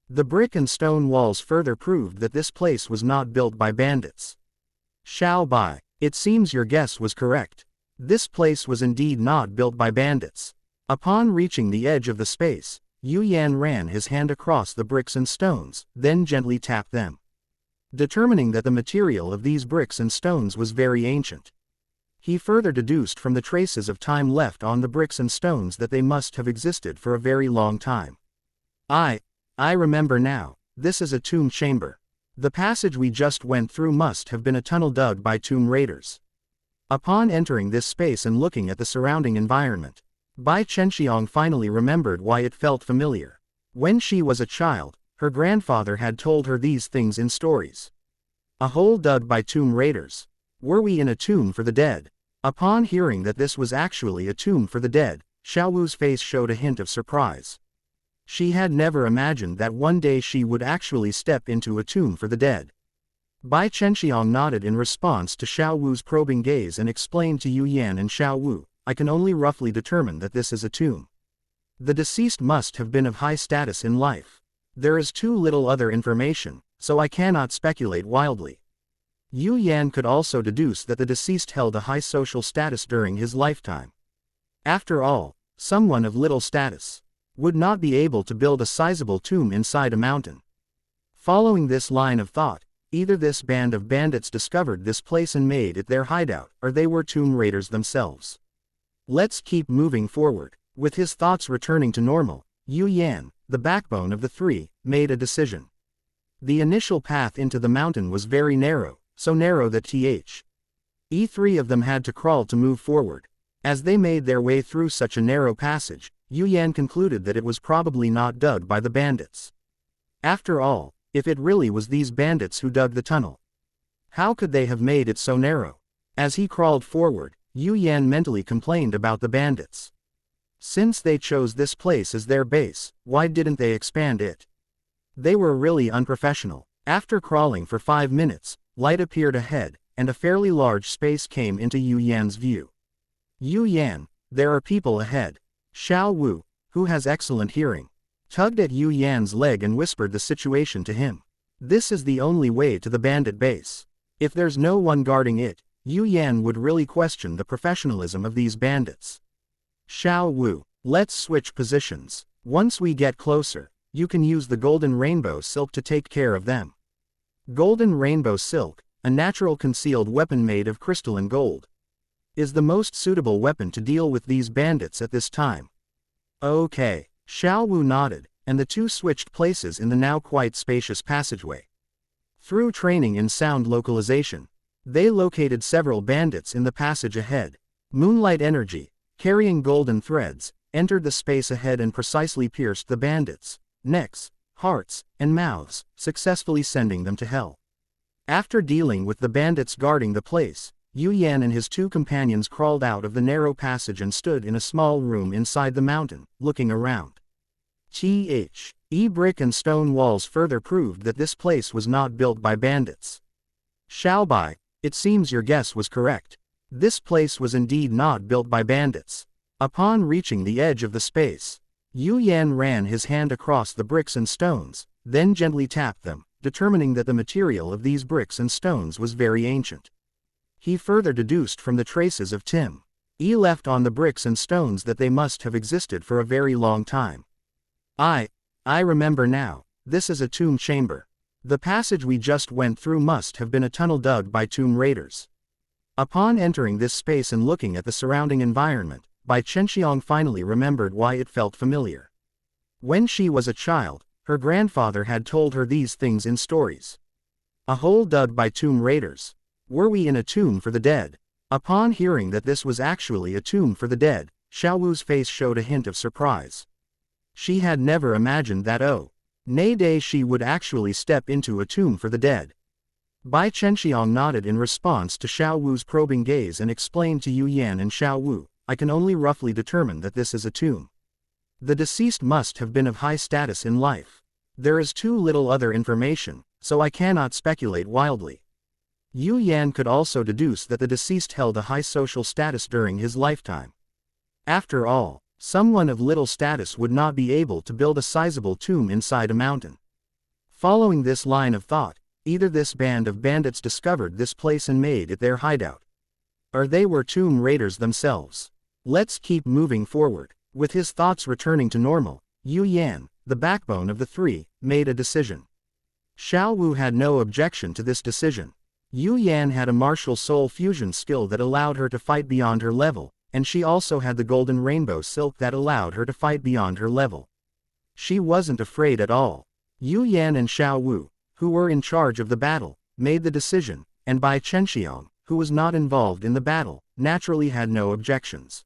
Speaker 1: The brick and stone walls further proved that this place was not built by bandits. Xiao Bai, it seems your guess was correct. This place was indeed not built by bandits. Upon reaching the edge of the space, Yu Yan ran his hand across the bricks and stones, then gently tapped them. Determining that the material of these bricks and stones was very ancient, he further deduced from the traces of time left on the bricks and stones that they must have existed for a very long time. I remember now, this is a tomb chamber. The passage we just went through must have been a tunnel dug by tomb raiders. Upon entering this space and looking at the surrounding environment, Bai Chenxiang finally remembered why it felt familiar. When she was a child, her grandfather had told her these things in stories. A hole dug by tomb raiders. Were we in a tomb for the dead? Upon hearing that this was actually a tomb for the dead, Xiao Wu's face showed a hint of surprise. She had never imagined that one day she would actually step into a tomb for the dead. Bai Chenxiang nodded in response to Xiao Wu's probing gaze and explained to Yu Yan and Xiao Wu, I can only roughly determine that this is a tomb. The deceased must have been of high status in life. There is too little other information, so I cannot speculate wildly. Yu Yan could also deduce that the deceased held a high social status during his lifetime. After all, someone of little status would not be able to build a sizable tomb inside a mountain. Following this line of thought, either this band of bandits discovered this place and made it their hideout, or they were tomb raiders themselves. Let's keep moving forward. With his thoughts returning to normal, Yu Yan, the backbone of the three, made a decision. The initial path into the mountain was very narrow, so narrow that three of them had to crawl to move forward. As they made their way through such a narrow passage, Yu Yan concluded that it was probably not dug by the bandits. After all, if it really was these bandits who dug the tunnel, how could they have made it so narrow? As he crawled forward, Yu Yan mentally complained about the bandits. Since they chose this place as their base, why didn't they expand it? They were really unprofessional. After crawling for 5 minutes, light appeared ahead, and a fairly large space came into Yu Yan's view. Yu Yan, there are people ahead. Xiao Wu, who has excellent hearing, tugged at Yu Yan's leg and whispered the situation to him. This is the only way to the bandit base. If there's no one guarding it, Yu Yan would really question the professionalism of these bandits. Xiao Wu, let's switch positions. Once we get closer, you can use the golden rainbow silk to take care of them. Golden rainbow silk, a natural concealed weapon made of crystalline gold, is the most suitable weapon to deal with these bandits at this time. Okay. Xiao Wu nodded, and the two switched places in the now quite spacious passageway. Through training in sound localization, they located several bandits in the passage ahead. Moonlight energy, carrying golden threads, entered the space ahead and precisely pierced the bandits' necks, hearts, and mouths, successfully sending them to hell. After dealing with the bandits guarding the place, Yu Yan and his two companions crawled out of the narrow passage and stood in a small room inside the mountain, looking around. Brick and stone walls further proved that this place was not built by bandits. Xiaobai, it seems your guess was correct. This place was indeed not built by bandits. Upon reaching the edge of the space, Yu Yan ran his hand across the bricks and stones, then gently tapped them, determining that the material of these bricks and stones was very ancient. He further deduced from the traces of Tim left on the bricks and stones that they must have existed for a very long time. I remember now, this is a tomb chamber. The passage we just went through must have been a tunnel dug by tomb raiders. Upon entering this space and looking at the surrounding environment, Bai Chenxiang finally remembered why it felt familiar. When she was a child, her grandfather had told her these things in stories. A hole dug by tomb raiders. Were we in a tomb for the dead? Upon hearing that this was actually a tomb for the dead, Xiao Wu's face showed a hint of surprise. She had never imagined that she would actually step into a tomb for the dead. Bai Chenxiang nodded in response to Xiao Wu's probing gaze and explained to Yu Yan and Xiao Wu, I can only roughly determine that this is a tomb. The deceased must have been of high status in life. There is too little other information, so I cannot speculate wildly. Yu Yan could also deduce that the deceased held a high social status during his lifetime. After all, someone of little status would not be able to build a sizable tomb inside a mountain. Following this line of thought, either this band of bandits discovered this place and made it their hideout, or they were tomb raiders themselves. Let's keep moving forward. With his thoughts returning to normal, Yu Yan, the backbone of the three, made a decision. Xiao Wu had no objection to this decision. Yu Yan had a martial soul fusion skill that allowed her to fight beyond her level, and she also had the golden rainbow silk that allowed her to fight beyond her level. She wasn't afraid at all. Yu Yan and Xiao Wu, who were in charge of the battle, made the decision, and Bai Chenxiang, who was not involved in the battle, naturally had no objections.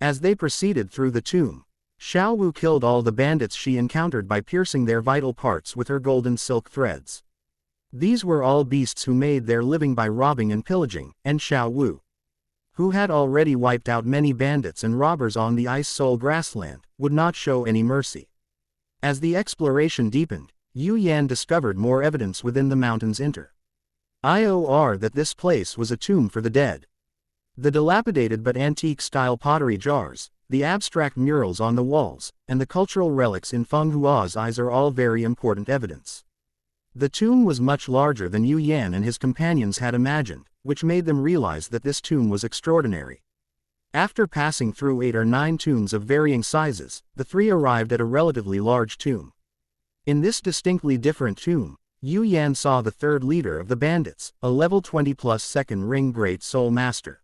Speaker 1: As they proceeded through the tomb, Xiao Wu killed all the bandits she encountered by piercing their vital parts with her golden silk threads. These were all beasts who made their living by robbing and pillaging, and Xiao Wu, who had already wiped out many bandits and robbers on the Ice Soul grassland, would not show any mercy. As the exploration deepened, Yu Yan discovered more evidence within the mountain's interior that this place was a tomb for the dead. The dilapidated but antique-style pottery jars, the abstract murals on the walls, and the cultural relics in Feng Hua's eyes are all very important evidence. The tomb was much larger than Yu Yan and his companions had imagined, which made them realize that this tomb was extraordinary. After passing through 8 or 9 tombs of varying sizes, the three arrived at a relatively large tomb. In this distinctly different tomb, Yu Yan saw the third leader of the bandits, a level 20+ second ring Great Soul Master.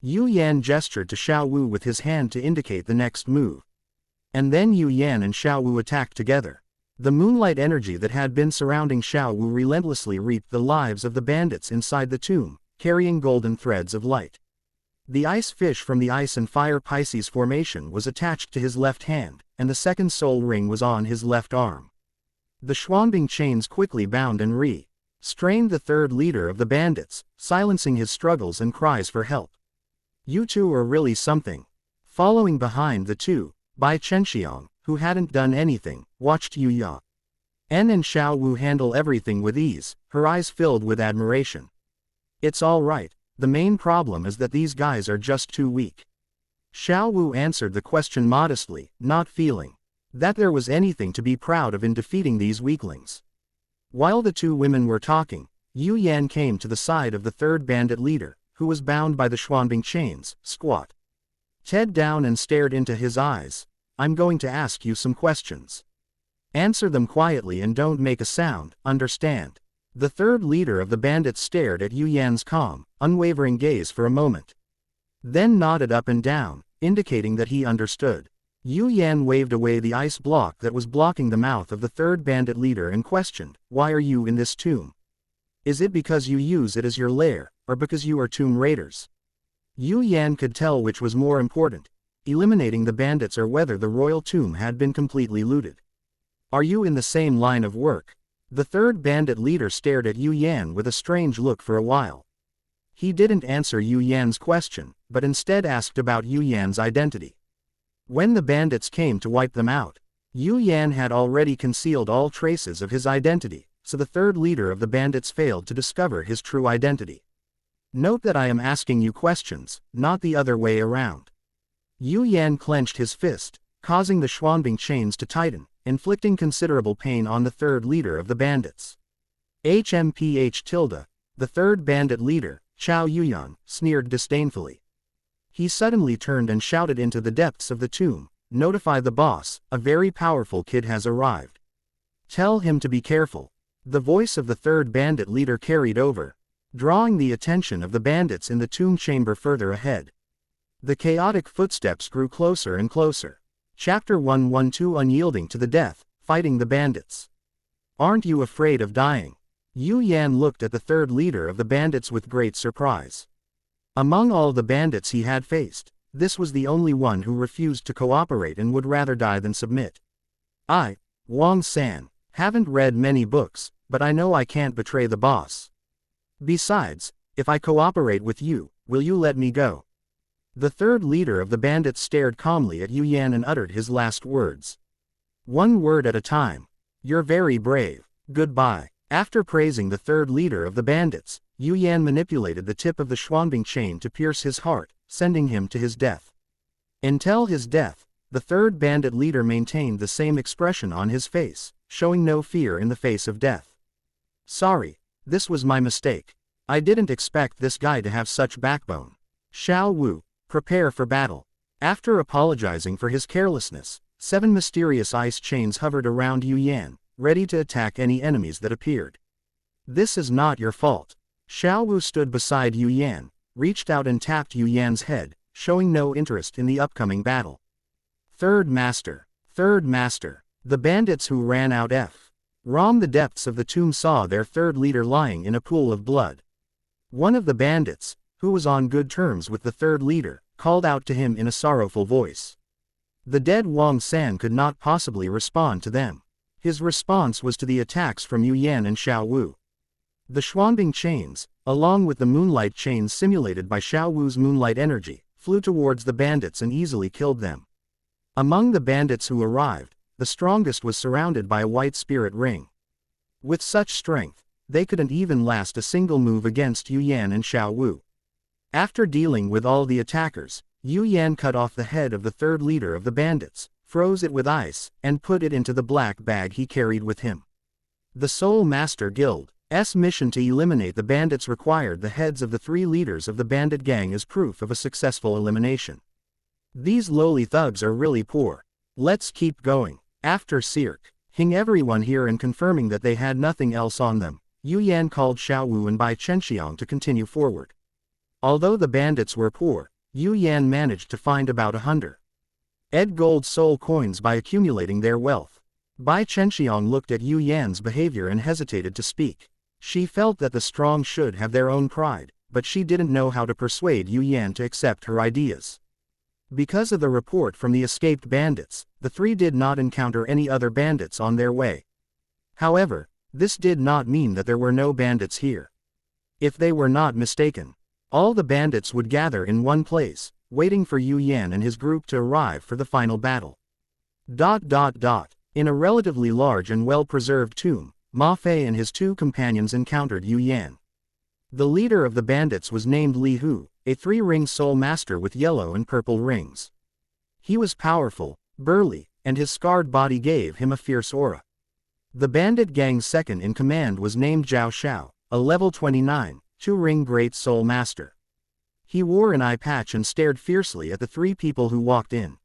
Speaker 1: Yu Yan gestured to Xiao Wu with his hand to indicate the next move. And then Yu Yan and Xiao Wu attacked together. The moonlight energy that had been surrounding Xiao Wu relentlessly reaped the lives of the bandits inside the tomb, carrying golden threads of light. The ice fish from the Ice and Fire Pisces formation was attached to his left hand, and the second soul ring was on his left arm. The Xuanbing chains quickly bound and restrained the third leader of the bandits, silencing his struggles and cries for help. You two are really something. Following behind the two, Bai Chenxiang, who hadn't done anything, watched Yu Yan and Xiao Wu handle everything with ease, her eyes filled with admiration. It's all right, the main problem is that these guys are just too weak. Xiao Wu answered the question modestly, not feeling that there was anything to be proud of in defeating these weaklings. While the two women were talking, Yu Yan came to the side of the third bandit leader, who was bound by the Xuanbing chains, squat head down and stared into his eyes. I'm going to ask you some questions. Answer them quietly and don't make a sound, understand? The third leader of the bandits stared at Yu Yan's calm, unwavering gaze for a moment. Then nodded up and down, indicating that he understood. Yu Yan waved away the ice block that was blocking the mouth of the third bandit leader and questioned, "Why are you in this tomb? Is it because you use it as your lair, or because you are tomb raiders?" Yu Yan could tell which was more important, eliminating the bandits or whether the royal tomb had been completely looted. "Are you in the same line of work?" The third bandit leader stared at Yu Yan with a strange look for a while. He didn't answer Yu Yan's question, but instead asked about Yu Yan's identity. When the bandits came to wipe them out, Yu Yan had already concealed all traces of his identity, so the third leader of the bandits failed to discover his true identity. "Note that I am asking you questions, not the other way around." Yu Yan clenched his fist, causing the Xuanbing chains to tighten, inflicting considerable pain on the third leader of the bandits. HMPH tilde, the third bandit leader, Chao Yuyan, sneered disdainfully. He suddenly turned and shouted into the depths of the tomb, "Notify the boss, a very powerful kid has arrived. Tell him to be careful." The voice of the third bandit leader carried over, drawing the attention of the bandits in the tomb chamber further ahead. The chaotic footsteps grew closer and closer. Chapter 112 Unyielding to the Death, Fighting the Bandits. "Aren't you afraid of dying?" Yu Yan looked at the third leader of the bandits with great surprise. Among all the bandits he had faced, this was the only one who refused to cooperate and would rather die than submit. "I, Wang San, haven't read many books, but I know I can't betray the boss. Besides, if I cooperate with you, will you let me go?" The third leader of the bandits stared calmly at Yu Yan and uttered his last words. "One word at a time. You're very brave. Goodbye." After praising the third leader of the bandits, Yu Yan manipulated the tip of the Xuanbing chain to pierce his heart, sending him to his death. Until his death, the third bandit leader maintained the same expression on his face, showing no fear in the face of death. "Sorry, this was my mistake. I didn't expect this guy to have such backbone. Xiao Wu, prepare for battle." After apologizing for his carelessness, 7 mysterious ice chains hovered around Yu Yan, ready to attack any enemies that appeared. "This is not your fault." Xiao Wu stood beside Yu Yan, reached out and tapped Yu Yan's head, showing no interest in the upcoming battle. Third Master. The bandits who ran out from the depths of the tomb saw their third leader lying in a pool of blood. One of the bandits, who was on good terms with the third leader, called out to him in a sorrowful voice. The dead Wang San could not possibly respond to them. His response was to the attacks from Yu Yan and Xiao Wu. The Xuanbing chains, along with the Moonlight chains simulated by Xiao Wu's Moonlight energy, flew towards the bandits and easily killed them. Among the bandits who arrived, the strongest was surrounded by a white spirit ring. With such strength, they couldn't even last a single move against Yu Yan and Xiao Wu. After dealing with all the attackers, Yu Yan cut off the head of the third leader of the bandits, froze it with ice, and put it into the black bag he carried with him. The Soul Master Guild's mission to eliminate the bandits required the heads of the 3 leaders of the bandit gang as proof of a successful elimination. "These lowly thugs are really poor. Let's keep going." After searching everyone here and confirming that they had nothing else on them, Yu Yan called Xiao Wu and Bai Chenxiang to continue forward. Although the bandits were poor, Yu Yan managed to find about 100 gold soul coins by accumulating their wealth. Bai Chenxiang looked at Yu Yan's behavior and hesitated to speak. She felt that the strong should have their own pride, but she didn't know how to persuade Yu Yan to accept her ideas. Because of the report from the escaped bandits, the 3 did not encounter any other bandits on their way. However, this did not mean that there were no bandits here. If they were not mistaken, all the bandits would gather in one place, waiting for Yu Yan and his group to arrive for the final battle. In a relatively large and well-preserved tomb, Ma Fei and his 2 companions encountered Yu Yan. The leader of the bandits was named Li Hu, a 3-ring soul master with yellow and purple rings. He was powerful, burly, and his scarred body gave him a fierce aura. The bandit gang's second in command was named Zhao Xiao, a level 29, 2-ring great soul master. He wore an eye patch and stared fiercely at the 3 people who walked in.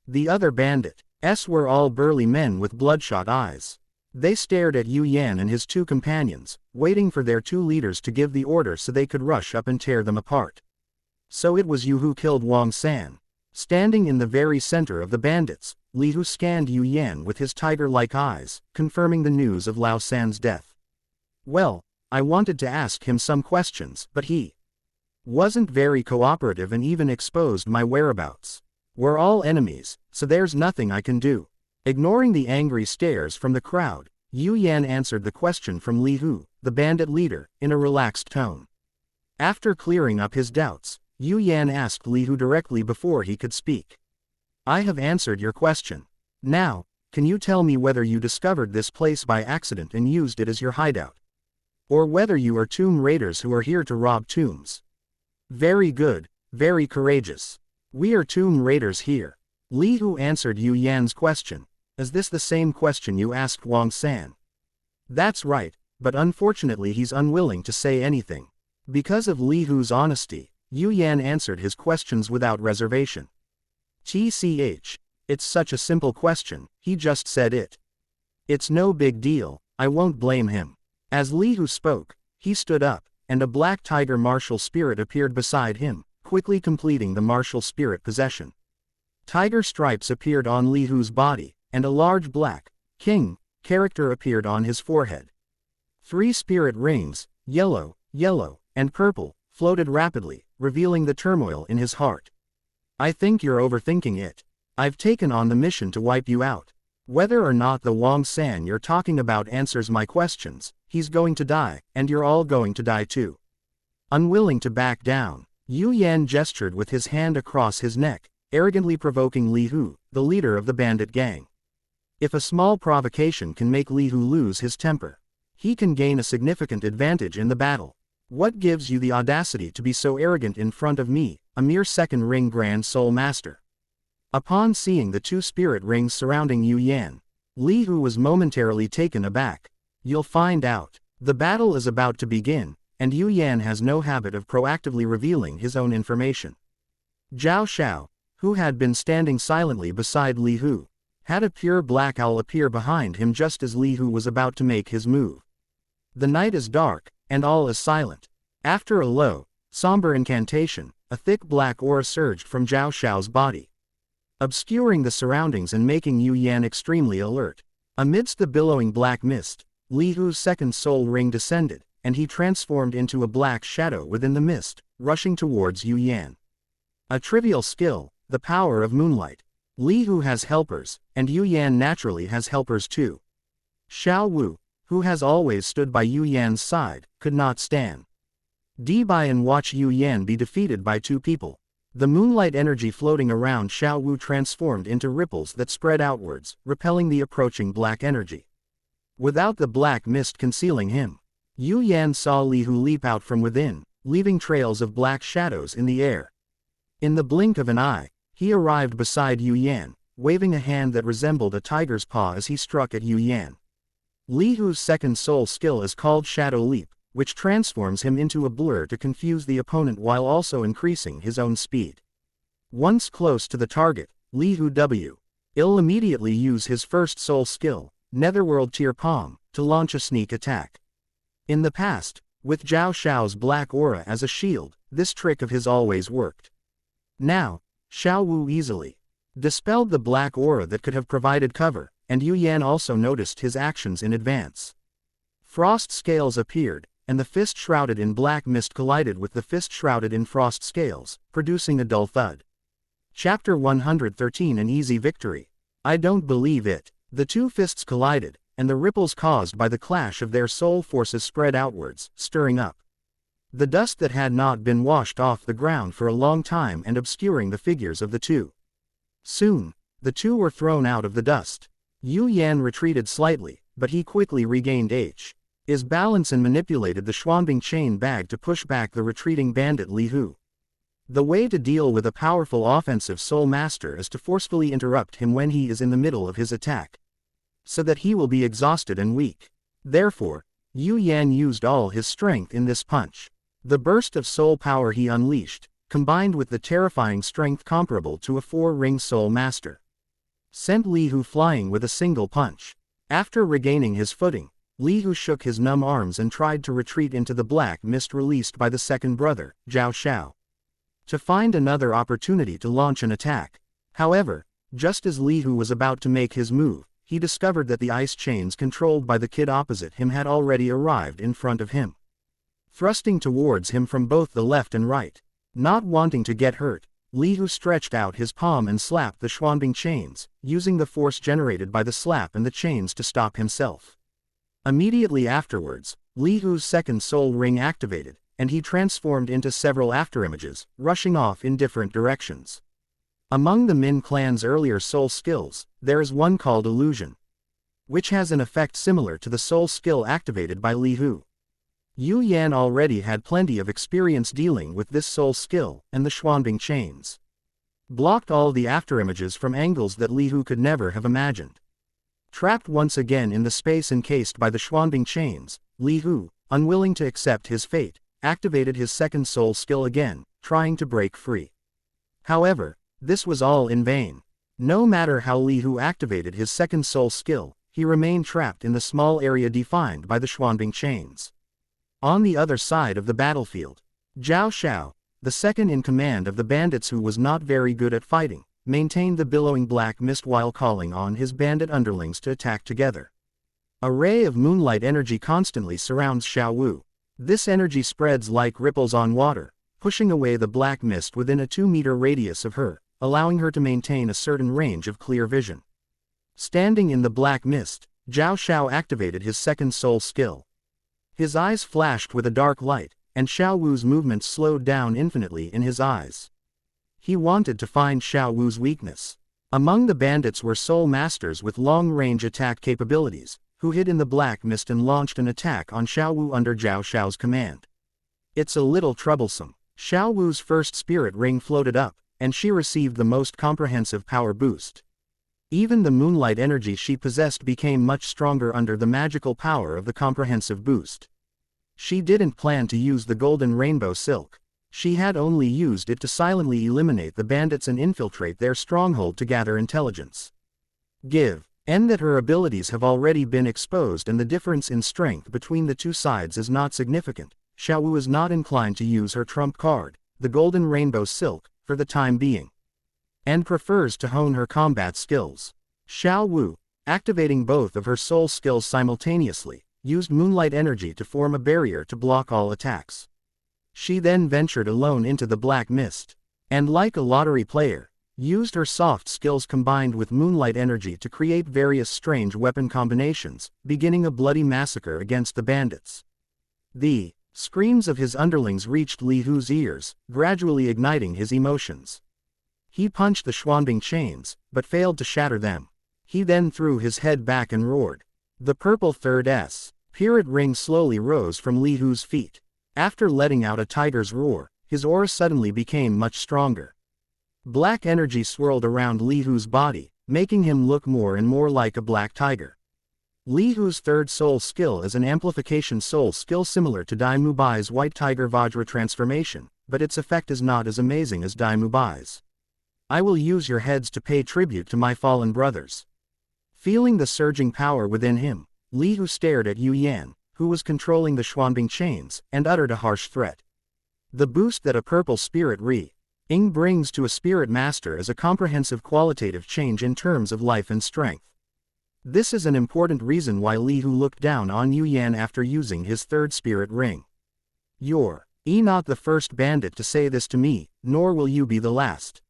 Speaker 1: The other bandits were all burly men with bloodshot eyes. They stared at Yu Yan and his two companions, waiting for their two leaders to give the order so they could rush up and tear them apart. So it was you who killed Wang San. Standing in the very center of the bandits, Li Hu scanned Yu Yan with his tiger-like eyes, confirming the news of Lao San's death. Well, I wanted to ask him some questions, but he wasn't very cooperative and even exposed my whereabouts. We're all enemies, so there's nothing I can do. Ignoring the angry stares from the crowd, Yu Yan answered the question from Li Hu, the bandit leader, in a relaxed tone. After clearing up his doubts, Yu Yan asked Li Hu directly before he could speak. I have answered your question. Now, can you tell me whether you discovered this place by accident and used it as your hideout? Or whether you are tomb raiders who are here to rob tombs? Very good, very courageous. We are tomb raiders here. Li Hu answered Yu Yan's question. Is this the same question you asked Wang San? That's right, but unfortunately he's unwilling to say anything. Because of Li Hu's honesty, Yu Yan answered his questions without reservation. TCH, it's such a simple question, he just said it. It's no big deal, I won't blame him. As Li Hu spoke, he stood up, and a black tiger martial spirit appeared beside him, quickly completing the martial spirit possession. Tiger stripes appeared on Li Hu's body, and a large black king character appeared on his forehead. 3 spirit rings, yellow, and purple, floated rapidly, revealing the turmoil in his heart. I think you're overthinking it. I've taken on the mission to wipe you out. Whether or not the Wang San you're talking about answers my questions, he's going to die, and you're all going to die too. Unwilling to back down, Yu Yan gestured with his hand across his neck, arrogantly provoking Li Hu, the leader of the bandit gang. If a small provocation can make Li Hu lose his temper, he can gain a significant advantage in the battle. What gives you the audacity to be so arrogant in front of me, a mere second ring Grand Soul Master? Upon seeing the 2 spirit rings surrounding Yu Yan, Li Hu was momentarily taken aback. You'll find out. The battle is about to begin, and Yu Yan has no habit of proactively revealing his own information. Zhao Xiao, who had been standing silently beside Li Hu, had a pure black owl appear behind him just as Li Hu was about to make his move. The night is dark, and all is silent. After a low, somber incantation, a thick black aura surged from Zhao Xiao's body, obscuring the surroundings and making Yu Yan extremely alert. Amidst the billowing black mist, Li Hu's second soul ring descended, and he transformed into a black shadow within the mist, rushing towards Yu Yan. A trivial skill, the power of Moonlight. Li Hu has helpers, and Yu Yan naturally has helpers too. Xiao Wu, who has always stood by Yu Yan's side, could not stand by and watch Yu Yan be defeated by 2 people. The moonlight energy floating around Xiao Wu transformed into ripples that spread outwards, repelling the approaching black energy. Without the black mist concealing him, Yu Yan saw Li Hu leap out from within, leaving trails of black shadows in the air. In the blink of an eye, he arrived beside Yu Yan, waving a hand that resembled a tiger's paw as he struck at Yu Yan. Li Hu's second soul skill is called Shadow Leap, which transforms him into a blur to confuse the opponent while also increasing his own speed. Once close to the target, Li Hu will immediately use his first soul skill, Netherworld Tear Palm, to launch a sneak attack. In the past, with Zhao Xiao's black aura as a shield, this trick of his always worked. Now, Xiao Wu easily dispelled the black aura that could have provided cover, and Yu Yan also noticed his actions in advance. Frost scales appeared, and the fist shrouded in black mist collided with the fist shrouded in frost scales, producing a dull thud. Chapter 113 An Easy Victory. I don't believe it. The 2 fists collided, and the ripples caused by the clash of their soul forces spread outwards, stirring up the dust that had not been washed off the ground for a long time and obscuring the figures of the 2. Soon, the 2 were thrown out of the dust. Yu Yan retreated slightly, but he quickly regained his balance and manipulated the Xuanbing chain bag to push back the retreating bandit Li Hu. The way to deal with a powerful offensive soul master is to forcefully interrupt him when he is in the middle of his attack, so that he will be exhausted and weak. Therefore, Yu Yan used all his strength in this punch. The burst of soul power he unleashed, combined with the terrifying strength comparable to a 4-ring soul master, sent Li Hu flying with a single punch. After regaining his footing, Li Hu shook his numb arms and tried to retreat into the black mist released by the second brother, Zhao Xiao, to find another opportunity to launch an attack. However, just as Li Hu was about to make his move, he discovered that the ice chains controlled by the kid opposite him had already arrived in front of him, thrusting towards him from both the left and right. Not wanting to get hurt, Li Hu stretched out his palm and slapped the Xuanbing chains, using the force generated by the slap and the chains to stop himself. Immediately afterwards, Li Hu's second soul ring activated, and he transformed into several afterimages, rushing off in different directions. Among the Min clan's earlier soul skills, there is one called illusion, which has an effect similar to the soul skill activated by Li Hu. Yu Yan already had plenty of experience dealing with this soul skill, and the Xuanbing chains blocked all the afterimages from angles that Li Hu could never have imagined. Trapped once again in the space encased by the Xuanbing chains, Li Hu, unwilling to accept his fate, activated his second soul skill again, trying to break free. However, this was all in vain. No matter how Li Hu activated his second soul skill, he remained trapped in the small area defined by the Xuanbing chains. On the other side of the battlefield, Zhao Xiao, the second in command of the bandits who was not very good at fighting, maintained the billowing black mist while calling on his bandit underlings to attack together. A ray of moonlight energy constantly surrounds Xiao Wu. This energy spreads like ripples on water, pushing away the black mist within a 2-meter radius of her, allowing her to maintain a certain range of clear vision. Standing in the black mist, Zhao Xiao activated his second soul skill. His eyes flashed with a dark light, and Xiao Wu's movements slowed down infinitely in his eyes. He wanted to find Xiao Wu's weakness. Among the bandits were soul masters with long-range attack capabilities, who hid in the black mist and launched an attack on Xiao Wu under Zhao Xiao's command. It's a little troublesome. Xiao Wu's first spirit ring floated up, and she received the most comprehensive power boost. Even the moonlight energy she possessed became much stronger under the magical power of the comprehensive boost. She didn't plan to use the golden rainbow silk. She had only used it to silently eliminate the bandits and infiltrate their stronghold to gather intelligence. And that her abilities have already been exposed and the difference in strength between the two sides is not significant. Xiao Wu is not inclined to use her trump card, the golden rainbow silk, for the time being, and prefers to hone her combat skills. Xiao Wu, activating both of her soul skills simultaneously, used moonlight energy to form a barrier to block all attacks. She then ventured alone into the black mist, and like a lottery player, used her soft skills combined with moonlight energy to create various strange weapon combinations, beginning a bloody massacre against the bandits. The screams of his underlings reached Li Hu's ears, gradually igniting his emotions. He punched the Xuanbing chains, but failed to shatter them. He then threw his head back and roared. The purple third spirit ring slowly rose from Li Hu's feet. After letting out a tiger's roar, his aura suddenly became much stronger. Black energy swirled around Li Hu's body, making him look more and more like a black tiger. Li Hu's third soul skill is an amplification soul skill similar to Dai Mubai's White Tiger Vajra transformation, but its effect is not as amazing as Dai Mubai's. I will use your heads to pay tribute to my fallen brothers. Feeling the surging power within him, Li Hu stared at Yu Yan, who was controlling the Xuanbing chains, and uttered a harsh threat. The boost that a purple spirit ring brings to a spirit master is a comprehensive qualitative change in terms of life and strength. This is an important reason why Li Hu looked down on Yu Yan after using his third spirit ring. You're not the first bandit to say this to me, nor will you be the last.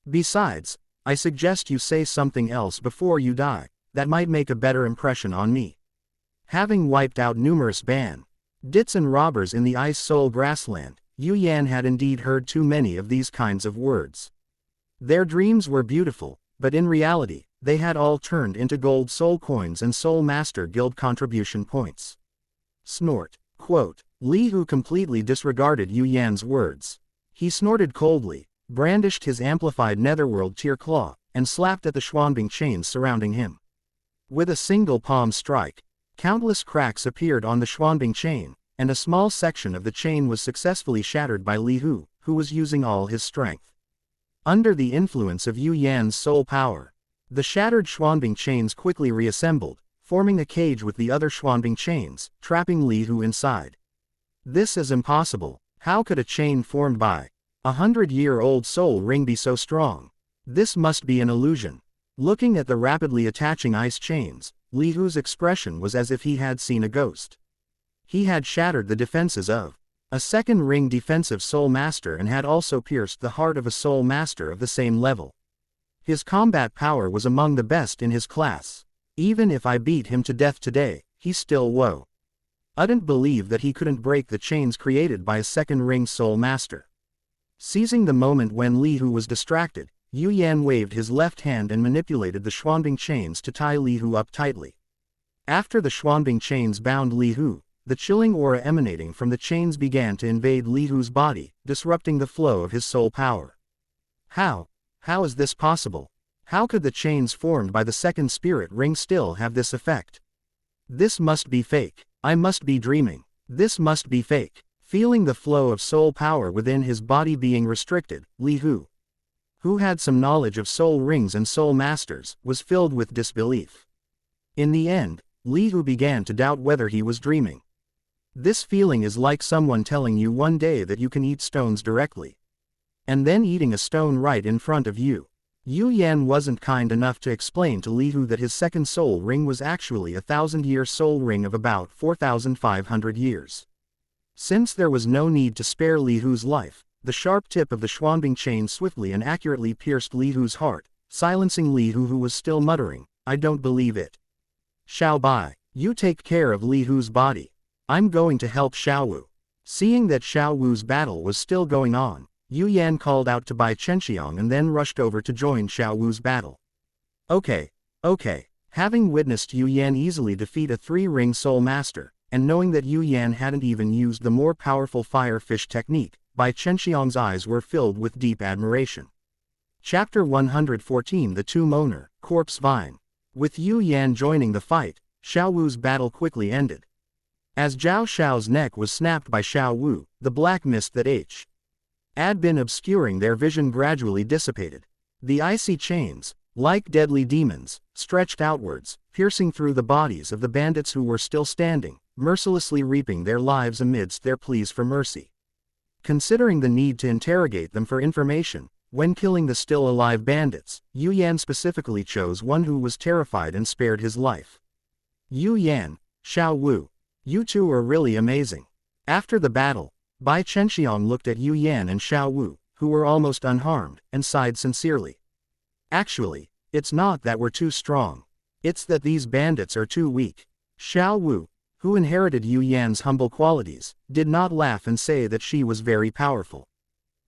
Speaker 1: Besides, I suggest you say something else before you die, that might make a better impression on me. Having wiped out numerous bandits and robbers in the Ice Soul Grassland, Yu Yan had indeed heard too many of these kinds of words. Their dreams were beautiful, but in reality, they had all turned into gold soul coins and Soul Master Guild contribution points. Snort. Quote. Li Hu completely disregarded Yu Yan's words. He snorted coldly, brandished his amplified netherworld tier claw, and slapped at the Xuanbing chains surrounding him. With a single palm strike, countless cracks appeared on the Xuanbing chain, and a small section of the chain was successfully shattered by Li Hu, who was using all his strength. Under the influence of Yu Yan's soul power, the shattered Xuanbing chains quickly reassembled, forming a cage with the other Xuanbing chains, trapping Li Hu inside. This is impossible. How could a chain formed by a 100-year-old soul ring be so strong? This must be an illusion. Looking at the rapidly attaching ice chains, Li Hu's expression was as if he had seen a ghost. He had shattered the defenses of a second-ring defensive soul master and had also pierced the heart of a soul master of the same level. His combat power was among the best in his class. Even if I beat him to death today, he still wouldn't believe that he couldn't break the chains created by a second-ring soul master. Seizing the moment when Li Hu was distracted, Yu Yan waved his left hand and manipulated the Xuanbing chains to tie Li Hu up tightly. After the Xuanbing chains bound Li Hu, the chilling aura emanating from the chains began to invade Li Hu's body, disrupting the flow of his soul power. How is this possible? How could the chains formed by the second spirit ring still have this effect? This must be fake. I must be dreaming. This must be fake. Feeling the flow of soul power within his body being restricted, Li Hu, who had some knowledge of soul rings and soul masters, was filled with disbelief. In the end, Li Hu began to doubt whether he was dreaming. This feeling is like someone telling you one day that you can eat stones directly, and then eating a stone right in front of you. Yu Yan wasn't kind enough to explain to Li Hu that his second soul ring was actually a 1,000-year soul ring of about 4,500 years. Since there was no need to spare Li Hu's life, the sharp tip of the Xuanbing chain swiftly and accurately pierced Li Hu's heart, silencing Li Hu, who was still muttering, "I don't believe it. Xiao Bai, you take care of Li Hu's body. I'm going to help Xiao Wu." Seeing that Xiao Wu's battle was still going on, Yu Yan called out to Bai Chenxiang and then rushed over to join Xiao Wu's battle. Okay. Having witnessed Yu Yan easily defeat a 3-ring soul master, and knowing that Yu Yan hadn't even used the more powerful fire fish technique, Bai Chenxiang's eyes were filled with deep admiration. Chapter 114 The Two Moaner, Corpse Vine. With Yu Yan joining the fight, Xiao Wu's battle quickly ended. As Zhao Xiao's neck was snapped by Xiao Wu, the black mist that had been obscuring their vision gradually dissipated. The icy chains, like deadly demons, stretched outwards, piercing through the bodies of the bandits who were still standing, mercilessly reaping their lives amidst their pleas for mercy. Considering the need to interrogate them for information, when killing the still alive bandits, Yu Yan specifically chose one who was terrified and spared his life. Yu Yan, Xiao Wu, you two are really amazing. After the battle, Bai Chenxiang looked at Yu Yan and Xiao Wu, who were almost unharmed, and sighed sincerely. Actually, it's not that we're too strong. It's that these bandits are too weak. Xiao Wu, who inherited Yu Yan's humble qualities, did not laugh and say that she was very powerful.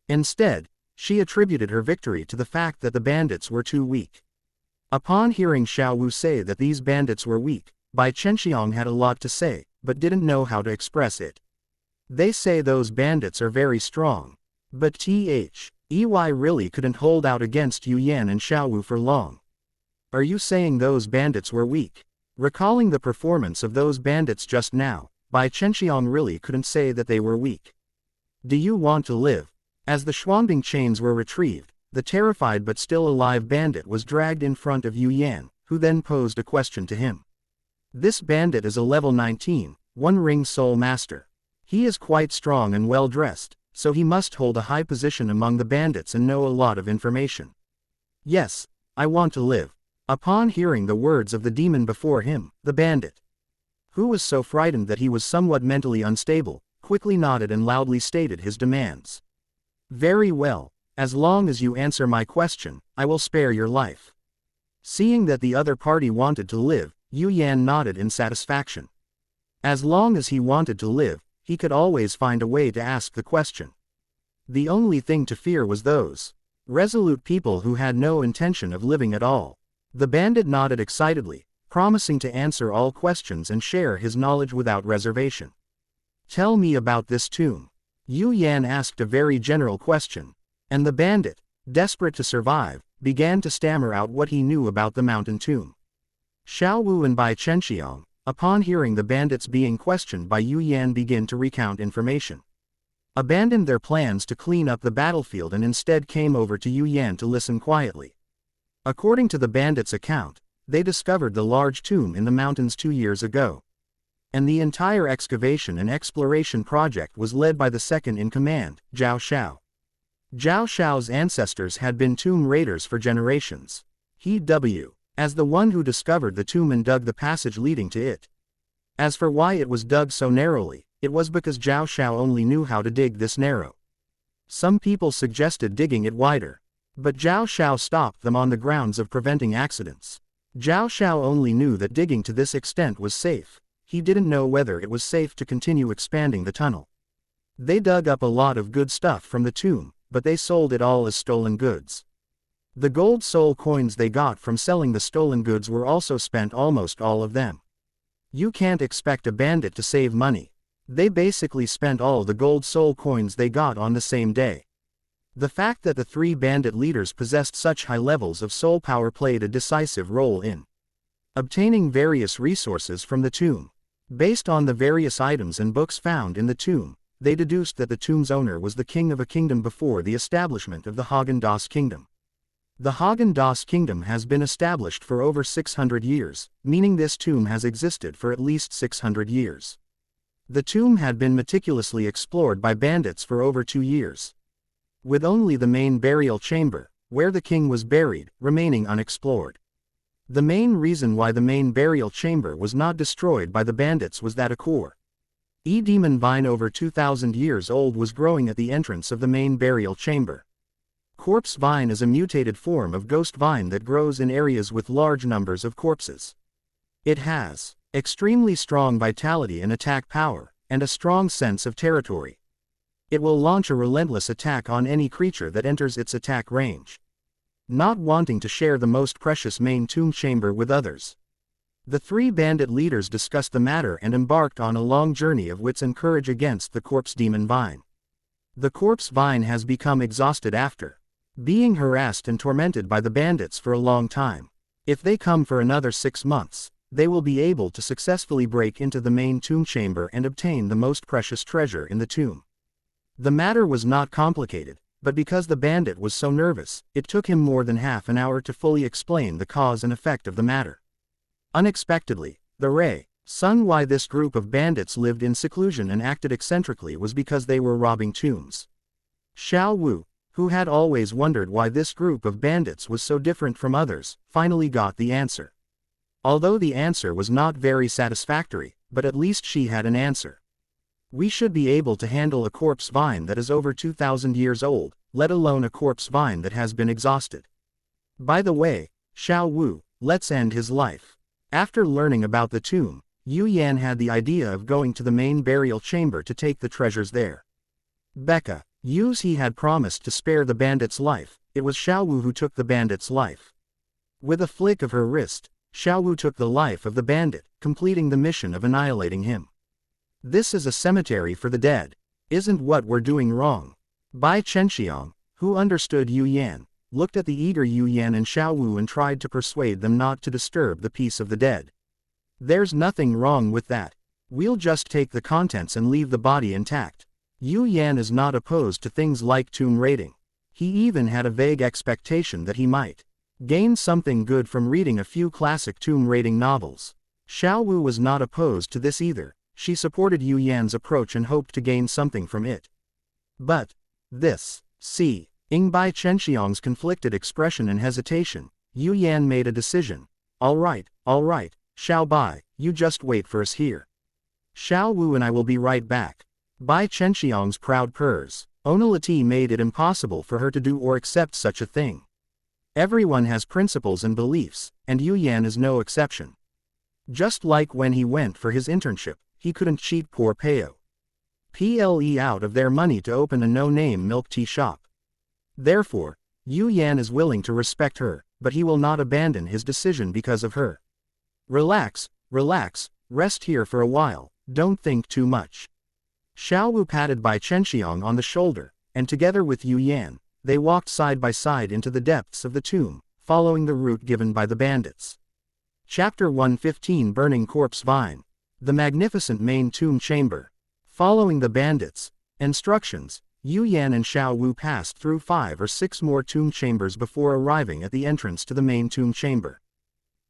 Speaker 1: Instead, she attributed her victory to the fact that the bandits were too weak. Upon hearing Xiao Wu say that these bandits were weak, Bai Chenxiang had a lot to say, but didn't know how to express it. They say those bandits are very strong. But THEY really couldn't hold out against Yu Yan and Xiao Wu for long. Are you saying those bandits were weak? Recalling the performance of those bandits just now, Bai Chenxiang really couldn't say that they were weak. Do you want to live? As the Xuanbing chains were retrieved, the terrified but still alive bandit was dragged in front of Yu Yan, who then posed a question to him. This bandit is a level 19, 1-ring soul master. He is quite strong and well dressed, so he must hold a high position among the bandits and know a lot of information. Yes, I want to live. Upon hearing the words of the demon before him, the bandit, who was so frightened that he was somewhat mentally unstable, quickly nodded and loudly stated his demands. Very well, as long as you answer my question, I will spare your life. Seeing that the other party wanted to live, Yu Yan nodded in satisfaction. As long as he wanted to live, he could always find a way to ask the question. The only thing to fear was those resolute people who had no intention of living at all. The bandit nodded excitedly, promising to answer all questions and share his knowledge without reservation. Tell me about this tomb. Yu Yan asked a very general question, and the bandit, desperate to survive, began to stammer out what he knew about the mountain tomb. Xiao Wu and Bai Chenxiang, upon hearing the bandits being questioned by Yu Yan begin to recount information, abandoned their plans to clean up the battlefield and instead came over to Yu Yan to listen quietly. According to the bandits' account, They discovered the large tomb in the mountains 2 years ago. And the entire excavation and exploration project was led by the second-in-command, Zhao Xiao. Zhao Xiao's ancestors had been tomb raiders for generations. As the one who discovered the tomb and dug the passage leading to it. As for why it was dug so narrowly, it was because Zhao Xiao only knew how to dig this narrow. Some people suggested digging it wider. But Zhao Xiao stopped them on the grounds of preventing accidents. Zhao Xiao only knew that digging to this extent was safe. He didn't know whether it was safe to continue expanding the tunnel. They dug up a lot of good stuff from the tomb, but they sold it all as stolen goods. The gold soul coins they got from selling the stolen goods were also spent, almost all of them. You can't expect a bandit to save money. They basically spent all the gold soul coins they got on the same day. The fact that the 3 bandit leaders possessed such high levels of soul power played a decisive role in obtaining various resources from the tomb. Based on the various items and books found in the tomb, they deduced that the tomb's owner was the king of a kingdom before the establishment of the Haagen-Dazs kingdom. The Haagen-Dazs kingdom has been established for over 600 years, meaning this tomb has existed for at least 600 years. The tomb had been meticulously explored by bandits for over 2 years. With only the main burial chamber, where the king was buried, remaining unexplored. The main reason why the main burial chamber was not destroyed by the bandits was that a core demon vine over 2,000 years old was growing at the entrance of the main burial chamber. Corpse vine is a mutated form of ghost vine that grows in areas with large numbers of corpses. It has extremely strong vitality and attack power, and a strong sense of territory. It will launch a relentless attack on any creature that enters its attack range. Not wanting to share the most precious main tomb chamber with others, the 3 bandit leaders discussed the matter and embarked on a long journey of wits and courage against the corpse demon vine. The corpse vine has become exhausted after being harassed and tormented by the bandits for a long time. If they come for another 6 months, they will be able to successfully break into the main tomb chamber and obtain the most precious treasure in the tomb. The matter was not complicated, but because the bandit was so nervous, it took him more than half an hour to fully explain the cause and effect of the matter. Unexpectedly, the reason why this group of bandits lived in seclusion and acted eccentrically was because they were robbing tombs. Xiao Wu, who had always wondered why this group of bandits was so different from others, finally got the answer. Although the answer was not very satisfactory, but at least she had an answer. We should be able to handle a corpse vine that is over 2,000 years old, let alone a corpse vine that has been exhausted. By the way, Xiao Wu, let's end his life. After learning about the tomb, Yu Yan had the idea of going to the main burial chamber to take the treasures there. He had promised to spare the bandit's life. It was Xiao Wu who took the bandit's life. With a flick of her wrist, Xiao Wu took the life of the bandit, completing the mission of annihilating him. This is a cemetery for the dead. Isn't what we're doing wrong? Bai Chenxiang, who understood Yu Yan, looked at the eager Yu Yan and Xiao Wu and tried to persuade them not to disturb the peace of the dead. There's nothing wrong with that. We'll just take the contents and leave the body intact. Yu Yan is not opposed to things like tomb raiding. He even had a vague expectation that he might gain something good from reading a few classic tomb raiding novels. Xiao Wu was not opposed to this either. She supported Yu Yan's approach and hoped to gain something from it. But seeing Bai Chenxiang's conflicted expression and hesitation, Yu Yan made a decision. All right, Xiao Bai, you just wait for us here. Xiao Wu and I will be right back. Bai Chenxiang's proud purrs. Onalati made it impossible for her to do or accept such a thing. Everyone has principles and beliefs, and Yu Yan is no exception. Just like when he went for his internship, he couldn't cheat poor Peo out of their money to open a no-name milk tea shop. Therefore, Yu Yan is willing to respect her, but he will not abandon his decision because of her. Relax, rest here for a while, don't think too much. Xiao Wu patted Bai Chenxiang on the shoulder, and together with Yu Yan, they walked side by side into the depths of the tomb, following the route given by the bandits. Chapter 115 Burning Corpse Vine. The magnificent main tomb chamber. Following the bandits' instructions, Yu Yan and Xiao Wu passed through 5 or 6 more tomb chambers before arriving at the entrance to the main tomb chamber.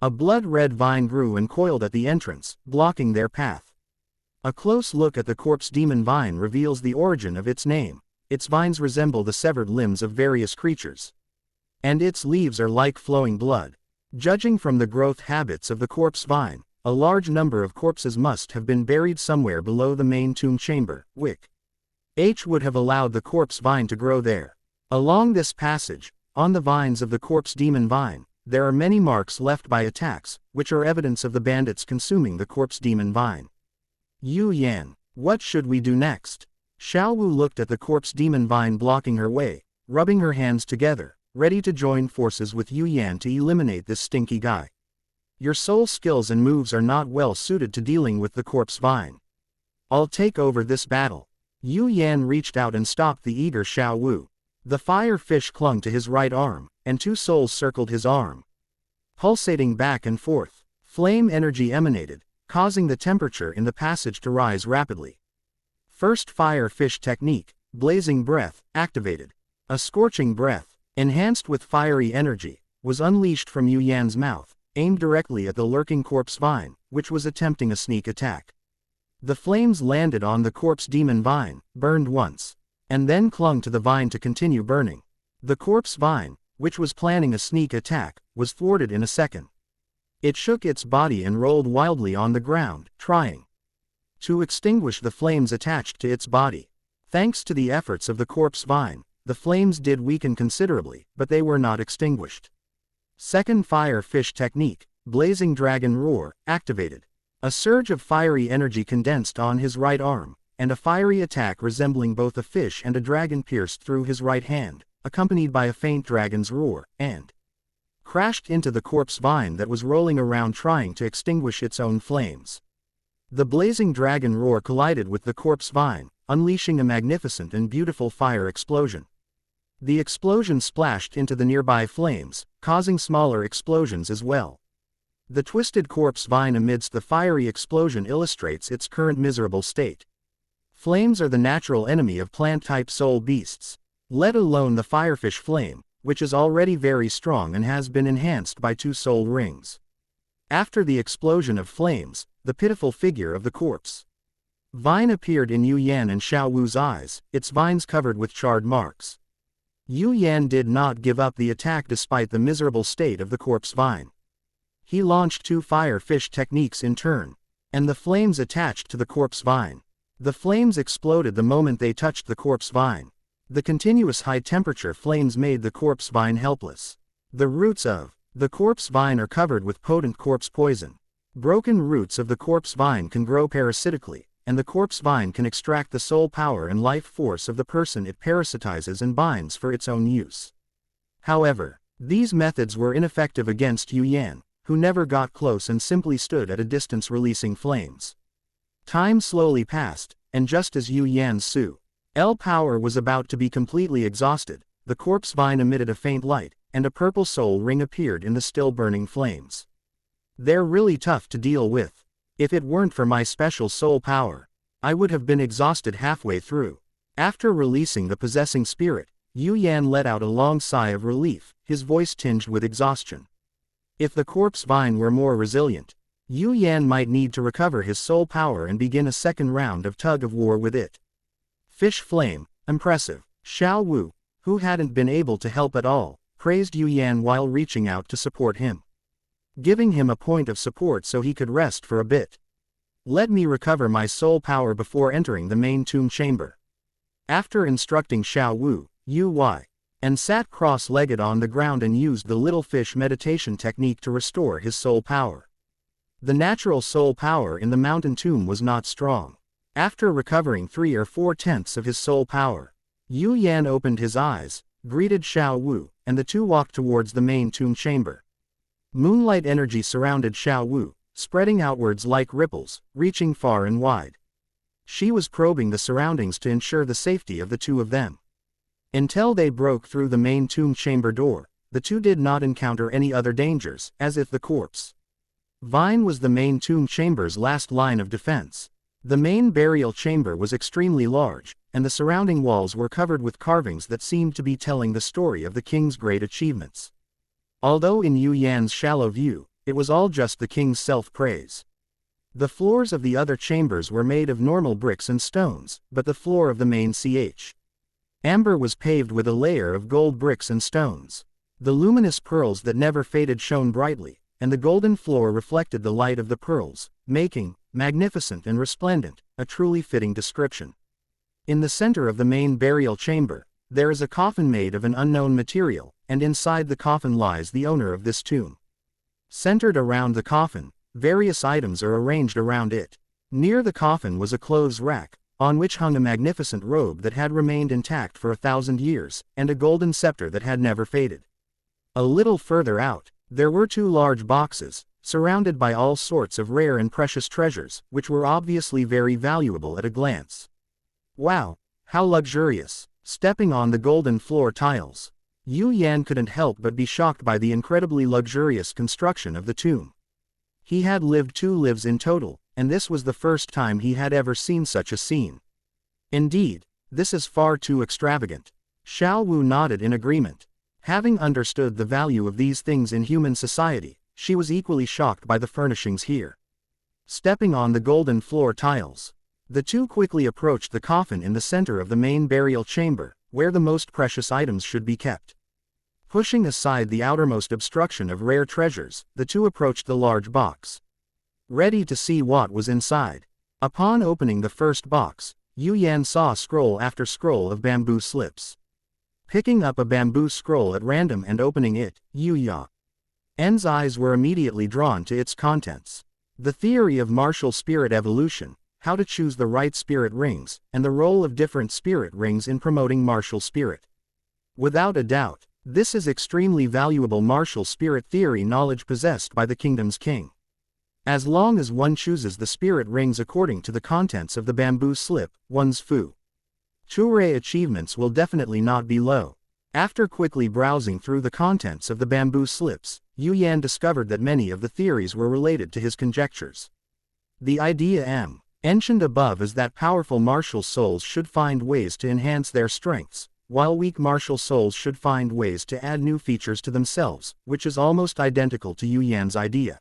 Speaker 1: A blood-red vine grew and coiled at the entrance, blocking their path. A close look at the corpse demon vine reveals the origin of its name. Its vines resemble the severed limbs of various creatures. And its leaves are like flowing blood. Judging from the growth habits of the corpse vine, a large number of corpses must have been buried somewhere below the main tomb chamber, which would have allowed the corpse vine to grow there. Along this passage, on the vines of the corpse demon vine, there are many marks left by attacks, which are evidence of the bandits consuming the corpse demon vine. Yu Yan, what should we do next? Xiao Wu looked at the corpse demon vine blocking her way, rubbing her hands together, ready to join forces with Yu Yan to eliminate this stinky guy. Your soul skills and moves are not well suited to dealing with the corpse vine. I'll take over this battle. Yu Yan reached out and stopped the eager Xiao Wu. The fire fish clung to his right arm, and two souls circled his arm. Pulsating back and forth, flame energy emanated, causing the temperature in the passage to rise rapidly. First fire fish technique, blazing breath, activated. A scorching breath, enhanced with fiery energy, was unleashed from Yu Yan's mouth, aimed directly at the lurking corpse vine, which was attempting a sneak attack. The flames landed on the corpse demon vine, burned once, and then clung to the vine to continue burning. The corpse vine, which was planning a sneak attack, was thwarted in a second. It shook its body and rolled wildly on the ground, trying to extinguish the flames attached to its body. Thanks to the efforts of the corpse vine, the flames did weaken considerably, but they were not extinguished. Second fire fish technique, blazing dragon roar, activated. A surge of fiery energy condensed on his right arm, and a fiery attack resembling both a fish and a dragon pierced through his right hand, accompanied by a faint dragon's roar, and crashed into the corpse vine that was rolling around trying to extinguish its own flames. The blazing dragon roar collided with the corpse vine, unleashing a magnificent and beautiful fire explosion. The explosion splashed into the nearby flames, causing smaller explosions as well. The twisted corpse vine amidst the fiery explosion illustrates its current miserable state. Flames are the natural enemy of plant-type soul beasts, let alone the firefish flame, which is already very strong and has been enhanced by 2 soul rings. After the explosion of flames, the pitiful figure of the corpse vine appeared in Yu Yan and Xiao Wu's eyes, its vines covered with charred marks. Yu Yan did not give up the attack despite the miserable state of the corpse vine. He launched 2 fire fish techniques in turn, and the flames attached to the corpse vine. The flames exploded the moment they touched the corpse vine. The continuous high-temperature flames made the corpse vine helpless. The roots of the corpse vine are covered with potent corpse poison. Broken roots of the corpse vine can grow parasitically, and the corpse vine can extract the soul power and life force of the person it parasitizes and binds for its own use. However, these methods were ineffective against Yu Yan, who never got close and simply stood at a distance releasing flames. Time slowly passed, and just as Yu Yan's Su-L power was about to be completely exhausted, the corpse vine emitted a faint light, and a purple soul ring appeared in the still burning flames. They're really tough to deal with. If it weren't for my special soul power, I would have been exhausted halfway through. After releasing the possessing spirit, Yu Yan let out a long sigh of relief, his voice tinged with exhaustion. If the corpse vine were more resilient, Yu Yan might need to recover his soul power and begin a second round of tug-of-war with it. Fish flame, impressive. Xiao Wu, who hadn't been able to help at all, praised Yu Yan while reaching out to support him, giving him a point of support so he could rest for a bit. Let me recover my soul power before entering the main tomb chamber. After instructing Xiao Wu, Yu Yan sat cross-legged on the ground and used the little fish meditation technique to restore his soul power. The natural soul power in the mountain tomb was not strong. After recovering 3 or 4/10 of his soul power, Yu Yan opened his eyes, greeted Xiao Wu, and the two walked towards the main tomb chamber. Moonlight energy surrounded Xiao Wu, spreading outwards like ripples, reaching far and wide. She was probing the surroundings to ensure the safety of the two of them. Until they broke through the main tomb chamber door, the two did not encounter any other dangers, as if the corpse vine was the main tomb chamber's last line of defense. The main burial chamber was extremely large, and the surrounding walls were covered with carvings that seemed to be telling the story of the king's great achievements. Although in Yu Yan's shallow view, it was all just the king's self-praise. The floors of the other chambers were made of normal bricks and stones, but the floor of the main amber was paved with a layer of gold bricks and stones. The luminous pearls that never faded shone brightly, and the golden floor reflected the light of the pearls, making, magnificent and resplendent, a truly fitting description. In the center of the main burial chamber, there is a coffin made of an unknown material, and inside the coffin lies the owner of this tomb. Centered around the coffin, various items are arranged around it. Near the coffin was a clothes rack, on which hung a magnificent robe that had remained intact for 1,000 years, and a golden scepter that had never faded. A little further out, there were 2 large boxes, surrounded by all sorts of rare and precious treasures, which were obviously very valuable at a glance. Wow, how luxurious! Stepping on the golden floor tiles, Yu Yan couldn't help but be shocked by the incredibly luxurious construction of the tomb. He had lived 2 lives in total, and this was the first time he had ever seen such a scene. Indeed, this is far too extravagant. Xiao Wu nodded in agreement. Having understood the value of these things in human society, she was equally shocked by the furnishings here. Stepping on the golden floor tiles, the 2 quickly approached the coffin in the center of the main burial chamber, where the most precious items should be kept. Pushing aside the outermost obstruction of rare treasures, the 2 approached the large box, ready to see what was inside. Upon opening the first box, Yu Yan saw scroll after scroll of bamboo slips. Picking up a bamboo scroll at random and opening it, Yu Yan's eyes were immediately drawn to its contents. The theory of martial spirit evolution, how to choose the right spirit rings, and the role of different spirit rings in promoting martial spirit. Without a doubt, this is extremely valuable martial spirit theory knowledge possessed by the kingdom's king. As long as one chooses the spirit rings according to the contents of the bamboo slip, one's Churay achievements will definitely not be low. After quickly browsing through the contents of the bamboo slips, Yu Yan discovered that many of the theories were related to his conjectures. The idea mentioned above is that powerful martial souls should find ways to enhance their strengths, while weak martial souls should find ways to add new features to themselves, which is almost identical to Yu Yan's idea.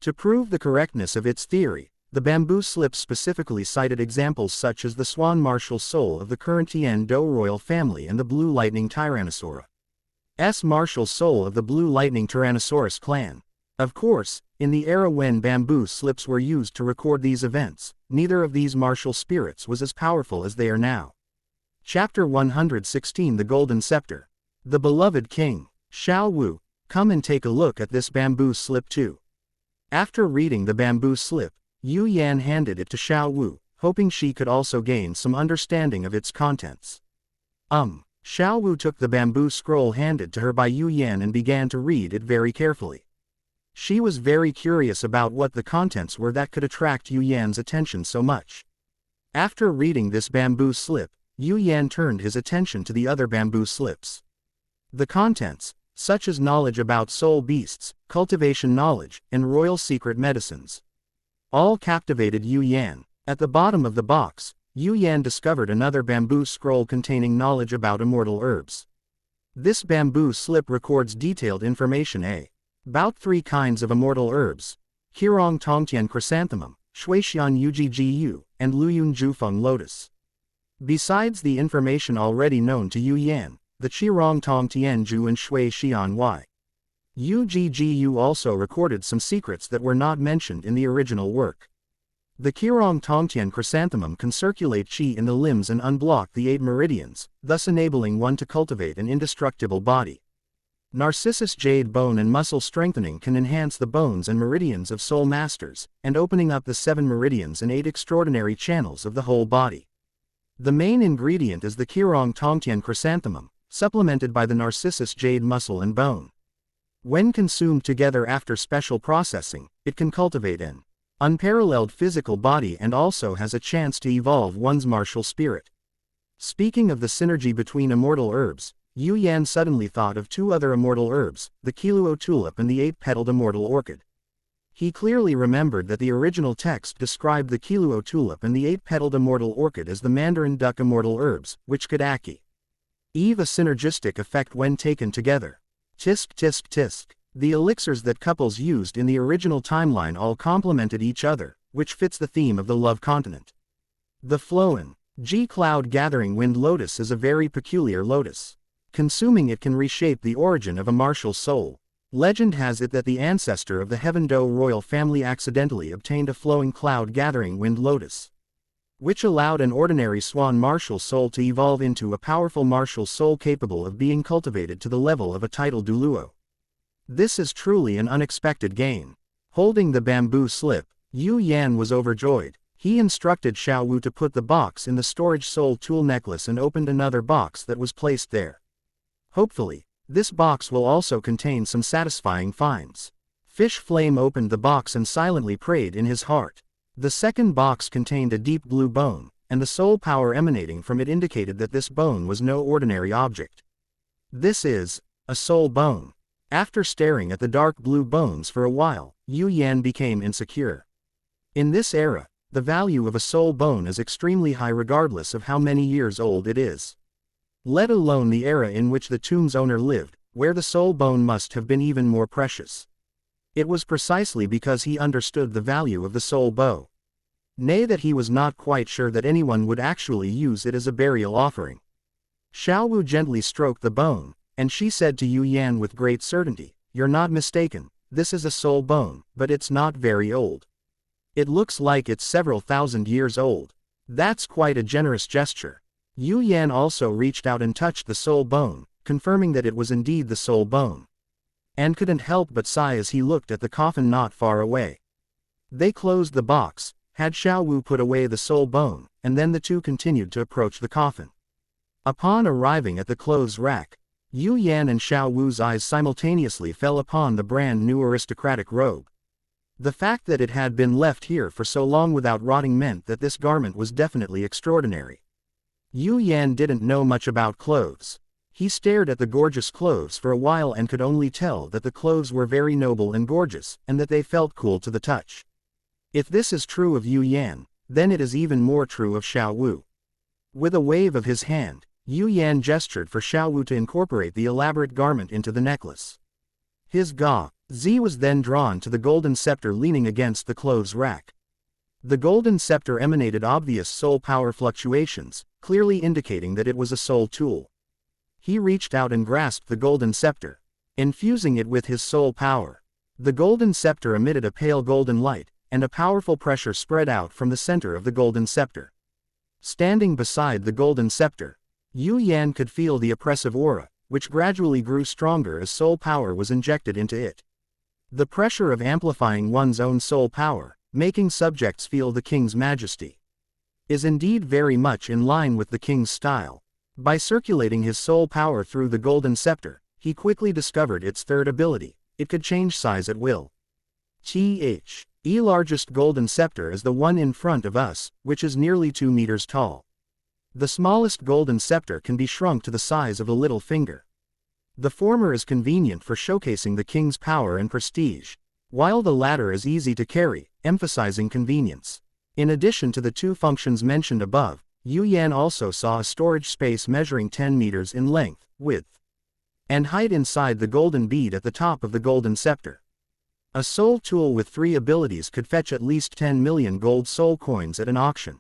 Speaker 1: To prove the correctness of its theory, the bamboo slips specifically cited examples such as the swan martial soul of the current Tiando royal family and the blue lightning Tyrannosaurus martial soul of the blue lightning Tyrannosaurus clan. Of course, in the era when bamboo slips were used to record these events, neither of these martial spirits was as powerful as they are now. Chapter 116 The Golden Scepter. The beloved king, Xiao Wu, come and take a look at this bamboo slip too. After reading the bamboo slip, Yu Yan handed it to Xiao Wu, hoping she could also gain some understanding of its contents. Xiao Wu took the bamboo scroll handed to her by Yu Yan and began to read it very carefully. She was very curious about what the contents were that could attract Yu Yan's attention so much. After reading this bamboo slip, Yu Yan turned his attention to the other bamboo slips. The contents, such as knowledge about soul beasts, cultivation knowledge, and royal secret medicines, all captivated Yu Yan. At the bottom of the box, Yu Yan discovered another bamboo scroll containing knowledge about immortal herbs. This bamboo slip records detailed information about 3 kinds of immortal herbs: Qirong Tongtian chrysanthemum, Shuixian Uggu, and Luyun Jufeng lotus. Besides the information already known to Yu Yan, the Qirong Tongtian Ju and Shuixian Uggu also recorded some secrets that were not mentioned in the original work. The Qirong Tongtian chrysanthemum can circulate qi in the limbs and unblock the 8 meridians, thus enabling one to cultivate an indestructible body. Narcissus jade bone and muscle strengthening can enhance the bones and meridians of soul masters, and opening up the 7 meridians and 8 extraordinary channels of the whole body. The main ingredient is the Qirong Tongtian chrysanthemum, supplemented by the Narcissus jade muscle and bone. When consumed together after special processing, it can cultivate an unparalleled physical body and also has a chance to evolve one's martial spirit. Speaking of the synergy between immortal herbs, Yu Yan suddenly thought of 2 other immortal herbs, the Duluo tulip and the 8-petaled immortal orchid. He clearly remembered that the original text described the Duluo tulip and the 8-petaled immortal orchid as the Mandarin duck immortal herbs, which could active a synergistic effect when taken together. Tisk tisk tisk. The elixirs that couples used in the original timeline all complemented each other, which fits the theme of the love continent. The Floen G Cloud Gathering Wind Lotus is a very peculiar lotus. Consuming it can reshape the origin of a martial soul. Legend has it that the ancestor of the Heaven Do royal family accidentally obtained a flowing cloud gathering wind lotus, which allowed an ordinary swan martial soul to evolve into a powerful martial soul capable of being cultivated to the level of a title Duluo. This is truly an unexpected gain. Holding the bamboo slip, Yu Yan was overjoyed. He instructed Xiao Wu to put the box in the storage soul tool necklace and opened another box that was placed there. Hopefully, this box will also contain some satisfying finds. Fish Flame opened the box and silently prayed in his heart. The second box contained a deep blue bone, and the soul power emanating from it indicated that this bone was no ordinary object. This is a soul bone. After staring at the dark blue bones for a while, Yu Yan became insecure. In this era, the value of a soul bone is extremely high regardless of how many years old it is. Let alone the era in which the tomb's owner lived, where the soul bone must have been even more precious. It was precisely because he understood the value of the soul bow. Nay, that he was not quite sure that anyone would actually use it as a burial offering. Xiao Wu gently stroked the bone, and she said to Yu Yan with great certainty, "You're not mistaken, this is a soul bone, but it's not very old. It looks like it's several thousand years old. That's quite a generous gesture." Yu Yan also reached out and touched the soul bone, confirming that it was indeed the soul bone, and couldn't help but sigh as he looked at the coffin not far away. They closed the box, had Xiao Wu put away the soul bone, and then the two continued to approach the coffin. Upon arriving at the clothes rack, Yu Yan and Xiao Wu's eyes simultaneously fell upon the brand new aristocratic robe. The fact that it had been left here for so long without rotting meant that this garment was definitely extraordinary. Yu Yan didn't know much about clothes. He stared at the gorgeous clothes for a while and could only tell that the clothes were very noble and gorgeous, and that they felt cool to the touch. If this is true of Yu Yan, then it is even more true of Xiao Wu. With a wave of his hand, Yu Yan gestured for Xiao Wu to incorporate the elaborate garment into the necklace. His Zi was then drawn to the golden scepter leaning against the clothes rack. The golden scepter emanated obvious soul power fluctuations, clearly indicating that it was a soul tool. He reached out and grasped the golden scepter, infusing it with his soul power. The golden scepter emitted a pale golden light, and a powerful pressure spread out from the center of the golden scepter. Standing beside the golden scepter, Yu Yan could feel the oppressive aura, which gradually grew stronger as soul power was injected into it. The pressure of amplifying one's own soul power, making subjects feel the king's majesty, is indeed very much in line with the king's style. By circulating his soul power through the golden scepter, he quickly discovered its third ability: it could change size at will. The largest golden scepter is the one in front of us, which is nearly 2 meters tall. The smallest golden scepter can be shrunk to the size of a little finger. The former is convenient for showcasing the king's power and prestige, while the latter is easy to carry, emphasizing convenience. In addition to the two functions mentioned above, Yu Yan also saw a storage space measuring 10 meters in length, width, and height inside the golden bead at the top of the golden scepter. A soul tool with 3 abilities could fetch at least 10 million gold soul coins at an auction.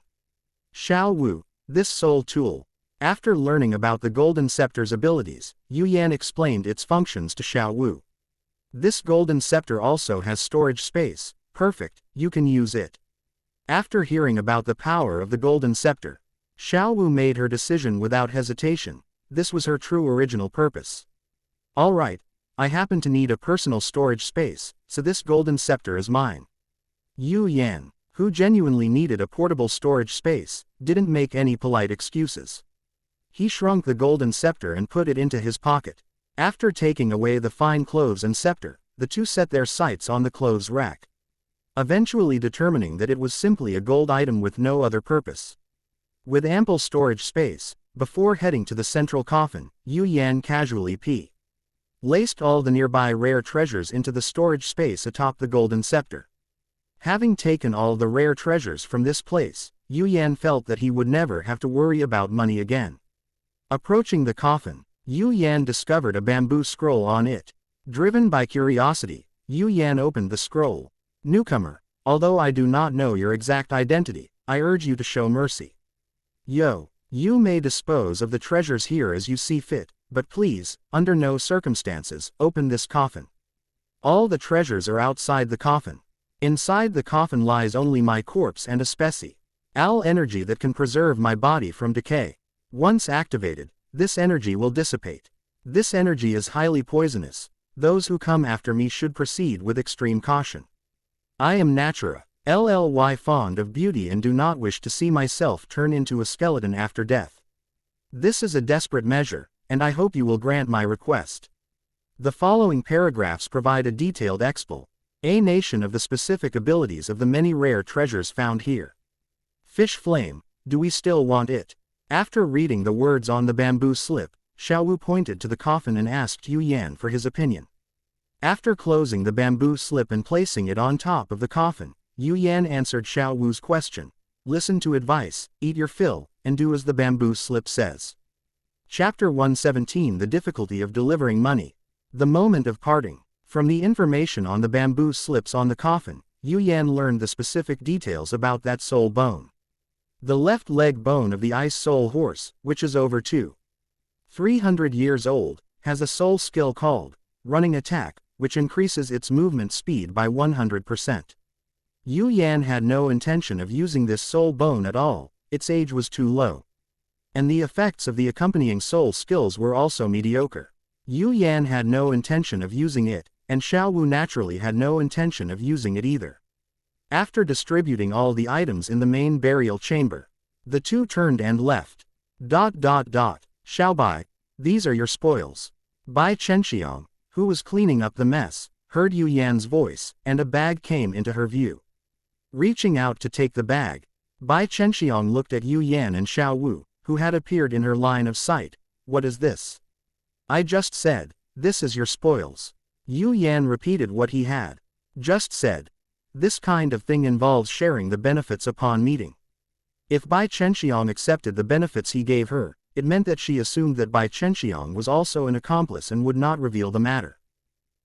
Speaker 1: Xiao Wu, this soul tool. After learning about the golden scepter's abilities, Yu Yan explained its functions to Xiao Wu. This golden scepter also has storage space. Perfect, you can use it. After hearing about the power of the golden scepter, Xiao Wu made her decision without hesitation. This was her true original purpose. Alright, I happen to need a personal storage space, so this golden scepter is mine. Yu Yan, who genuinely needed a portable storage space, didn't make any polite excuses. He shrunk the golden scepter and put it into his pocket. After taking away the fine clothes and scepter, the two set their sights on the clothes rack, eventually determining that it was simply a gold item with no other purpose. With ample storage space, before heading to the central coffin, Yu Yan casually laced all the nearby rare treasures into the storage space atop the golden scepter. Having taken all the rare treasures from this place, Yu Yan felt that he would never have to worry about money again. Approaching the coffin, Yu Yan discovered a bamboo scroll on it. Driven by curiosity, Yu Yan opened the scroll. Newcomer, although I do not know your exact identity, I urge you to show mercy. You may dispose of the treasures here as you see fit, but please, under no circumstances, open this coffin. All the treasures are outside the coffin. Inside the coffin lies only my corpse and a specie. Energy that can preserve my body from decay. Once activated, this energy will dissipate. This energy is highly poisonous. Those who come after me should proceed with extreme caution. I am Natura, LLY fond of beauty and do not wish to see myself turn into a skeleton after death. This is a desperate measure, and I hope you will grant my request. The following paragraphs provide a detailed explanation of the specific abilities of the many rare treasures found here. Fish flame, do we still want it? After reading the words on the bamboo slip, Xiao Wu pointed to the coffin and asked Yu Yan for his opinion. After closing the bamboo slip and placing it on top of the coffin, Yu Yan answered Xiao Wu's question. Listen to advice, eat your fill, and do as the bamboo slip says. Chapter 117 The difficulty of delivering money. The moment of parting. From the information on the bamboo slips on the coffin, Yu Yan learned the specific details about that soul bone. The left leg bone of the ice soul horse, which is over 300 years old, has a soul skill called running attack, which increases its movement speed by 100%. Yu Yan had no intention of using this soul bone at all, its age was too low. And the effects of the accompanying soul skills were also mediocre. Yu Yan had no intention of using it, and Xiao Wu naturally had no intention of using it either. After distributing all the items in the main burial chamber, the two turned and left. Xiao Bai, these are your spoils. Bai Chenxiang, who was cleaning up the mess, heard Yu Yan's voice, and a bag came into her view. Reaching out to take the bag, Bai Chenxiang looked at Yu Yan and Xiao Wu, who had appeared in her line of sight. What is this? I just said, this is your spoils. Yu Yan repeated what he had just said. This kind of thing involves sharing the benefits upon meeting. If Bai Chenxiang accepted the benefits he gave her, it meant that she assumed that Bai Chenxiang was also an accomplice and would not reveal the matter.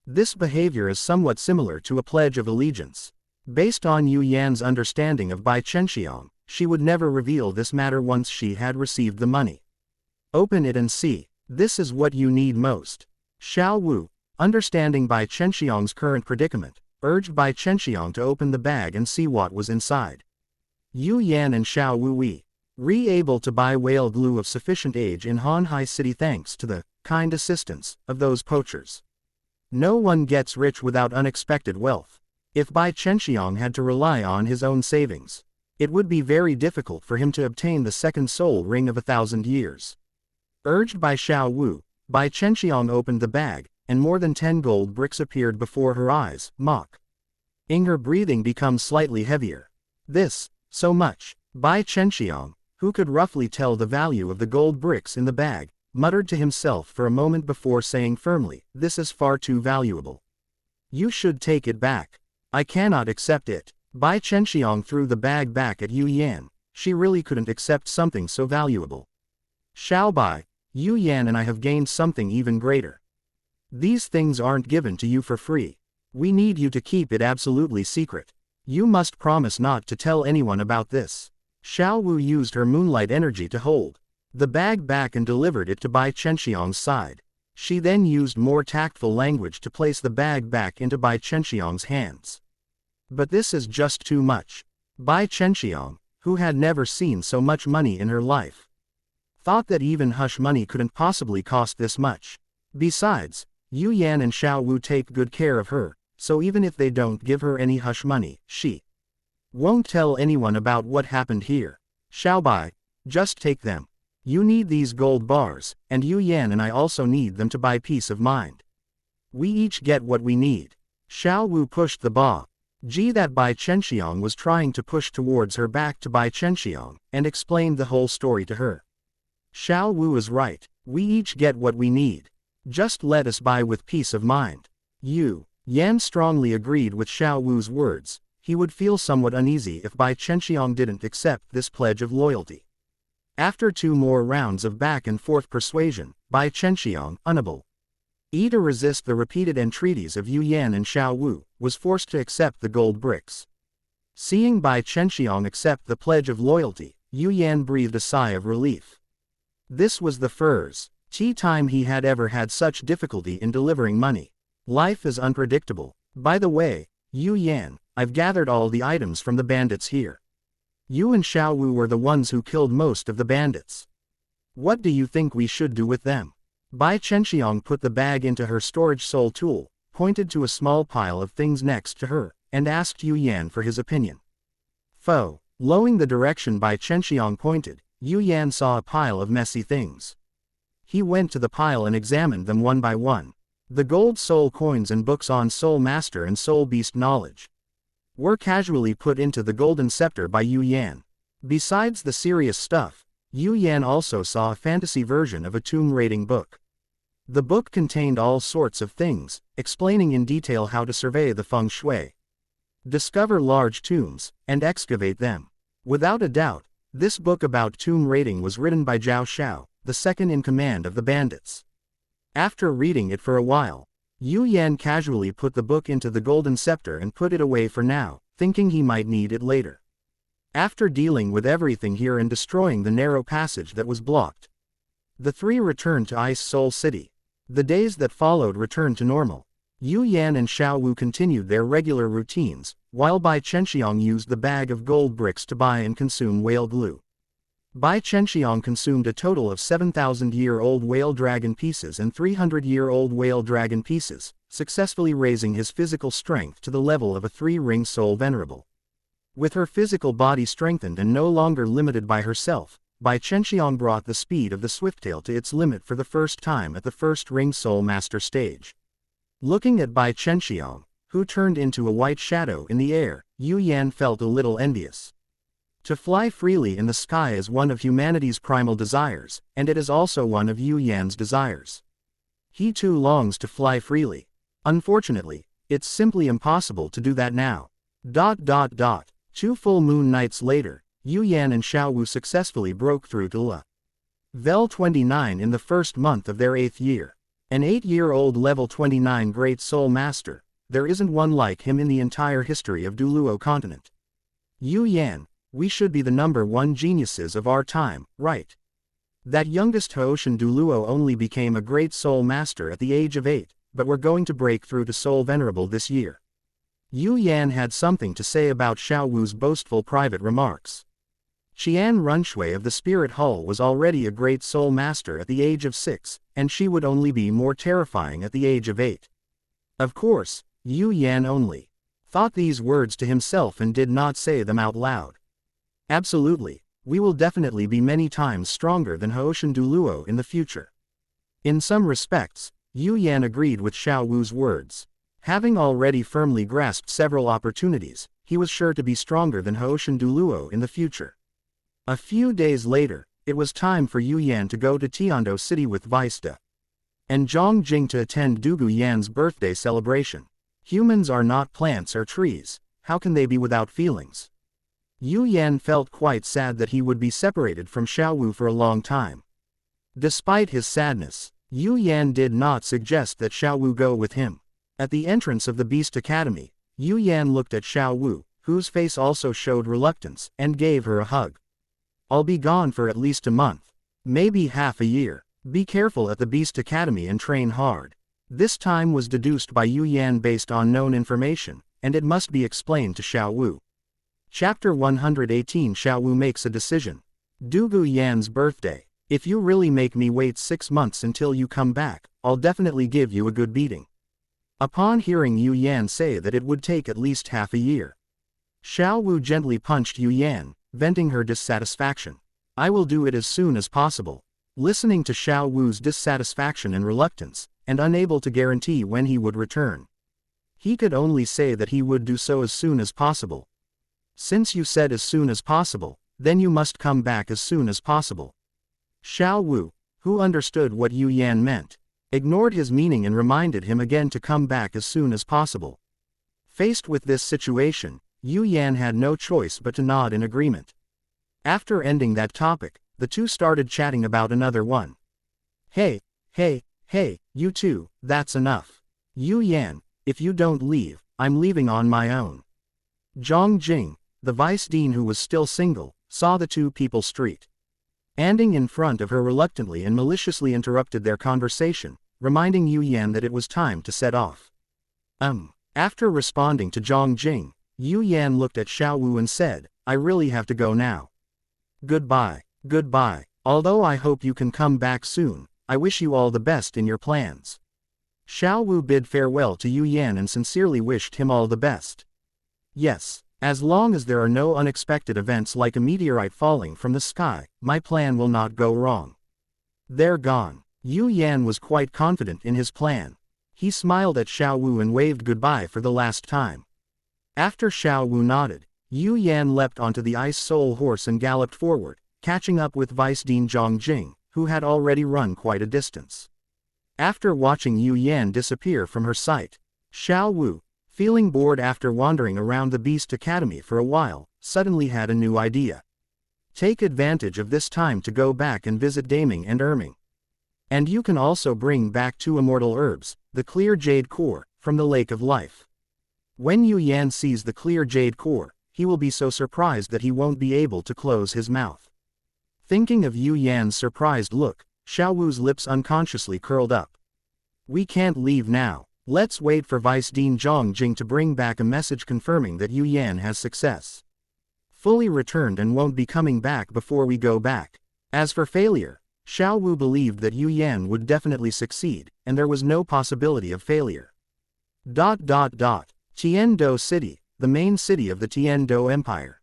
Speaker 1: This behavior is somewhat similar to a pledge of allegiance. Based on Yu Yan's understanding of Bai Chenxiang, she would never reveal this matter once she had received the money. Open it and see. This is what you need most. Xiao Wu, understanding Bai Chenxiang's current predicament, urged Bai Chenxiang to open the bag and see what was inside. Yu Yan and Xiao Wu able to buy wailed Lu of sufficient age in Hanhai City thanks to the kind assistance of those poachers. No one gets rich without unexpected wealth. If Bai Chenxiang had to rely on his own savings, it would be very difficult for him to obtain the second soul ring of 1,000 years. Urged by Xiao Wu, Bai Chenxiang opened the bag, and more than 10 gold bricks appeared before her eyes, making her breathing become slightly heavier. This, so much. Bai Chenxiang, who could roughly tell the value of the gold bricks in the bag, muttered to himself for a moment before saying firmly, this is far too valuable. You should take it back. I cannot accept it. Bai Chenxiang threw the bag back at Yu Yan. She really couldn't accept something so valuable. Xiao Bai, Yu Yan and I have gained something even greater. These things aren't given to you for free. We need you to keep it absolutely secret. You must promise not to tell anyone about this. Xiao Wu used her moonlight energy to hold the bag back and delivered it to Bai Chenxiang's side. She then used more tactful language to place the bag back into Bai Chenxiang's hands. But this is just too much. Bai Chenxiang, who had never seen so much money in her life, thought that even hush money couldn't possibly cost this much. Besides, Yu Yan and Xiao Wu take good care of her, so even if they don't give her any hush money, she won't tell anyone about what happened here. Xiao Bai, just take them. You need these gold bars, and Yu Yan and I also need them to buy peace of mind. We each get what we need. Xiao Wu pushed the bag that Bai Chenxiang was trying to push towards her back to Bai Chenxiang, and explained the whole story to her. Xiao Wu is right. We each get what we need. Just let us buy with peace of mind. Yu Yan strongly agreed with Xiao Wu's words. He would feel somewhat uneasy if Bai Chenxiang didn't accept this pledge of loyalty. After 2 more rounds of back and forth persuasion, Bai Chenxiang, unable Yi, to resist the repeated entreaties of Yu Yan and Xiao Wu, was forced to accept the gold bricks. Seeing Bai Chenxiang accept the pledge of loyalty, Yu Yan breathed a sigh of relief. This was the first time he had ever had such difficulty in delivering money. Life is unpredictable. By the way, Yu Yan, I've gathered all the items from the bandits here. You and Xiao Wu were the ones who killed most of the bandits. What do you think we should do with them? Bai Chenxiang put the bag into her storage soul tool, pointed to a small pile of things next to her, and asked Yu Yan for his opinion. Following the direction Bai Chenxiang pointed, Yu Yan saw a pile of messy things. He went to the pile and examined them one by one. The gold soul coins and books on soul master and soul beast knowledge were casually put into the golden scepter by Yu Yan. Besides the serious stuff, Yu Yan also saw a fantasy version of a tomb raiding book. The book contained all sorts of things, explaining in detail how to survey the feng shui, discover large tombs, and excavate them. Without a doubt, this book about tomb raiding was written by Zhao Xiao, the second in command of the bandits. After reading it for a while, Yu Yan casually put the book into the golden scepter and put it away for now, thinking he might need it later. After dealing with everything here and destroying the narrow passage that was blocked, the three returned to Ice Soul City. The days that followed returned to normal. Yu Yan and Xiao Wu continued their regular routines, while Bai Chenxiang used the bag of gold bricks to buy and consume whale glue. Bai Chenxiang consumed a total of 7,000-year-old whale dragon pieces and 300-year-old whale dragon pieces, successfully raising his physical strength to the level of a 3-ring soul venerable. With her physical body strengthened and no longer limited by herself, Bai Chenxiang brought the speed of the Swifttail to its limit for the first time at the first ring soul master stage. Looking at Bai Chenxiang, who turned into a white shadow in the air, Yu Yan felt a little envious. To fly freely in the sky is one of humanity's primal desires, and it is also one of Yu Yan's desires. He too longs to fly freely. Unfortunately, it's simply impossible to do that now. 2 full moon nights later, Yu Yan and Xiao Wu successfully broke through Duluo. Level 29 in the first month of their 8th year. An 8-year-old level 29 Great Soul Master, there isn't one like him in the entire history of Duluo continent. Yu Yan, we should be the #1 geniuses of our time, right? That youngest Hoshin Duluo only became a Great Soul Master at the age of 8, but we're going to break through to Soul Venerable this year. Yu Yan had something to say about Xiao Wu's boastful private remarks. Qian Runshui of the Spirit Hall was already a Great Soul Master at the age of 6, and she would only be more terrifying at the age of 8. Of course, Yu Yan only thought these words to himself and did not say them out loud. Absolutely, we will definitely be many times stronger than Hoshin Duluo in the future. In some respects, Yu Yan agreed with Xiao Wu's words. Having already firmly grasped several opportunities, he was sure to be stronger than Hoshin Duluo in the future. A few days later, it was time for Yu Yan to go to Tiando City with Vista and Zhang Jing to attend Dugu Yan's birthday celebration. Humans are not plants or trees, how can they be without feelings? Yu Yan felt quite sad that he would be separated from Xiao Wu for a long time. Despite his sadness, Yu Yan did not suggest that Xiao Wu go with him. At the entrance of the Beast Academy, Yu Yan looked at Xiao Wu, whose face also showed reluctance, and gave her a hug. I'll be gone for at least a month. Maybe half a year. Be careful at the Beast Academy and train hard. This time was deduced by Yu Yan based on known information, and it must be explained to Xiao Wu. Chapter 118 Xiao Wu makes a decision. Dugu Yan's birthday. If you really make me wait 6 months until you come back, I'll definitely give you a good beating. Upon hearing Yu Yan say that it would take at least half a year, Xiao Wu gently punched Yu Yan, venting her dissatisfaction. I will do it as soon as possible. Listening to Xiao Wu's dissatisfaction and reluctance, and unable to guarantee when he would return, he could only say that he would do so as soon as possible. Since you said as soon as possible, then you must come back as soon as possible. Xiao Wu, who understood what Yu Yan meant, ignored his meaning and reminded him again to come back as soon as possible. Faced with this situation, Yu Yan had no choice but to nod in agreement. After ending that topic, the two started chatting about another one. Hey, Hey, you two, that's enough. Yu Yan, if you don't leave, I'm leaving on my own. Zhang Jing, the vice dean who was still single, saw the two people standing in front of her reluctantly and maliciously interrupted their conversation, reminding Yu Yan that it was time to set off. After responding to Zhang Jing, Yu Yan looked at Xiao Wu and said, I really have to go now. Goodbye, goodbye, although I hope you can come back soon, I wish you all the best in your plans. Xiao Wu bid farewell to Yu Yan and sincerely wished him all the best. Yes, as long as there are no unexpected events like a meteorite falling from the sky, my plan will not go wrong. They're gone. Yu Yan was quite confident in his plan. He smiled at Xiao Wu and waved goodbye for the last time. After Xiao Wu nodded, Yu Yan leapt onto the ice soul horse and galloped forward, catching up with Vice Dean Zhang Jing, who had already run quite a distance. After watching Yu Yan disappear from her sight, Xiao Wu, feeling bored after wandering around the Beast Academy for a while, suddenly had a new idea. Take advantage of this time to go back and visit Daming and Erming. And you can also bring back 2 immortal herbs, the clear jade core, from the Lake of Life. When Yu Yan sees the clear jade core, he will be so surprised that he won't be able to close his mouth. Thinking of Yu Yan's surprised look, Xiao Wu's lips unconsciously curled up. We can't leave now. Let's wait for Vice Dean Zhang Jing to bring back a message confirming that Yu Yan has fully returned and won't be coming back before we go back. As for failure, Xiao Wu believed that Yu Yan would definitely succeed, and there was no possibility of failure. Tiando City, the main city of the Tiando Empire,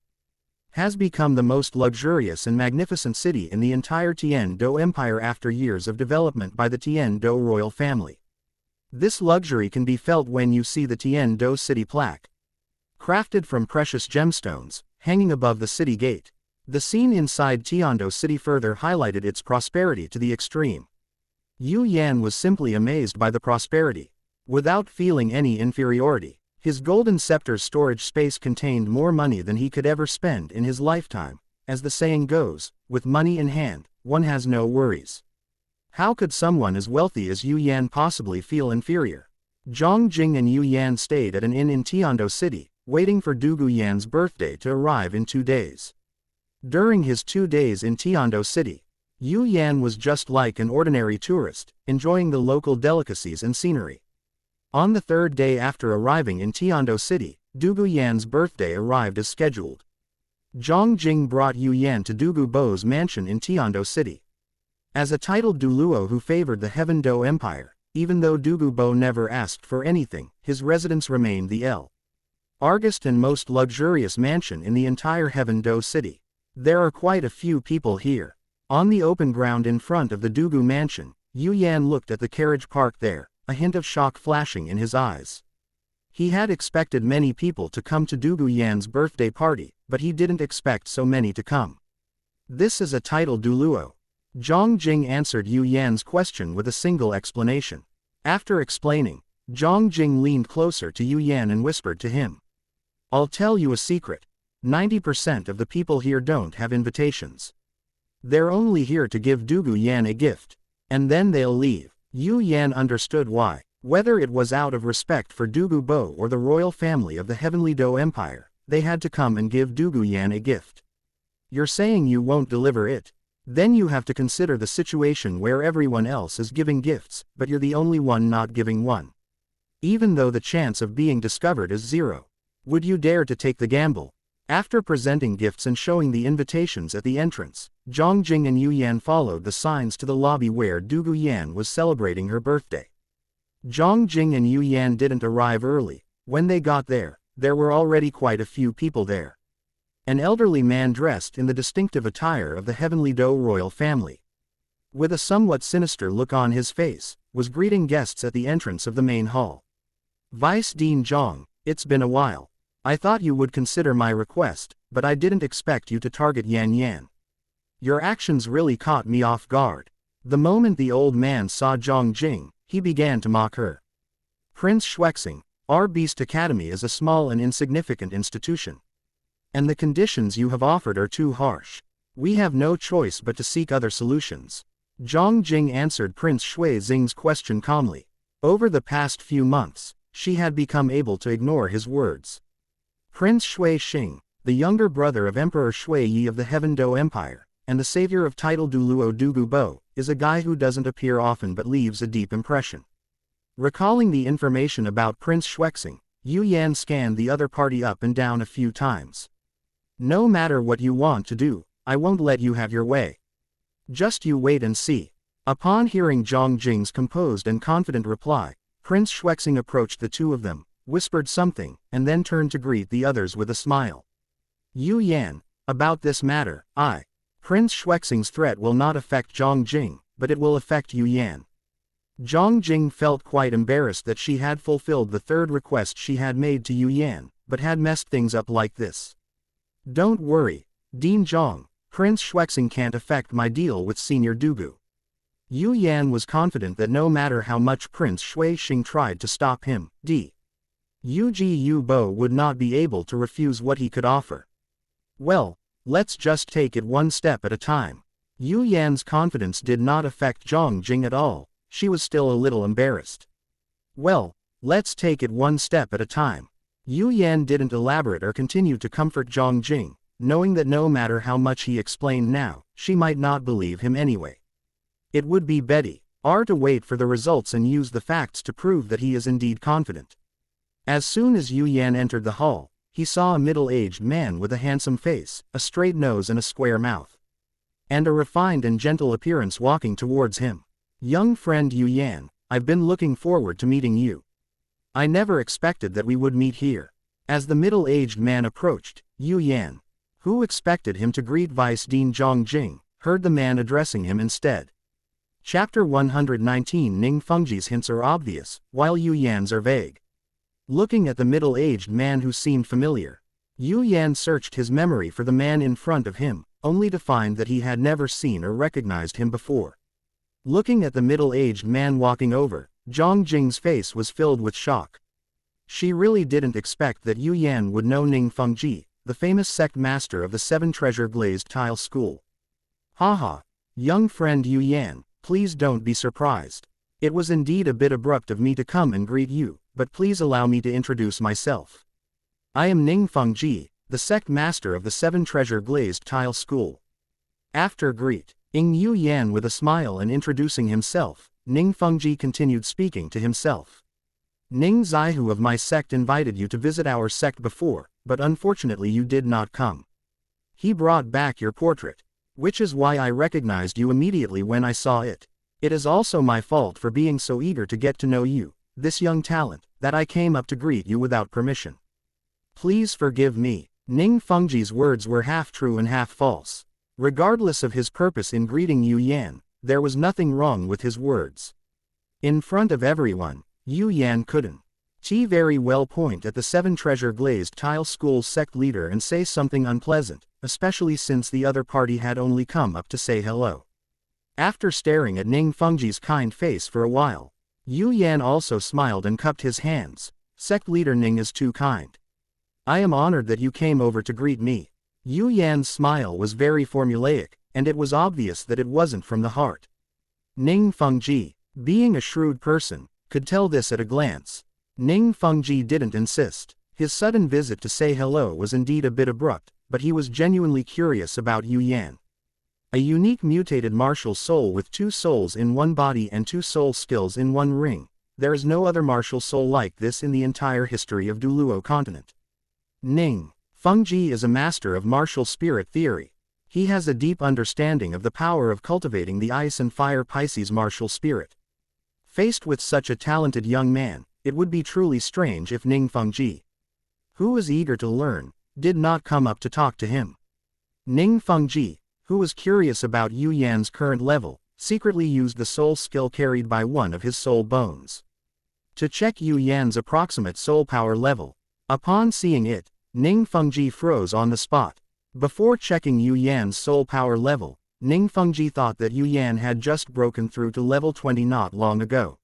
Speaker 1: has become the most luxurious and magnificent city in the entire Tiando Empire after years of development by the Tiando royal family. This luxury can be felt when you see the Tiando city plaque, crafted from precious gemstones, hanging above the city gate. The scene inside Tiando city further highlighted its prosperity to the extreme. Yu Yan was simply amazed by the prosperity. Without feeling any inferiority, his golden scepter's storage space contained more money than he could ever spend in his lifetime. As the saying goes, with money in hand, one has no worries. How could someone as wealthy as Yu Yan possibly feel inferior? Zhang Jing and Yu Yan stayed at an inn in Tiando city, waiting for Dugu Yan's birthday to arrive in 2 days. During his 2 days in Tiando city, Yu Yan was just like an ordinary tourist, enjoying the local delicacies and scenery. On the 3rd day after arriving in Tiando city, Dugu Yan's birthday arrived as scheduled. Zhang Jing brought Yu Yan to Dugu Bo's mansion in Tiando city. As a titled Duluo who favored the Heaven Do Empire, even though Dugu Bo never asked for anything, his residence remained the largest and most luxurious mansion in the entire Heaven Do city. There are quite a few people here. On the open ground in front of the Dugu mansion, Yu Yan looked at the carriage parked there, a hint of shock flashing in his eyes. He had expected many people to come to Dugu Yan's birthday party, but he didn't expect so many to come. This is a titled Duluo. Zhang Jing answered Yu Yan's question with a single explanation. After explaining, Zhang Jing leaned closer to Yu Yan and whispered to him. I'll tell you a secret. 90% of the people here don't have invitations. They're only here to give Dugu Yan a gift, and then they'll leave. Yu Yan understood why. Whether it was out of respect for Dugu Bo or the royal family of the Heavenly Do Empire, they had to come and give Dugu Yan a gift. You're saying you won't deliver it? Then you have to consider the situation where everyone else is giving gifts, but you're the only one not giving one. Even though the chance of being discovered is 0. Would you dare to take the gamble? After presenting gifts and showing the invitations at the entrance, Zhang Jing and Yu Yan followed the signs to the lobby where Dugu Yan was celebrating her birthday. Zhang Jing and Yu Yan didn't arrive early. When they got there were already quite a few people there. An elderly man dressed in the distinctive attire of the Heavenly Do royal family, with a somewhat sinister look on his face, was greeting guests at the entrance of the main hall. Vice Dean Zhang, it's been a while. I thought you would consider my request, but I didn't expect you to target Yan Yan. Your actions really caught me off guard. The moment the old man saw Zhang Jing, he began to mock her. Prince Shwexing, our Beast Academy is a small and insignificant institution. And the conditions you have offered are too harsh. We have no choice but to seek other solutions. Zhang Jing answered Prince Shwexing's question calmly. Over the past few months, she had become able to ignore his words. Prince Shwexing, the younger brother of Emperor Shui Yi of the Heaven Do Empire, and the savior of title Duluo Dugu Bo, is a guy who doesn't appear often but leaves a deep impression. Recalling the information about Prince Shwexing, Yu Yan scanned the other party up and down a few times. No matter what you want to do, I won't let you have your way. Just you wait and see. Upon hearing Zhang Jing's composed and confident reply, Prince Shwexing approached the two of them, whispered something, and then turned to greet the others with a smile. Yu Yan, about this matter, Prince Shwexing's threat will not affect Zhang Jing, but it will affect Yu Yan. Zhang Jing felt quite embarrassed that she had fulfilled the third request she had made to Yu Yan, but had messed things up like this. Don't worry, Dean Zhang, Prince Shwexing can't affect my deal with Senior Dugu. Yu Yan was confident that no matter how much Prince Shwexing tried to stop him, Dugu Bo would not be able to refuse what he could offer. Well, let's just take it one step at a time. Yu Yan's confidence did not affect Zhang Jing at all. She was still a little embarrassed. Well, let's take it one step at a time. Yu Yan didn't elaborate or continue to comfort Zhang Jing, knowing that no matter how much he explained now, she might not believe him anyway. It would be better to wait for the results and use the facts to prove that he is indeed confident. As soon as Yu Yan entered the hall, he saw a middle-aged man with a handsome face, a straight nose and a square mouth, and a refined and gentle appearance walking towards him. Young friend Yu Yan, I've been looking forward to meeting you. I never expected that we would meet here. As the middle-aged man approached, Yu Yan, who expected him to greet Vice Dean Zhang Jing, heard the man addressing him instead. Chapter 119 Ningfong Ji's hints are obvious, while Yu Yan's are vague. Looking at the middle-aged man who seemed familiar, Yu Yan searched his memory for the man in front of him, only to find that he had never seen or recognized him before. Looking at the middle-aged man walking over, Zhang Jing's face was filled with shock. She really didn't expect that Yu Yan would know Ningfong Ji, the famous sect master of the 7 treasure glazed tile school. Haha, young friend Yu Yan, please don't be surprised. It was indeed a bit abrupt of me to come and greet you, but please allow me to introduce myself. I am Ningfong Ji, the sect master of the 7 treasure glazed tile school. After greeting Yu Yan with a smile and introducing himself, Ningfong Ji continued speaking to himself. Ning Zihu of my sect invited you to visit our sect before, but unfortunately you did not come. He brought back your portrait, which is why I recognized you immediately when I saw it. It is also my fault for being so eager to get to know you, this young talent, that I came up to greet you without permission. Please forgive me. Ningfong Ji's words were half true and half false. Regardless of his purpose in greeting Yu Yan, there was nothing wrong with his words. In front of everyone, Yu Yan couldn't very well point at the 7 treasure glazed tile school's sect leader and say something unpleasant, especially since the other party had only come up to say hello. After staring at Ningfong Ji's kind face for a while, Yu Yan also smiled and cupped his hands. Sect leader Ning is too kind. I am honored that you came over to greet me. Yu Yan's smile was very formulaic, and it was obvious that it wasn't from the heart. Ningfong Ji, being a shrewd person, could tell this at a glance. Ningfong Ji didn't insist. His sudden visit to say hello was indeed a bit abrupt, but he was genuinely curious about Yu Yan. A unique mutated martial soul with 2 souls in one body and 2 soul skills in one ring. There is no other martial soul like this in the entire history of Duluo continent. Ningfong Ji is a master of martial spirit theory. He has a deep understanding of the power of cultivating the ice and fire Pisces martial spirit. Faced with such a talented young man, it would be truly strange if Ningfong Ji, who was eager to learn, did not come up to talk to him. Ningfong Ji, who was curious about Yu Yan's current level, secretly used the soul skill carried by one of his soul bones to check Yu Yan's approximate soul power level. Upon seeing it, Ningfong Ji froze on the spot. Before checking Yu Yan's soul power level, Ningfong Ji thought that Yu Yan had just broken through to level 20 not long ago.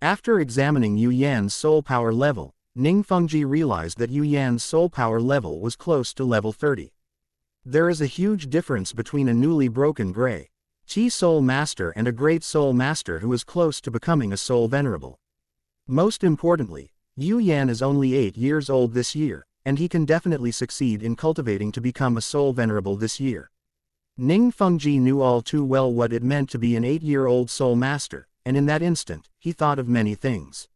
Speaker 1: After examining Yu Yan's soul power level, Ningfong Ji realized that Yu Yan's soul power level was close to level 30. There is a huge difference between a newly broken gray Soul Master and a great Soul Master who is close to becoming a Soul Venerable. Most importantly, Yu Yan is only 8 years old this year, and he can definitely succeed in cultivating to become a Soul Venerable this year. Ningfong Ji knew all too well what it meant to be an 8-year-old Soul Master, and in that instant, he thought of many things.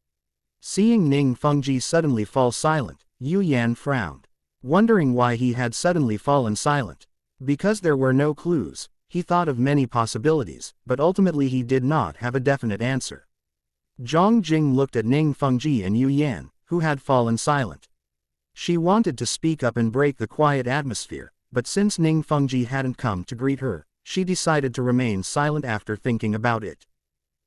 Speaker 1: Seeing Ningfong Ji suddenly fall silent, Yu Yan frowned, wondering why he had suddenly fallen silent. Because there were no clues, he thought of many possibilities, but ultimately he did not have a definite answer. Zhang Jing looked at Ningfong Ji and Yu Yan, who had fallen silent. She wanted to speak up and break the quiet atmosphere, but since Ningfong Ji hadn't come to greet her, she decided to remain silent after thinking about it.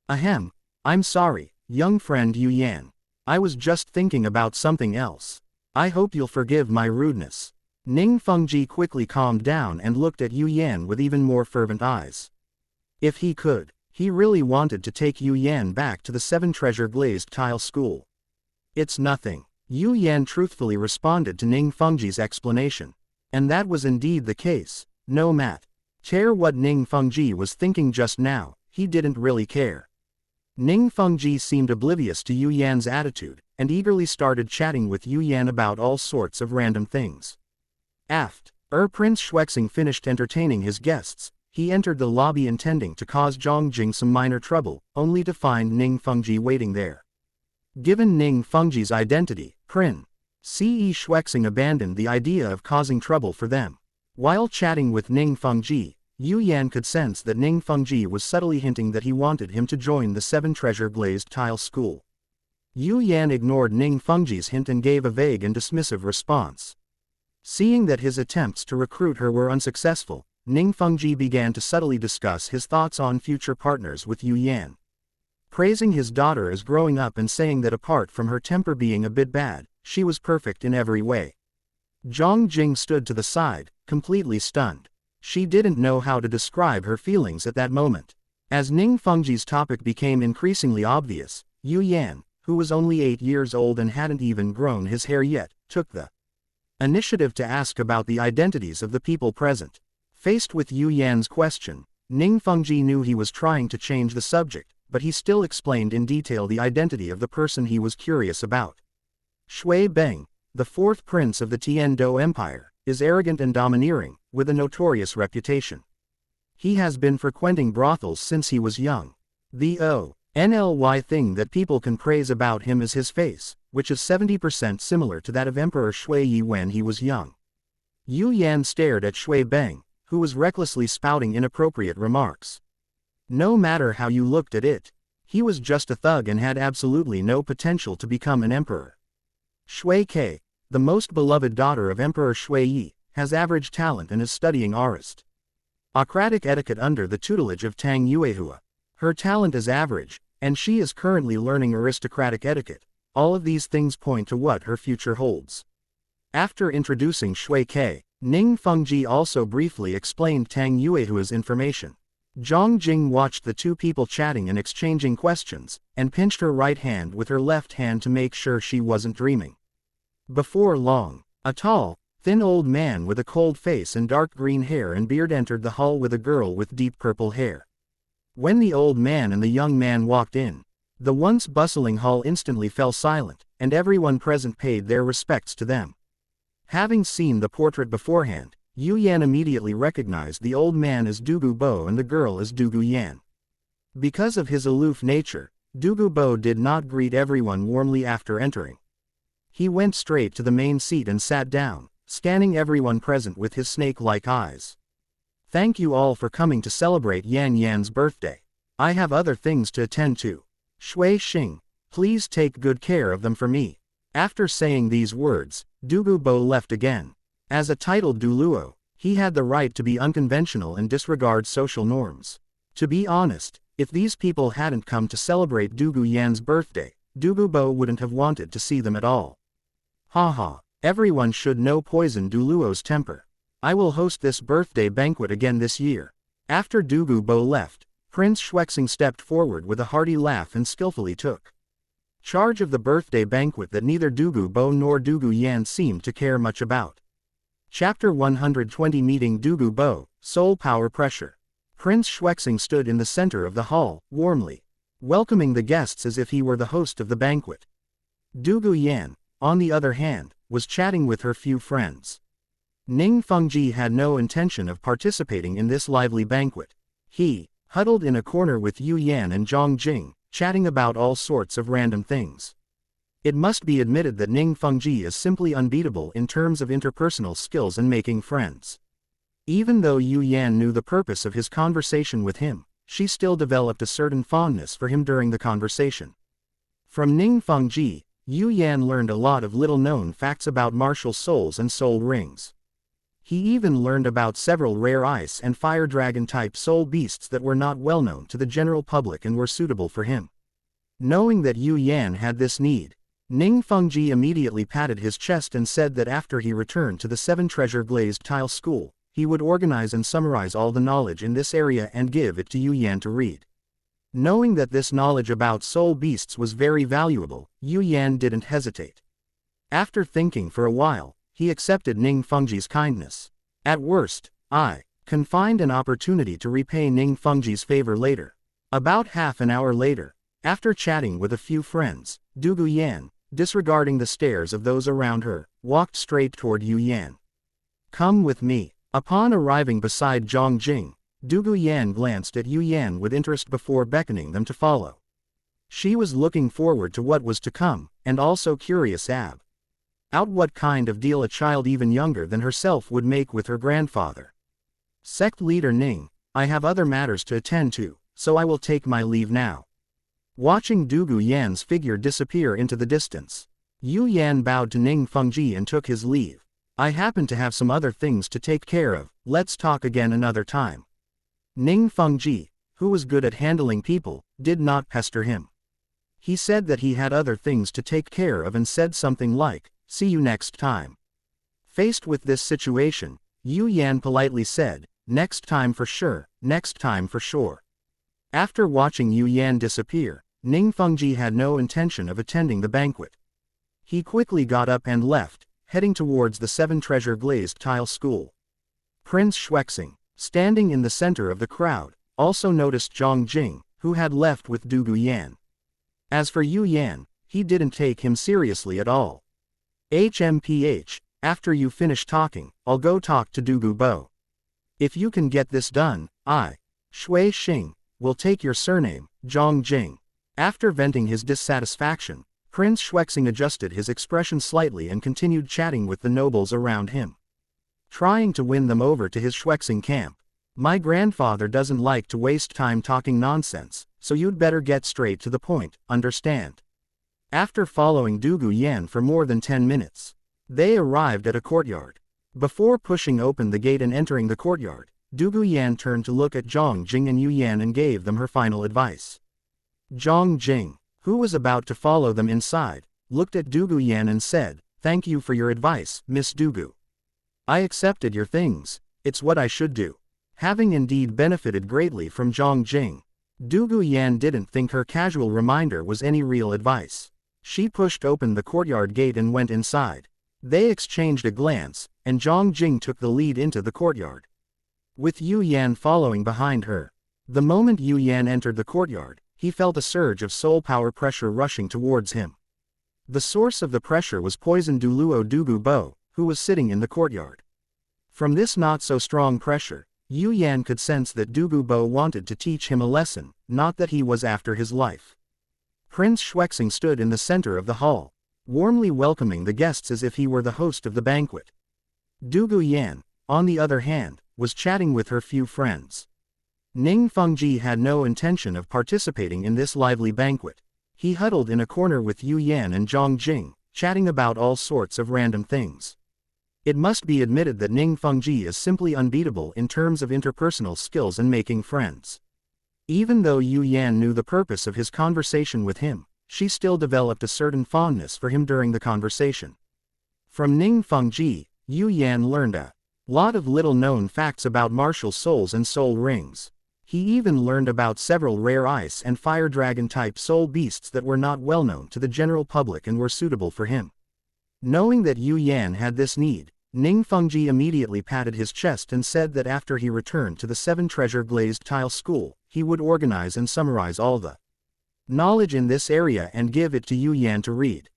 Speaker 1: Ahem, I'm sorry, young friend Yu Yan. I was just thinking about something else. I hope you'll forgive my rudeness. Ningfong Ji quickly calmed down and looked at Yu Yan with even more fervent eyes. If he could, he really wanted to take Yu Yan back to the 7 treasure glazed tile school. It's nothing, Yu Yan truthfully responded to Ningfong Ji's explanation. And that was indeed the case. No matter what Ningfong Ji was thinking just now, he didn't really care. Ningfong Ji seemed oblivious to Yu Yan's attitude, and eagerly started chatting with Yu Yan about all sorts of random things. After Prince Shwexing finished entertaining his guests, he entered the lobby intending to cause Zhang Jing some minor trouble, only to find Ningfong Ji waiting there. Given Ningfong Ji's identity, Prince Shwexing abandoned the idea of causing trouble for them. While chatting with Ningfong Ji, Yu Yan could sense that Ningfong Ji was subtly hinting that he wanted him to join the 7 treasure glazed tile school. Yu Yan ignored Ningfong Ji's hint and gave a vague and dismissive response. Seeing that his attempts to recruit her were unsuccessful, Ningfong Ji began to subtly discuss his thoughts on future partners with Yu Yan. Praising his daughter as growing up and saying that apart from her temper being a bit bad, she was perfect in every way. Zhang Jing stood to the side, completely stunned. She didn't know how to describe her feelings at that moment. As Ningfong Ji's topic became increasingly obvious, Yu Yan, who was only 8 years old and hadn't even grown his hair yet, took the initiative to ask about the identities of the people present. Faced with Yu Yan's question, Ningfong Ji knew he was trying to change the subject, but he still explained in detail the identity of the person he was curious about. Shui Beng, the 4th prince of the Tiando Empire, is arrogant and domineering, with a notorious reputation. He has been frequenting brothels since he was young. The only thing that people can praise about him is his face, which is 70% similar to that of Emperor Shui when he was young. Yu Yan stared at Shui Beng, who was recklessly spouting inappropriate remarks. No matter how you looked at it, he was just a thug and had absolutely no potential to become an emperor. Shui Ke, the most beloved daughter of Emperor Shui Yi, has average talent and is studying aristocratic etiquette under the tutelage of Tang Yuehua. Her talent is average, and she is currently learning aristocratic etiquette. All of these things point to what her future holds. After introducing Shui Ke, Ningfong Ji also briefly explained Tang Yuehua's information. Zhang Jing watched the two people chatting and exchanging questions, and pinched her right hand with her left hand to make sure she wasn't dreaming. Before long, a tall, thin old man with a cold face and dark green hair and beard entered the hall with a girl with deep purple hair. When the old man and the young man walked in, the once bustling hall instantly fell silent, and everyone present paid their respects to them. Having seen the portrait beforehand, Yu Yan immediately recognized the old man as Dugu Bo and the girl as Dugu Yan. Because of his aloof nature, Dugu Bo did not greet everyone warmly after entering. He went straight to the main seat and sat down, scanning everyone present with his snake-like eyes. Thank you all for coming to celebrate Yan Yan's birthday. I have other things to attend to. Shwexing, please take good care of them for me. After saying these words, Dugu Bo left again. As a titled Duluo, he had the right to be unconventional and disregard social norms. To be honest, if these people hadn't come to celebrate Dugu Yan's birthday, Dugu Bo wouldn't have wanted to see them at all. Haha, everyone should know poison Duluo's temper. I will host this birthday banquet again this year. After Dugu Bo left, Prince Shwexing stepped forward with a hearty laugh and skillfully took charge of the birthday banquet that neither Dugu Bo nor Dugu Yan seemed to care much about. Chapter 120 Meeting Dugu Bo, Soul Power Pressure. Prince Shwexing stood in the center of the hall, warmly welcoming the guests as if he were the host of the banquet. Dugu Yan, on the other hand, was chatting with her few friends. Ningfong Ji had no intention of participating in this lively banquet. He huddled in a corner with Yu Yan and Zhang Jing, chatting about all sorts of random things. It must be admitted that Ningfong Ji is simply unbeatable in terms of interpersonal skills and making friends. Even though Yu Yan knew the purpose of his conversation with him, she still developed a certain fondness for him during the conversation. From Ningfong Ji, Yu Yan learned a lot of little-known facts about martial souls and soul rings. He even learned about several rare ice and fire dragon-type soul beasts that were not well known to the general public and were suitable for him. Knowing that Yu Yan had this need, Ningfong Ji immediately patted his chest and said that after he returned to the 7 treasure glazed tile school, he would organize and summarize all the knowledge in this area and give it to Yu Yan to read. Knowing that this knowledge about soul beasts was very valuable, Yu Yan didn't hesitate. After thinking for a while, he accepted Ningfong Ji's kindness. At worst, I can find an opportunity to repay Ningfong Ji's favor later. About half an hour later, after chatting with a few friends, Dugu Yan, disregarding the stares of those around her, walked straight toward Yu Yan. Come with me. Upon arriving beside Zhang Jing, Dugu Yan glanced at Yu Yan with interest before beckoning them to follow. She was looking forward to what was to come, and also curious about what kind of deal a child even younger than herself would make with her grandfather. Sect leader Ning, I have other matters to attend to, so I will take my leave now. Watching Dugu Yan's figure disappear into the distance, Yu Yan bowed to Ningfong Ji and took his leave. I happen to have some other things to take care of, let's talk again another time. Ningfong Ji, who was good at handling people, did not pester him. He said that he had other things to take care of and said something like, see you next time. Faced with this situation, Yu Yan politely said, next time for sure, next time for sure. After watching Yu Yan disappear, Ningfong Ji had no intention of attending the banquet. He quickly got up and left, heading towards the 7 treasure glazed tile school. Prince Shwexing, standing in the center of the crowd, also noticed Zhang Jing, who had left with Dugu Yan. As for Yu Yan, he didn't take him seriously at all. HMPH, after you finish talking, I'll go talk to Dugu Bo. If you can get this done, I, Shwexing, will take your surname, Zhang Jing. After venting his dissatisfaction, Prince Shwexing adjusted his expression slightly and continued chatting with the nobles around him, trying to win them over to his Shwexing camp. My grandfather doesn't like to waste time talking nonsense, so you'd better get straight to the point, understand? After following Dugu Yan for more than 10 minutes, they arrived at a courtyard. Before pushing open the gate and entering the courtyard, Dugu Yan turned to look at Zhang Jing and Yu Yan and gave them her final advice. Zhang Jing, who was about to follow them inside, looked at Dugu Yan and said, thank you for your advice, Miss Dugu. I accepted your things, it's what I should do. Having indeed benefited greatly from Zhang Jing, Dugu Yan didn't think her casual reminder was any real advice. She pushed open the courtyard gate and went inside. They exchanged a glance, and Zhang Jing took the lead into the courtyard, with Yu Yan following behind her. The moment Yu Yan entered the courtyard, he felt a surge of soul power pressure rushing towards him. The source of the pressure was poisoned Duluo Dugu Bo, who was sitting in the courtyard. From this not-so-strong pressure, Yu Yan could sense that Dugu Bo wanted to teach him a lesson, not that he was after his life. Prince Shwexing stood in the center of the hall, warmly welcoming the guests as if he were the host of the banquet. Dugu Yan, on the other hand, was chatting with her few friends. Ningfong Ji had no intention of participating in this lively banquet. He huddled in a corner with Yu Yan and Zhang Jing, chatting about all sorts of random things. It must be admitted that Ningfong Ji is simply unbeatable in terms of interpersonal skills and making friends. Even though Yu Yan knew the purpose of his conversation with him, she still developed a certain fondness for him during the conversation. From Ningfong Ji, Yu Yan learned a lot of little-known facts about martial souls and soul rings. He even learned about several rare ice and fire dragon-type soul beasts that were not well known to the general public and were suitable for him. Knowing that Yu Yan had this need, Ningfong Ji immediately patted his chest and said that after he returned to the 7 treasure glazed tile school, he would organize and summarize all the knowledge in this area and give it to Yu Yan to read.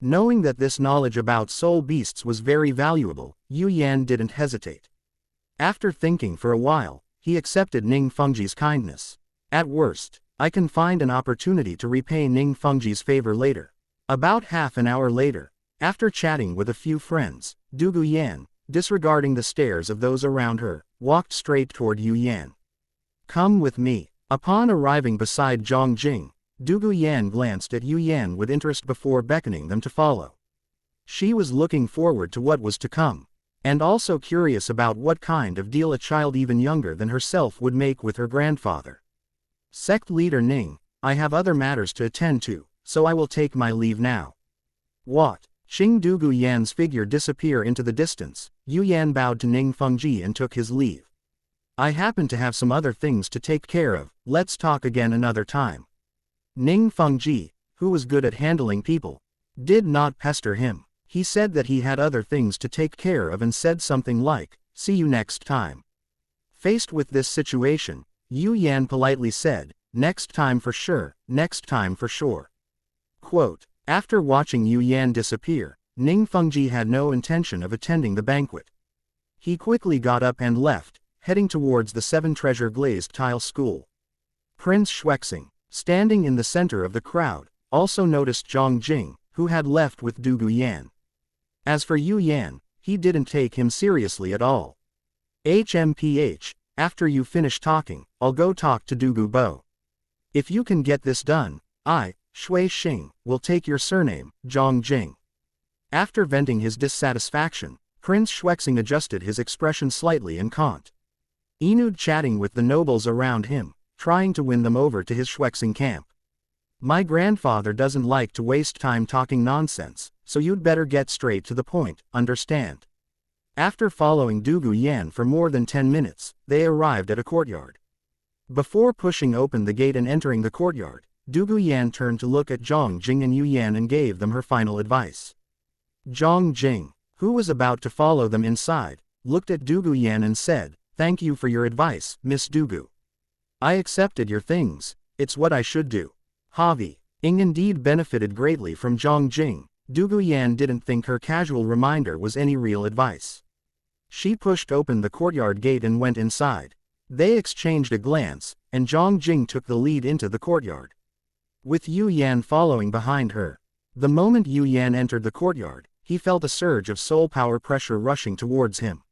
Speaker 1: Knowing that this knowledge about soul beasts was very valuable, Yu Yan didn't hesitate. After thinking for a while, he accepted Ningfong Ji's kindness. At worst, I can find an opportunity to repay Ningfong Ji's favor later. About half an hour later, after chatting with a few friends, Dugu Yan, disregarding the stares of those around her, walked straight toward Yu Yan. Come with me. Upon arriving beside Zhang Jing, Dugu Yan glanced at Yu Yan with interest before beckoning them to follow. She was looking forward to what was to come, and also curious about what kind of deal a child even younger than herself would make with her grandfather. Sect leader Ning, I have other matters to attend to, so I will take my leave now. What? Seeing Dugu Yan's figure disappear into the distance, Yu Yan bowed to Ningfong Ji and took his leave. I happen to have some other things to take care of, let's talk again another time. Ningfong Ji, who was good at handling people, did not pester him. He said that he had other things to take care of and said something like, see you next time. Faced with this situation, Yu Yan politely said, next time for sure, next time for sure. Quote, after watching Yu Yan disappear, Ningfong Ji had no intention of attending the banquet. He quickly got up and left, heading towards the 7 treasure glazed tile school. Prince Shwexing, standing in the center of the crowd, also noticed Zhang Jing, who had left with Dugu Yan. As for Yu Yan, he didn't take him seriously at all. HMPH, after you finish talking, I'll go talk to Dugu Bo. If you can get this done, I, Shwexing, will take your surname, Zhang Jing. After venting his dissatisfaction, Prince Shwexing adjusted his expression slightly and continued chatting with the nobles around him, trying to win them over to his Shwexing camp. My grandfather doesn't like to waste time talking nonsense, so you'd better get straight to the point, understand? After following Dugu Yan for more than 10 minutes, they arrived at a courtyard. Before pushing open the gate and entering the courtyard, Dugu Yan turned to look at Zhang Jing and Yu Yan and gave them her final advice. Zhang Jing, who was about to follow them inside, looked at Dugu Yan and said, thank you for your advice, Miss Dugu. I accepted your things, it's what I should do. Havi, Ing indeed benefited greatly from Zhang Jing. Dugu Yan didn't think her casual reminder was any real advice. She pushed open the courtyard gate and went inside. They exchanged a glance, and Zhang Jing took the lead into the courtyard, with Yu Yan following behind her. The moment Yu Yan entered the courtyard, he felt a surge of soul power pressure rushing towards him.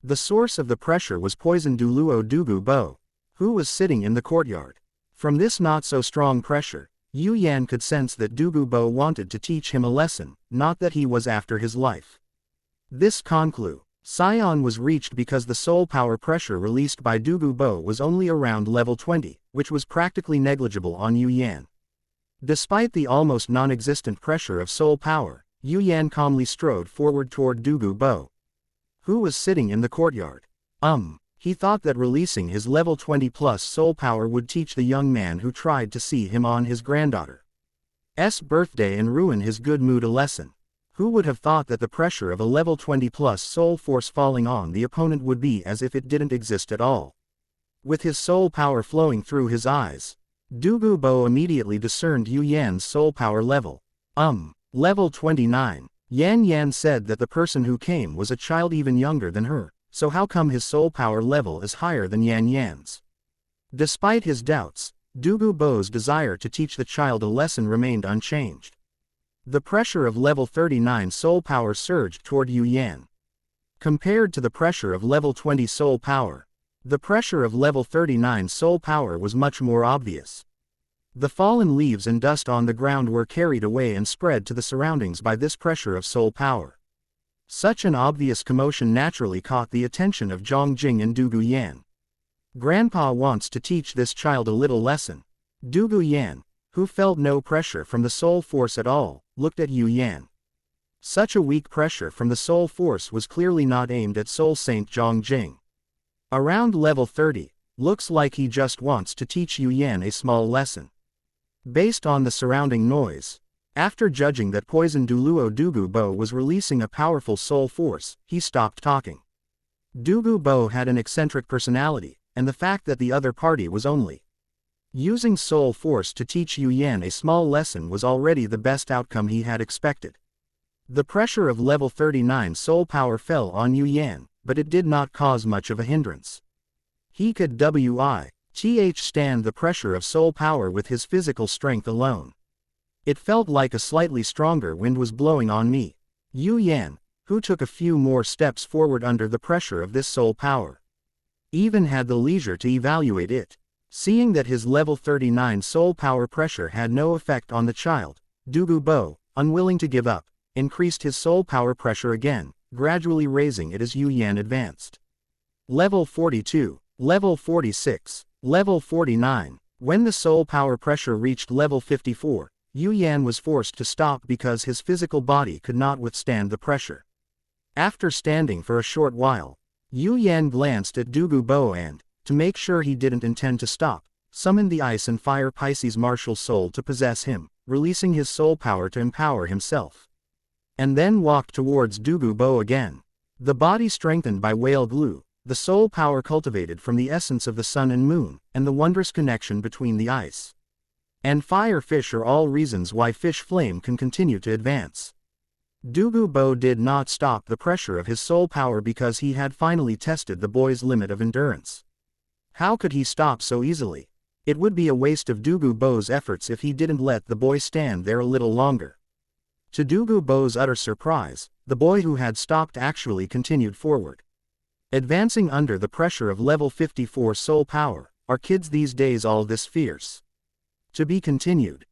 Speaker 1: The source of the pressure was poisoned Duluo Dugu Bo, who was sitting in the courtyard. From this not-so-strong pressure, Yu Yan could sense that Dugu Bo wanted to teach him a lesson, not that he was after his life. This conclusion was reached because the soul power pressure released by Dugu Bo was only around level 20, which was practically negligible on Yu Yan. Despite the almost non-existent pressure of soul power, Yu Yan calmly strode forward toward Dugu Bo, who was sitting in the courtyard. He thought that releasing his level 20 plus soul power would teach the young man who tried to see him on his granddaughter's birthday and ruin his good mood a lesson. Who would have thought that the pressure of a level 20 plus soul force falling on the opponent would be as if it didn't exist at all? With his soul power flowing through his eyes, Dugu Bo immediately discerned Yu Yan's soul power level. Level 29. Yan said that the person who came was a child even younger than her, so how come his soul power level is higher than Yan's? Despite his doubts, Dugu Bo's desire to teach the child a lesson remained unchanged. The pressure of level 39 soul power surged toward Yu Yan. Compared to the pressure of level 20 soul power, the pressure of level 39 soul power was much more obvious. The fallen leaves and dust on the ground were carried away and spread to the surroundings by this pressure of soul power. Such an obvious commotion naturally caught the attention of Zhang Jing and Dugu Yan. Grandpa wants to teach this child a little lesson. Dugu Yan, who felt no pressure from the soul force at all, looked at Yu Yan. Such a weak pressure from the soul force was clearly not aimed at Soul Saint Zhang Jing. Around level 30, looks like he just wants to teach Yu Yan a small lesson. Based on the surrounding noise, After judging that poisoned Duluo Dugu Bo was releasing a powerful soul force, he stopped talking. Dugu Bo had an eccentric personality, and the fact that the other party was only using soul force to teach Yu Yan a small lesson was already the best outcome he had expected. The pressure of level 39 soul power fell on Yu Yan, but it did not cause much of a hindrance. He could stand the pressure of soul power with his physical strength alone. It felt like a slightly stronger wind was blowing on me. Yu Yan, who took a few more steps forward under the pressure of this soul power, even had the leisure to evaluate it. Seeing that his level 39 soul power pressure had no effect on the child, Dugu Bo, unwilling to give up, increased his soul power pressure again, gradually raising it as Yu Yan advanced. Level 42, Level 46, Level 49. When the soul power pressure reached level 54, Yu Yan was forced to stop because his physical body could not withstand the pressure. After standing for a short while, Yu Yan glanced at Dugu Bo and, to make sure he didn't intend to stop, summoned the Ice and Fire Pisces martial soul to possess him, releasing his soul power to empower himself. And then walked towards Dugu Bo again. The body strengthened by whale glue, the soul power cultivated from the essence of the sun and moon, and the wondrous connection between the ice and fire fish are all reasons why fish flame can continue to advance. Dugu Bo did not stop the pressure of his soul power because he had finally tested the boy's limit of endurance. How could he stop so easily? It would be a waste of Dugu Bo's efforts if he didn't let the boy stand there a little longer. To Dugu Bo's utter surprise, the boy who had stopped actually continued forward. Advancing under the pressure of level 54 soul power, are kids these days all this fierce? To be continued.